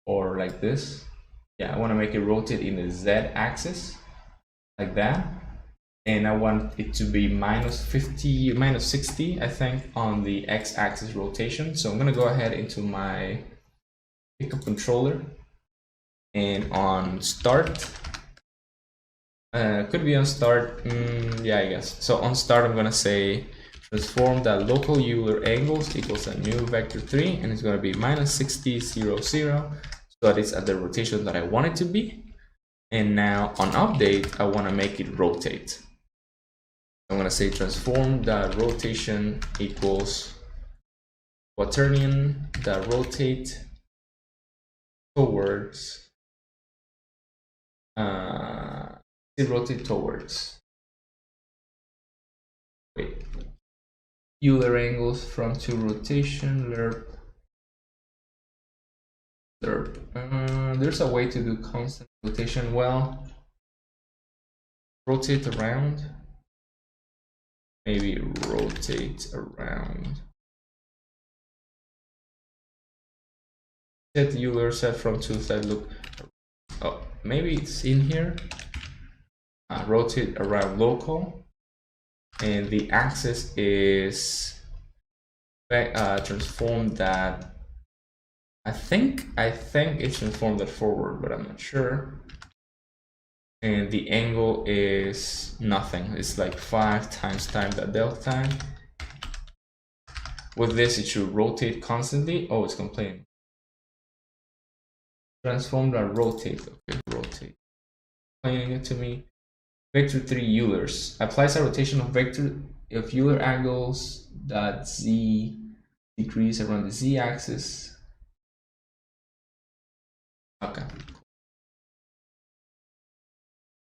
or like this. Yeah, I want to make it rotate in the Z axis, like that. And I want it to be -50, -60, I think, on the X axis rotation. So I'm gonna go ahead into my pickup controller, and on start, could be on start, yeah, I guess. So on start, I'm gonna say transform that local Euler angles equals a new vector 3, and it's gonna be -60, 0, 0, so that it's at the rotation that I want it to be. And now on update, I wanna make it rotate. I'm gonna say transform that rotation equals quaternion that rotate towards rotate towards, wait, Euler angles from to rotation lerp. There's a way to do constant rotation. Well, rotate around, maybe rotate around. Set Euler set from to side look. Oh, maybe it's in here. Rotate around local, and the axis is transform that. I think it's transformed that forward, but I'm not sure. And the angle is nothing. It's like 5 times that delta time. With this, it should rotate constantly. Oh, it's complaining. Transform that rotate. Okay, rotate. Explaining it to me. Vector 3 Eulers applies a rotation of vector of Euler angles that z decrease around the z axis. Okay.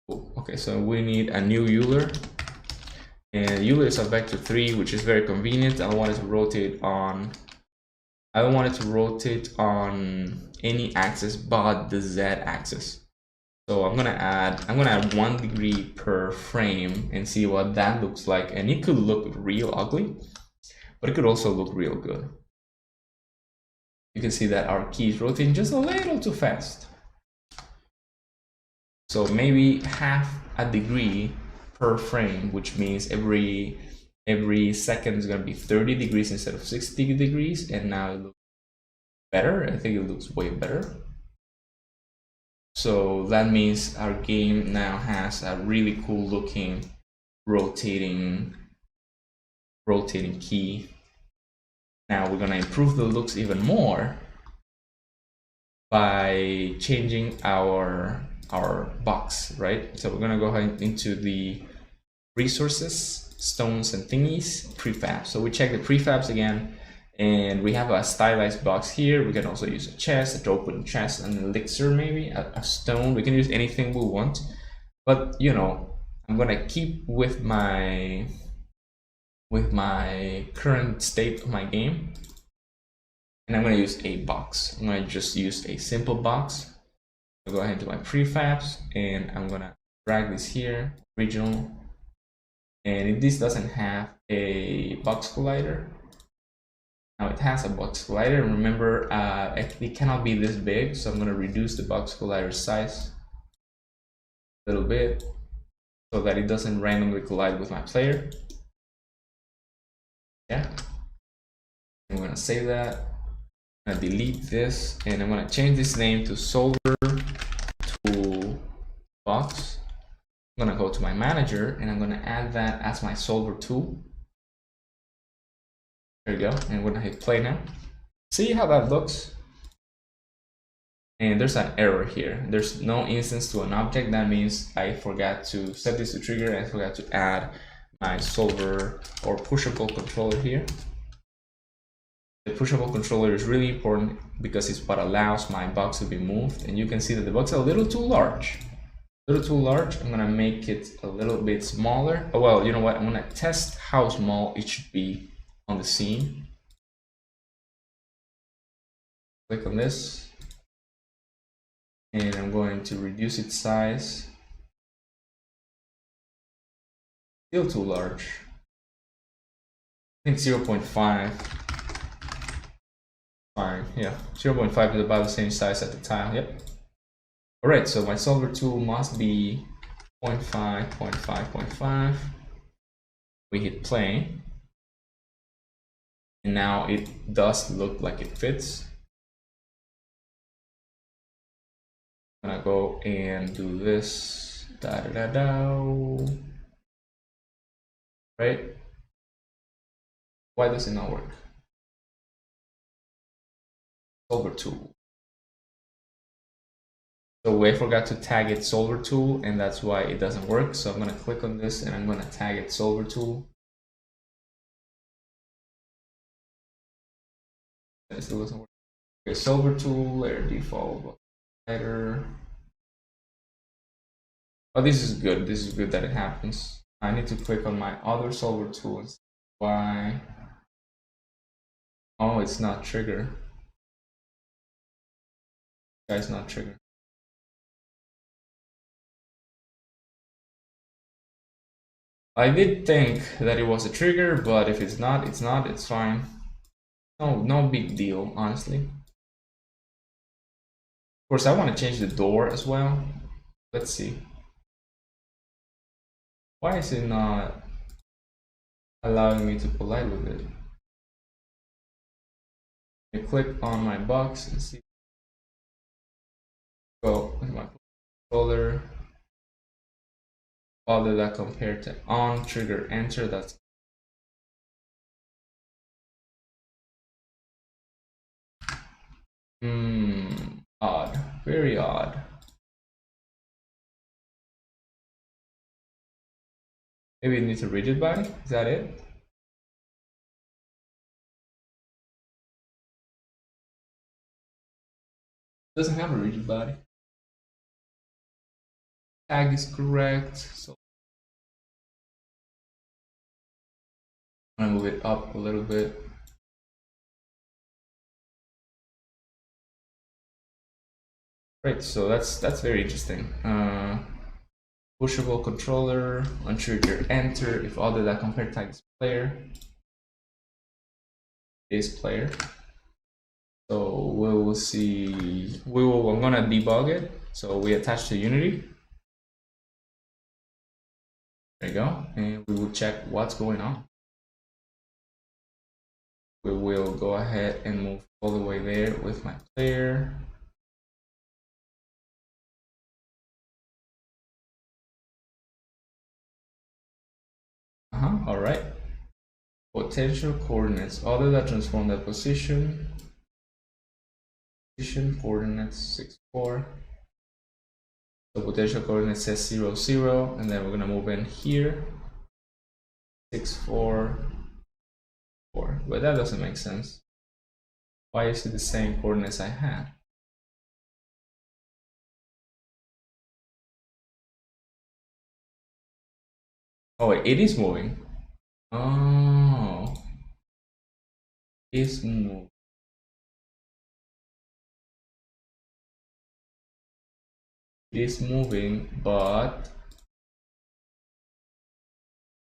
Cool. Okay, so we need a new Euler, and Euler is a vector 3, which is very convenient. I don't want it to rotate on. I don't want it to rotate on any axis but the z axis. So I'm gonna add 1 degree per frame and see what that looks like. And it could look real ugly, but it could also look real good. You can see that our key is rotating just a little too fast. So maybe half a degree per frame, which means every second is gonna be 30 degrees instead of 60 degrees. And now it looks better. I think it looks way better. So that means our game now has a really cool looking rotating key. Now we're gonna improve the looks even more by changing our box, right? So we're gonna go ahead into the resources, stones and thingies, prefab. So we check the prefabs again, and we have a stylized box here. We can also use a chest, a open chest, an elixir, maybe a stone. We can use anything we want, but you know, I'm gonna keep with my with my current state of my game. And I'm going to use a box. I'm going to just use a simple box. I'll go ahead to my prefabs and I'm going to drag this here, regional. And if this doesn't have a box collider, now it has a box collider. Remember, it cannot be this big, so I'm going to reduce the box collider size a little bit so that it doesn't randomly collide with my player. Yeah. I'm going to save that. I'm going to delete this and I'm going to change this name to solver tool box. I'm going to go to my manager and I'm going to add that as my solver tool. There we go. And I'm going to hit play now. See how that looks? And there's an error here. There's no instance to an object. That means I forgot to set this to trigger and I forgot to add my solver or pushable controller here. The pushable controller is really important because it's what allows my box to be moved. And you can see that the box is a little too large. A little too large. I'm gonna make it a little bit smaller. Oh, well, you know what? I'm gonna test how small it should be on the scene. Click on this. And I'm going to reduce its size. Still too large. I think 0.5. Fine, yeah. 0.5 is about the same size at the tile, yep. Alright, so my solver tool must be 0.5, 0.5, 0.5. We hit play. And now it does look like it fits. I'm gonna go and do this. Right? Why does it not work? Solver tool. So I forgot to tag it solver tool, and that's why it doesn't work. So I'm gonna click on this and I'm gonna tag it solver tool. It still doesn't work. Okay, solver tool, layer default, header. Oh, this is good. This is good that it happens. I need to click on my other solver tool and see why. Oh, it's not trigger. Guy's not trigger. I did think that it was a trigger, but if it's not, it's not. It's fine. No big deal, honestly. Of course, I want to change the door as well. Let's see. Why is it not allowing me to collide with it? I click on my box and see. Go with my controller. Other that compared to on, trigger, enter. That's odd. Very odd. Maybe it needs a rigid body. Is that it? Doesn't have a rigid body. Tag is correct. So I'm gonna move it up a little bit. Right, so that's very interesting. Pushable controller, on trigger enter if other that compared tag is player. Is player. So we will see. I'm gonna debug it. So we attach to Unity. There you go, and we will check what's going on. We will go ahead and move all the way there with my player. All right. Potential coordinates, other that transform that position. Position coordinates 6, 4. So potential coordinate says 0, 0, and then we're gonna move in here. 6, 4, 4. But that doesn't make sense. Why is it the same coordinates I had? Oh wait, it is moving. Oh. is moving. It is moving, but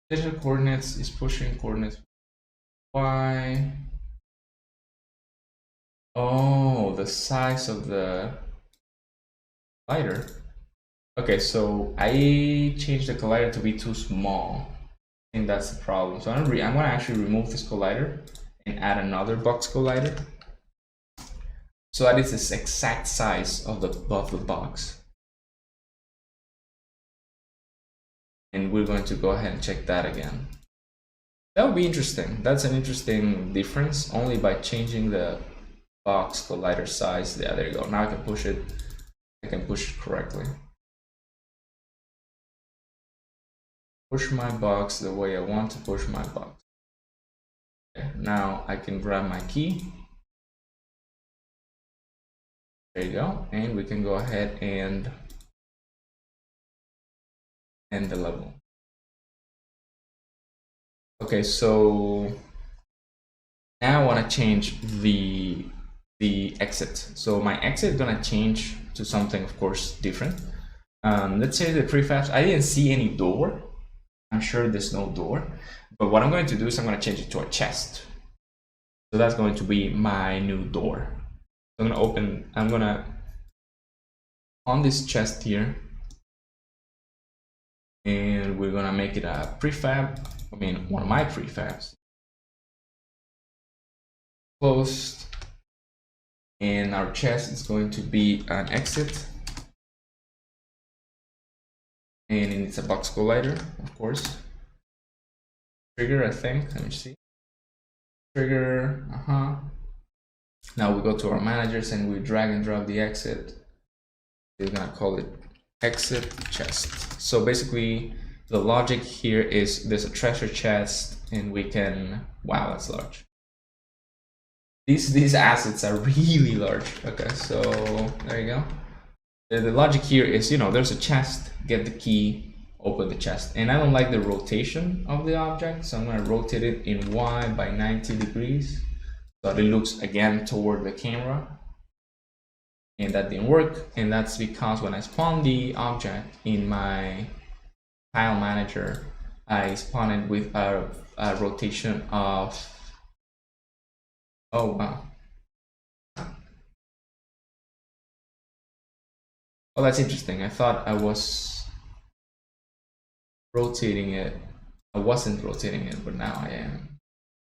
digital coordinates is pushing coordinates y. Oh, the size of the collider. Okay, so I changed the collider to be too small. I think that's the problem. So I'm gonna actually remove this collider and add another box collider, so that is the exact size of the box. And we're going to go ahead and check that again. That would be interesting. That's an interesting difference, only by changing the box collider size. Yeah, there you go. Now I can push it. I can push it correctly. Push my box the way I want to push my box. Okay, now I can grab my key. There you go. And we can go ahead and end the level. Okay, so now I want to change the exit. So my exit is gonna change to something, of course, different. Let's say the prefabs. I didn't see any door. I'm sure there's no door. But what I'm going to do is I'm going to change it to a chest. So that's going to be my new door. So I'm going to open. I'm going to on this chest here, and we're going to make it a prefab. I mean, one of my prefabs. Closed. And our chest is going to be an exit. And it's a box collider, of course. Trigger, I think. Let me see. Trigger. Now we go to our managers and we drag and drop the exit. We're gonna call it exit chest. So basically, the logic here is there's a treasure chest, and we can. Wow, that's large. These assets are really large. Okay, so there you go. The logic here is, there's a chest, get the key, open the chest. And I don't like the rotation of the object, so I'm going to rotate it in Y by 90 degrees so that it looks again toward the camera. And that didn't work, and that's because when I spawned the object in my tile manager, I spawned it with a rotation of, oh wow. Oh, that's interesting. I thought I was rotating it. I wasn't rotating it, but now I am.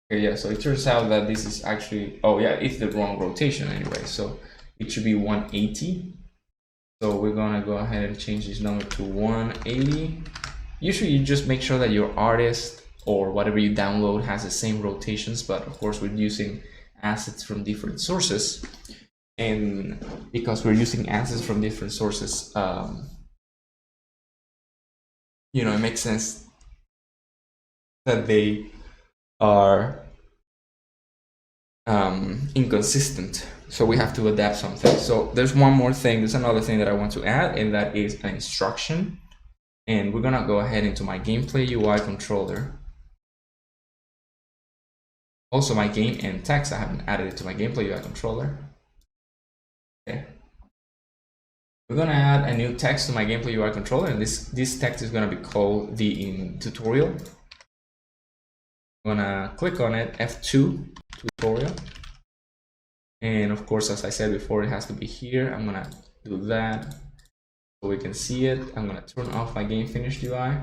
Okay, yeah, so it turns out that this is actually, oh yeah, it's the wrong rotation anyway. So it should be 180. So we're gonna go ahead and change this number to 180. Usually you just make sure that your artist or whatever you download has the same rotations, but of course we're using assets from different sources. And because we're using assets from different sources, it makes sense that they are inconsistent. So we have to adapt something. So there's one more thing. There's another thing that I want to add, and that is an instruction. And we're gonna go ahead into my gameplay UI controller. Also, my game and text, I haven't added it to my gameplay UI controller. Okay. We're gonna add a new text to my gameplay UI controller, and this text is gonna be called the tutorial. I'm gonna click on it, F2, tutorial. And of course, as I said before, it has to be here. I'm gonna do that so we can see it. I'm gonna turn off my game finished UI.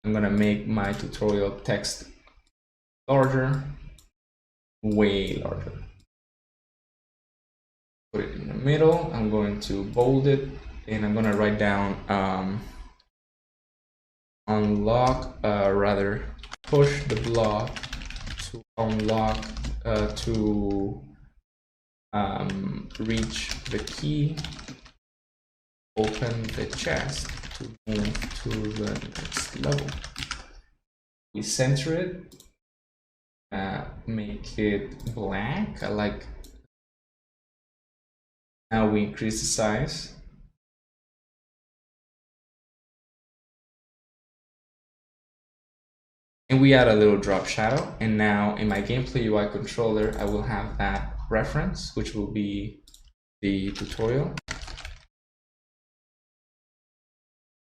I'm gonna make my tutorial text larger, way larger. Put it in the middle. I'm going to bold it, and I'm gonna write down unlock, rather push the block to unlock, to reach the key, open the chest to move to the next level. We center it, make it black. I like. Now we increase the size. And we add a little drop shadow. And now in my gameplay UI controller, I will have that reference, which will be the tutorial.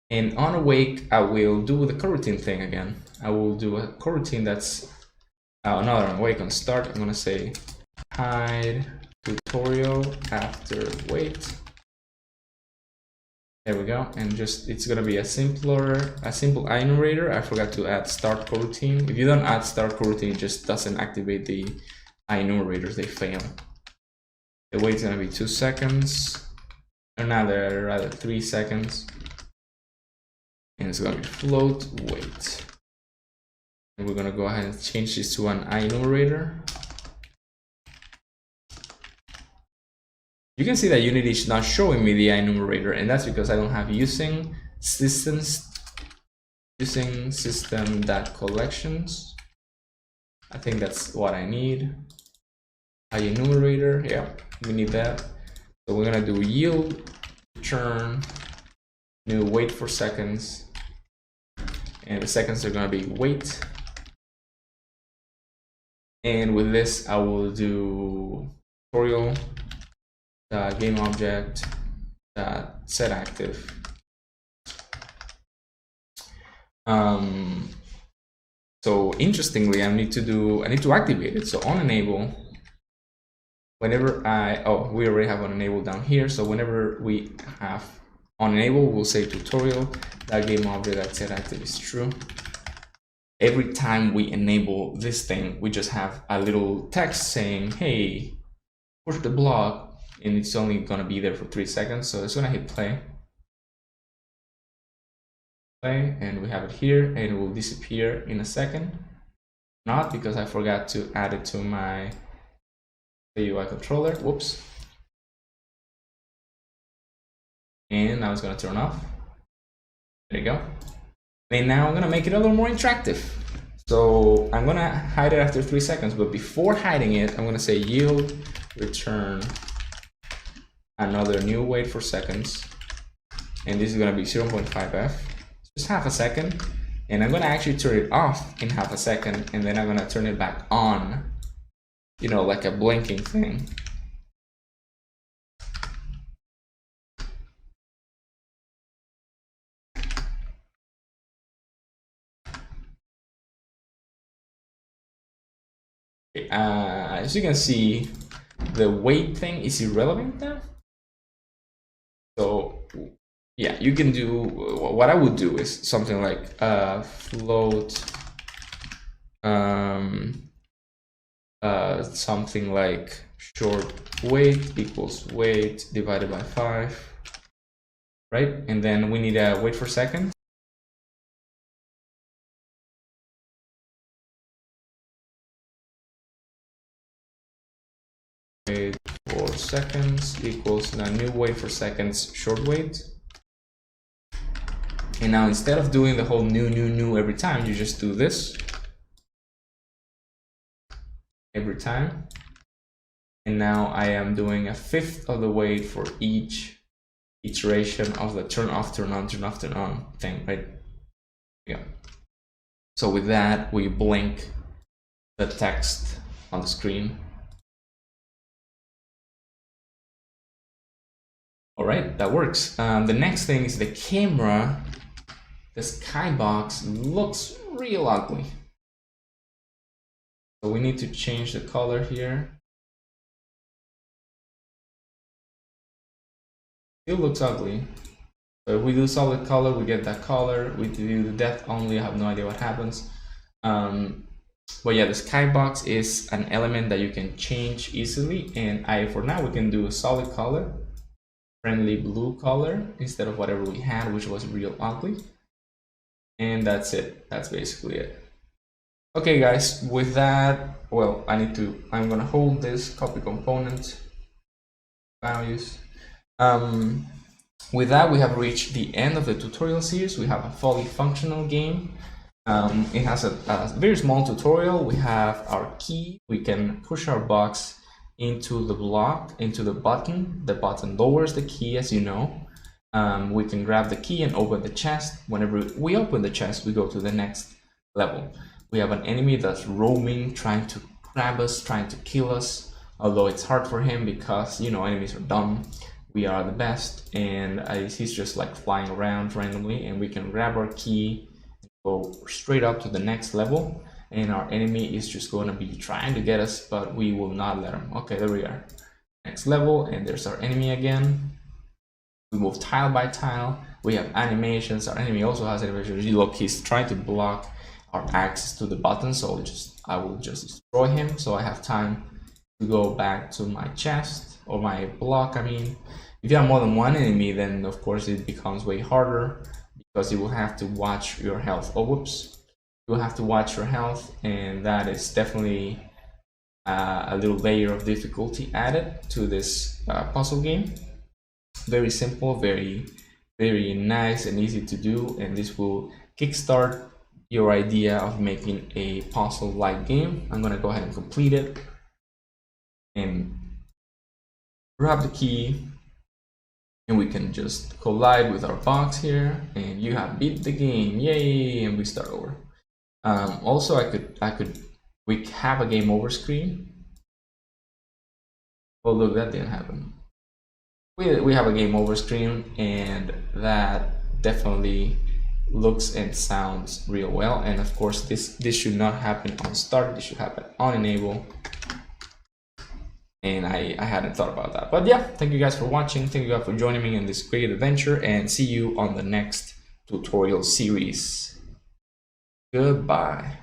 And on awake, I will do the coroutine thing again. I will do a coroutine that's another on awake. On start, I'm gonna say hide tutorial after wait. There we go, and just it's gonna be a simple enumerator. I forgot to add start coroutine. If you don't add start coroutine, it just doesn't activate the enumerators, they fail. The wait's gonna be 2 seconds, or rather 3 seconds. And it's gonna be float wait. And we're gonna go ahead and change this to an enumerator. You can see that Unity is not showing me the enumerator, and that's because I don't have using system.collections. I think that's what I need. Enumerator, yeah, we need that. So we're gonna do yield return new wait for seconds, and the seconds are gonna be wait. And with this, I will do tutorial game object set active. So interestingly, I need to activate it. So on enable, whenever we already have on enable down here. So whenever we have on enable, we'll say tutorial game object set active is true. Every time we enable this thing, we just have a little text saying, hey, push the block. And it's only gonna be there for 3 seconds, so it's gonna hit play. And we have it here, and it will disappear in a second. Not because I forgot to add it to my UI controller. Whoops. And now it's gonna turn off. There you go. And now I'm gonna make it a little more interactive. So I'm gonna hide it after 3 seconds, but before hiding it, I'm gonna say yield return another new wait for seconds, and this is going to be 0.5f, just half a second, and I'm going to actually turn it off in half a second, and then I'm going to turn it back on, you know, like a blinking thing. As you can see, the wait thing is irrelevant now. So yeah, you can do, what I would do is something like float something like short wait equals wait divided by 5, right? And then we need a wait for seconds. Wait for seconds equals now new wait for seconds short wait. And now instead of doing the whole new every time, you just do this every time. And now I am doing 1/5 of the wait for each iteration of the turn off, turn on, turn off, turn on thing, right? Yeah. So with that, we blink the text on the screen. All right, that works. The next thing is the camera. The skybox looks real ugly. So we need to change the color here. It looks ugly. So if we do solid color, we get that color. We do the depth only, I have no idea what happens. But yeah, the skybox is an element that you can change easily. And for now, we can do a solid color, friendly blue color, instead of whatever we had, which was real ugly. And that's it. That's basically it. Okay, guys, with that, well, I'm gonna hold this copy component values. With that, we have reached the end of the tutorial series. We have a fully functional game. It has a very small tutorial. We have our key. We can push our box into the block, into the button. The button lowers the key, as you know. We can grab the key and open the chest. Whenever we open the chest, we go to the next level. We have an enemy that's roaming, trying to grab us, trying to kill us, although it's hard for him because, you know, enemies are dumb. We are the best, and he's just like flying around randomly, and we can grab our key, go straight up to the next level, and our enemy is just going to be trying to get us, but we will not let him. Okay, there we are. Next level, and there's our enemy again. We move tile by tile. We have animations. Our enemy also has animations. You look, he's trying to block our access to the button, so I will just destroy him, so I have time to go back to my chest, or my block, I mean. If you have more than one enemy, then of course it becomes way harder, because you will have to watch your health. Oh, whoops. You will have to watch your health, and that is definitely a little layer of difficulty added to this puzzle game. Very simple, very nice and easy to do, and this will kickstart your idea of making a puzzle-like game. I'm gonna go ahead and complete it and grab the key, and we can just collide with our box here, and you have beat the game, yay! And we start over. Also, we have a game over screen. Oh look, that didn't happen. We have a game over screen, and that definitely looks and sounds real well. And of course, this should not happen on start. This should happen on enable. And I hadn't thought about that. But yeah, thank you guys for watching. Thank you guys for joining me in this great adventure, and see you on the next tutorial series. Goodbye.